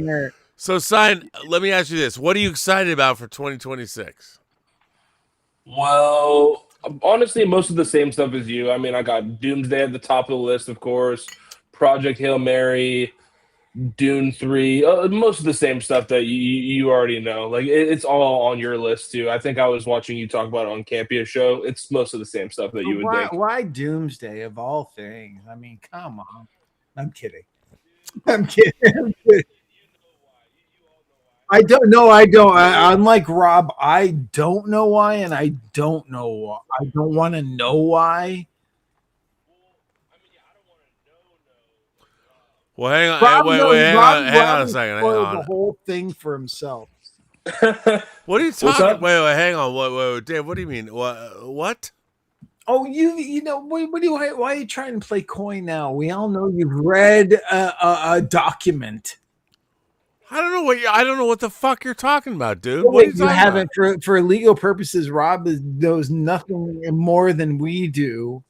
So, Sign, let me ask you this. What are you excited about for 2026? Well, honestly, most of the same stuff as you. I mean, I got Doomsday at the top of the list, of course, Project Hail Mary, Dune 3, most of the same stuff that you already know. Like, it's all on your list, too. I think I was watching you talk about it on Campia show. It's most of the same stuff that you would think. Why Doomsday, of all things? I mean, come on. I'm kidding. I don't know. Unlike Rob, I don't know why, and I don't know why. I don't want to know why. Well, hang on. Hang on a second. Hang on. The whole thing for himself. What are you talking about? Wait, hang on. Wait, Dave, what do you mean? What? Oh, you know, why are you trying to play coy now? We all know you've read a document. I don't know what the fuck you're talking about, dude. What are you talking haven't for legal purposes. Rob knows nothing more than we do.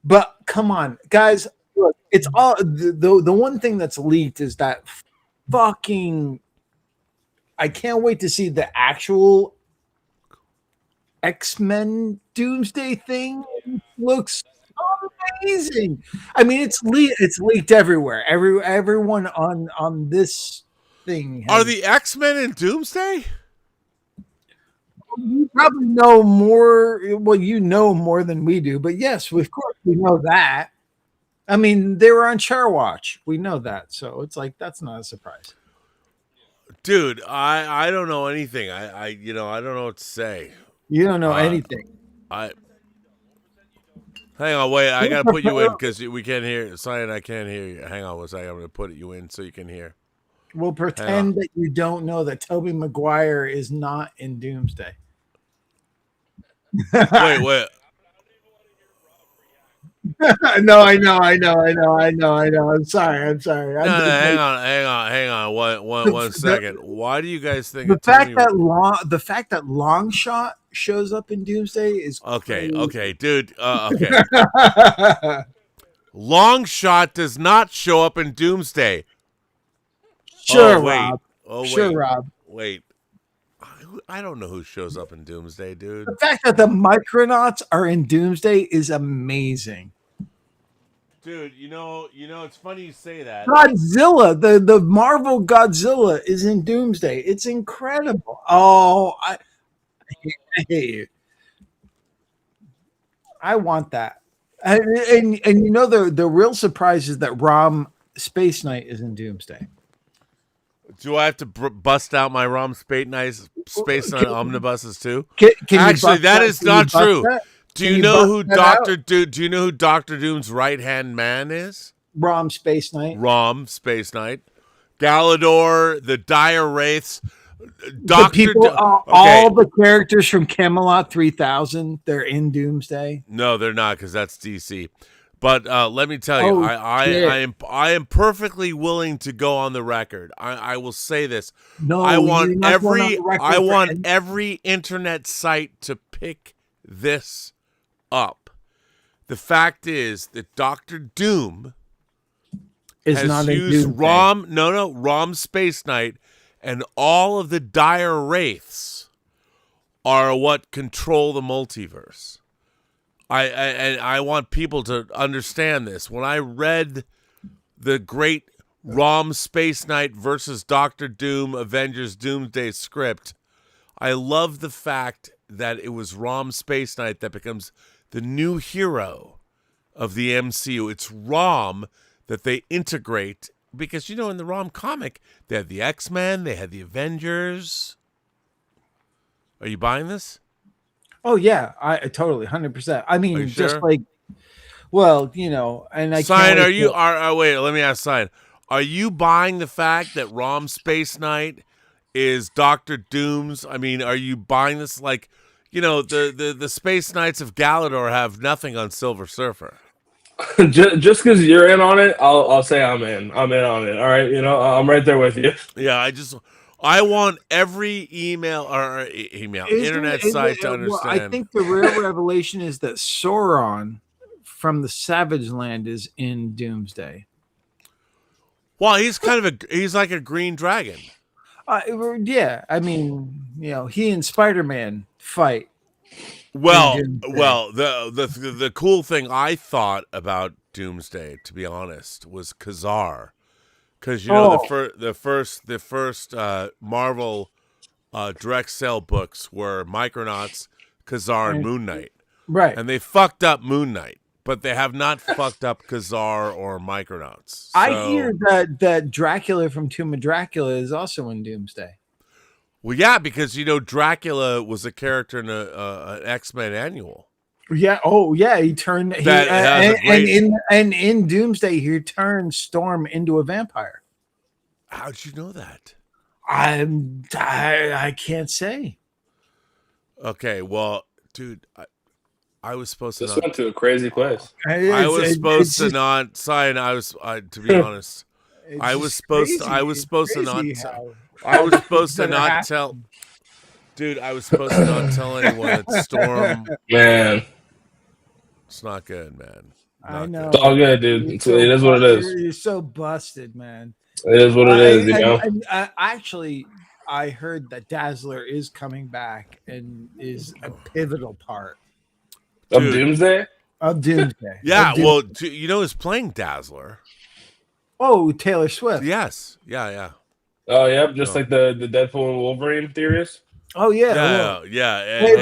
But come on, guys. Look, it's all the one thing that's leaked is that fucking I can't wait to see the actual X-Men Doomsday thing. It looks amazing. I mean, it's leaked everywhere. Everyone on this thing Are the X-Men in Doomsday? You probably know more. Well, you know more than we do, but yes, of course we know that. I mean, they were on Chair Watch. We know that, so it's like that's not a surprise. Dude, I don't know anything. I don't know what to say. You don't know anything. Hang on, wait. I gotta put you in because we can't hear. Cyan, I can't hear you. Hang on one second. I'm gonna put you in so you can hear. We'll pretend that you don't know that Tobey Maguire is not in Doomsday. Wait. No, I know. I'm sorry. No, hang on. One second. Why do you guys think the fact that Longshot shows up in Doomsday is okay, crazy. dude. Okay. Longshot does not show up in Doomsday. Sure, wait. Rob. Rob. Wait. I don't know who shows up in Doomsday, dude. The fact that the Micronauts are in Doomsday is amazing. Dude, you know, it's funny you say that. Godzilla, the Marvel Godzilla is in Doomsday. It's incredible. Oh, I want that. And you know the real surprise is that Rom Space Knight is in Doomsday. Do I have to bust out my ROM Space Knight omnibuses too? Actually, that is not true. Do you know who Doctor Doom's right hand man is? Rom Space Knight. Galador, the Dire Wraiths, all the characters from Camelot 3000. They're in Doomsday. No, they're not because that's DC. But let me tell you, I am perfectly willing to go on the record. I will say this. No, I want every internet site to pick this up. The fact is that Dr. Doom has used ROM Space Knight, and all of the Dire Wraiths are what control the multiverse. I want people to understand this. When I read the great ROM Space Knight versus Doctor Doom Avengers Doomsday script, I love the fact that it was ROM Space Knight that becomes the new hero of the MCU. It's ROM that they integrate because, in the ROM comic, they had the X-Men, they had the Avengers. Are you buying this? Oh yeah, I totally 100%. I mean, sure? just like, well, and I Sign, wait, let me ask Sign. Are you buying the fact that ROM Space Knight is Doctor Doom's? I mean, are you buying this like, the Space Knights of Galador have nothing on Silver Surfer? Just because you're in on it, I'll say I'm in. I'm in on it. All right, I'm right there with you. Yeah, I want every internet site to understand. Well, I think the real revelation is that Sauron from the Savage Land is in Doomsday. Well, he's he's like a green dragon. Yeah, I mean, he and Spider-Man fight. Well, the cool thing I thought about Doomsday, to be honest, was Khazar. Because the first Marvel direct sale books were Micronauts, Khazar, and Moon Knight. Right. And they fucked up Moon Knight, but they have not fucked up Khazar or Micronauts. So, I hear that Dracula from Tomb of Dracula is also in Doomsday. Well, yeah, because Dracula was a character in an X-Men annual. Yeah. Oh, yeah. He turned. In Doomsday, he turned Storm into a vampire. How'd you know that? I can't say. Okay. Well, dude, I was supposed to. This went to a crazy place. I was supposed to not sign. To be honest, I was supposed to not tell. Dude, I was supposed to not tell anyone that Storm. Man. It's not good, man. I know. It's all good, dude. It is what it is. You're so busted, man. It is what it is, Actually, I heard that Dazzler is coming back and is a pivotal part Of Dude. Doomsday? of Doomsday. Yeah, Of Doomsday. well, you know who's playing Dazzler? Oh, Taylor Swift. Yes. Yeah. Oh, yep, just like the Deadpool and Wolverine theorist. Oh yeah. well,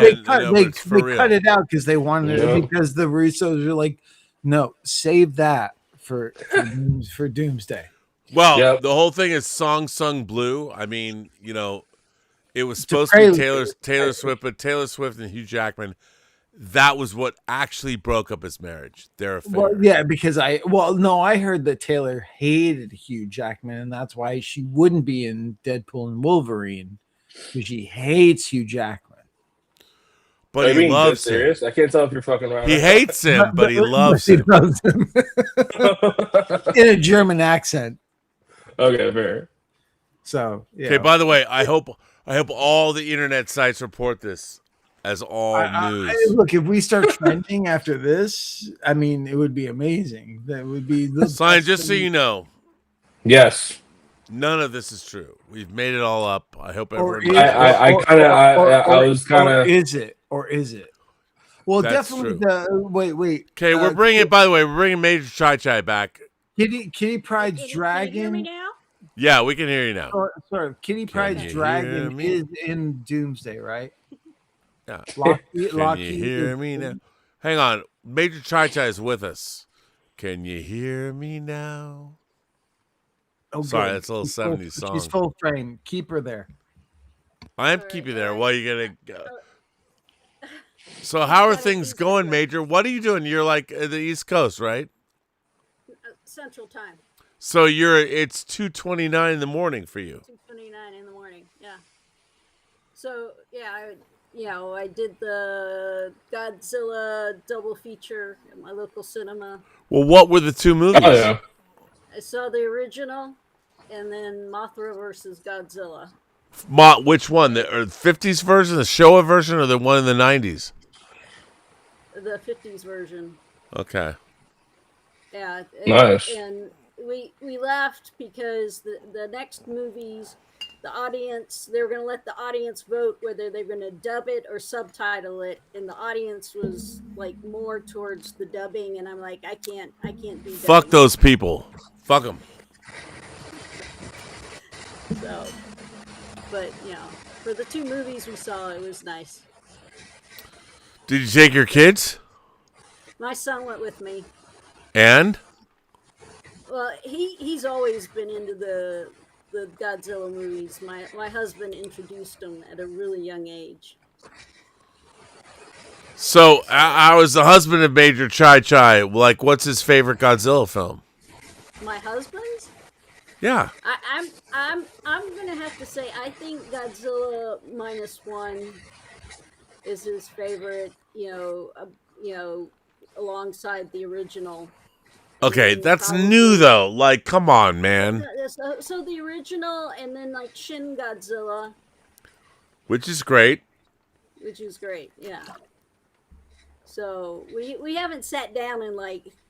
they cut it out because they wanted it, because the Russos were like, no, save that for Doomsday. Well, the whole thing is song sung blue. I mean, you know, it was supposed to be Taylor Swift, but Taylor Swift and Hugh Jackman, that was what actually broke up his marriage. Their affair. Well, yeah, because I heard that Taylor hated Hugh Jackman, and that's why she wouldn't be in Deadpool and Wolverine, because she hates Hugh Jackman. But he loves him. Serious? I can't tell if you're fucking around. He hates him, but he loves him. He loves him. In a German accent. Okay, fair. So, yeah. Okay, by the way, I hope all the internet sites report this as all news. Look, if we start trending after this, I mean, it would be amazing. That would be the Sign, just so you know. Yes. None of this is true. We've made it all up. I hope everyone. Or is it? Well, That's definitely. true. Wait. Okay, we're bringing. By the way, we're bringing Major Chai Chai back. Kitty Pryde's Dragon. Can you hear me now? Yeah, we can hear you now. Sorry, Kitty Pryde's Dragon is in Doomsday, right? Yeah. Can you hear me now? Hang on, Major Chai Chai is with us. Can you hear me now? Oh, sorry, good. that's a little 70s song. She's full frame. Keep her there. I am keeping you there. While you're gonna go. So how are things going, Major? What are you doing? You're like the East Coast, right? Central Time. So it's 2:29 in the morning for you. 2:29 in the morning. Yeah. So yeah, I did the Godzilla double feature at my local cinema. Well, what were the two movies? Oh yeah. I saw the original, and then Mothra versus Godzilla. Which one? The 50s version, the Showa version, or the one in the 90s? The 50s version. Okay. Yeah. Nice. And we laughed because the next movies, the audience, they were going to let the audience vote whether they're going to dub it or subtitle it, and the audience was like more towards the dubbing, and I'm like, I can't do dubbing. Fuck those people. Fuck them. So, but for the two movies we saw, it was nice. Did you take your kids? My son went with me. And? Well, he's always been into the Godzilla movies. My husband introduced him at a really young age. So, I was the husband of Major Chai Chai. Like, what's his favorite Godzilla film? My husband's? Yeah. I'm gonna have to say I think Godzilla -1 is his favorite. Alongside the original. Okay, that's new though. Like, come on, man. So the original, and then like Shin Godzilla, Which is great. which is great. Yeah. So we haven't sat down and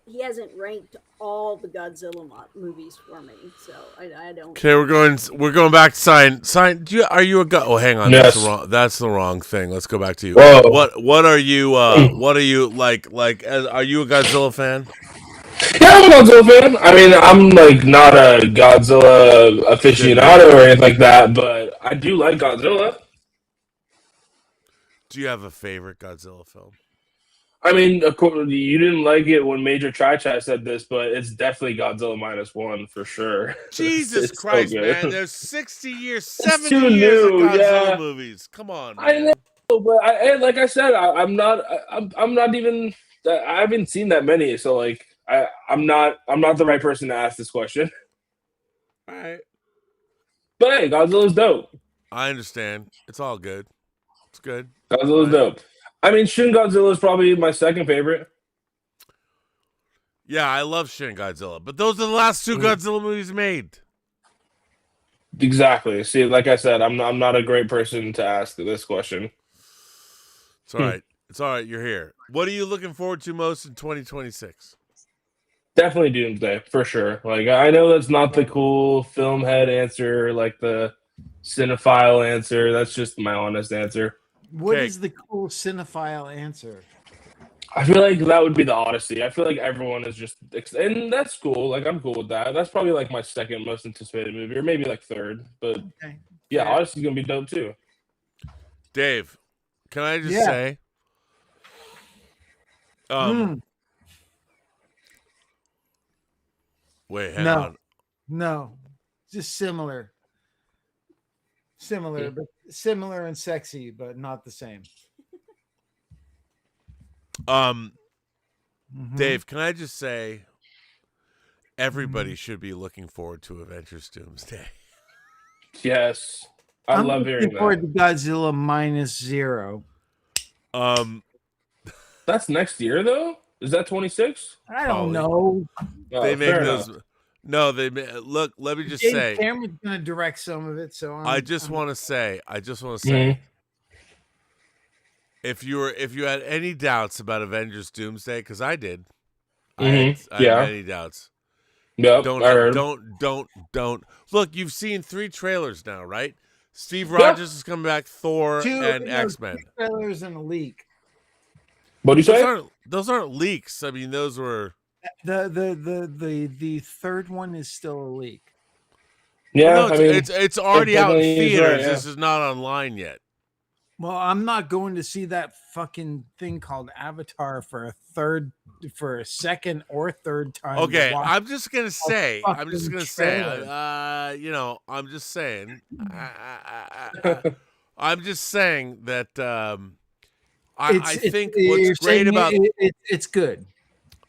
he hasn't ranked all the Godzilla movies for me. So I don't. Okay, we're going back to sign. Are you a god? Oh, hang on. Yes. That's the wrong thing. Let's go back to you. Whoa. What are you? What are you like? Are you a Godzilla fan? Yeah, I'm a Godzilla fan. I mean, I'm not a Godzilla aficionado or anything like that, but I do like Godzilla. Do you have a favorite Godzilla film? I mean, of course, you didn't like it when Major Chai Chai said this, but it's definitely Godzilla -1 for sure. Jesus Christ, so man! There's 60 years, It's 70 too years of new, Godzilla movies. Come on, man. I know, but like I said, I'm not even. I haven't seen that many, so I'm not the right person to ask this question. All right. But hey, Godzilla's dope. I understand. It's all good. It's good. Godzilla's dope. I mean, Shin Godzilla is probably my second favorite. Yeah, I love Shin Godzilla, but those are the last two Godzilla movies made. Exactly. See, like I said, I'm not a great person to ask this question. It's all right. It's all right. You're here. What are you looking forward to most in 2026? Definitely Doomsday, for sure. I know that's not the cool film head answer, like the cinephile answer. That's just my honest answer. What Okay. is the cool cinephile answer? I feel like that would be the Odyssey. I feel like everyone is just, and that's cool. Like I'm cool with that. That's probably like my second most anticipated movie, or maybe like third. But Okay. yeah, Fair. Odyssey's gonna be dope too. Dave, can I just Yeah. say? Wait, hang on. No, just similar. Similar, but similar and sexy, but not the same. Dave, can I just say everybody should be looking forward to Avengers Doomsday. Yes, I I'm love hearing looking forward that. to Godzilla -0. That's next year though. Is that 26? I don't know. They make fair those. enough. No, they look. Let me just James say. Cameron's going to direct some of it, so I just want to say. Mhm. If you had any doubts about Avengers Doomsday, because I did. I Mhm. had many doubts. Yep. Don't look. You've seen 3 trailers now, right? Steve Rogers is coming back. Thor and X-Men. 2 trailers and a leak. What do you say? Those aren't leaks. I mean, those were. The third one is still a leak. Yeah, Well, no, I mean, it's already out in technically he's theaters. right, yeah. This is not online yet. Well, I'm not going to see that fucking thing called Avatar for a second or third time. Okay, I'm just gonna say. I'm fucking just gonna trailer. say. I'm just saying. I'm just saying that. I think what's great about it's good.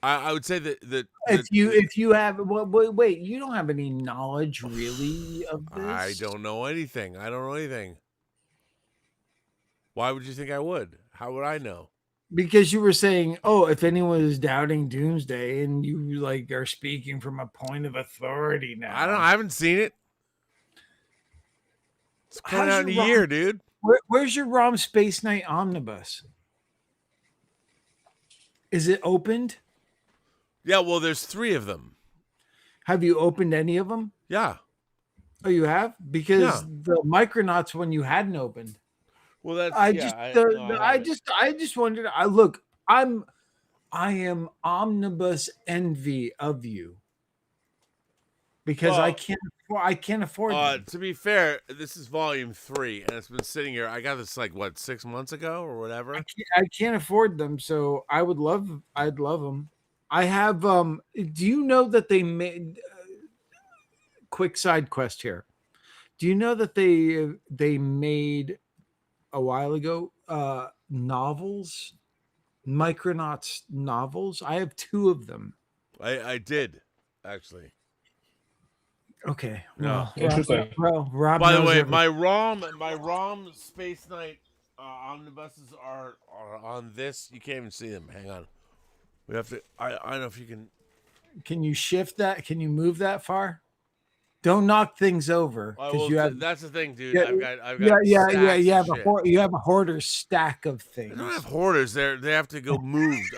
I would say that If you have wait, you don't have any knowledge really of this. I don't know anything. Why would you think I would? How would I know? Because you were saying, oh, if anyone is doubting Doomsday, and you like are speaking from a point of authority now. I haven't seen it. It's coming out in a year, dude. Where's your ROM Space Knight Omnibus? Is it opened? Yeah, well, there's 3 of them. Have you opened any of them? Yeah. Oh, you have? Because the Micronauts one you hadn't opened. Well, that's I just wondered. I am omnibus envy of you because I can't afford them. To be fair, this is volume 3, and it's been sitting here. I got this 6 months ago or whatever. I can't afford them, so I'd love them. I have. Do you know that they made? Quick side quest here. Do you know that they made a while ago novels, Micronauts novels? I have 2 of them. I did actually. Okay. No. Well, Interesting. Rob By the knows way, everything. my ROM Space Knight omnibuses are on this. You can't even see them. Hang on. We have to. I don't know if you can. Can you shift that? Can you move that far? Don't knock things over because you have. That's the thing, dude. Yeah, I've got. You have shit. you have a hoarder's stack of things. I don't have hoarders. They have to go moved.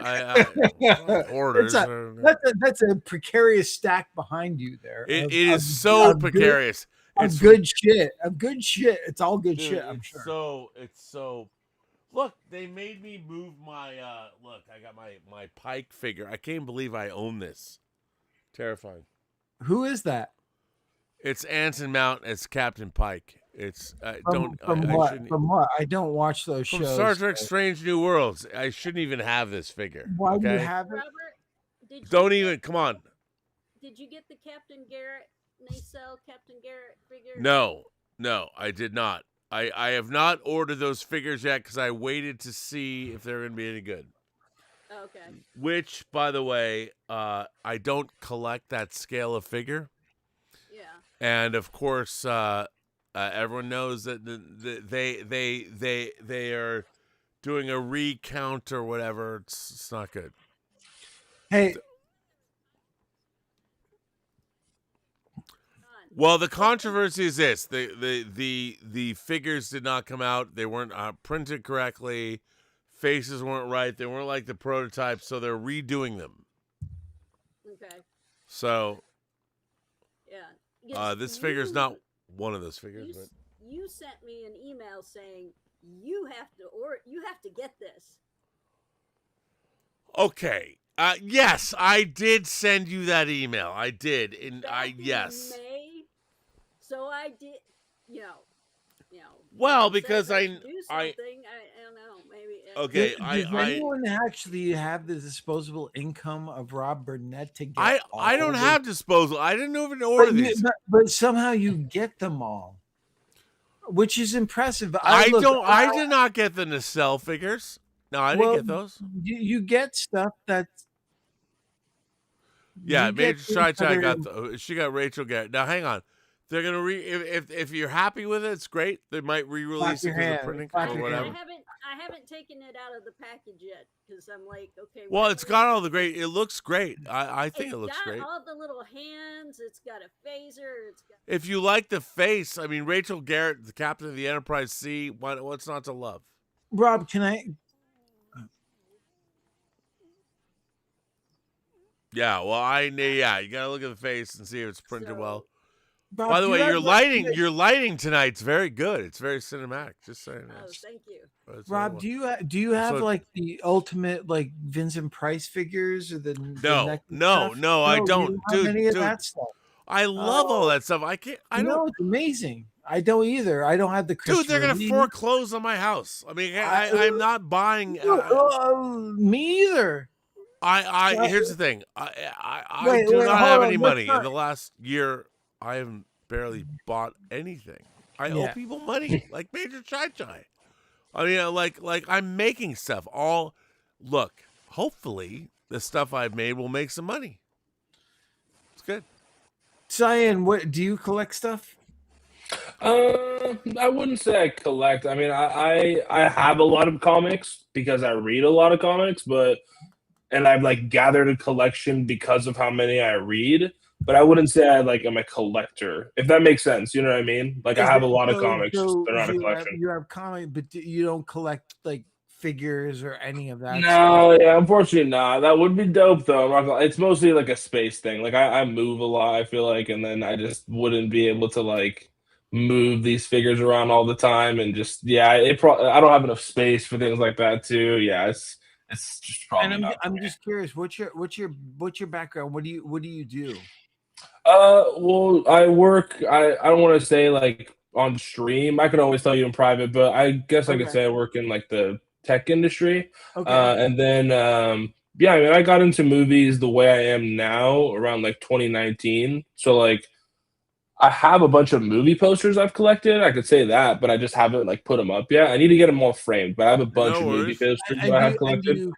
Hoarders. That's a precarious stack behind you there. It is so precarious. Of good shit. It's all good Dude, shit. I'm sure. It's so. Look, they made me move my. Look, I got my Pike figure. I can't believe I own this. Terrifying. Who is that? It's Anson Mount as Captain Pike. It's From what? I don't watch those from shows. Star Trek: Strange New Worlds. I shouldn't even have this figure. Why do you okay? have it? Robert, Don't even. Come on. Did you get the Captain Garrett Nacelle Captain Garrett figure? No, I did not. I have not ordered those figures yet because I waited to see if they're going to be any good. Okay. Which, by the way, I don't collect that scale of figure. Yeah. And of course, everyone knows that they are doing a recount or whatever. It's not good. Hey, well, the controversy is this: the figures did not come out. They weren't printed correctly. Faces weren't right. They weren't like the prototypes, so they're redoing them. Okay. So, Yeah. this figure is not one of those figures. But you sent me an email saying you have to get this. Okay. Yes, I did send you that email. I did, and yes. May, so I did. Well, because I do something. I don't know. Maybe. Okay. Does anyone actually have the disposable income of Rob Burnett to get? I don't have disposable. I didn't even order these. But somehow you get them all, which is impressive. I did not get the nacelle figures. No, I didn't get those. You get stuff that's. Yeah, Major Chai got she got Rachel Garrett. Now hang on. They're gonna if you're happy with it, it's great. They might re-release it because of printing or whatever. I haven't taken it out of the package yet because I'm like, okay. Well, it's got all the great. It looks great. I think it looks great. It's got all the little hands. It's got a phaser. If you like the face, I mean, Rachel Garrett, the captain of the Enterprise C. What's not to love? Rob, can I? Yeah, well, you gotta look at the face and see if it's printed well. Rob, by the way, your lighting tonight's very good. It's very cinematic. Just saying. Oh, thank you. Rob, do you have like the ultimate like Vincent Price figures or the no, I don't. Dude, any of that stuff. I love all that stuff. I can't. I know it's amazing. I don't either. I don't have the Dude, they're gonna foreclose on my house. I mean, I'm not buying. Me either. Here's the thing. I do not have any money. In the last year, I haven't barely bought anything. I owe people money, like Major Chai. I mean, like I'm making stuff. Hopefully, the stuff I've made will make some money. It's good. Cyan, what do you collect stuff? I wouldn't say I collect. I mean, I have a lot of comics because I read a lot of comics, and I've like gathered a collection because of how many I read. But I wouldn't say I am a collector, if that makes sense. You know what I mean? Like I have a lot of comics. They're not a collection. You have comics, but you don't collect like figures or any of that. No, yeah, unfortunately not. That would be dope though. It's mostly like a space thing. Like I move a lot, I feel like, and then I just wouldn't be able to like move these figures around all the time, and just I don't have enough space for things like that too. Yeah, it's just probably. And I'm just curious, what's your background? What do you do? Well, I work. I don't want to say like on stream. I can always tell you in private, but I guess I could say I work in like the tech industry. Okay. And then I mean, I got into movies the way I am now around like 2019. So like, I have a bunch of movie posters I've collected. I could say that, but I just haven't like put them up yet. I need to get them all framed, but I have a bunch of movie posters I have collected.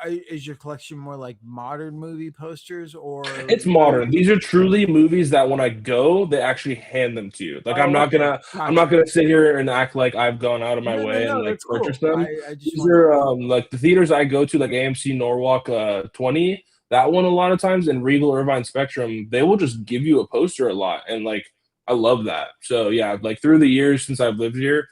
Is your collection more like modern movie posters, or it's modern? These are truly movies that when I go, they actually hand them to you. Like I'm not gonna sit here and act like I've gone out of my way and like purchase them. These are like the theaters I go to, like AMC Norwalk 20. That one a lot of times, and Regal Irvine Spectrum, they will just give you a poster a lot, and like I love that. So yeah, like through the years since I've lived here,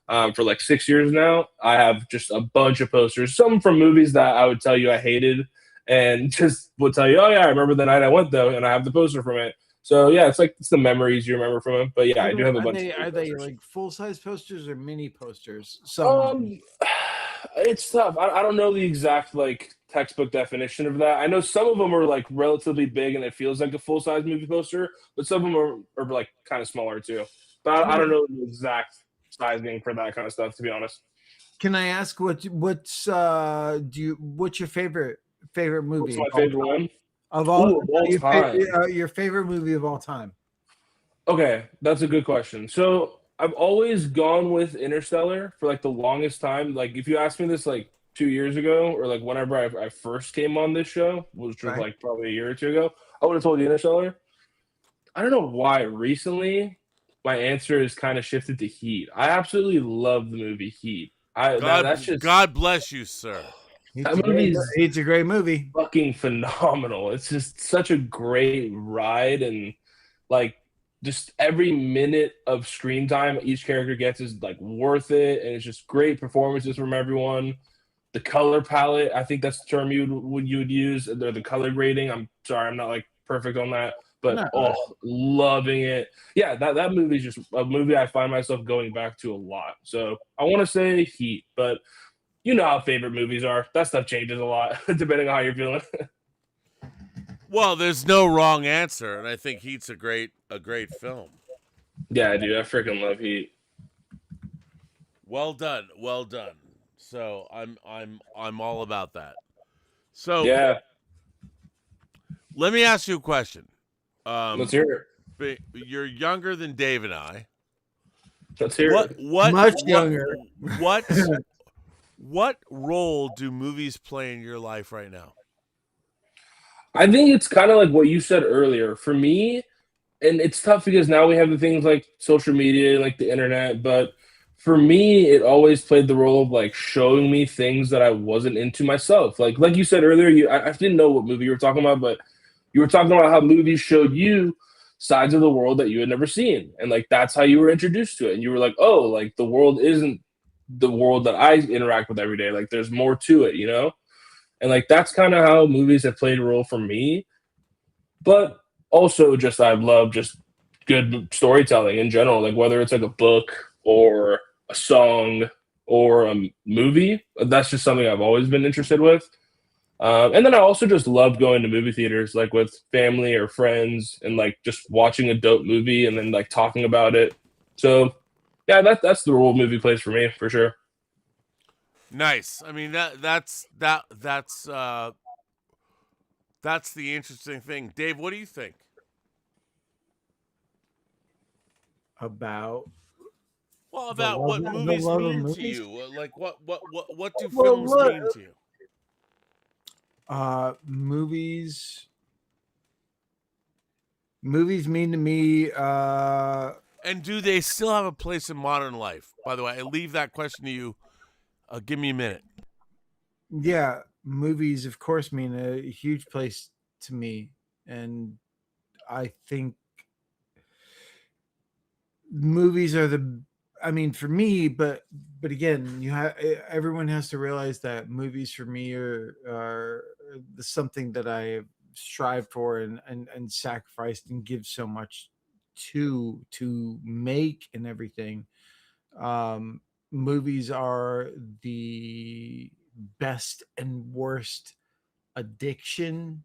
for like 6 years now, I have just a bunch of posters. Some from movies that I would tell you I hated, and just would tell you, oh yeah, I remember the night I went though, and I have the poster from it. So yeah, it's the memories you remember from it. But yeah, I do have a bunch. Are they like full size posters or mini posters? It's tough. I don't know the exact like textbook definition of that. I know some of them are like relatively big and it feels like a full size movie poster, but some of them are like kind of smaller too. But I don't know the exact sizing for that kind of stuff, to be honest. Can I ask what's your favorite movie? What's my favorite one of all time? Your favorite movie of all time? Okay, that's a good question. So I've always gone with Interstellar for like the longest time. Like if you asked me this like 2 years ago, or like whenever I first came on this show, which was like probably a year or two ago, I would have told you Interstellar. I don't know why recently my answer is kind of shifted to Heat. I absolutely love the movie Heat. God bless you, sir. It's a great movie. Fucking phenomenal. It's just such a great ride, and like just every minute of screen time each character gets is like worth it, and it's just great performances from everyone. The color palette, I think that's the term you would use. They're the color grading. I'm sorry, I'm not like perfect on that, but No. loving it. Yeah, that movie is just a movie I find myself going back to a lot. So I want to say Heat, but you know how favorite movies are. That stuff changes a lot depending on how you're feeling. Well, there's no wrong answer, and I think Heat's a great film. Yeah, dude, I freaking love Heat. Well done, well done. So I'm all about that. So Yeah, let me ask you a question. let's hear it. You're younger than Dave and I. Let's hear it. Much younger. What role do movies play in your life right now? I think it's kind of like what you said earlier. For me, and it's tough because now we have the things like social media, like the internet, but for me, it always played the role of like showing me things that I wasn't into myself. Like you said earlier, I didn't know what movie you were talking about, but you were talking about how movies showed you sides of the world that you had never seen, and like that's how you were introduced to it. And you were like, oh, like the world isn't the world that I interact with every day. Like there's more to it, you know? And like that's kind of how movies have played a role for me. But also just I love just good storytelling in general, like whether it's like a book or a song or a movie. That's just something I've always been interested with. And then I also just love going to movie theaters, like with family or friends, and like just watching a dope movie and then like talking about it. So yeah, that's the role movie plays for me for sure. Nice. I mean that's the interesting thing. Dave, what do you think? About About what movies mean to you. Like what do Well, films look, mean to you? movies mean to me. And do they still have a place in modern life? By the way, I leave that question to you. Give me a minute. Yeah, movies, of course, mean a huge place to me, and I think movies are the. I mean, for me, but again, everyone has to realize that movies for me are something that I have strived for and sacrificed and give so much to make and everything. Um, Movies are the best and worst addiction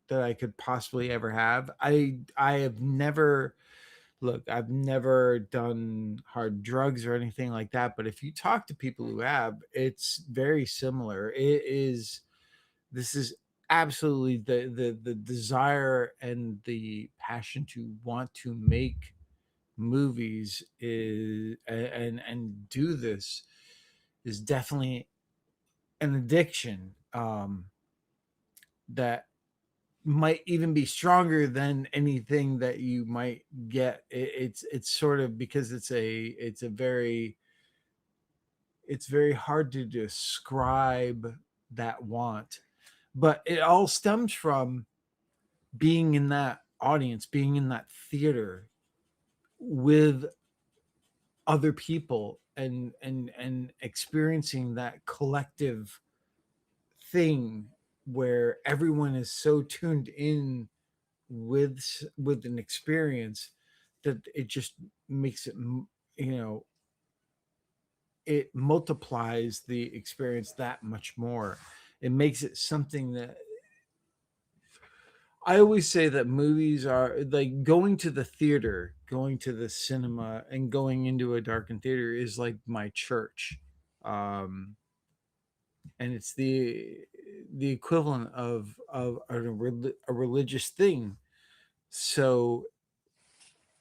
that I could possibly ever have. I have never I've never done hard drugs or anything like that, but if you talk to people who have, it's very similar. This is absolutely the desire and the passion to want to make movies is and do this is definitely an addiction that might even be stronger than anything that you might get. It's sort of because it's very hard to describe that want, but it all stems from being in that audience, being in that theater with other people and experiencing that collective thing where everyone is so tuned in with an experience that it just makes it, you know, it multiplies the experience that much more. It makes it something that I always say that movies are like going to the theater, going to the cinema, and going into a darkened theater is like my church. Um, and it's the equivalent of a religious thing. So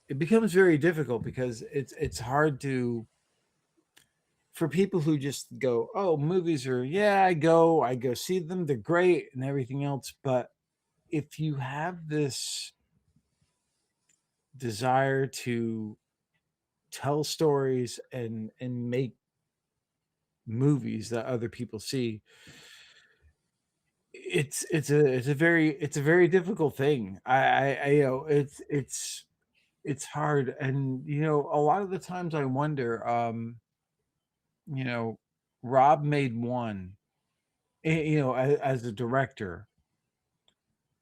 it becomes very difficult because it's hard to for people who just go, oh, movies are, yeah, I go see them, they're great and everything else, but if you have this desire to tell stories and make movies that other people see, it's a very difficult thing. I you know it's hard, and you know a lot of the times I wonder, you know, Rob made one, you know, as a director,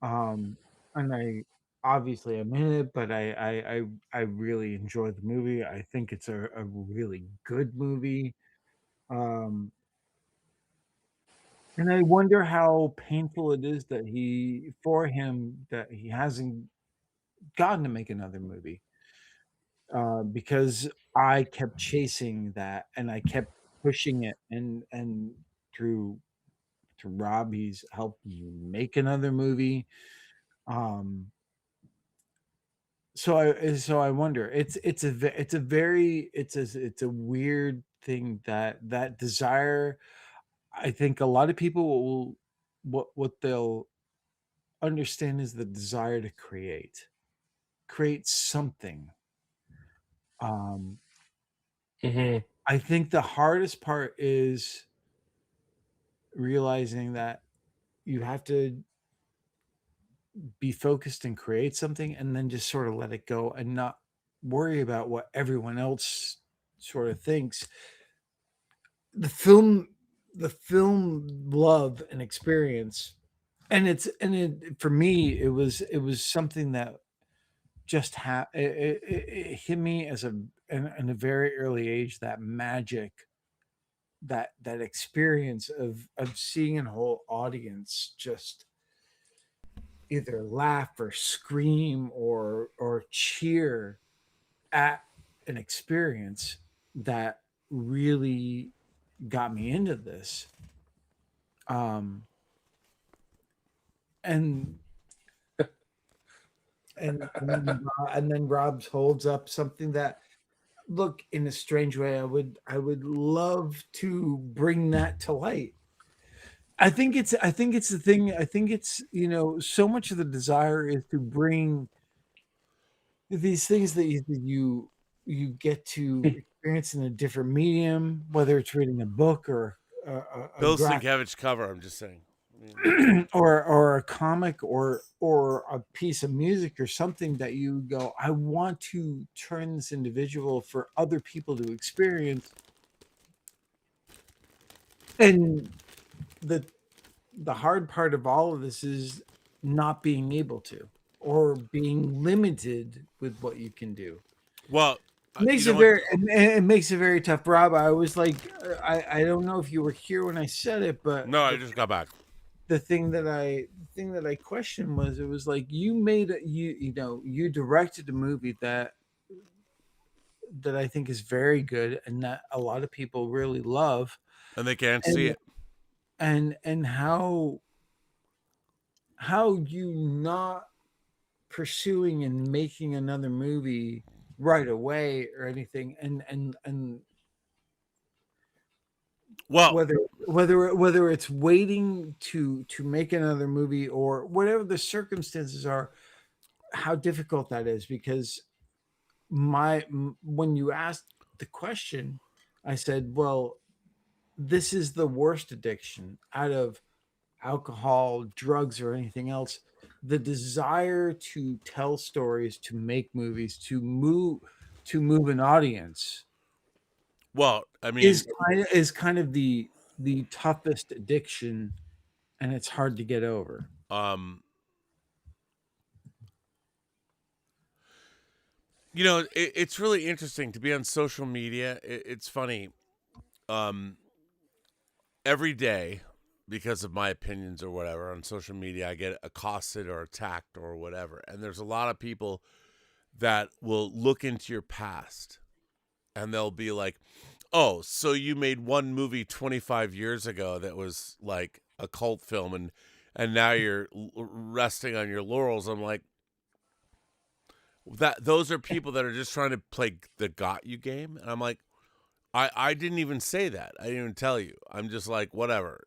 um, and obviously I'm in it, but I really enjoy the movie. I think it's a really good movie. Um, and I wonder how painful it is that for him that he hasn't gotten to make another movie. Because I kept chasing that and I kept pushing it, and through to Rob, he's helped me make another movie. Um, so I wonder. It's a weird thing that desire. I think a lot of people will what they'll understand is the desire to create something. Um, Hmm. I think the hardest part is realizing that you have to be focused and create something and then just sort of let it go and not worry about what everyone else sort of thinks. The film the film love and experience, and it for me it was something that just it hit me as in a very early age, that magic, that experience of seeing a whole audience just either laugh or scream or cheer at an experience that really got me into this. Um and and then Rob holds up something that, look, in a strange way, I would love to bring that to light. I think it's the thing. I think it's, so much of the desire is to bring these things that you get to experience in a different medium, whether it's reading a book or a Bill graphic Sienkiewicz cover. I'm just saying. or a comic or a piece of music or something that you go, I want to turn this individual for other people to experience. And the hard part of all of this is not being able to, or being limited with what you can do. Well, Makes you it know what? very it makes it very tough. Rob, I was like, I don't know if you were here when I said it, but No, I just got back. the thing that I questioned was, it was like, you made you directed a movie that I think is very good and that a lot of people really love. And they can't see and it. and how you not pursuing and making another movie right away or anything, and Well, whether it's waiting to make another movie or whatever the circumstances are, how difficult that is. Because when you asked the question, I said, well, this is the worst addiction out of alcohol, drugs, or anything else. The desire to tell stories, to make movies, to move an audience I mean, is kind of the toughest addiction, and it's hard to get over. um, it's really interesting to be on social media. It's funny. Um, every day, because of my opinions or whatever on social media, I get accosted or attacked or whatever. And there's a lot of people that will look into your past and they'll be like, oh, so you made one movie 25 years ago that was like a cult film, and now you're resting on your laurels. I'm like, those are people that are just trying to play the got you game. And I'm like, I didn't even say that. I didn't even tell you. I'm just like, whatever,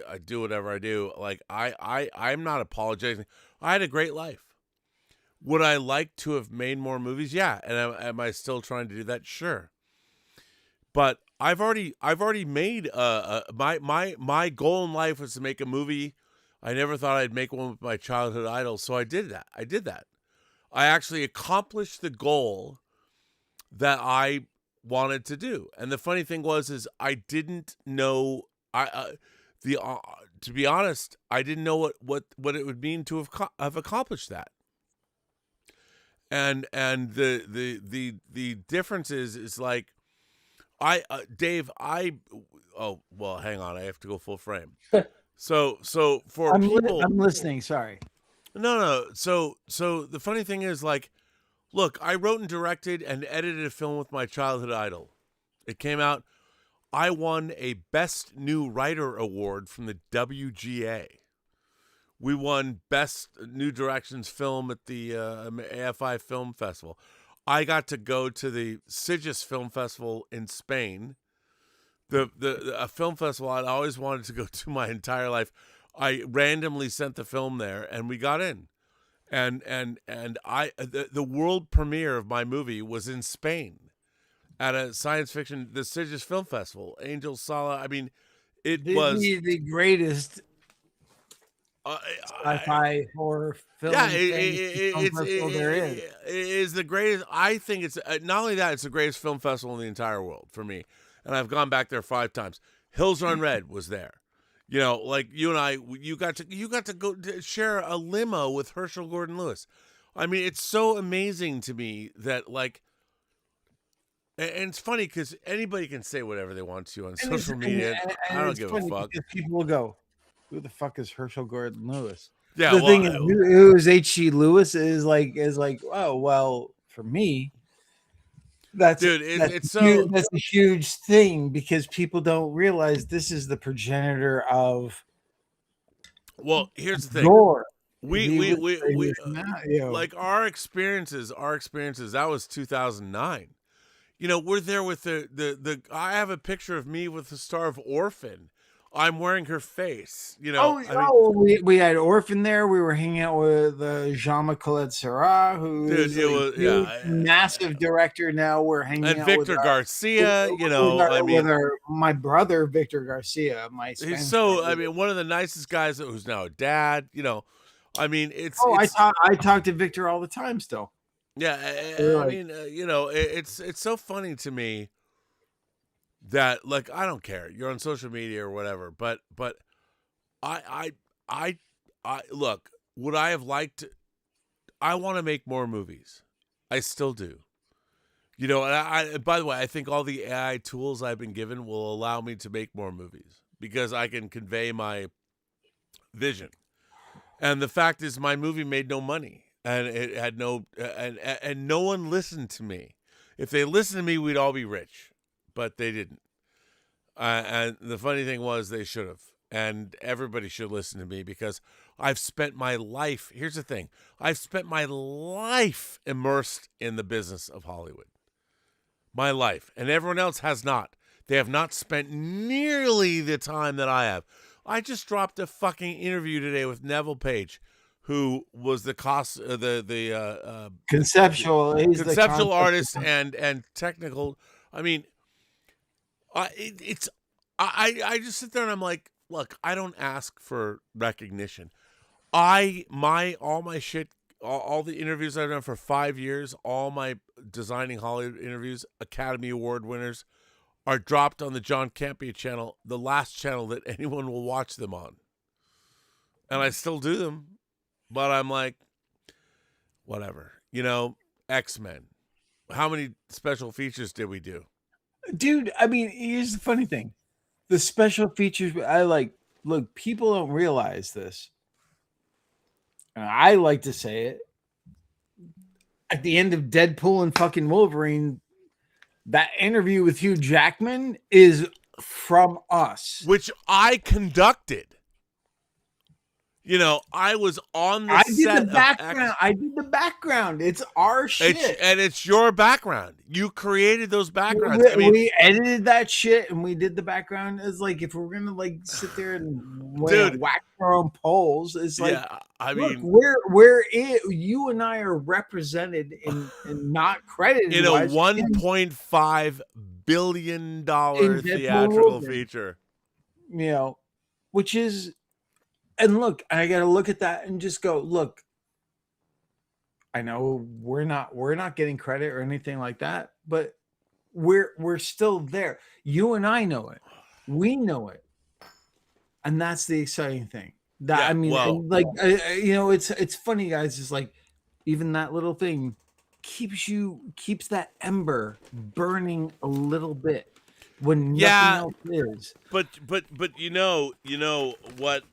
I do whatever I do. Like, I'm not apologizing. I had a great life. Would I like to have made more movies? Yeah. And am I still trying to do that? Sure. But I've already made my goal in life was to make a movie. I never thought I'd make one with my childhood idol, so I did that. I actually accomplished the goal that I wanted to do. And the funny thing is I didn't know to be honest, I didn't know what it would mean to have accomplished that. and the difference is like Dave, oh well, hang on, I have to go full frame. So for people, I'm listening. Sorry. no. So the funny thing is, like, look, I wrote and directed and edited a film with my childhood idol. It came out. I won a Best New Writer award from the WGA. We won Best New Directions Film at the AFI Film Festival. I got to go to the Sitges Film Festival in Spain. A film festival I'd always wanted to go to my entire life. I randomly sent the film there, and we got in. And the world premiere of my movie was in Spain at a science fiction, the Sitges Film Festival. Angel Sala. I mean, it was the greatest sci-fi horror film. Yeah, it is the greatest. I think it's not only that, it's the greatest film festival in the entire world for me. And I've gone back there 5 times. Hills Run Red was there. You know, like you and I, you got to go to share a limo with Herschel Gordon Lewis. I mean, it's so amazing to me that, like, and it's funny because anybody can say whatever they want to on social media. I don't give a fuck. People will go, "Who the fuck is Herschel Gordon Lewis?" Yeah, the thing is, who is H.G. Lewis is like, oh well, for me, that's it's a huge thing because people don't realize this is the progenitor of. Well, here's the thing. Gore. We like our experiences. That was 2009. You know, we're there with the. I have a picture of me with the star of Orphan. I'm wearing her face. You know. We had Orphan there. We were hanging out with Jean-Michel Colette Serra, who is a massive director now. We're hanging out Victor with Garcia. My brother Victor Garcia. He's so. I mean, one of the nicest guys who's now a dad. You know, I mean, it's. I talk to Victor all the time still. Yeah, I mean, you know, it's so funny to me that, like, I don't care. You're on social media or whatever, but I look, would I have liked? I want to make more movies. I still do. You know, and by the way, I think all the AI tools I've been given will allow me to make more movies because I can convey my vision. And the fact is, my movie made no money. And it had no, and no one listened to me. If they listened to me, we'd all be rich, but they didn't. And the funny thing was, they should have. And everybody should listen to me because I've spent my life. Here's the thing: I've spent my life immersed in the business of Hollywood. My life, and everyone else has not. They have not spent nearly the time that I have. I just dropped a fucking interview today with Neville Page, who was the conceptual artist and technical. I mean, I just sit there and I'm like, look, I don't ask for recognition. All my shit, all the interviews I've done for 5 years, all my Designing Hollywood interviews, Academy Award winners, are dropped on the John Campea channel, the last channel that anyone will watch them on. And I still do them. But I'm like, whatever. You know, X-Men. How many special features did we do? Dude, I mean, here's the funny thing. The special features, look, people don't realize this. And I like to say it. At the end of Deadpool and fucking Wolverine, that interview with Hugh Jackman is from us. Which I conducted. You know, I was on the set. I did the background. It's our shit. It's your background. You created those backgrounds. We edited that shit and we did the background. It's like, if we're going to sit there and whack our own polls, it's like, yeah, I mean, you and I are represented in not credited in a $1.5 billion theatrical feature. You know, which is. And look, I got to look at that and just go, look, I know we're not getting credit or anything like that, but we're still there. You and I know it. We know it. And that's the exciting thing. It's funny, guys. It's like, even that little thing, keeps that ember burning a little bit when Yeah. nothing else is. But you know what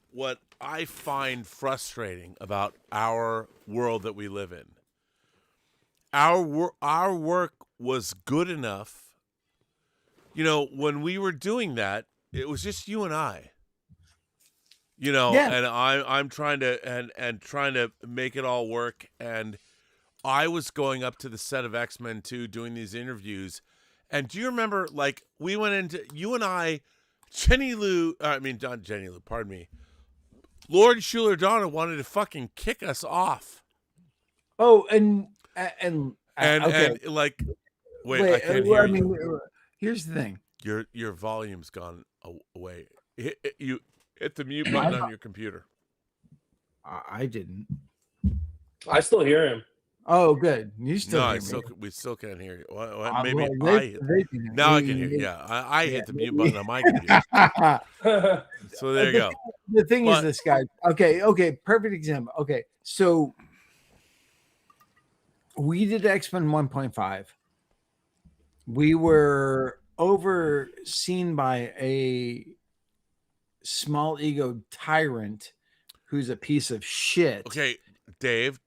I find frustrating about our world that we live in. Our work was good enough. You know, when we were doing that, it was just you and I. You know, Yeah. and I'm trying to and trying to make it all work. And I was going up to the set of X-Men 2 doing these interviews. And do you remember, like, we went into, you and I, not Jenny Lou, pardon me. Lord Schuler Donner wanted to fucking kick us off. Oh, and And like, wait, I can't hear you. Here's the thing. Your volume's gone away. You hit the mute button on your computer. I didn't. I still hear him. Oh, good. You still hear me. We still can't hear you. Maybe now I can hear you. Yeah, I hit the mute button on my computer. So there you go. The thing is this, guy. Okay, perfect example. Okay, so we did X-Men 1.5. We were overseen by a small ego tyrant who's a piece of shit. Okay, Dave.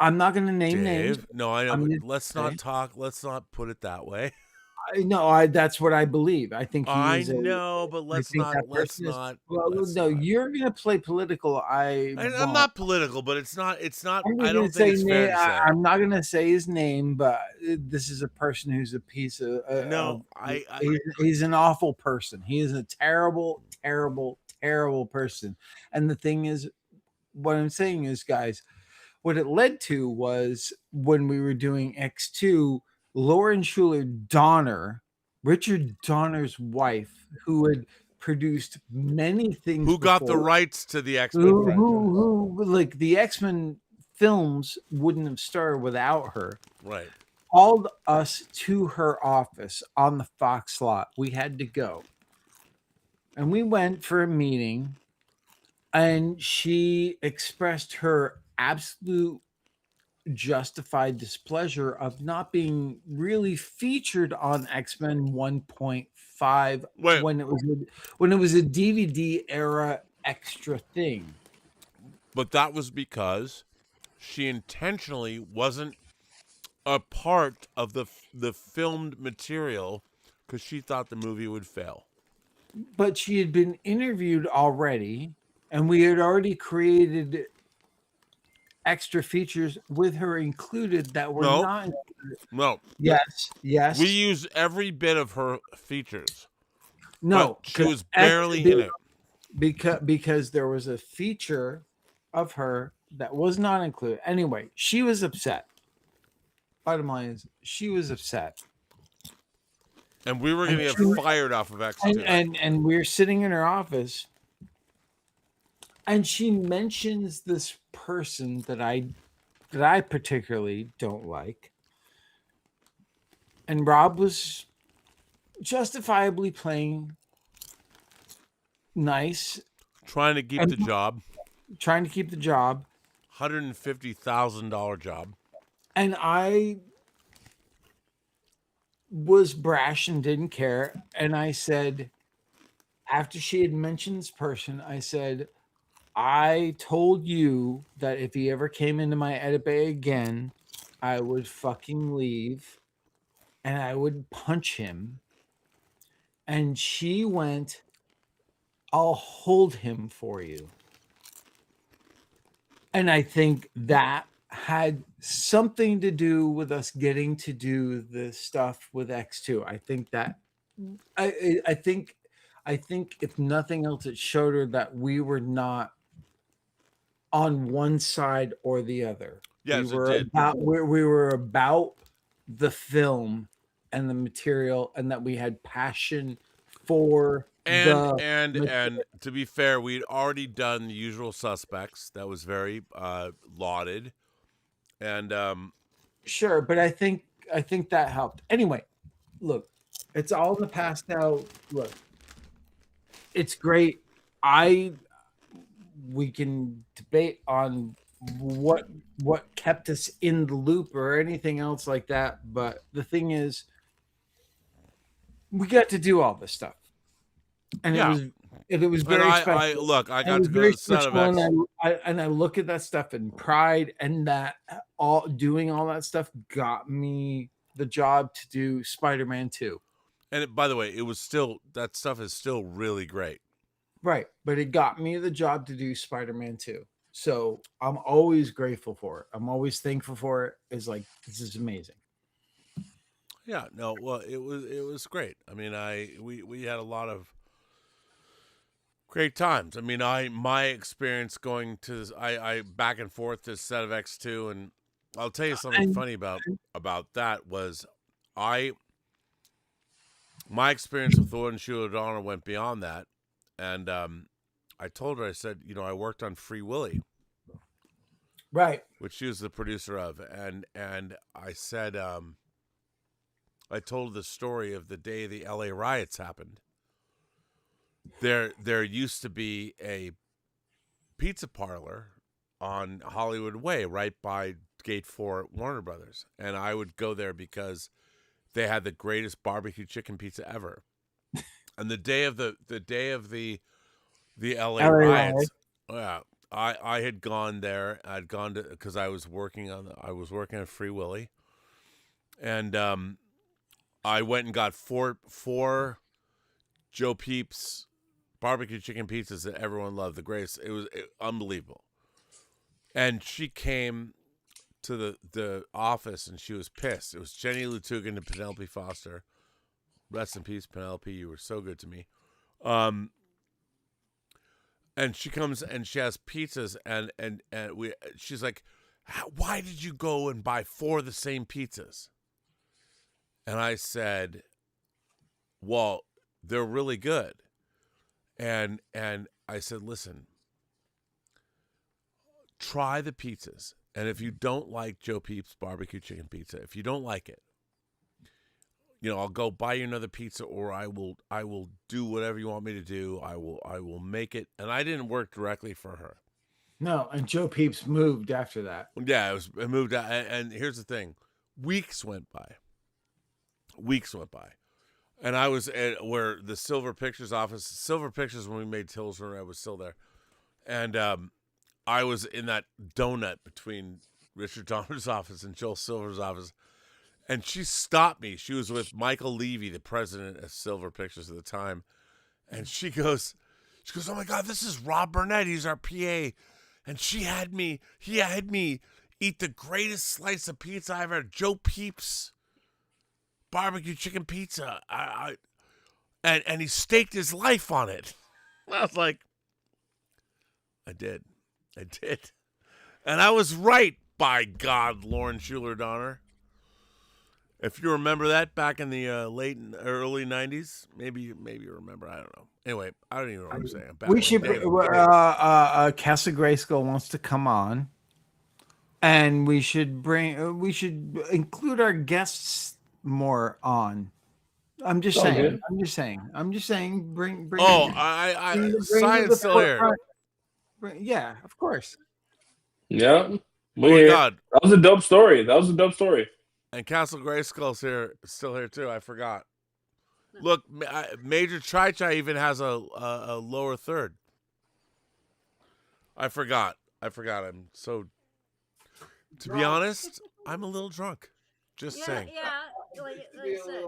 I'm not going to name names. No, I know. Let's not talk. Let's not put it that way. That's what I believe. I think I know, but let's not. Well, no, you're going to play political. I'm not political, but it's not. I don't think it's fair to say. I'm not going to say his name, but this is a person who's a piece of. He's an awful person. He is a terrible, terrible, terrible person. And the thing is, what I'm saying is, guys, what it led to was when we were doing X2, Lauren Schuler Donner, Richard Donner's wife, who had produced many things. Who got the rights to the X-Men? Who like the X-Men films wouldn't have started without her. Right. Called us to her office on the Fox lot. We had to go. And we went for a meeting, and she expressed her absolute justified displeasure of not being really featured on X-Men 1.5 when it was a DVD era extra thing. But that was because she intentionally wasn't a part of the filmed material because she thought the movie would fail. But she had been interviewed already, and we had already created extra features with her included that were not included. No. Yes. We use every bit of her features. No, she was barely in it. Because there was a feature of her that was not included. Anyway, she was upset. Bottom line is, she was upset. And we were going to get fired off of X2. And we're sitting in her office, and she mentions this person that I particularly don't like. And Rob was justifiably playing nice. Trying to keep the job. $150,000 job. And I was brash and didn't care. And I said, after she had mentioned this person, I said, I told you that if he ever came into my edit bay again, I would fucking leave and I would punch him. And she went, I'll hold him for you. And I think that had something to do with us getting to do the stuff with X2. I think that I think if nothing else, it showed her that we were not on one side or the other. Yes, we were about the film and the material, and that we had passion for and to be fair, we'd already done The Usual Suspects. That was very lauded. And sure, but I think that helped. Anyway, look, it's all in the past now. Look, it's great. We can debate on what kept us in the loop or anything else like that. But the thing is, we got to do all this stuff, and Yeah. it was And very I special. look, I It got was to go very to the set of special, X. and I look at that stuff in pride, and that doing all that stuff got me the job to do Spider-Man 2. And by the way, it was still, that stuff is still really great. Right, but it got me the job to do Spider-Man 2. So I'm always grateful for it. I'm always thankful for it. It's like, this is amazing. Yeah, no, well, it was great. I mean, we had a lot of great times. I mean, my experience going to I back and forth to set of X2, and I'll tell you something funny about that was my experience with Thornton Schuler Donner went beyond that, and I told her, I said, you know, I worked on Free Willy, right, which she was the producer of, and I said, I told the story of the day the LA riots happened. There used to be a pizza parlor on Hollywood Way right by Gate 4 at Warner Brothers, and I would go there because they had the greatest barbecue chicken pizza ever. And the day of the LA riots, yeah, I had gone there. I'd gone to, because I was working on Free Willy, and I went and got four Joe Peeps barbecue chicken pizzas that everyone loved. The greatest. It was unbelievable. And she came to the office and she was pissed. It was Jenny Lutugan and Penelope Foster. Rest in peace, Penelope. You were so good to me. And she comes and she has pizzas and she's like, why did you go and buy 4 of the same pizzas? And I said, well, they're really good. And I said, listen, try the pizzas. And if you don't like Joe Peeps barbecue chicken pizza, if you don't like it, you know, I'll go buy you another pizza, or I will do whatever you want me to do. I will make it. And I didn't work directly for her. No, and Joe Peeps moved after that. Yeah, it moved out. And here's the thing. Weeks went by. And I was at where the Silver Pictures office, when we made Tilsner, I was still there. And I was in that donut between Richard Donner's office and Joel Silver's office. And she stopped me. She was with Michael Levy, the president of Silver Pictures at the time. And she goes, oh my God, this is Rob Burnett. He's our PA. And he had me eat the greatest slice of pizza I ever had. Joe Peeps barbecue chicken pizza. And he staked his life on it. I was like, I did. And I was right, by God, Lauren Schuler Donner. If you remember that back in the early 90s, maybe you remember. I don't know. Anyway, I don't even know what I'm saying. We should. Castle Grayskull wants to come on, and we should include our guests more on. I'm just saying. Bring. Oh, I Science still here. Yeah, of course. Yeah. Oh my God, that was a dope story. And Castle Grayskull's still here too. I forgot. Look, Major Chai even has a lower third. I forgot. I'm so. To be honest, I'm a little drunk. Just saying. Yeah, like I said,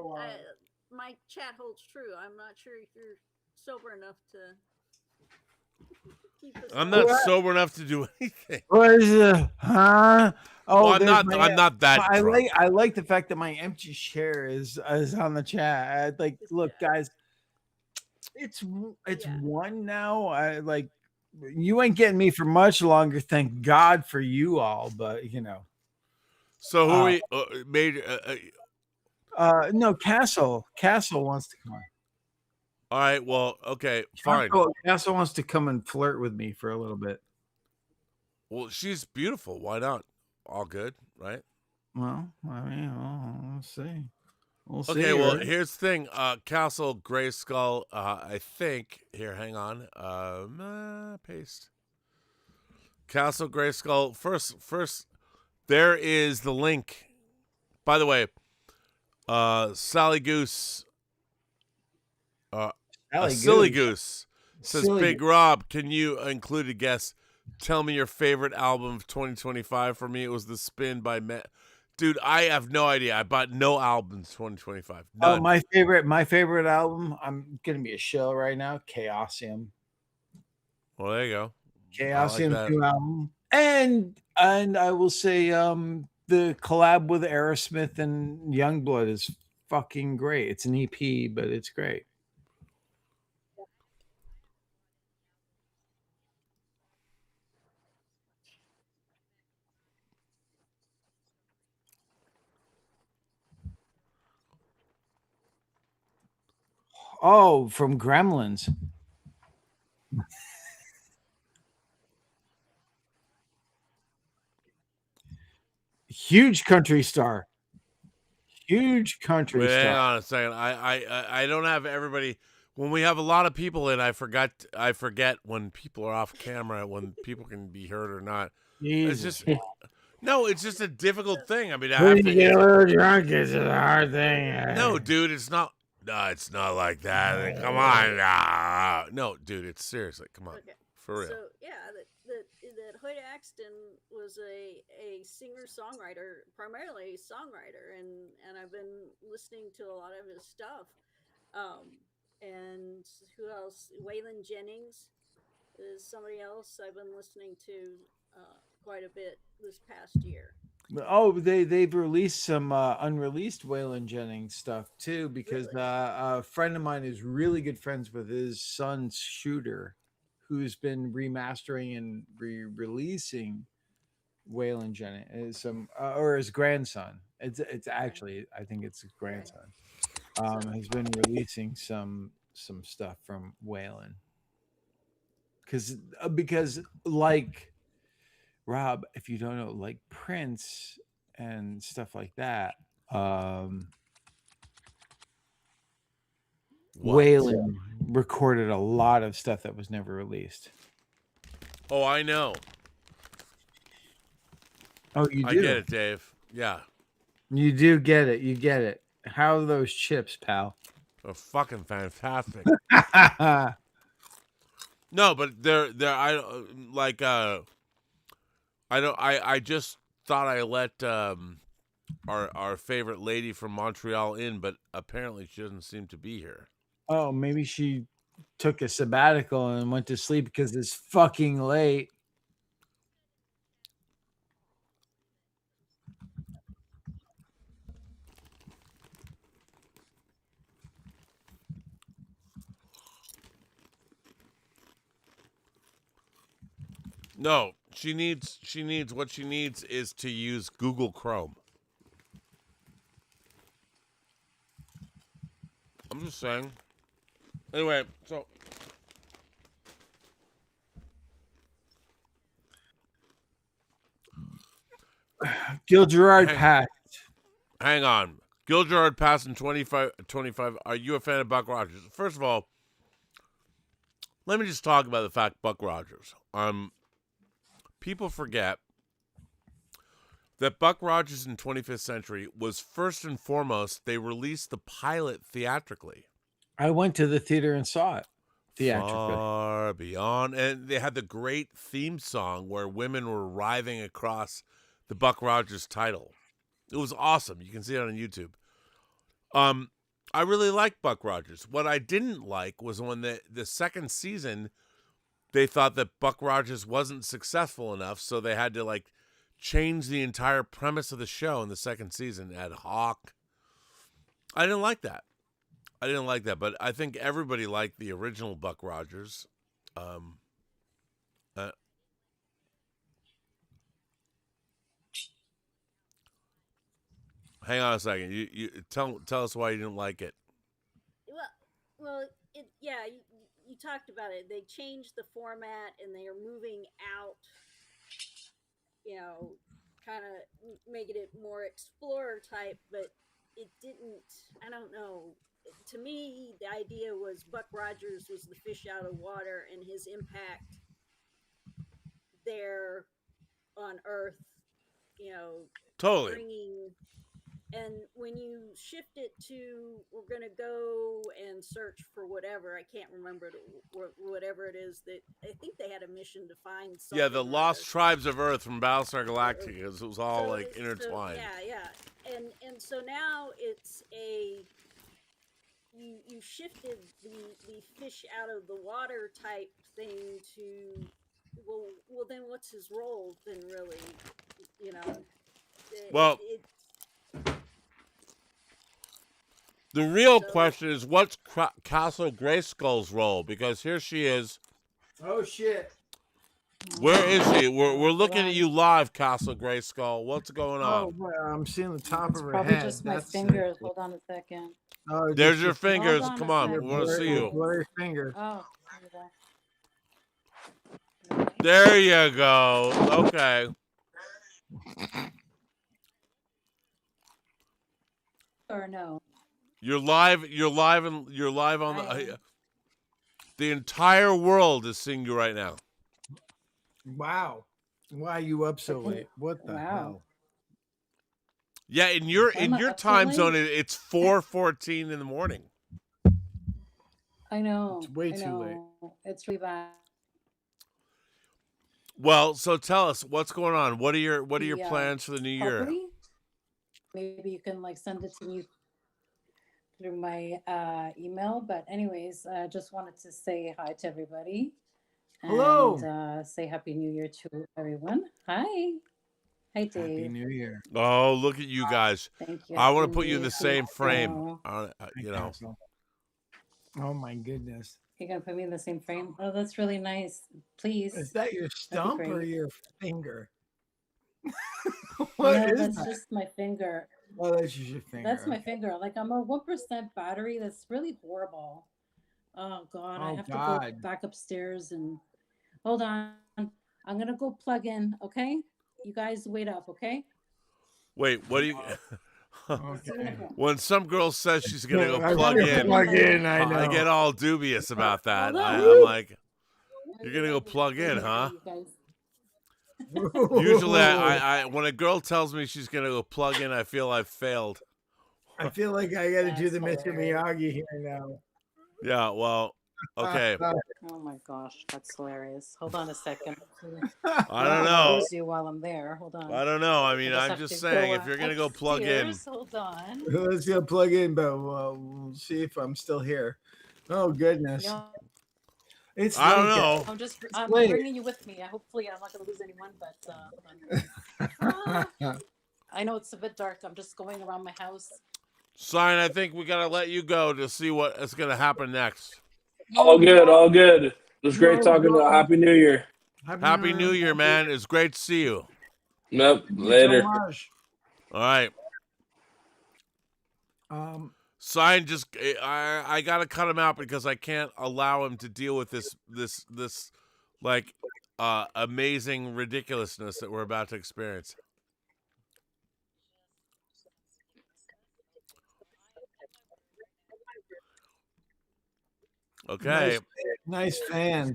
my chat holds true. I'm not sure if you're sober enough to. I'm not sober enough to do anything. What is it? Huh? Oh, well, I'm not that. I like the fact that my empty chair is on the chat. Look, guys, it's one now. I like, you ain't getting me for much longer. Thank God for you all, but you know. So who we made? No, Castle wants to come on. All right. Well, okay, fine. Castle wants to come and flirt with me for a little bit. Well, she's beautiful. Why not? All good, right? Well, I mean, we'll see. We'll see. Okay. Well, here's the thing. Castle Grayskull. I think here. Hang on. Paste. Castle Grayskull. First, there is the link. By the way, Sally Goose. A silly goose says, Silly Big Rob, can you include a guest? Tell me your favorite album of 2025. For me, it was The Spin by Dude, I have no idea. I bought no albums 2025. None. Oh, my favorite album. I'm gonna be a shill right now. Chaosium. Well, there you go. Chaosium like 2 album. And I will say the collab with Aerosmith and Youngblood is fucking great. It's an EP, but it's great. Oh, from Gremlins. Huge country star. Huge country Wait, hang star. on a second. I don't have everybody. When we have a lot of people in, I forget when people are off camera, when people can be heard or not. Jesus. It's just a difficult thing. I mean, When you get a little drunk, it's a hard thing. No, dude, it's not. No, it's not like that. Come on. No, dude, it's seriously. Come on. Okay. For real. So yeah, that Hoyt Axton was a singer-songwriter, primarily a songwriter, and I've been listening to a lot of his stuff. And who else? Waylon Jennings is somebody else I've been listening to quite a bit this past year. Oh, they've released some unreleased Waylon Jennings stuff too, because Really? a friend of mine is really good friends with his son Shooter, who's been remastering and releasing Waylon Jennings, or his grandson. It's actually, I think it's his grandson. Has been releasing some stuff from Waylon, because like Rob, if you don't know, like Prince and stuff like that, Waylon recorded a lot of stuff that was never released. Oh, I know. Oh, you do? I get it, Dave. Yeah. You do get it. You get it. How are those chips, pal? They're fucking fantastic. No, but they're I just thought I let our favorite lady from Montreal in, but apparently she doesn't seem to be here. Oh, maybe she took a sabbatical and went to sleep because it's fucking late. No, she needs what she needs is to use Google Chrome. I'm just saying. Anyway, so Gil Gerard passed. Hang on. Gil Gerard passed in 25. Are you a fan of Buck Rogers? First of all, let me just talk about the fact Buck Rogers. People forget that Buck Rogers in 25th Century was first and foremost, they released the pilot theatrically. I went to the theater and saw it theatrically. Far beyond. And they had the great theme song where women were writhing across the Buck Rogers title. It was awesome. You can see it on YouTube. I really liked Buck Rogers. What I didn't like was when the second season, they thought that Buck Rogers wasn't successful enough, so they had to change the entire premise of the show in the second season ad hoc. I didn't like that. But I think everybody liked the original Buck Rogers. Hang on a second. You tell us why you didn't like it. Well, you talked about it. They changed the format and they are moving out. Kind of making it more explorer type, but it didn't. I don't know. To me, the idea was Buck Rogers was the fish out of water, and his impact there on Earth, you know, Totally. bringing. And when you shift it to, we're going to go and search for whatever, I can't remember whatever it is that I think they had a mission to find something. Yeah, the Lost Tribes of Earth from Battlestar Galactica. It was all like intertwined. So, yeah. And so now it's you shifted the fish out of the water type thing to, well then what's his role then really, you know? The real question is, what's Castle Grayskull's role? Because here she is. Oh shit! Where is she? We're looking at you live, Castle Grayskull. What's going on? Oh, well, I'm seeing the top of her Probably head. just my That's fingers. Hold on a second. Oh, there's your fingers. Hold on Come a on, we second. want to see you. Blurry finger. Oh, There you go. Okay. or no? You're live on the entire world is seeing you right now. Wow. Why are you up so late? What the hell? Yeah, in your time zone, it's 4:14 in the morning. I know. It's way too late. It's really bad. Well, so tell us what's going on. What are your plans for the new year? Property? Maybe you can like send it to me through my email. But anyways, I just wanted to say hi to everybody. Hello. And say Happy New Year to everyone. Hi. Hi, Dave. Happy New Year. Oh, look at you guys. Thank you. I want to put you in the same frame. You know. Oh my goodness. You're gonna put me in the same frame? Oh, that's really nice. Please. Is that your stump or your finger? What is that's that? Just my finger. Oh, that's just your finger. That's my finger. Like I'm a 1% battery. That's really horrible. Oh God, I have to go back upstairs and hold on. I'm gonna go plug in. Okay, you guys wait up. Okay. Wait, what do you? Okay. When some girl says she's gonna go plug in, I get all dubious about that. I'm like, you're gonna go plug in, huh? Usually, I when a girl tells me she's gonna go plug in, I feel I've failed. I feel like I got to do the Mr. Miyagi here now. Yeah, well, okay. Oh my gosh, that's hilarious. Hold on a second. I don't know. You while I'm there. Hold on. I don't know. I mean, I'm just saying, if you're gonna go plug in, hold on. Let's go plug in, but we'll see if I'm still here. Oh goodness. Yeah. It's I don't know. I'm bringing you with me. Hopefully, I'm not gonna lose anyone. But hold on. I know it's a bit dark. I'm just going around my house. Sign, I think we gotta let you go to see what is gonna happen next. All good, all good. It was great talking to Happy New Year. Happy New Year, man. It's great to see you. Yep, later. All right. Sign, just I gotta cut him out because I can't allow him to deal with this like amazing ridiculousness that we're about to experience. Okay. Nice fan.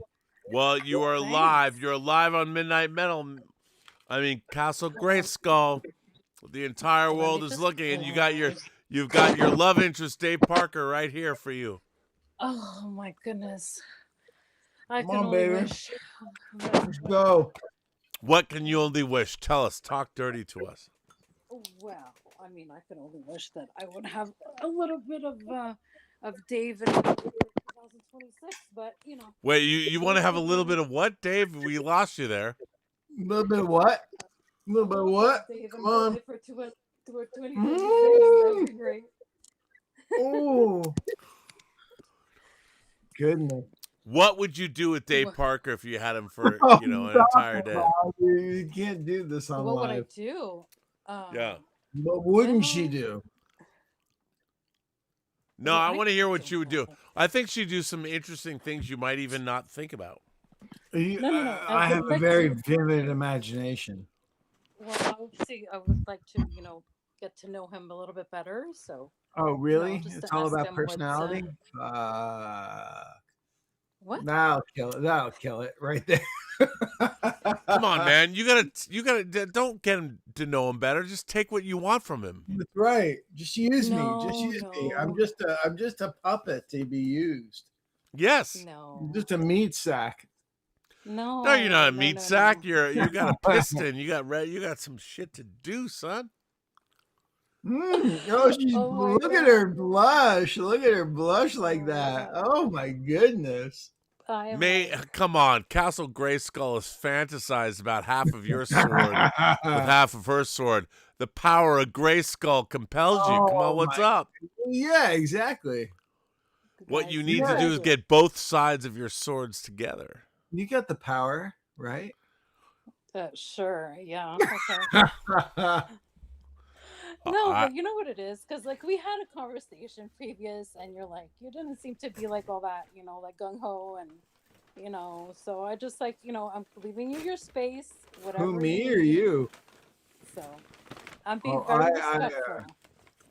Well, you are live. You're live on Midnight Metal. I mean, Castle Grayskull. The entire world is looking, and you've got your love interest, Dave Parker, right here for you. Oh my goodness! Come on, baby. Wish. Let's go. What can you only wish? Tell us. Talk dirty to us. Well, I mean, I can only wish that I would have a little bit of Dave in 2026, but you know. Wait, you want to have a little bit of what, Dave? We lost you there. A little bit of what? A little bit of what? Dave, come on. For 2026, that'd be great. Oh. Goodness. What would you do with Dave Parker if you had him for an entire day? You can't do this on What live. would I do? Yeah. What wouldn't she do? No, I want to hear what you would do. I think she'd do some interesting things you might even not think about. No. I have a very vivid imagination. Well, I would like to, get to know him a little bit better. So. Oh, really? Just It's to all ask about him personality? What? That'll kill it right there. Come on, man. You gotta. Don't get him to know him better. Just take what you want from him. That's right. Just use me. Just No, use me. I'm no. just a puppet to be used. Yes. No. Just a meat sack. No. No, you're not a meat sack. No. You got a piston. You got some shit to do, son. Look at her blush. Look at her blush like that. Oh my goodness. Come on, Castle Grayskull has fantasized about half of your sword with half of her sword. The power of Grayskull compels you. Come on, what's up? Yeah, exactly. What you need to do is get both sides of your swords together. You got the power, right? Sure. Yeah. Okay. No, but you know what it is? Because, like, we had a conversation previous, and you're like, you didn't seem to be, like, all that, like, gung-ho, and, so I just, like, I'm leaving you your space, whatever. Who, me or you? So, I'm being very respectful.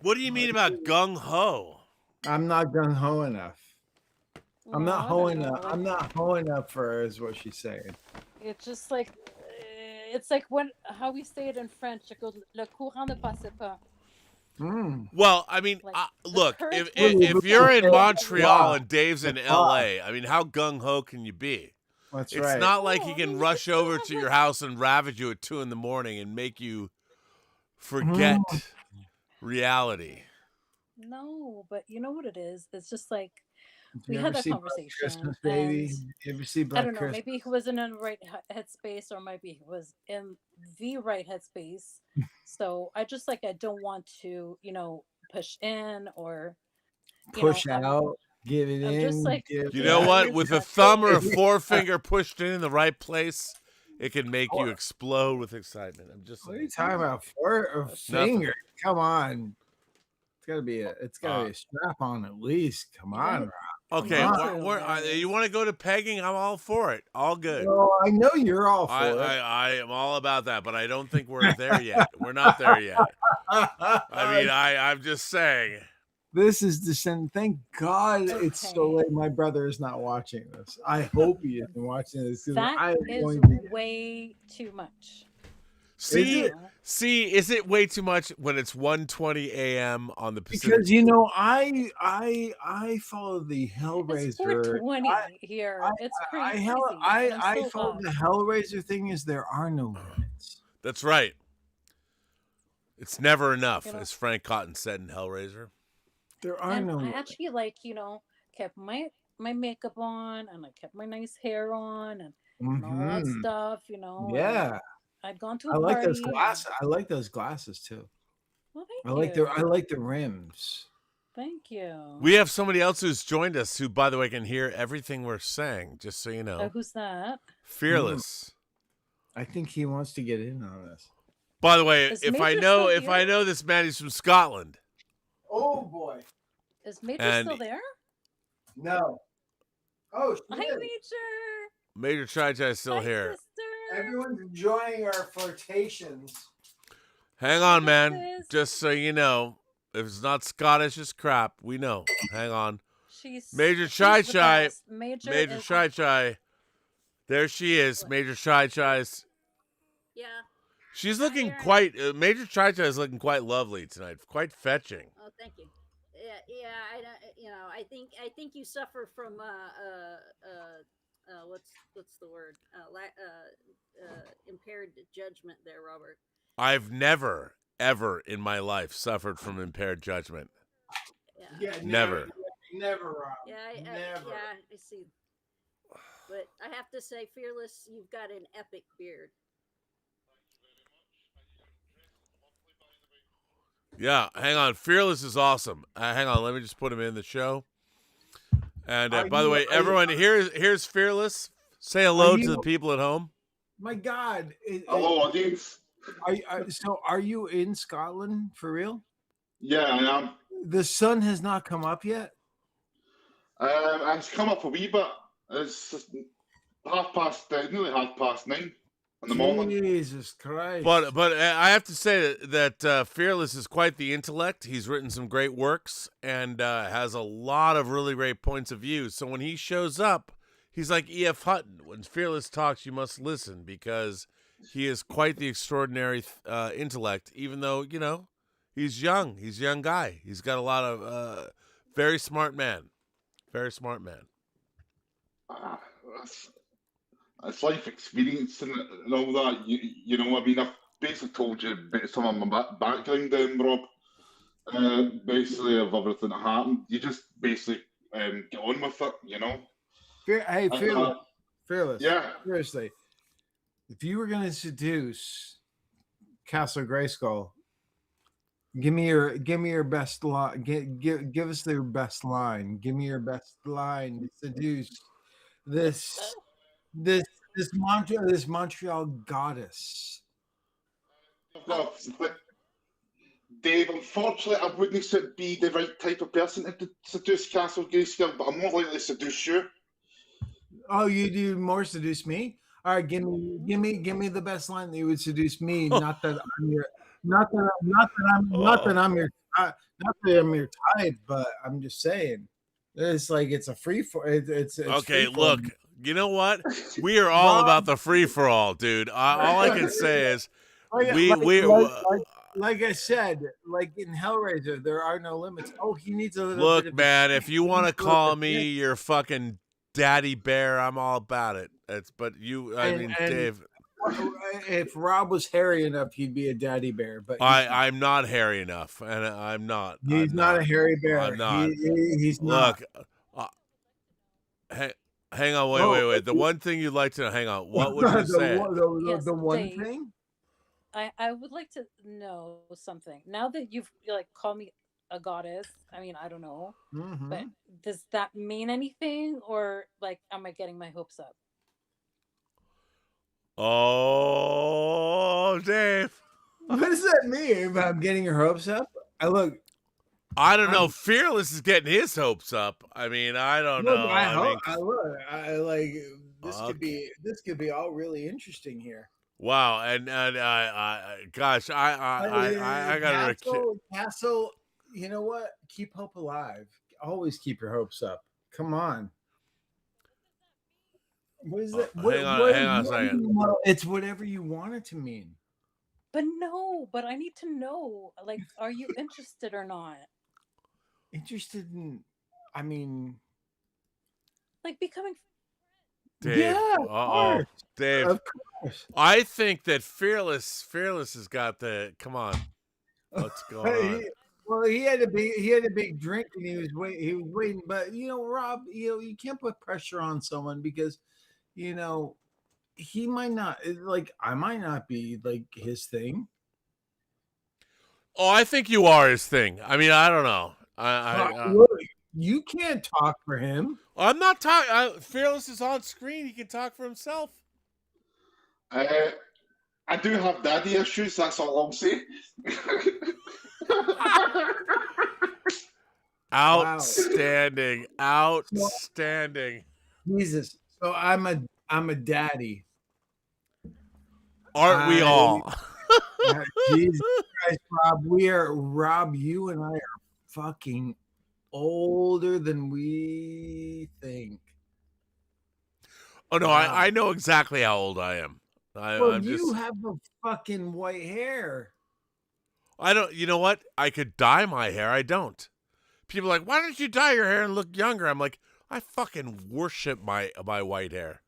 What do you mean about gung-ho? I'm not gung-ho enough. I'm not ho enough. Like, I'm not ho enough for her, is what she's saying. It's just like, it's like how we say it in French. It goes, le courant ne passe pas. Well, I mean, Like, look, current if you're in Montreal and Dave's in LA, I mean, how gung-ho can you be? That's it's right. not like he can rush over to your house and ravage you at 2 a.m. and make you forget reality. No, but you know what it is? It's just like, we You had ever that see Black conversation. Christmas, baby? and You ever see I Black don't know, Christmas? maybe he wasn't in the right headspace, or maybe he was in the right headspace. So I just like, I don't want to, push in or Push out, give it I'm in. just like, You know what? With a thumb or a forefinger pushed in the right place, it can make you explode with excitement. I'm just What are you talking about? A finger? Come on. It's gotta be a strap on at least. Come on, Rob. Okay, you want to go to pegging? I'm all for it. All good. Well, I know you're all for it. I am all about that, but I don't think we're there yet. We're not there yet. I mean, I'm just saying. This is descent. Thank God it's so late. My brother is not watching this. I hope he isn't watching this. That is way too much. See, is it way too much when it's 1:20 a.m. on the Pacific? Because I follow the Hellraiser. It's 420 here. It's crazy. I follow the Hellraiser thing. Is there are no limits. That's right. It's never enough, as Frank Cotton said in Hellraiser. There are no. I actually kept my makeup on, and I kept my nice hair on, and all that stuff. Yeah. I'd gone to a I like party. those glasses. I like those glasses too. Well, I like the rims. Thank you. We have somebody else who's joined us who, by the way, can hear everything we're saying, just so you know. Who's that? Fearless. I think he wants to get in on this. By the way, if I know this man, he's from Scotland. Oh boy. Is Major still there? No. Oh, hi, Major. Major Chai is still here. Sister. Everyone's enjoying our flirtations. Hang on, man. Just so you know, if it's not Scottish, it's crap. We know. Hang on. Major Chai. Major Chai. There she is. Major Chai's. Yeah. She's looking quite. Major Chai is looking quite lovely tonight. Quite fetching. Oh, thank you. Yeah. I think you suffer from what's the word? Impaired judgment there, Robert. I've never, ever in my life suffered from impaired judgment. Yeah. Never, Rob. Never. I see. But I have to say, Fearless, you've got an epic beard. Yeah, hang on. Fearless is awesome. Hang on, let me just put him in the show. And by the way, everyone, here's Fearless. Say hello to the people at home. My God. Hello, audience. So are you in Scotland for real? Yeah, I am. The sun has not come up yet? It's come up a wee bit. It's nearly 9:30 in the moment. Jesus Christ. But I have to say that Fearless is quite the intellect. He's written some great works and has a lot of really great points of view. So when he shows up, He's like E.F. Hutton. When Fearless talks, you must listen because he is quite the extraordinary intellect. Even though he's young. He's a young guy. He's got a lot of very smart man. Very smart man. It's life experience and all that. You know, I mean, I've basically told you about some of my background, Rob. Basically, of everything that happened. You just basically get on with it, you know. Hey, Fearless. Yeah. Seriously, if you were going to seduce Castle Grayskull, give me your best line. Give us their best line. Give me your best line to seduce this Montreal goddess. Well, Dave, unfortunately, I wouldn't be the right type of person to seduce Castle Grayskull, but I'm more likely to seduce you. Oh, you do more seduce me? All right, give me the best line that you would seduce me. Not that I'm your type, but I'm just saying. It's like it's a free for it's Okay, free for look, you know what? We are all about the free for all, dude. All I can say is like I said, like in Hellraiser, there are no limits. Oh, he needs a little bit look, of man. If you want to call me your fucking daddy bear, I'm all about it. Dave. If Rob was hairy enough, he'd be a daddy bear. But I'm not hairy enough, and I'm not. He's not a hairy bear. I'm not. He's not. Look, hang on, wait. The one thing you'd like to hang on. What would you say? The one Dave, thing. I would like to know something. Now that you've called me a goddess, I mean, I don't know, but does that mean anything, or like, am I getting my hopes up? Oh, Dave. What does that mean? If I'm getting your hopes up? I don't know. Fearless is getting his hopes up. I mean, I don't know. This could be all really interesting here. Wow, and gosh, I got Castle. You know what? Keep hope alive. Always keep your hopes up. Come on. What is that? Hang on a second. It's whatever you want it to mean. But I need to know. Like, are you interested or not? Interested in? I mean, like becoming. Dave. Yeah, of course. Dave. Of course. I think that Fearless has got the. Come on. What's going on? Well, he had a big drink and he was waiting. But Rob, you can't put pressure on someone because, he might not I might not be like his thing. Oh, I think you are his thing. I mean, I don't know. You can't talk for him. I'm not talking. Fearless is on screen. He can talk for himself. I do have daddy issues. That's all I'll say. Outstanding. Outstanding. Jesus. So I'm a daddy. Aren't we all? Jesus Christ, Rob, you and I are fucking older than we think. Oh no, wow. I know exactly how old I am. You have the fucking white hair. I don't. You know what? I could dye my hair. I don't. People are like, why don't you dye your hair and look younger? I'm like, I fucking worship my white hair.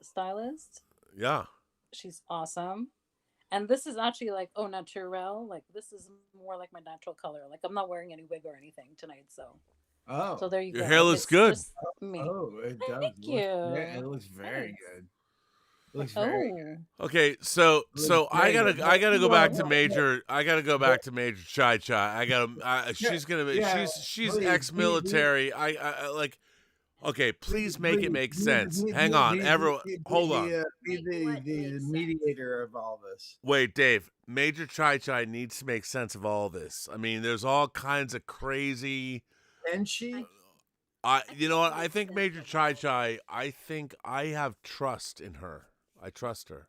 Stylist. Yeah. She's awesome. And this is actually like au naturel. Like this is more like my natural color. Like I'm not wearing any wig or anything tonight. So. Oh. So there you go. Your hair looks good. Me. Oh, it does. Thank you. Yeah, it looks very good. It looks very good. Okay, so I gotta go back to Major. I gotta go back to Major Chai Chai. She's ex-military. I like. Okay, please make it make sense. Hang on, everyone. Hold on. The mediator of all this. Wait, Dave. Major Chai Chai needs to make sense of all this. I mean, there's all kinds of crazy. And she. You know what? I think Major Chai Chai. I think I have trust in her. I trust her.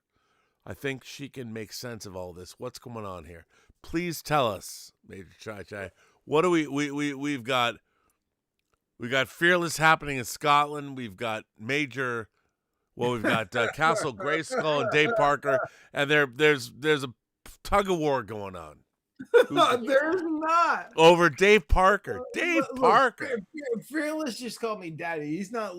I think she can make sense of all this. What's going on here? Please tell us, Major Chai Chai. What do we've got? We got Fearless happening in Scotland. We've got Major. Well, we've got Castle Grayskull and Dave Parker, and there's a tug of war going on. There's not over Dave Parker. Dave Parker. Fearless just called me daddy. He's not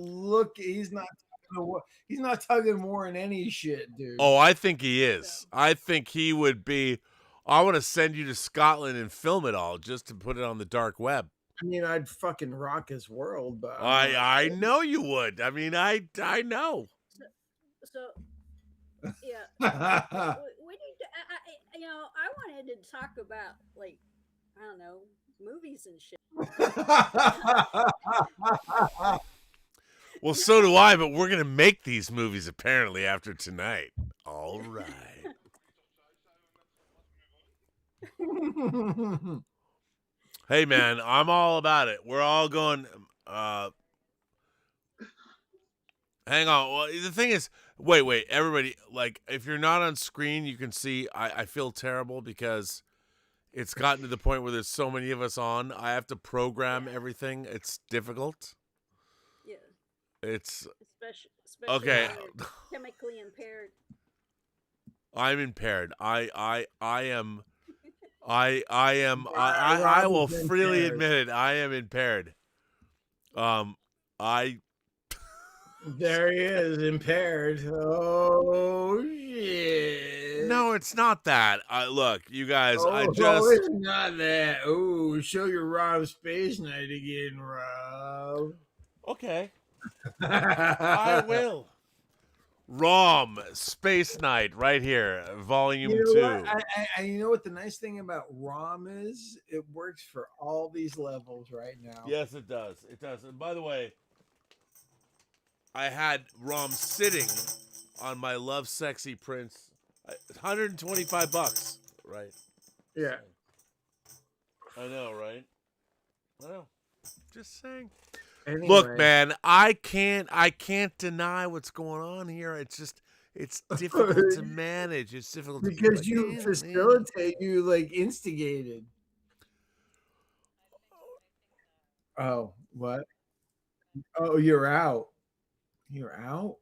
tugging war in any shit, dude. Oh, I think he is. I think he would be. I want to send you to Scotland and film it all just to put it on the dark web. I mean, I'd fucking rock his world, but I know you would. I mean, I know. So yeah, we need to. I wanted to talk about, like, I don't know, movies and shit. Well, so do I, but we're gonna make these movies apparently after tonight. All right. Hey man, I'm all about it. We're all going. Hang on. Well, the thing is, wait, everybody. Like, if you're not on screen, you can see. I feel terrible because it's gotten to the point where there's so many of us on. I have to program everything. It's difficult. Yeah. It's especially okay. when you're chemically impaired. I'm impaired. I am. I will freely admit it. I am impaired. There he is, impaired. Oh shit! No, it's not that. Look, you guys. It's not that. Oh, show your Rob Space Night again, Rob. Okay. I will. ROM Space Night right here, Volume 2. You know what the nice thing about ROM is? It works for all these levels right now. Yes, it does. It does. And by the way, I had ROM sitting on my Love Sexy Prince. $125, right? Yeah. I know, right? I know. Just saying. Anyway. Look, man, I can't deny what's going on here. It's difficult to manage. It's difficult because to you facilitate, you like instigated. Oh, what? Oh, you're out. You're out?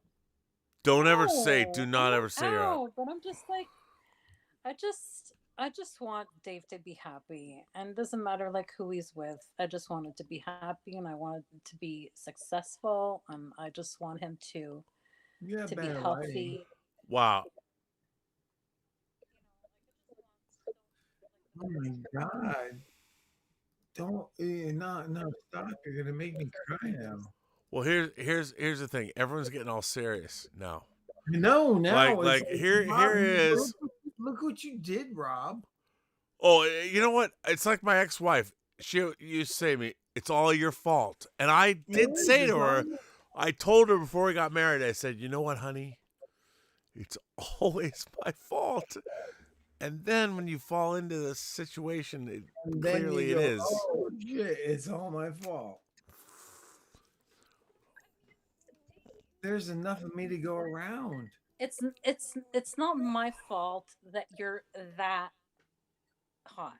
Don't ever say, do not ever say you're out. But I'm just like, I just want Dave to be happy, and it doesn't matter like who he's with. I just want him to be happy, and I want him to be successful, and I just want him to be healthy. Wow. Oh my God! Don't no stop! You're gonna make me cry now. Well, here's the thing. Everyone's getting all serious now. No, like here is. Look what you did, Rob. Oh, you know what? It's like my ex-wife. She used to say to me, "It's all your fault," and I did say to her, I told her before we got married. I said, "You know what, honey? It's always my fault." And then when you fall into this situation, clearly it is. Oh shit! It's all my fault. There's enough of me to go around. It's not my fault that you're that hot.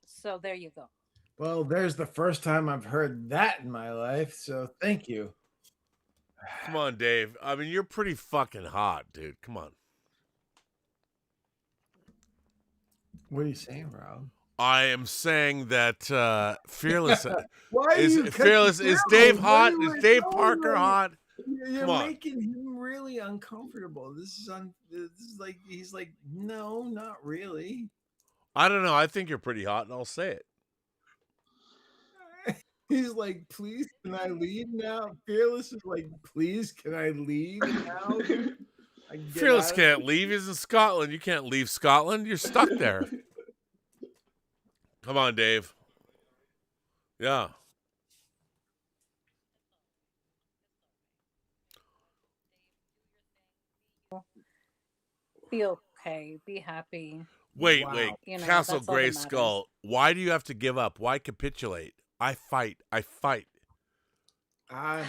So there you go. Well, there's the first time I've heard that in my life, so thank you. Come on, Dave. I mean, you're pretty fucking hot, dude. Come on. What are you saying, Rob? I am saying that Fearless Fearless is Dave hot? Is Dave Parker hot? You're making him really uncomfortable. This is like he's like, no, not really. I don't know. I think you're pretty hot, and I'll say it. He's like, please, can I leave now? Fearless is like, please, can I leave now? Fearless can't leave. He's in Scotland. You can't leave Scotland. You're stuck there. Come on, Dave. Yeah. Be okay. Be happy. Wait. Castle Grayskull. Why do you have to give up? Why capitulate? I fight. But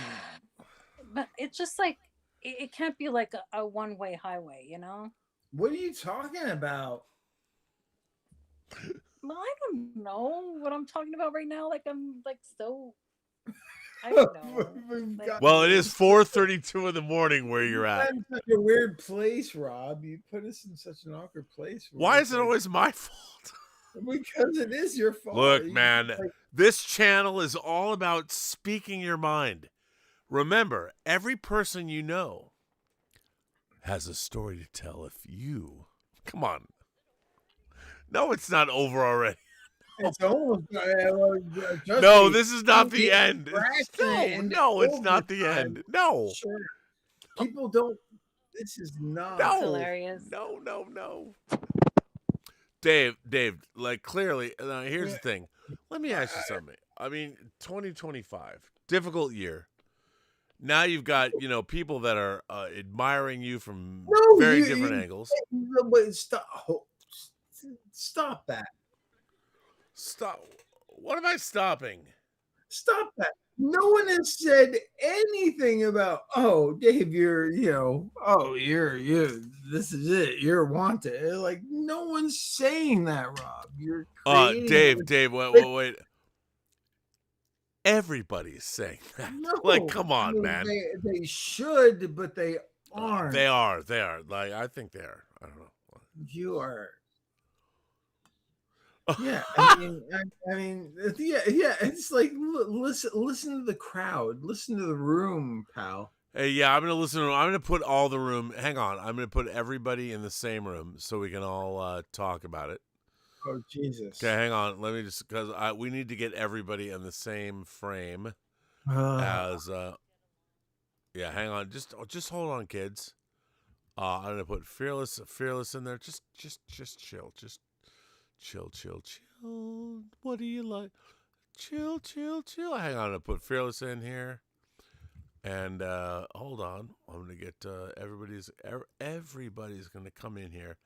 it's just like it can't be like a one-way highway, you know? What are you talking about? I don't know what I'm talking about right now. Like I'm like so. I don't know. Like, Well, it is 4:32 in the morning where you're at. in such a weird place, Rob. You put us in such an awkward place. Why is it always my fault? Because it is your fault. Look, You- man, this channel is all about speaking your mind. Remember, every person you know has a story to tell if you... Come on. No, it's not over already. It's almost. No, this is not the end. No, it's over not the time. end. No. Sure. People don't. This is not. No. hilarious. No. Dave, like clearly, here's the thing. Let me ask you something. I mean, 2025, difficult year. Now you've got, people that are admiring you from very different angles. But stop that. Stop. What am I stopping? Stop that. No one has said anything about, oh, Dave, you're, this is it. You're wanted. Like, no one's saying that, Rob. You're Dave, wait. Everybody's saying that. No, like, come on, man. They should, but they aren't. They are. Like, I think they are. I don't know. You are. Yeah, I mean, yeah. It's like listen to the crowd, listen to the room, pal. Hey, yeah, I'm gonna put all the room. Hang on, I'm gonna put everybody in the same room so we can all talk about it. Oh Jesus! Okay, hang on. Let me because we need to get everybody in the same frame as. Yeah, hang on. Just hold on, kids. I'm gonna put fearless in there. Just chill. Just chill. What do you like? Chill. Hang on, I'm gonna put fearless in here. And hold on, I'm gonna get everybody's gonna come in here.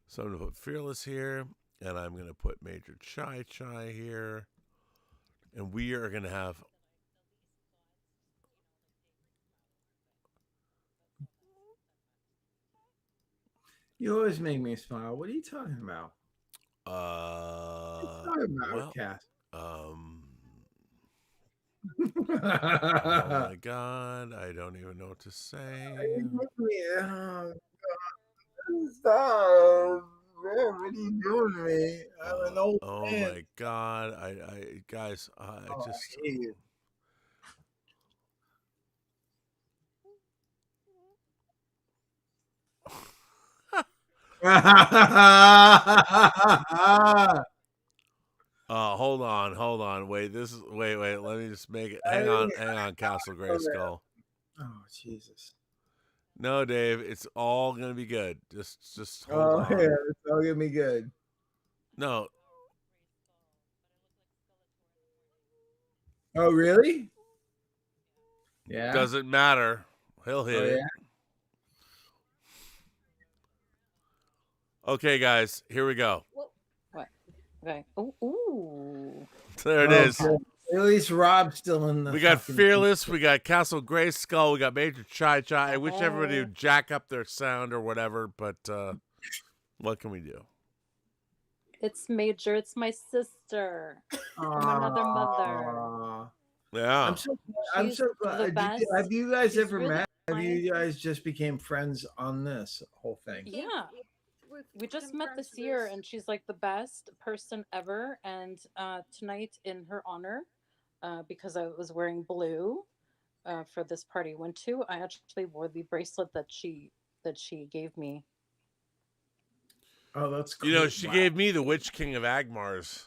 So I'm gonna put fearless here, and I'm gonna put Major Chai here, and we are gonna have. You always make me smile. What are you talking about? What are you talking about, Cass? Oh my God, I don't even know what to say. Stop. What are you doing to me? I'm an old man. My God, I guys, I just. Hate you. Hold on. Wait, let me just make it. Hang on, Castle Grayskull. Oh, Jesus. No, Dave, it's all gonna be good. Just hold on. Yeah, it's all gonna be good. No. Oh, really? Yeah. Doesn't matter. He'll hit it. Yeah? Okay, guys, here we go. What? Okay. Ooh. There it is. At least Rob's still in the. We got Fearless, we got Castle Grayskull, we got Major Chai. I wish everybody would jack up their sound or whatever, but what can we do? It's Major. It's my sister from another mother. Yeah. I'm so glad. Have you guys She's ever really met? Have you nice. guys just became friends on this whole thing? Yeah. We just met this year, and she's like the best person ever. And tonight, in her honor, because I was wearing blue for this party I went to, I actually wore the bracelet that she gave me. Oh, that's cool. You know, she gave me the Witch King of Agmar's.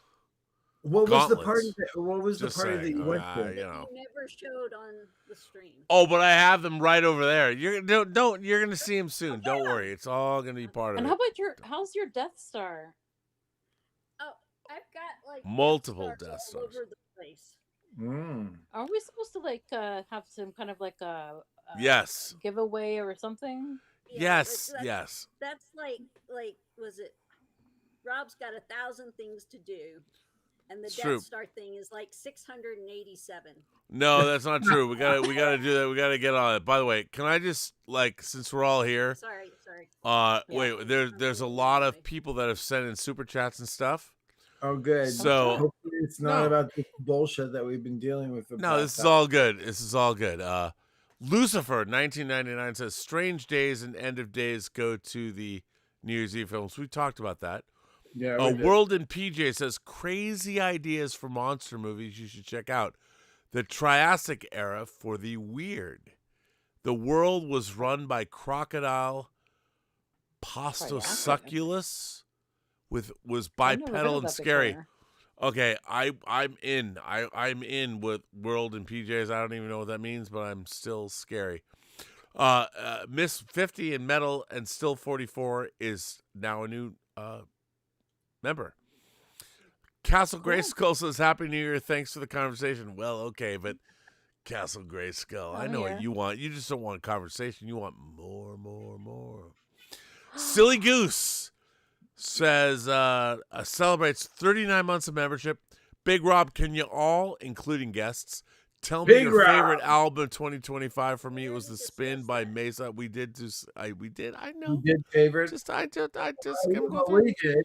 What was the party? gauntlets. What was the Just party saying, that you went you to? know. You never showed on the stream. Oh, but I have them right over there. You're gonna see them soon. Don't worry, it's all gonna be part of And it. how about how's your Death Star? Oh, I've got like Multiple Death Death Stars all Stars. over the place. Are we supposed to like have some kind of like a Yes. giveaway or something? Yes. That's, Yes. That's like was it? Rob's got 1,000 things to do, and the It's Death true. Star thing is like 687. No, that's not true. We gotta do that. We gotta get on it. By the way, can I just since we're all here? Sorry. Wait, there's a lot of people that have sent in super chats and stuff. Oh, good. So hopefully it's not about this bullshit that we've been dealing with. No, this is all good. This is all good. Lucifer, 1999 says, strange days and end of days go to the New Year's Eve films. We talked about that. Yeah. World in PJ says, crazy ideas for monster movies you should check out. The Triassic era for the weird. The world was run by crocodile Postosuculus was bipedal and scary. Before. Okay, I'm in. I'm in with World and PJs. I don't even know what that means, but I'm still scary. Miss 50 in Metal and Still 44 is now a new member. Castle Grayskull says, Happy New Year. Thanks for the conversation. Well, okay, but Castle Grayskull, I know what you want. You just don't want a conversation. You want more. Silly Goose says, celebrates 39 months of membership. Big Rob, can you all, including guests, tell me your favorite album of 2025? For me, it was The Spin by Mesa. We did. I know. You did favorite? I just We did.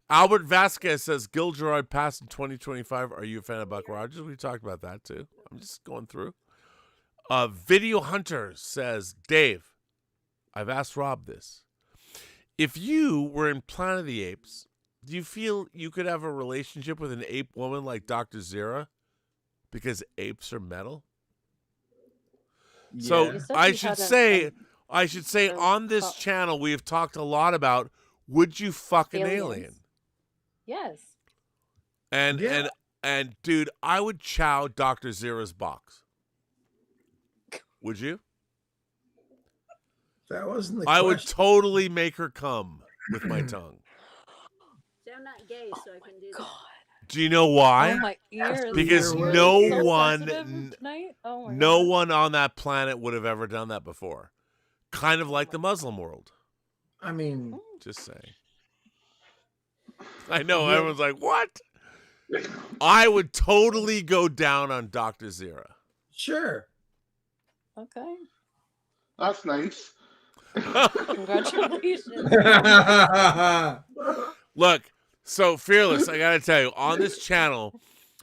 Albert Vasquez says, Gilderoy passed in 2025. Are you a fan of Buck Rogers? We talked about that, too. I'm just going through. Video Hunter says, Dave, I've asked Rob this. If you were in Planet of the Apes, do you feel you could have a relationship with an ape woman like Dr. Zira? Because apes are metal? Yeah. So I should say on this channel, we have talked a lot about, would you fuck an alien? Yes. And dude, I would chow Dr. Zira's box. Would you? That wasn't the I question. would totally make her come with my tongue. See, I'm not gay, so I can do that. Do you know why? Oh, my ears. Because You're no so one God. on that planet would have ever done that before. Kind of like the Muslim world. I mean, just saying. I know everyone's like, "What?" I would totally go down on Dr. Zira. Sure. Okay. That's nice. Congratulations. Look, so Fearless, I gotta tell you, on this channel,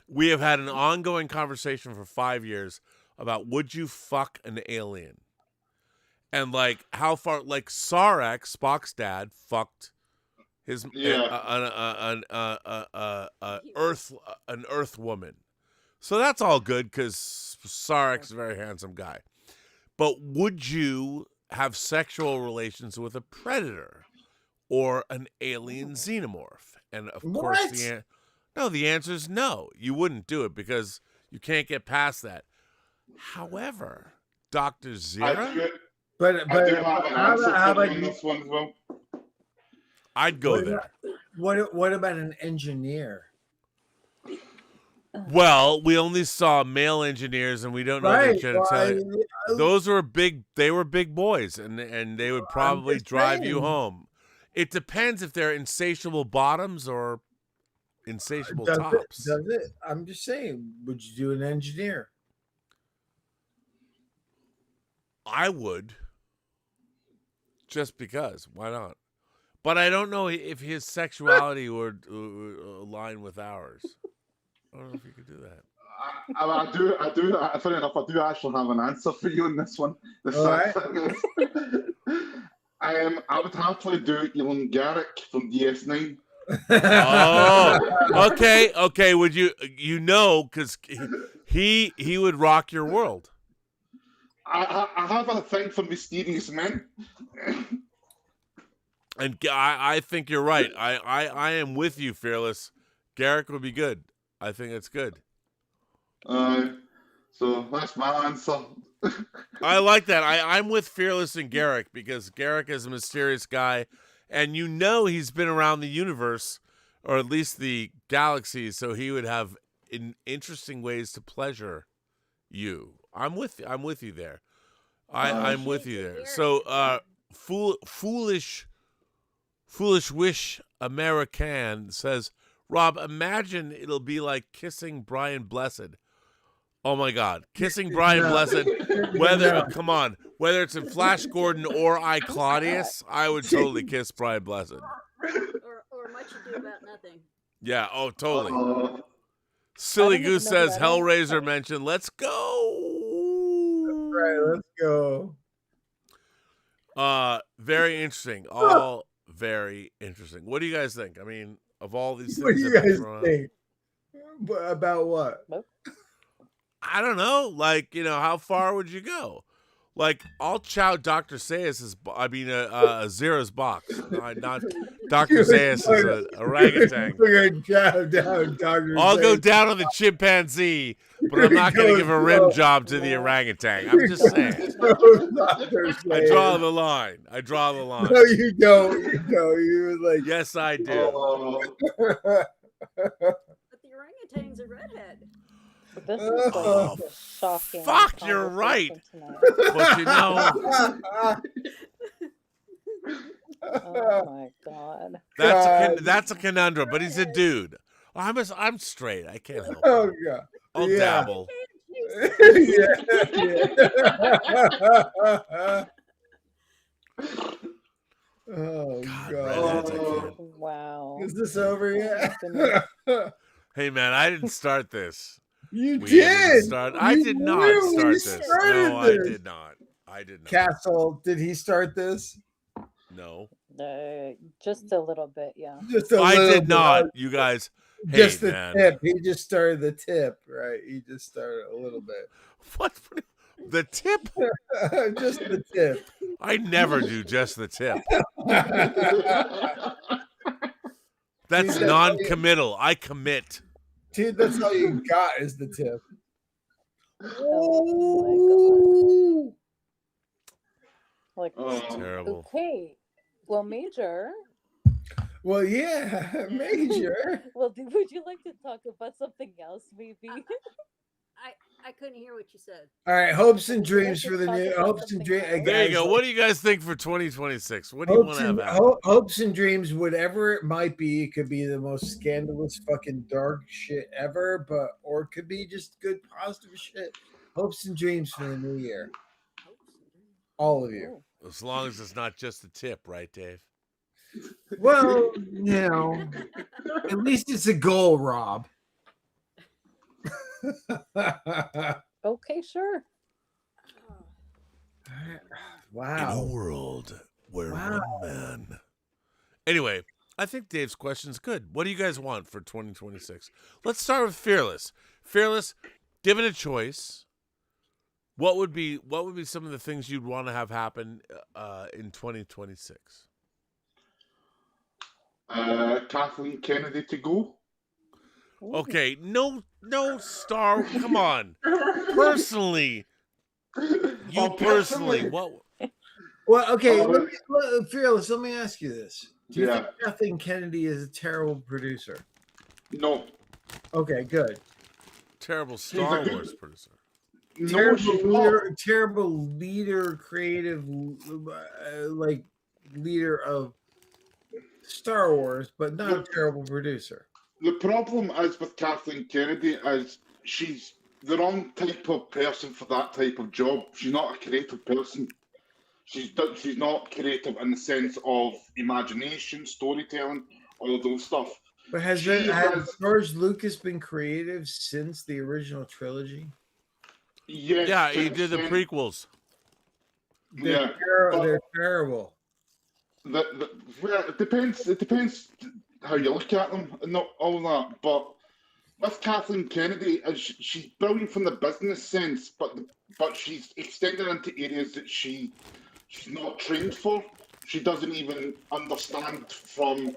we have had an ongoing conversation for 5 years about would you fuck an alien, and like how far, like Sarek, Spock's dad, fucked his an Earth woman. So that's all good because Sarek's a very handsome guy. But would you have sexual relations with a predator or an alien xenomorph? And of course, the answer is no. You wouldn't do it because you can't get past that. However, Dr. Zira, how about this one as well? I'd go there. What about an engineer? Well, we only saw male engineers, and we don't know their genitalia. Those were big. They were big boys, and they would probably drive you home. It depends if they're insatiable bottoms or insatiable tops. Does it? I'm just saying. Would you do an engineer? I would, just because. Why not? But I don't know if his sexuality would align with ours. I don't know if you could do that. I do. Funny enough, I do actually have an answer for you on this one. I would happily do Elon Garrick from DS9. Oh, okay. Would you? Because he would rock your world. I have a thing for mysterious men. And I think you're right. I am with you, Fearless. Garrick would be good. I think it's good. So that's my answer. I like that. I'm with Fearless and Garrick because Garrick is a mysterious guy, and he's been around the universe, or at least the galaxy, so he would have interesting ways to pleasure you. I'm with you there. I'm with you there. So foolish wish American says, Rob, imagine it'll be like kissing Brian Blessed. Oh my God, kissing Brian Blessed. Whether it's in Flash Gordon or I Claudius, I would totally kiss Brian Blessed. Or Much Ado About Nothing. Yeah. Oh, totally. Uh, Silly I don't Goose even know who says that is. Hellraiser mentioned. Let's go. Right, let's go. Very interesting. All very interesting. What do you guys think? I mean, of all these What do things you that have been guys thrown out, think? About what? I don't know. Like, how far would you go? Like, I'll chow Dr. Zaius' Zera's box. Not Dr. Zaius is an orangutan. We're gonna chow down Dr. I'll go Zaius. down on the chimpanzee, but I'm not going to give a rim job to the orangutan. I'm just saying. I draw the line. No, you don't. You don't. You were like, Yes, I do. But the orangutan's a redhead. This is like shocking. Fuck, you're right. conversation But Oh my god. that's a conundrum. But he's a dude. I'm straight. I can't help it. Oh god. I'll Yeah. dabble. Yeah. Oh god. Redheads, I can't. Wow. Is this over yet? Hey man, I didn't start this. You We did. didn't start. I You did not literally start this. started No, I this. did not. I did not. Castle, did he start this? No. Just a little bit, yeah. Just a I little did bit. not. You guys. Hey, Just the man. tip. He just started the tip, right? He just started a little bit. What? The tip? Just the tip. I never do just the tip. That's See, non-committal. I commit. Dude, that's all you got is the tip. Oh my god. Like, Terrible. okay. Well, Major. Well, yeah, Major. Well, would you like to talk about something else, maybe? I couldn't hear what you said. All right, hopes and dreams for the new hopes and dreams. There you go. What do you guys think for 2026? What do you want to have happen? Hopes and dreams, whatever it might be, it could be the most scandalous fucking dark shit ever, or it could be just good positive shit. Hopes and dreams for the new year. All of you. As long as it's not just the tip, right, Dave? Well, at least it's a goal, Rob. Okay, sure. Wow. In a world where one man. Anyway, I think Dave's question's good. What do you guys want for 2026? Let's start with Fearless. Fearless, given a choice, what would be some of the things you'd want to have happen in 2026? Kathleen Kennedy to go. Okay, no star. Come on, personally, personally, what? Well, okay, Fearless. Let me ask you this: do you Yeah. think Kathleen Kennedy is a terrible producer? No. Okay, good. Terrible Star Wars producer. Terrible leader, creative, leader of Star Wars, but not a terrible producer. The problem is with Kathleen Kennedy is she's the wrong type of person for that type of job. She's not a creative person. She's not creative in the sense of imagination, storytelling, all of those stuff. But has George Lucas been creative since the original trilogy? Yes, Yeah, he did the prequels. They're terrible. It depends how you look at them and not all that. But with Kathleen Kennedy, she's brilliant from the business sense, but she's extended into areas that she's not trained for. She doesn't even understand from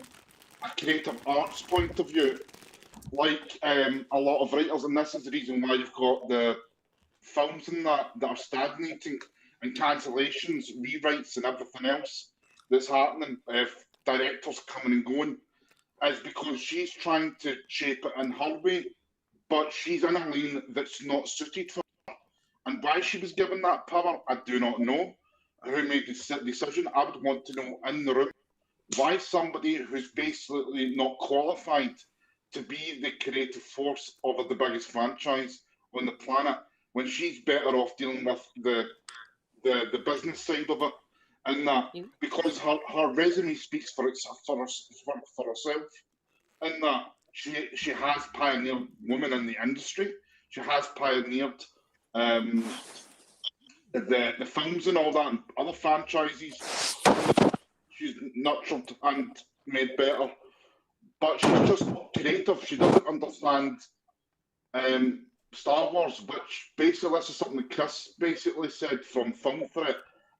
a creative arts point of view, like a lot of writers, and this is the reason why you've got the films and that are stagnating and cancellations, rewrites, and everything else that's happening. Directors coming and going, is because she's trying to shape it in her way, but she's in a lane that's not suited for her. And why she was given that power, I do not know. Who made the decision? I would want to know in the room why somebody who's basically not qualified to be the creative force of the biggest franchise on the planet, when she's better off dealing with the business side of it, and that because her resume speaks for herself, and that she has pioneered women in the industry. She has pioneered the films and all that, and other franchises. She's nurtured and made better, but she's just not creative. She doesn't understand Star Wars, which basically, this is something that Chris basically said from Film for It.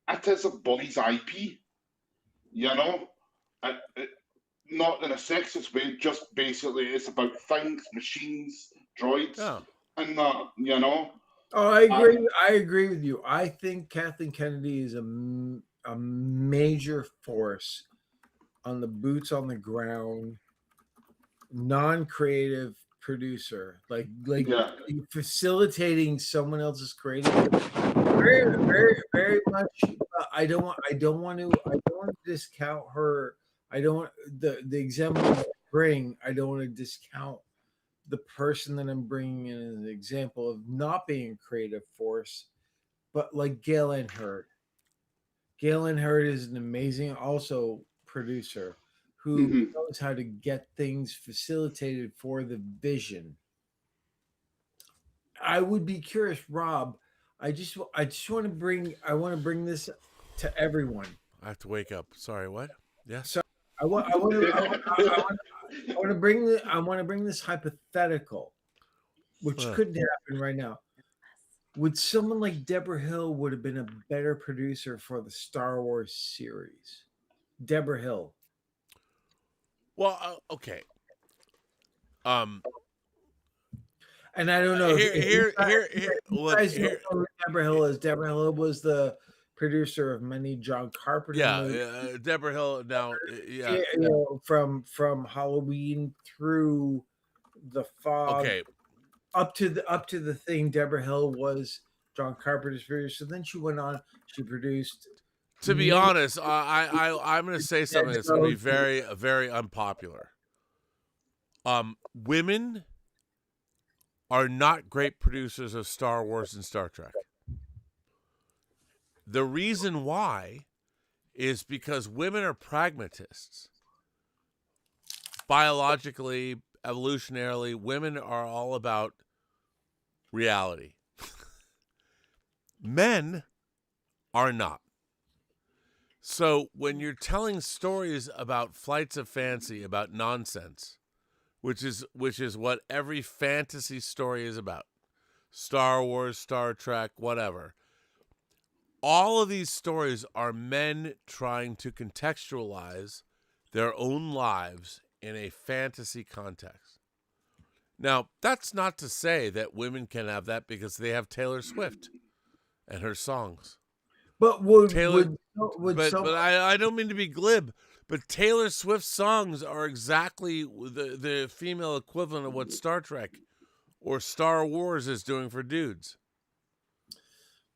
It is a boys' IP, you know. Not in a sexist way, just basically it's about things, machines, droids, and that, you know. Oh, I agree. I agree with you. I think Kathleen Kennedy is a major force on the boots on the ground, non-creative producer, like facilitating someone else's creative. Very much. I don't want to discount her. I don't want the example I bring. I don't want to discount the person that I'm bringing in as an example of not being a creative force, but like Gail Ann Hurd. Gail Ann Hurd is an amazing also producer who knows how to get things facilitated for the vision. I would be curious, Rob. I just want to bring this to everyone. I have to wake up. Sorry, what? Yes. So I want to bring this hypothetical, which couldn't happen right now. Would someone like Deborah Hill would have been a better producer for the Star Wars series? Deborah Hill. Well, okay. And I don't know. Deborah Hill is. Deborah Hill was the producer of many John Carpenter movies. Deborah Hill. Now, from Halloween through The Fog, up to the thing. Deborah Hill was John Carpenter's producer. Then she went on. She produced. To be honest, I'm going to say something that's going to be very, very unpopular. Women are not great producers of Star Wars and Star Trek. The reason why is because women are pragmatists. Biologically, evolutionarily, women are all about reality. Men are not. So when you're telling stories about flights of fancy, about nonsense, which is what every fantasy story is about, Star Wars, Star Trek, whatever, all of these stories are men trying to contextualize their own lives in a fantasy context. Now, that's not to say that women can have that, because they have Taylor Swift and her songs. But I don't mean to be glib, but Taylor Swift's songs are exactly the female equivalent of what Star Trek or Star Wars is doing for dudes.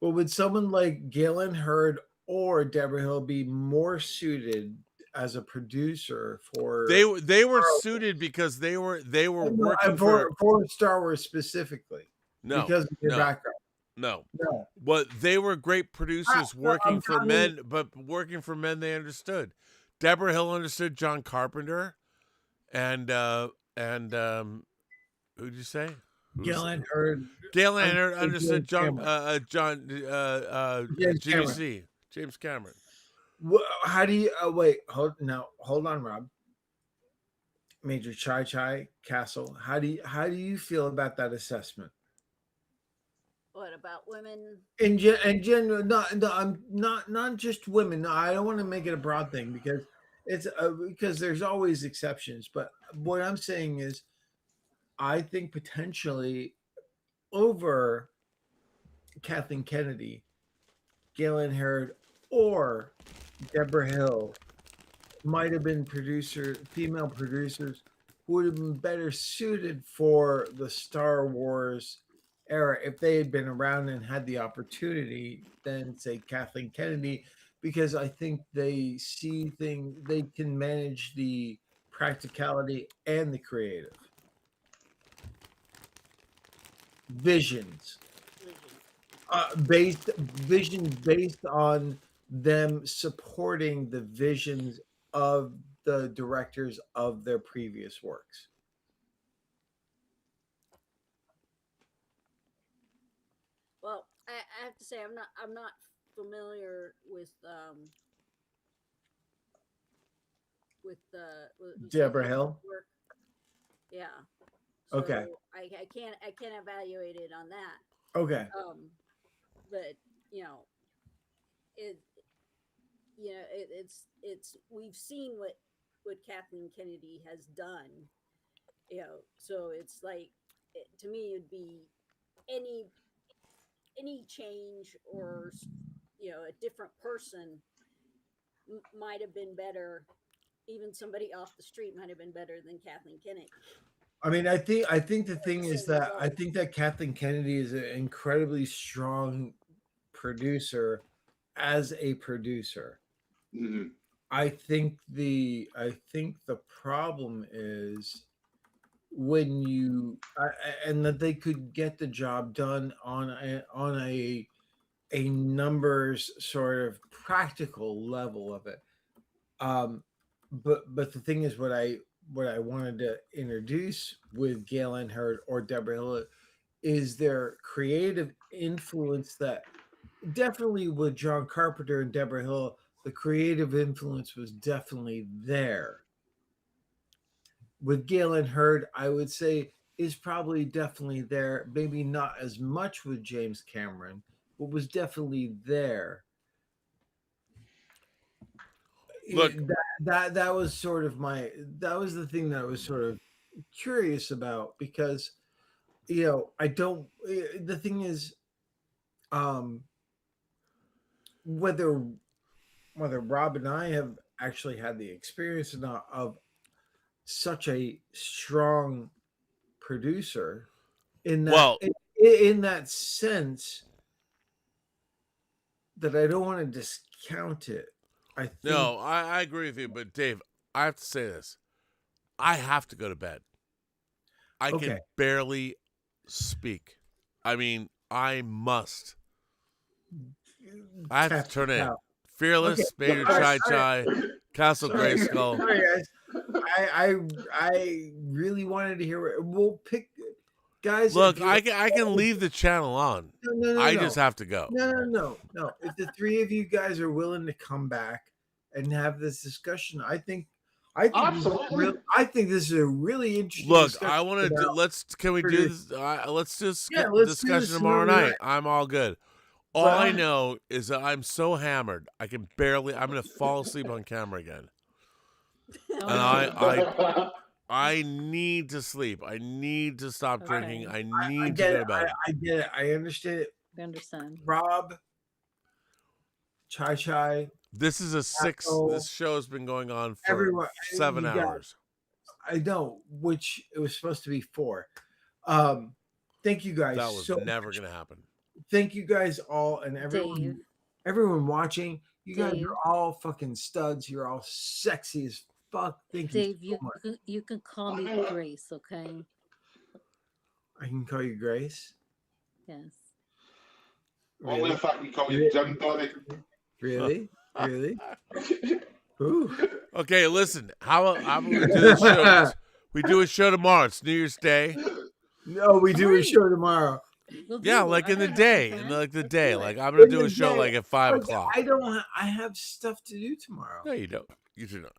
Well, would someone like Gail Ann Hurd or Deborah Hill be more suited as a producer for? They were suited because they were working for Star Wars specifically. No, because of their background. No. But they were great producers working for men, but working for men they understood. Deborah Hill understood John Carpenter, and who'd you say? Gail Ann Hurd. Gail Ann Hurd understood James Cameron. How do you wait? Hold on, Rob. Major Chai Castle. How do you feel about that assessment? What about women? In general, not just women. No, I don't want to make it a broad thing, because it's because there's always exceptions. But what I'm saying is, I think potentially over Kathleen Kennedy, Gail Ann Hurd, or Deborah Hill might have been female producers who would have been better suited for the Star Wars era if they had been around and had the opportunity than, say, Kathleen Kennedy, because I think they see things, they can manage the practicality and the creative visions based on them supporting the visions of the directors of their previous works. I have to say I'm not familiar with you said Deborah his Hill? work. Yeah. So Okay. I can't evaluate it on that. Okay. But you know, it's we've seen what Kathleen Kennedy has done. You know, so it's like to me it'd be any change or a different person might have been better. Even somebody off the street might have been better than Kathleen Kennedy. I mean, I think the thing is that I think that Kathleen Kennedy is an incredibly strong producer as a producer. Mm-hmm. I think the problem is when you and that they could get the job done on a numbers sort of practical level of it. But the thing is, what I wanted to introduce with Galen Hurd or Deborah Hill is their creative influence. That definitely with John Carpenter and Deborah Hill, the creative influence was definitely there. With Galen Hurd, I would say is probably definitely there. Maybe not as much with James Cameron, but was definitely there. Look, that was sort of that was the thing that I was sort of curious about, because I don't, the thing is, whether Rob and I have actually had the experience or not of such a strong producer in that in that sense, that I don't want to discount it. I agree with you, but Dave, I have to say this. I have to go to bed. I can barely speak. I mean, I must. I have to turn in. Fearless, Major Chai, Castle Grayskull. Sorry, guys. I really wanted to hear. We'll pick, guys. Look, I can leave the channel on. No, I just have to go. No. If the three of you guys are willing to come back and have this discussion, I think absolutely. I think this is a really interesting. Look, I want to do. Can we do this? Let's just get discussion tomorrow night. I'm all good. All I know is that I'm so hammered, I'm going to fall asleep on camera again. And I need to sleep. I need to stop drinking. I need to go to bed. I get it. I understand it. I understand. Rob, Chai. This is this show has been going on for 7 hours. I know, which it was supposed to be 4. Thank you guys. That was never going to happen. Thank you guys all, and everyone watching. You guys are all fucking studs. You're all sexy as fuck. Thank you. Dave, you can call me Grace, okay? I can call you Grace. Yes. Only if I can call you Jim Donny. Really? Ooh. Okay, listen. How about we do the show? We do a show tomorrow. It's New Year's Day. No, we do a show tomorrow. Yeah, like in the day, Like I'm gonna do a show like at 5 o'clock. I have stuff to do tomorrow. No, you don't. You do not.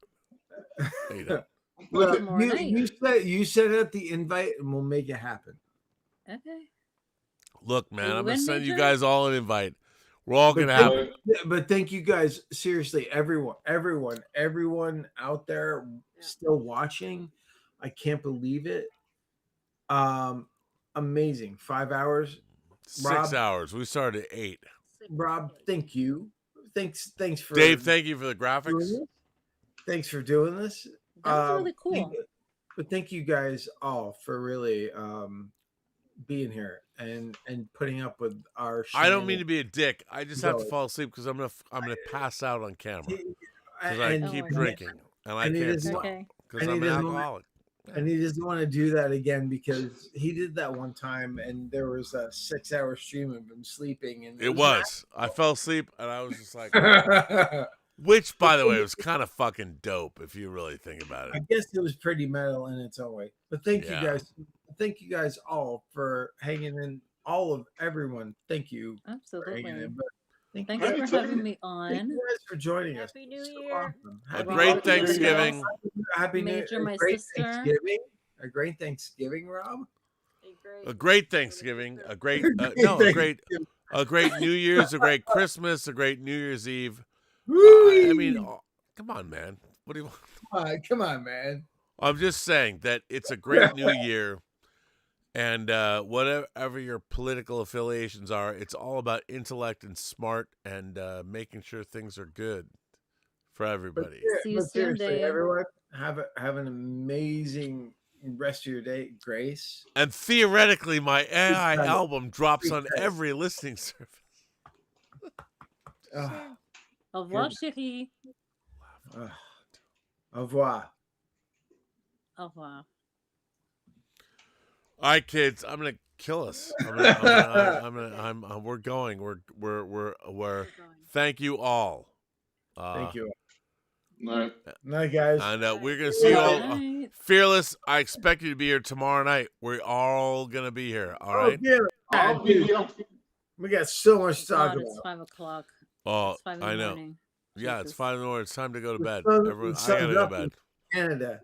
No, you don't. Well, you set out the invite, and we'll make it happen. Okay. Look, man, I'm gonna send you guys all an invite. We're all gonna have it. But thank you guys, seriously, everyone out there still watching. I can't believe it. Amazing. 5 hours. 6 hours. We started at 8. Rob, thank you. Thanks for Dave. Thank you for the graphics. Thanks for doing this. That was really cool. But thank you guys all for really being here and putting up with our. I don't mean to be a dick. I just have to fall asleep because I'm gonna pass out on camera because I keep drinking and I can't stop because I'm an alcoholic. And he doesn't want to do that again because he did that one time and there was a 6-hour stream of him sleeping. And I fell asleep and I was just like, which, by the way, was kind of fucking dope if you really think about it. I guess it was pretty metal in its own way. But thank you guys all for hanging in all of everyone, thank you. Absolutely. Thank Thanks you for having me on. Thank you guys for joining us. Happy New So Year. awesome. A Happy great New Year. Thanksgiving. Happy New Year. Major, my A great sister. Thanksgiving. A great Thanksgiving, Rob. A great Thanksgiving. A great Thanksgiving. a great New Year's, a great Christmas, a great New Year's Eve. I mean, come on, man. What do you want? Come on, man. I'm just saying that it's a great new year, and whatever your political affiliations are, it's all about intellect and smart and making sure things are good for everybody. See you soon, Seriously, Dave. everyone, have an amazing rest of your day, Grace. And theoretically, my AI album drops on every listening service. Au revoir, chérie. Au revoir. Au revoir. All right, kids, I'm gonna kill us. We're going. We're. Thank you all. Thank you. Night, guys. And we're gonna see you all. Fearless, I expect you to be here tomorrow night. We're all gonna be here. All right. I'll be here. We got so much to talk God, about. it's 5 o'clock. Oh, It's 5 in the I know. morning. Yeah, it's 5 in the morning. It's time to go to bed. sun- Everyone, the I gotta sun's go to up in bed. Canada.